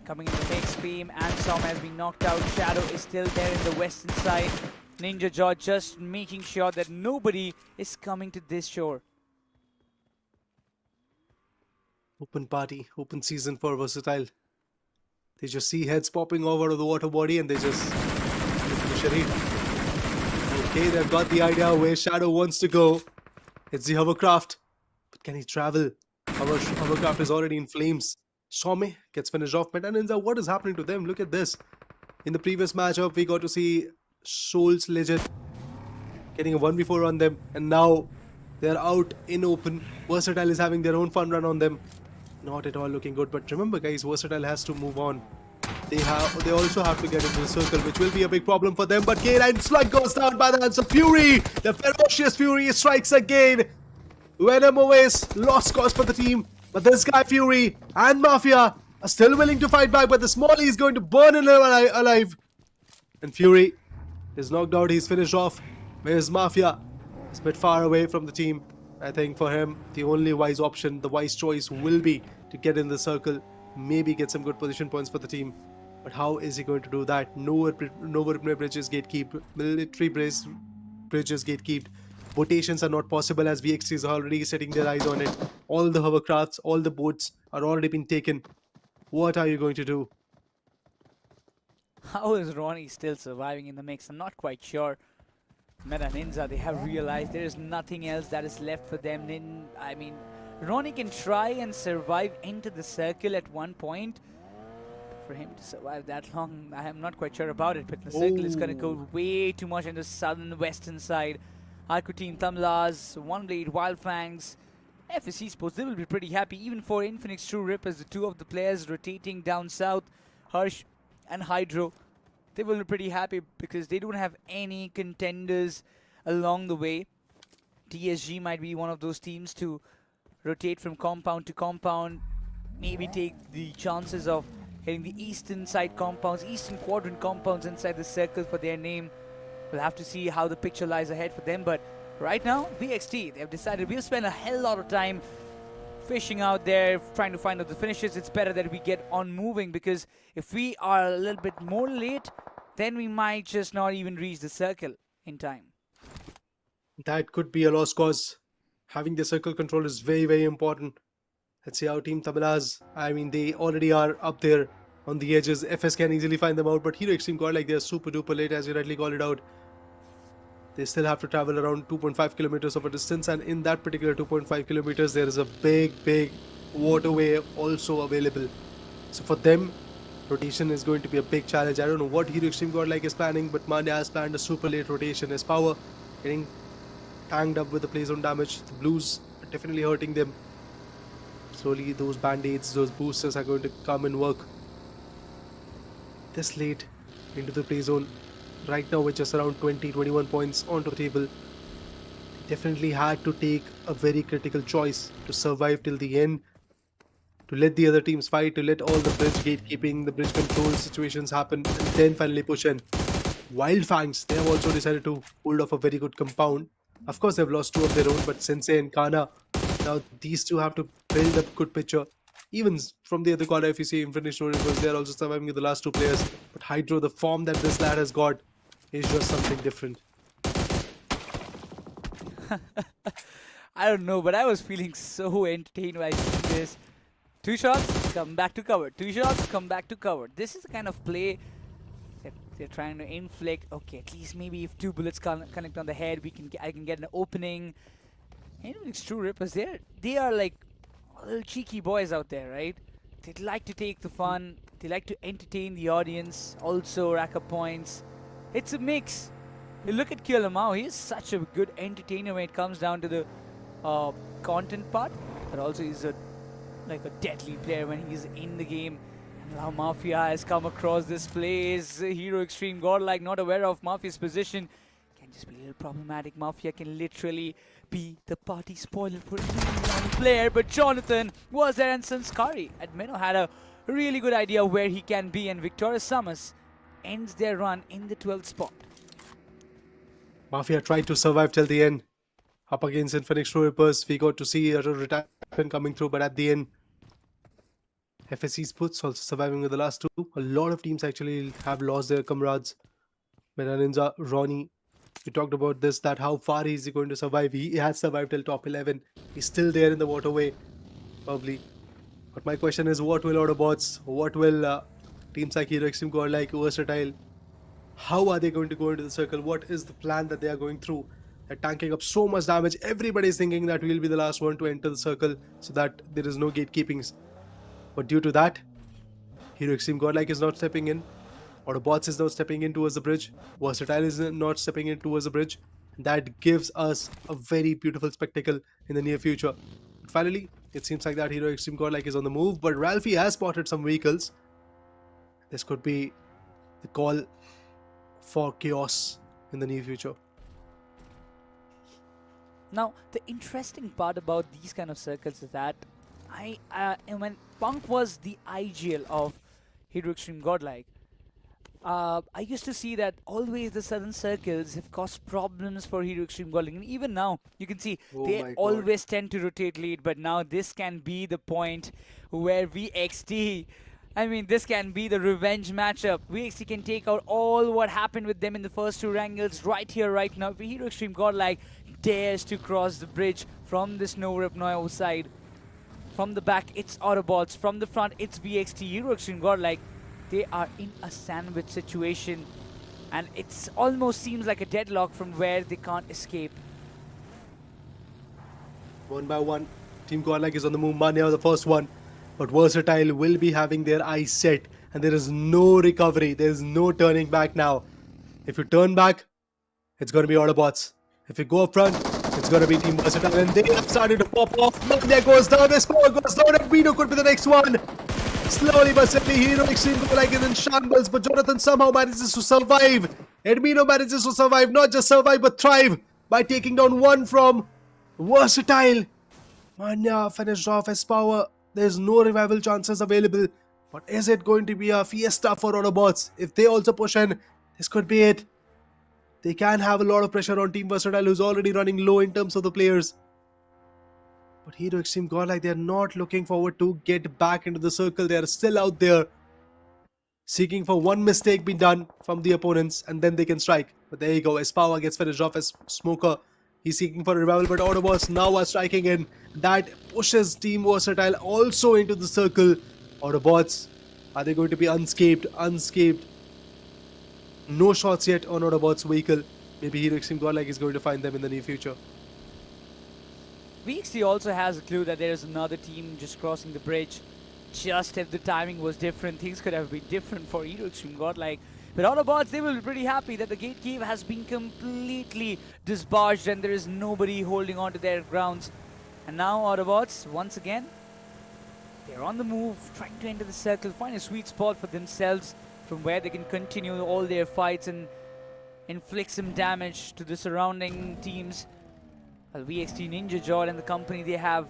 Coming in the mix, Fame and Some has been knocked out. Shadow is still there in the western side. Ninja Jaw just making sure that nobody is coming to this shore. Open party, open season for Versatile. They just see heads popping over of the water body and they just push it. Okay, they've got the idea where Shadow wants to go. It's the hovercraft. But can he travel? Hovercraft is already in flames. Some gets finished off. But NINZA, what is happening to them? Look at this. In the previous matchup, we got to see Souls Legend getting a 1v4 on them. And now they're out in open. Versatile is having their own fun run on them. Not at all looking good. But remember, guys, Versatile has to move on. They also have to get into the circle, which will be a big problem for them. But K9 Slug goes down by the hands of Fury. The ferocious Fury strikes again. Venom Oasis lost cause for the team. But this guy Fury and Mafia are still willing to fight back. But the Smalley is going to burn him alive. And Fury is knocked out. He's finished off. Whereas Mafia is a bit far away from the team. I think for him, the only wise option, the wise choice will be to get in the circle. Maybe get some good position points for the team. But how is he going to do that? No bridges gatekeep. Military bridges gatekeep. Rotations are not possible as VXT is already setting their eyes on it. All the hovercrafts, all the boats are already been taken. What are you going to do? How is Ronnie still surviving in the mix? I'm not quite sure. Meta NINZA, they have realized there is nothing else that is left for them. Ronnie can try and survive into the circle at one point. For him to survive that long, I am not quite sure about it. But the circle is going to go way too much in the southern western side. Haiku Team, Tamlas, One Blade, Wild Fangs, CEGC, they will be pretty happy. Even for INFINIX True Rip as the two of the players rotating down south, Harsh and Hydro, they will be pretty happy because they don't have any contenders along the way. TSG might be one of those teams to rotate from compound to compound, maybe take the chances of hitting the eastern side compounds, eastern quadrant compounds inside the circle for their name. We'll have to see how the picture lies ahead for them, but right now, VXT, they've decided we'll spend a hell lot of time fishing out there, trying to find out the finishes. It's better that we get on moving, because if we are a little bit more late, then we might just not even reach the circle in time. That could be a lost cause. Having the circle control is very, very important. Let's see how Team Tamilas, they already are up there on the edges. FS can easily find them out, but Hero Extreme GODLIKE, they're super duper late, as you rightly called it out. They still have to travel around 2.5 kilometers of a distance, and in that particular 2.5 kilometers, there is a big waterway also available. So for them, rotation is going to be a big challenge. I don't know what Hero Extreme GODLIKE is planning, but Mania has planned a super late rotation. His power getting tanked up with the play zone damage. The Blues are definitely hurting them. Slowly, those band-aids, those boosters are going to come and work. This late into the play zone, right now with just around 20-21 points onto the table, they definitely had to take a very critical choice to survive till the end, to let the other teams fight, to let all the bridge gatekeeping, the bridge control situations happen, and then finally push in. Wild Fangs, they have also decided to hold off a very good compound. Of course, they've lost two of their own, but Sensei and Kana, now these two have to build a good picture. Even from the other corner, if you see INFINIX True Rip, they're also surviving with the last two players. But Hydro, the form that this lad has got is just something different. I don't know, but I was feeling so entertained while seeing this. 2 shots, come back to cover. 2 shots, come back to cover. This is the kind of play that they're trying to inflict. Okay, at least maybe if 2 bullets connect on the head, I can get an opening. INFINIX True Rippers, they are like little cheeky boys out there, right? They like to take the fun. They like to entertain the audience, also rack up points. It's a mix. You look at Kyolamau, he is such a good entertainer when it comes down to the content part, but also he's a deadly player when he's in the game. And now Mafia has come across this place. Hero Extreme GODLIKE not aware of Mafia's position. Can just be a little problematic. Mafia can literally be the party spoiler for one player, but Jonathan was there, and Sanskari at Minnow had a really good idea where he can be, and Victorious SUMUS ends their run in the 12th spot. Mafia tried to survive till the end. Up against INFINIX True Rippers, we got to see a retirement coming through, but at the end, CEGC also surviving with the last 2. A lot of teams actually have lost their comrades. Meta NINZA, Ronnie, we talked about this, that how far is he going to survive. He has survived till top 11. He's still there in the waterway, probably. But my question is, what will AUTOBOTZ, what will teams like Hero Extreme GODLIKE, Versatile, how are they going to go into the circle? What is the plan that they are going through? They're tanking up so much damage. Everybody's thinking that we'll be the last one to enter the circle so that there is no gatekeepings. But due to that, Hero Extreme Godlike is not stepping in. AUTOBOTZ is not stepping in towards the bridge. Versatile is not stepping in towards the bridge. That gives us a very beautiful spectacle in the near future. But finally, it seems like that Hero Extreme Godlike is on the move, but Ralphie has spotted some vehicles. This could be the call for chaos in the near future. Now, the interesting part about these kind of circles is that when Punk was the IGL of Hero Extreme Godlike, I used to see that always the southern circles have caused problems for Hero Extreme Godlike. And even now, you can see they always tend to rotate lead, but now this can be the point where VXT, I mean, this can be the revenge matchup. VXT can take out all what happened with them in the first two Erangels right here, right now. If Hero Extreme Godlike dares to cross the bridge from this Novorupnoy side, from the back, it's AUTOBOTZ. From the front, it's VXT. Hero Extreme Godlike, they are in a sandwich situation. And it almost seems like a deadlock from where they can't escape. One by one, Team Godlike is on the move. Mania, the first one. But Versatile will be having their eyes set. And there is no recovery. There is no turning back now. If you turn back, it's going to be AUTOBOTZ. If you go up front, it's going to be Team Versatile. And they have started to pop off. Mania goes down. This power goes down. And Vino could be the next one. Slowly but steadily, Hero Extreme Godlike is in shambles. But Jonathan somehow manages to survive. Edmino manages to survive. Not just survive, but thrive. By taking down one from Versatile. Mania finished off his power. There's no revival chances available. But is it going to be a fiesta for AUTOBOTZ? If they also push in, this could be it. They can have a lot of pressure on Team Versatile, who's already running low in terms of the players. But Hero Extreme Godlike, they're not looking forward to get back into the circle. They're still out there, seeking for one mistake being done from the opponents, and then they can strike. But there you go, as Power gets finished off as Smoker. He's seeking for a revival, but AUTOBOTZ now are striking in. That pushes Team Versatile also into the circle. AUTOBOTZ, are they going to be unscathed? Unscathed. No shots yet on AUTOBOTZ vehicle. Maybe Hero Extreme Godlike is going to find them in the near future. VXT also has a clue that there is another team just crossing the bridge. Just if the timing was different, things could have been different for Hero Extreme Godlike. But AUTOBOTZ, they will be pretty happy that the gate cave has been completely disbarged and there is nobody holding on to their grounds. And now AUTOBOTZ, once again, they're on the move, trying to enter the circle, find a sweet spot for themselves from where they can continue all their fights and inflict some damage to the surrounding teams. Well, VXT, Ninja Jor and the company, they have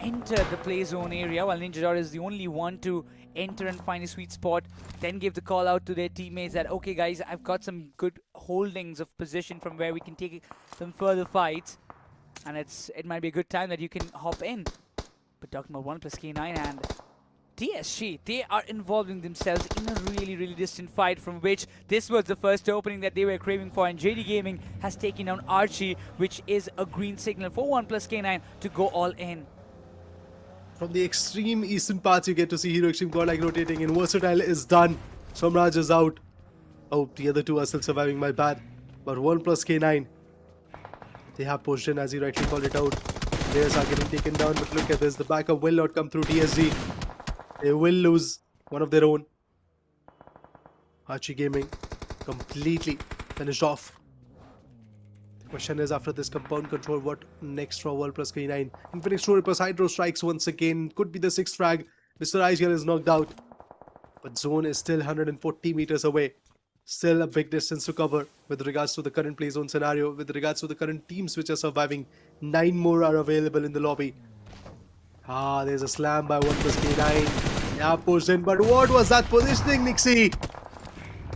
entered the play zone area, while Ninja Jor is the only one to enter and find a sweet spot, then give the call out to their teammates that, okay guys, I've got some good holdings of position from where we can take some further fights, and it might be a good time that you can hop in. But talking about 1+K9 and TSG, they are involving themselves in a really distant fight, from which this was the first opening that they were craving for, and JD Gaming has taken down Archie, which is a green signal for 1+K9 to go all in. From the extreme eastern parts, you get to see Hero Extreme Godlike rotating in. Versatile is done. Somraj is out. Oh, the other two are still surviving, my bad. But 1+K9, they have pushed in, as you rightly called it out. Players are getting taken down, but look at this. The backup will not come through TSG. They will lose one of their own. Archie Gaming completely finished off. The question is, after this compound control, what next for 1+K9? INFINIX Troopers Hydro strikes once again. Could be the 6th frag. Mr. IGL is knocked out. But zone is still 140 meters away. Still a big distance to cover with regards to the current play zone scenario. With regards to the current teams which are surviving, 9 more are available in the lobby. There's a slam by 1+K9. Yeah, pushed in, but what was that positioning, Nixie?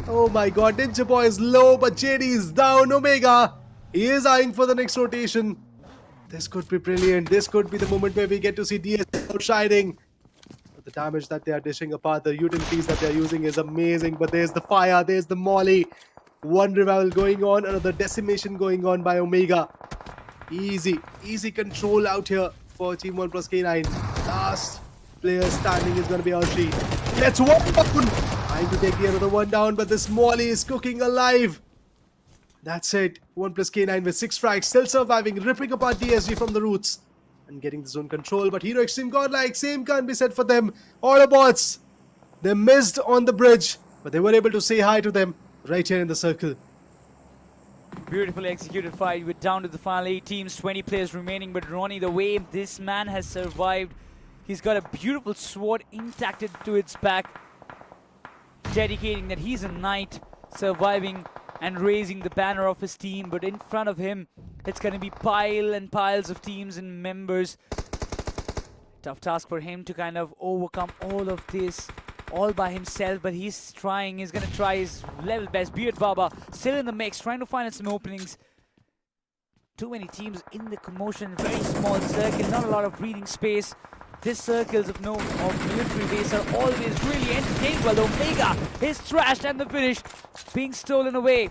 Oh my god, Ninja Boy is low, but JD is down. Omega, he is eyeing for the next rotation. This could be brilliant. This could be the moment where we get to see DS outshining. But the damage that they are dishing apart, the utilities that they are using is amazing. But there's the fire, there's the molly. One revival going on, another decimation going on by Omega. Easy control out here for Team 1+K9. Last player standing is going to be Archie. Let's one down. Trying to take the another one down, but this molly is cooking alive. That's it. 1+K9 with 6 frags, still surviving, ripping apart DSG from the roots. and getting the zone control. But Hero Extreme Godlike, same can't be said for them. Autobots, they missed on the bridge, but they were able to say hi to them right here in the circle. Beautifully executed fight. We're down to the final 8 teams, 20 players remaining. But Ronnie, the way this man has survived, he's got a beautiful sword intact to its back, dedicating that he's a knight, surviving and raising the banner of his team. But in front of him, it's going to be pile and piles of teams and members. Tough task for him to kind of overcome all of this all by himself, but he's trying. He's going to try his level best. Beard Baba still in the mix, trying to find some openings. Too many teams in the commotion, very small circle, not a lot of breathing space. These circles of military base are always really entertaining. Well, Omega is trashed and the finish being stolen away.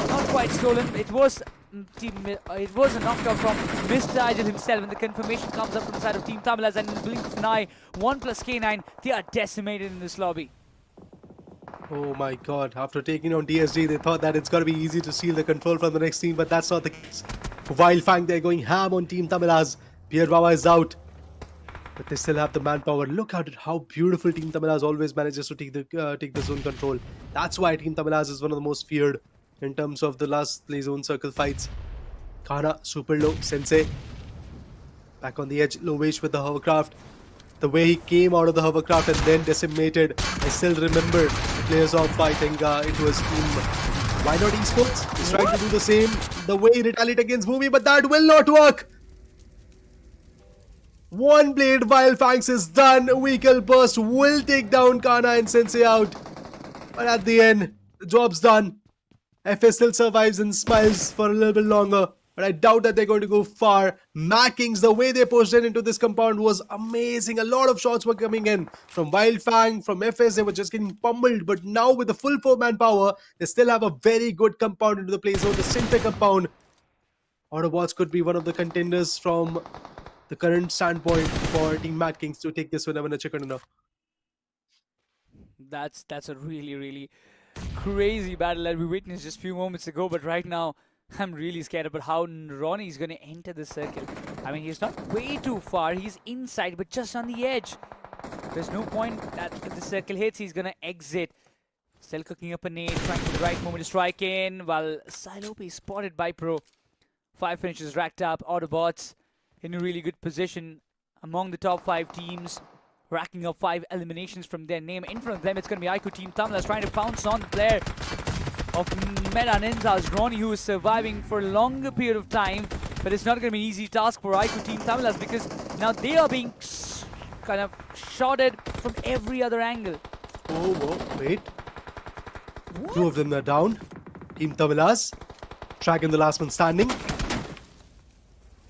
Not quite stolen. It was a knockout from Mr. Idol himself, and the confirmation comes up from the side of Team Tamilas, and in the blink of an eye, 1+ K9, they are decimated in this lobby. Oh my god, after taking on DSG, they thought that it's going to be easy to steal the control from the next team, but that's not the case. Wildfang, they're going ham on Team Tamilas. Pierre Baba is out, but they still have the manpower. Look at how beautiful Team Tamilas always manages to take the zone control. That's why Team Tamilas is one of the most feared in terms of the last play zone circle fights. Kana, super low, Sensei. Back on the edge, Lovesh with the hovercraft. The way he came out of the hovercraft and then decimated. I still remember the players of, I think it was Team Why Not Esports. He's trying to do the same, the way he retaliated against Bhumi, but that will not work. One blade, Wildfangs is done. Vehicle burst will take down Kana and Sensei out. But at the end, the job's done. FS still survives and smiles for a little bit longer, but I doubt that they're going to go far. Mad Kings, the way they pushed in into this compound was amazing. A lot of shots were coming in from Wildfang, from FS. They were just getting pummeled, but now with the full 4-man power, they still have a very good compound into the play zone, the Sinter compound. Autobots could be one of the contenders from the current standpoint for Team Mad Kings to take this win in a chicken dinner. That's a really crazy battle that we witnessed just a few moments ago, but right now I'm really scared about how Ronnie is going to enter the circle. I mean, he's not way too far, he's inside, but just on the edge. There's no point that if the circle hits, he's going to exit. Still cooking up a nade, trying for the right moment to strike in, while Silope is spotted by Pro. 5 finishes racked up. Autobots in a really good position among the top 5 teams, racking up 5 eliminations from their name. In front of them, it's going to be Aiku Team Tamilas trying to pounce on the player of Meta Ninza's Ronnie, who is surviving for a longer period of time. But it's not going to be an easy task for Aiku Team Tamilas, because now they are being kind of shotted from every other angle. Oh, whoa, wait. What? 2 of them are down. Team Tamilas tracking the last one standing.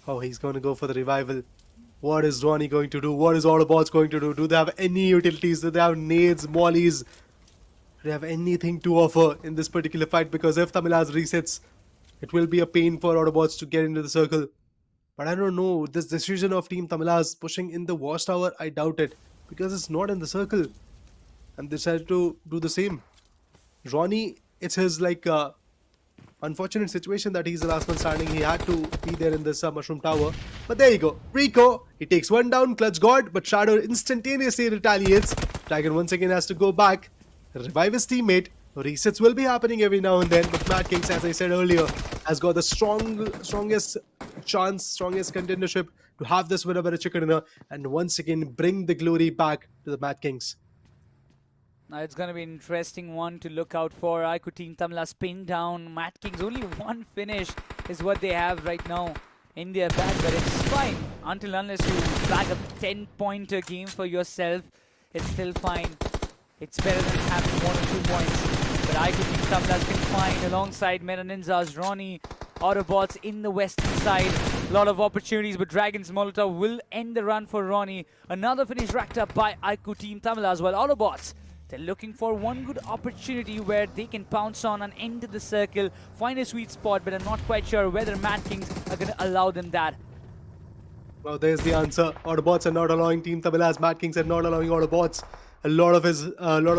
Oh, he's going to go for the revival. What is Ronnie going to do? What is Autobots going to do? Do they have any utilities? Do they have nades, mollies? Do they have anything to offer in this particular fight? Because if Tamilas resets, it will be a pain for Autobots to get into the circle. But I don't know. This decision of Team Tamilas pushing in the watchtower, I doubt it. Because it's not in the circle. And they decided to do the same. Ronnie, it's his unfortunate situation that he's the last one standing. He had to be there in this mushroom tower. But there you go. Rico, he takes one down, Clutch God, but Shadow instantaneously retaliates. Dragon once again has to go back, revive his teammate. Resets will be happening every now and then, but Mad Kings, as I said earlier, has got the strongest chance, strongest contendership to have this win over a chicken dinner and once again bring the glory back to the Mad Kings. Now it's going to be an interesting one to look out for. Aiku Team Tamilas pin down. Mad Kings, only 1 finish is what they have right now in their bag, but it's fine. Until unless you flag a 10-pointer game for yourself, it's still fine. It's better than having 1 or 2 points. But Aiku Team Tamilas can find alongside Meta Ninza's Ronnie, Autobots in the western side. A lot of opportunities, but Dragon's Molotov will end the run for Ronnie. Another finish racked up by Aiku Team Tamilas, while Autobots, they're looking for one good opportunity where they can pounce on and enter the circle, find a sweet spot, but I'm not quite sure whether Mad Kings are going to allow them that. Well, there's the answer. Autobots are not allowing Team Tamilas. Mad Kings are not allowing Autobots. A lot of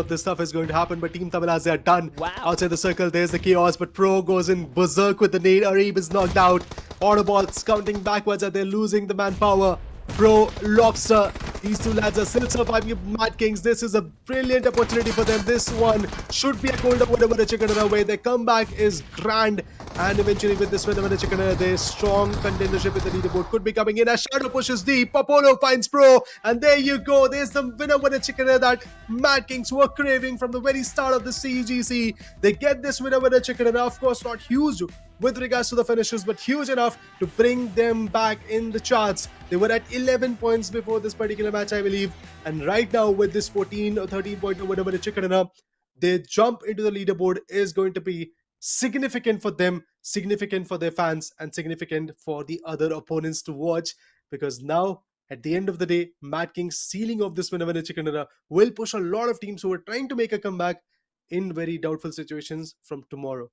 this stuff is going to happen, but Team Tamilas, they are done. Wow. Outside the circle, there's the chaos, but Pro goes in berserk with the nade. Arib is knocked out. Autobots counting backwards and they're losing the manpower. Pro, Lobster, these two lads are still surviving Mad Kings. This is a brilliant opportunity for them. This one should be a golden winner with a chicken dinner away. Their comeback is grand. And eventually with this winner with a chicken dinner, their strong contendership with the leaderboard could be coming in as Shadow pushes deep. Apollo finds Pro. And there you go. There's the winner with a chicken dinner that Mad Kings were craving from the very start of the CEGC. They get this winner with a chicken dinner. Of course, not huge with regards to the finishes, but huge enough to bring them back in the charts. They were at 11 points before this particular match, I believe. And right now with this 14 or 13 point or whatever the chicken dinner, their jump into the leaderboard is going to be significant for them, significant for their fans, and significant for the other opponents to watch. Because now, at the end of the day, Mad King's ceiling of this winner chicken dinner will push a lot of teams who are trying to make a comeback in very doubtful situations from tomorrow.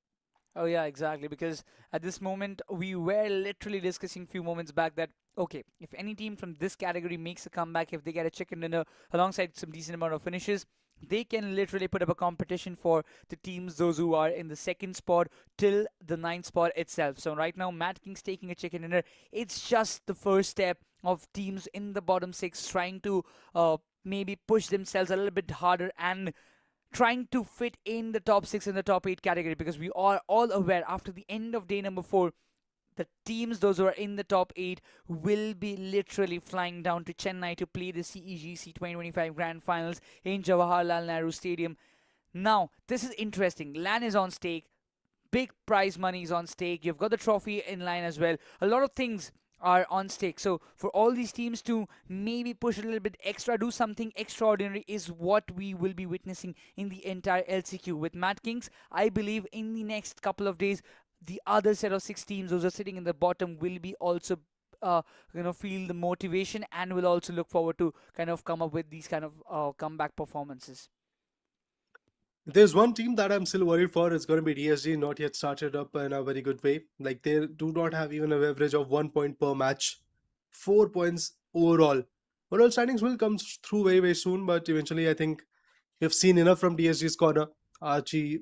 Oh yeah, exactly. Because at this moment, we were literally discussing a few moments back that, okay, if any team from this category makes a comeback, if they get a chicken dinner alongside some decent amount of finishes, they can literally put up a competition for the teams, those who are in the second spot till the ninth spot itself. So right now, Mad King's taking a chicken dinner. It's just the first step of teams in the bottom six trying to maybe push themselves a little bit harder and trying to fit in the top 6 and the top 8 category, because we are all aware after the end of day number 4, the teams, those who are in the top 8, will be literally flying down to Chennai to play the CEGC 2025 Grand Finals in Jawaharlal Nehru Stadium. Now, this is interesting. LAN is on stake. Big prize money is on stake. You've got the trophy in line as well. A lot of things are on stake. So for all these teams to maybe push a little bit extra, do something extraordinary, is what we will be witnessing in the entire LCQ. With Mad Kings, I believe in the next couple of days, the other set of 6 teams, those are sitting in the bottom, will be also feel the motivation and will also look forward to kind of come up with these kind of comeback performances. There's one team that I'm still worried for. It's going to be DSG, not yet started up in a very good way. Like, they do not have even an average of 1 point per match. 4 points overall. Overall standings will come through very, very soon, but eventually I think we've seen enough from DSG's corner. Archie,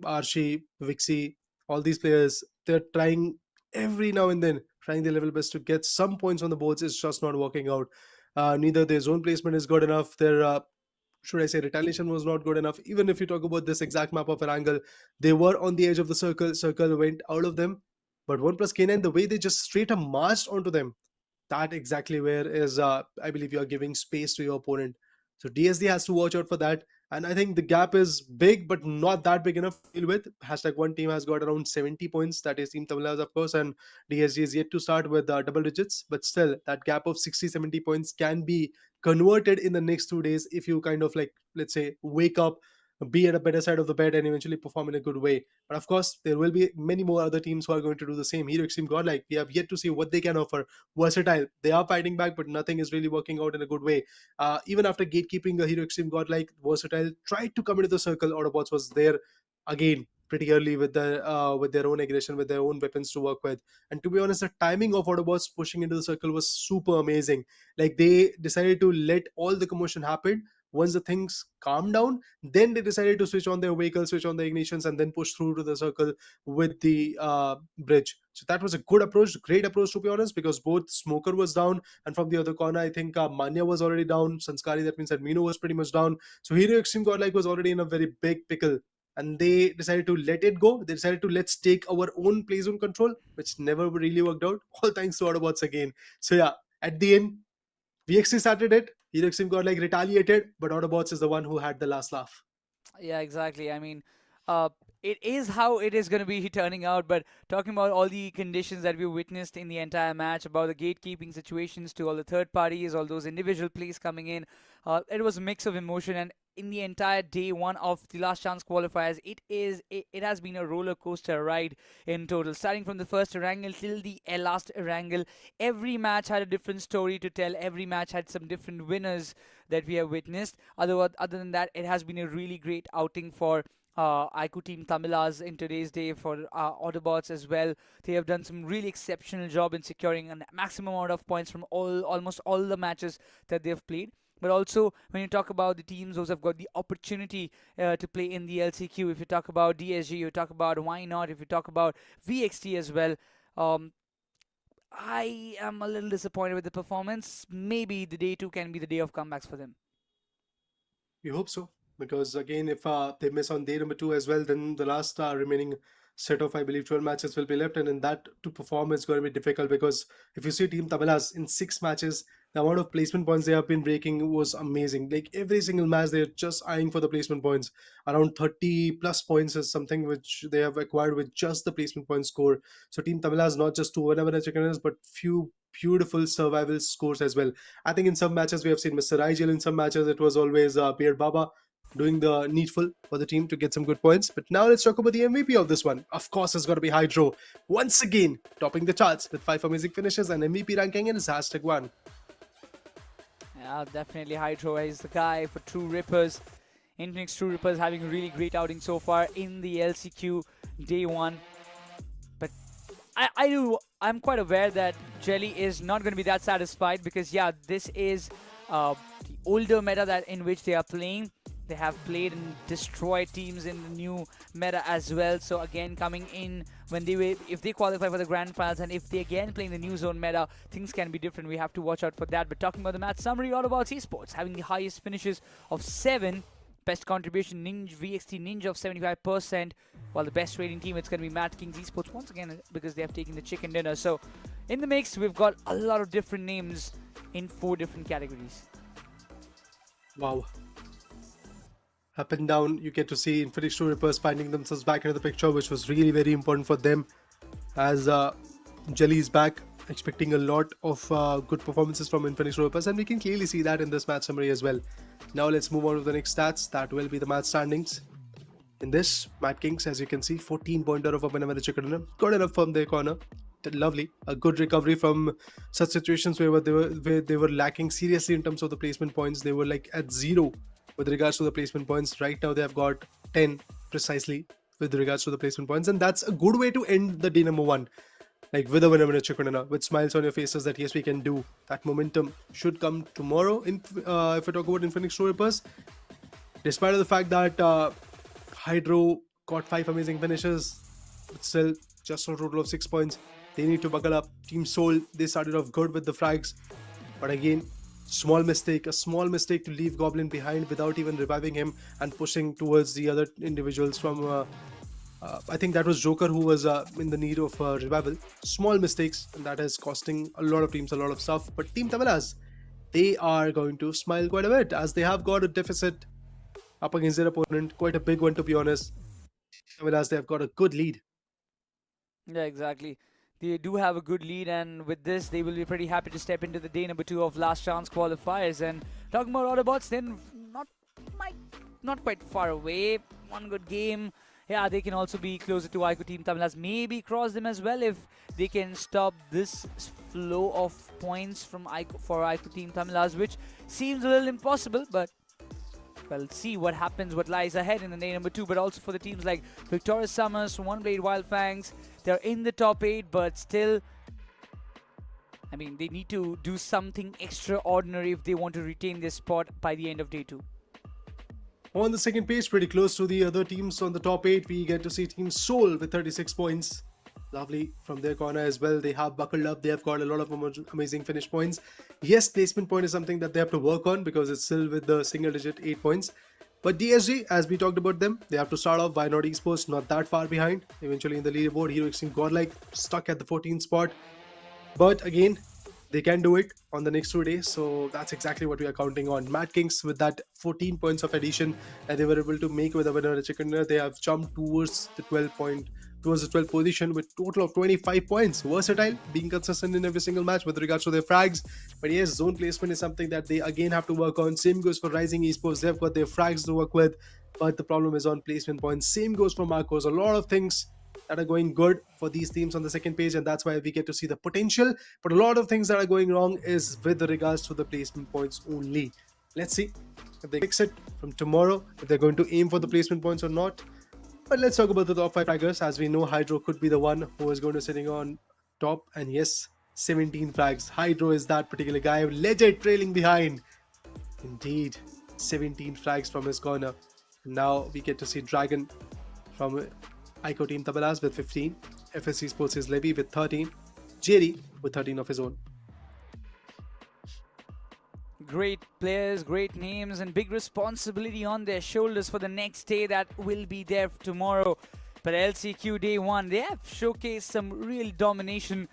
Vixie, all these players, they're trying every now and then, trying their level best to get some points on the boards. It's just not working out. Neither their zone placement is good enough. Their should I say retaliation was not good enough. Even if you talk about this exact map of ERANGEL, they were on the edge of the circle went out of them, but 1+ K9, the way they just straight up marched onto them, that exactly where is I believe you are giving space to your opponent. So DSD has to watch out for that. And I think the gap is big, but not that big enough to deal with. #1 team has got around 70 points. That is Team Tamil Nadu, of course, and DSG is yet to start with double digits. But still, that gap of 60-70 points can be converted in the next 2 days if you kind of, like, let's say, wake up, be at a better side of the bed and eventually perform in a good way. But of course, there will be many more other teams who are going to do the same. Hero XTREME Godlike, we have yet to see what they can offer. Versatile, they are fighting back, but nothing is really working out in a good way. Even after gatekeeping a Hero XTREME Godlike, Versatile tried to come into the circle. Autobots was there again pretty early with their own aggression, with their own weapons to work with. And to be honest, the timing of Autobots pushing into the circle was super amazing. Like, they decided to let all the commotion happen. Once the things calmed down, then they decided to switch on their vehicles, switch on the ignitions, and then push through to the circle with the bridge. So that was a good approach, great approach, to be honest, because both Smoker was down, and from the other corner, I think Manya was already down. Sanskari, that means that Mino was pretty much down. So Hero XTREME Godlike was already in a very big pickle. And they decided to let it go. They decided to let's take our own play zone control, which never really worked out. All thanks to Autobots again. So yeah, at the end, VXC started it. Hero XTREME Godlike retaliated, but Autobots is the one who had the last laugh. Yeah, exactly. I mean, it is how it is going to be turning out. But talking about all the conditions that we witnessed in the entire match, about the gatekeeping situations to all the third parties, all those individual plays coming in, it was a mix of emotion. And in the entire day 1 of the last chance qualifiers, it has been a roller coaster ride in total. Starting from the first ERANGEL till the last ERANGEL, every match had a different story to tell. Every match had some different winners that we have witnessed. Other than that, it has been a really great outing for IQ Team Tamilas in today's day, for Autobots as well. They have done some really exceptional job in securing a maximum amount of points from almost all the matches that they've played. But also, when you talk about the teams, those have got the opportunity to play in the LCQ. If you talk about DSG, you talk about Why Not, if you talk about VXT as well, I am a little disappointed with the performance. Maybe the day 2 can be the day of comebacks for them. We hope so, because again, if they miss on day number 2 as well, then the last remaining set of, I believe, 12 matches will be left, and in that to perform is going to be difficult, because if you see Team Tamilas in 6 matches, the amount of placement points they have been breaking was amazing. Like every single match, they're just eyeing for the placement points. Around 30 plus points is something which they have acquired with just the placement point score. So Team Tamilas not just 2 winner chickens, but few beautiful survival scores as well. I think in some matches we have seen Mr. Rigel, in some matches it was always Beard Baba doing the needful for the team to get some good points. But now let's talk about the MVP of this one. Of course, it's got to be Hydro. Once again, topping the charts with 5 amazing finishes and MVP ranking in his #1. Yeah, definitely Hydro is the guy for True Rippers. INFINIX True Rippers having a really great outing so far in the LCQ day 1. But I'm quite aware that Jelly is not going to be that satisfied, because yeah, this is the older meta that in which they are playing. They have played and destroyed teams in the new meta as well. So again, coming in when if they qualify for the grand finals, and if they again playing the new zone meta, things can be different. We have to watch out for that. But talking about the match summary, AUTOBOTZ Esports having the highest finishes of 7. Best contribution, VXT Ninja of 75%, while the best rating team, it's going to be Mad Kings Esports once again, because they have taken the chicken dinner. So in the mix, we've got a lot of different names in 4 different categories. Wow. Up and down, you get to see INFINIX True Rippers finding themselves back into the picture, which was really very important for them, as Jelly is back, expecting a lot of good performances from INFINIX True Rippers, and we can clearly see that in this match summary as well. Now let's move on to the next stats. That will be the match standings. In this, Mad Kings, as you can see, 14 pointer of a winner with the chicken. Good enough from their corner. Lovely. A good recovery from such situations where they were lacking seriously in terms of the placement points. They were like at 0 with regards to the placement points. Right now they have got 10 precisely with regards to the placement points, and that's a good way to end the day number 1. Like with a winner with smiles on your faces that yes, we can do. That momentum should come tomorrow if we talk about INFINIX True Rippers. Despite of the fact that Hydro got 5 amazing finishes, but still just a total of 6 points. They need to buckle up. Team Soul, they started off good with the frags, but again, a small mistake to leave Goblin behind without even reviving him and pushing towards the other individuals from I think that was Joker who was in the need of revival. Small mistakes, and that is costing a lot of teams a lot of stuff. But Team Tamilas, they are going to smile quite a bit, as they have got a deficit up against their opponent, quite a big one to be honest. Tamilas, they have got a good lead. Yeah, exactly. They do have a good lead, and with this, they will be pretty happy to step into the day number 2 of last chance qualifiers. And talking about AUTOBOTZ, then not quite far away. One good game. Yeah, they can also be closer to Ico Team Tamilas. Maybe cross them as well if they can stop this flow of points from Ico Team Tamilas, which seems a little impossible, but we'll see what happens, what lies ahead in the day number 2. But also for the teams like Victorious Summers, One Blade Wildfangs, they're in the top 8, but still, I mean, they need to do something extraordinary if they want to retain this spot by the end of day 2. On the second page, pretty close to the other teams on the top 8, we get to see Team Soul with 36 points. Lovely from their corner as well. They have buckled up. They have got a lot of amazing finish points. Yes, placement point is something that they have to work on because it's still with the single digit 8 points. But DSG, as we talked about them, they have to start off. Why not Esports? Not that far behind. Eventually in the leaderboard, Hero Extreme Godlike stuck at the 14th spot. But again, they can do it on the next 2 days, so that's exactly what we are counting on. Mad Kings with that 14 points of addition and they were able to make with a winner chicken dinner. They have jumped towards the 12th position with total of 25 points. Versatile, being consistent in every single match with regards to their frags. But yes, zone placement is something that they again have to work on. Same goes for Rising Esports. They've got their frags to work with, but the problem is on placement points. Same goes for Marcos. A lot of things that are going good for these teams on the second page, and that's why we get to see the potential. But a lot of things that are going wrong is with regards to the placement points only. Let's see if they fix it from tomorrow, if they're going to aim for the placement points or not. But let's talk about the top 5 fraggers. As we know, Hydro could be the one who is going to sitting on top, and yes, 17 frags. Hydro is that particular guy. Legend trailing behind. Indeed, 17 frags from his corner. Now we get to see Dragon from Ico Team Tamilas with 15, FS Esports is Levy with 13, Jerry with 13 of his own. Great players, great names, and big responsibility on their shoulders for the next day that will be there tomorrow. But LCQ Day 1, they have showcased some real domination.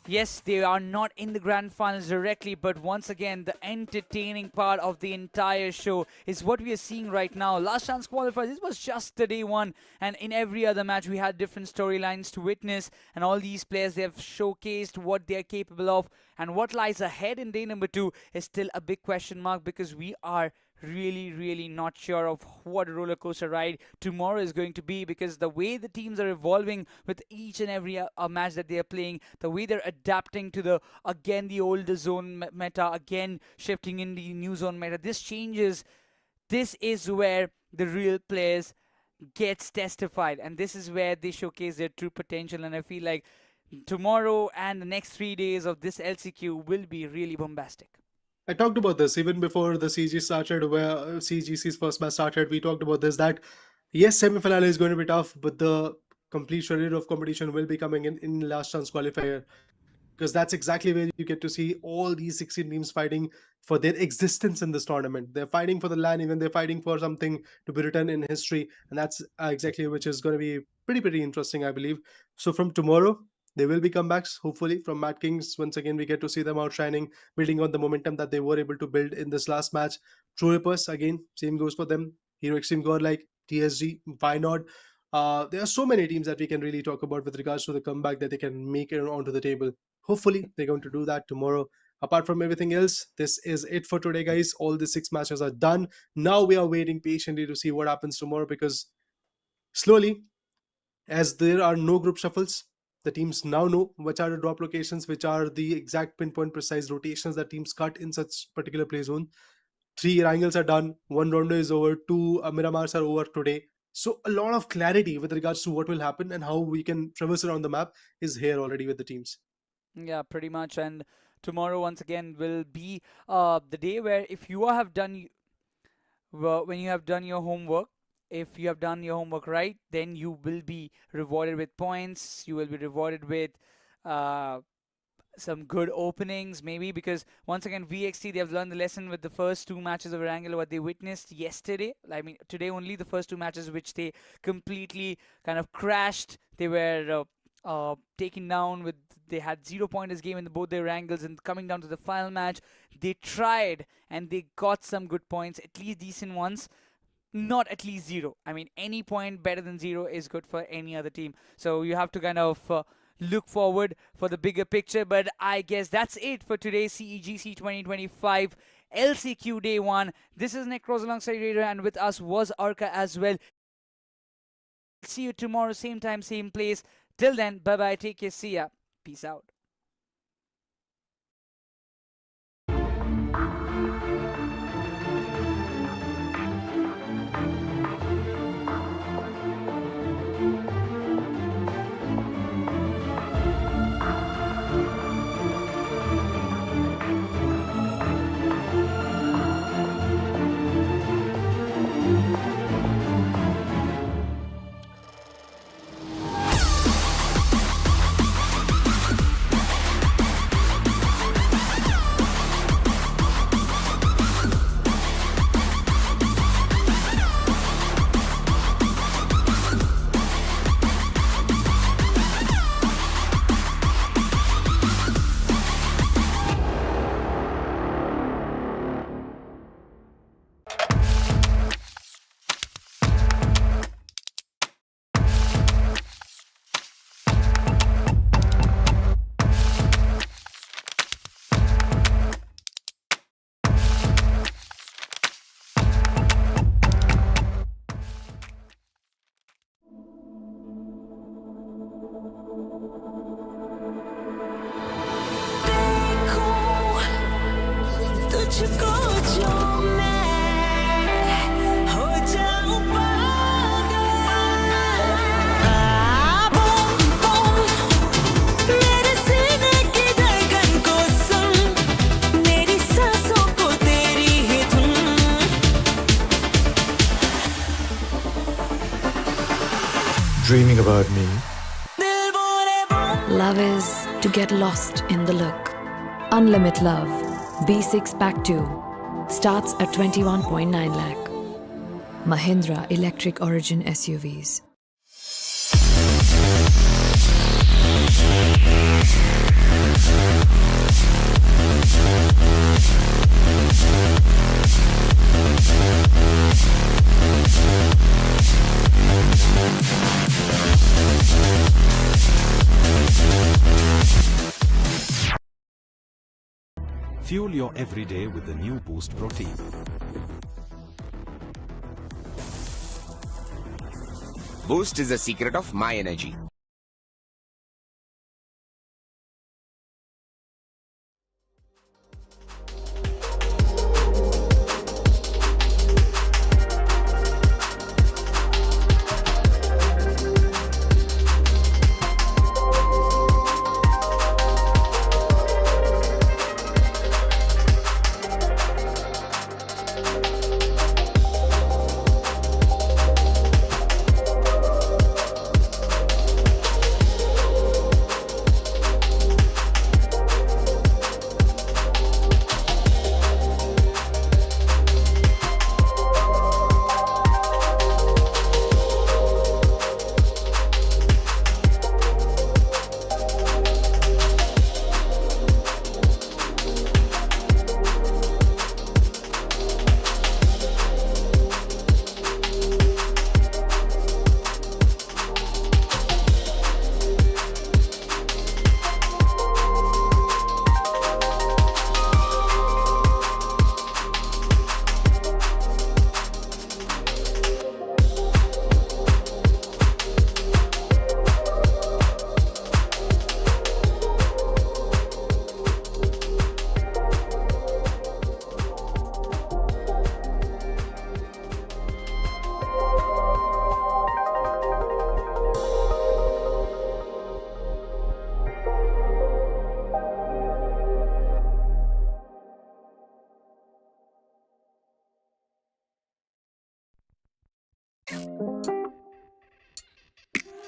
Yes, they are not in the grand finals directly, but once again, the entertaining part of the entire show is what we are seeing right now. Last chance qualifiers, this was just the day 1, and in every other match, we had different storylines to witness, and all these players, they have showcased what they are capable of, and what lies ahead in day number 2 is still a big question mark, because we are really not sure of what a roller coaster ride tomorrow is going to be, because the way the teams are evolving with each and every match that they are playing, the way they're adapting to the older zone meta, again shifting in the new zone meta, this changes. This is where the real players gets testified, and this is where they showcase their true potential. And I feel like tomorrow and the next 3 days of this LCQ will be really bombastic. I talked about this even before the CG started, where CGC's first match started. We talked about this, that yes, semi-finale is going to be tough, but the complete shredder of competition will be coming in last chance qualifier, because that's exactly where you get to see all these 16 teams fighting for their existence in this tournament. They're fighting for the LAN, even they're fighting for something to be written in history, and that's exactly which is going to be pretty interesting, I believe. So from tomorrow, there will be comebacks, hopefully, from Mad Kings. Once again, we get to see them outshining, building on the momentum that they were able to build in this last match. True Rippers, again, same goes for them. Hero Extreme Godlike, TSG, Vinod. There are so many teams that we can really talk about with regards to the comeback that they can make it onto the table. Hopefully, they're going to do that tomorrow. Apart from everything else, this is it for today, guys. All the 6 matches are done. Now we are waiting patiently to see what happens tomorrow, because slowly, as there are no group shuffles, the teams now know which are the drop locations, which are the exact pinpoint precise rotations that teams cut in such particular play zone. 3 ERANGELs are done, 1 Rondo is over, 2 MIRAMARs are over today. So a lot of clarity with regards to what will happen and how we can traverse around the map is here already with the teams. Yeah, pretty much. And tomorrow, once again, will be the day where if you have done, when you have done your homework, if you have done your homework right, then you will be rewarded with points. You will be rewarded with some good openings, maybe, because once again, VXT, they have learned the lesson with the first 2 matches of ERANGEL, what they witnessed yesterday. I mean, today only the first 2 matches, which they completely kind of crashed. They were taken down with, they had 0 pointers game in both their ERANGELs, and coming down to the final match, they tried and they got some good points, at least decent ones. Not at least 0. I mean, any point better than 0 is good for any other team. So you have to kind of look forward for the bigger picture. But I guess that's it for today's CEGC 2025 LCQ Day 1. This is Nick Rose alongside Raider, and with us was Arca as well. See you tomorrow, same time, same place. Till then, bye-bye, take care, see ya. Peace out. तुझको जो मैं हो जाऊं पागल boom boom मेरे सीने की धड़कन को सुन मेरी सांसों को तेरी ही धुन Dreaming about me. दिल बोले boom Love is to get lost in the look. Unlimited Love B6 Pack 2 starts at 21.9 lakh. Mahindra Electric Origin SUVs. Fuel your everyday with the new Boost Protein. Boost is the secret of my energy.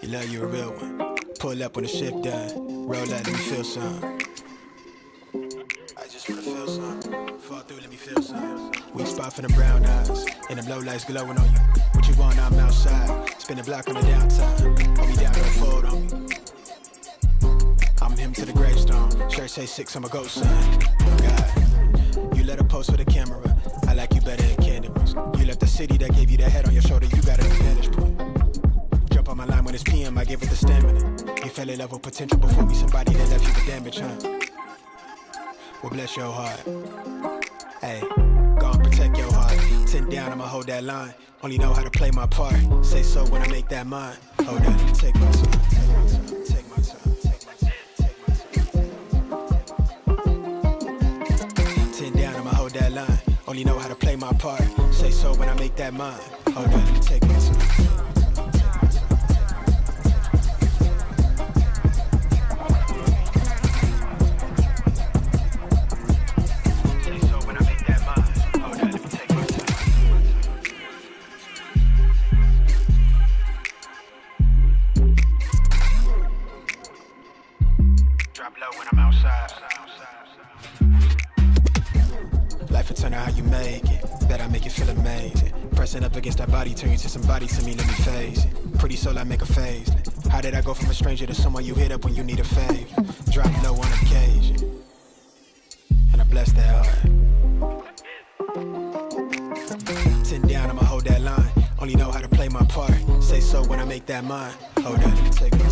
You love you a real one. Pull up when the shift done. Roll out, let me feel some. I just wanna feel some. Fall through, let me feel some. We spot for the brown eyes, and the low lights glowing on you. What you want, I'm outside. Spin the block on the downtime. Hold me down, don't fold on me. I'm him to the gravestone. Shirt say 6, I'm a ghost son. God. You let her post with a camera. I like you better than candy ones. You left the city that gave you the head on your shoulder. You got an advantage point. Jump on my line when it's PM, I give it the stamina. You fell in love with potential before me, somebody that left you with damage, huh? Well, bless your heart. Hey, go and protect your heart. 10 down, I'ma hold that line. Only know how to play my part. Say so when I make that mine. Hold on, take my time, take my time, take my time, take my time, take my time. 10 down, I'ma hold that line. Only know how to play my part. Say so when I make that mine. Hold on, take my time. Up against that body, turn you to somebody to me, let me face it. Pretty soul, I make a face. How did I go from a stranger to someone you hit up when you need a favor? Drop low on occasion, and I bless that heart. 10 down, I'ma hold that line. Only know how to play my part. Say so when I make that mine. Hold on, let me take my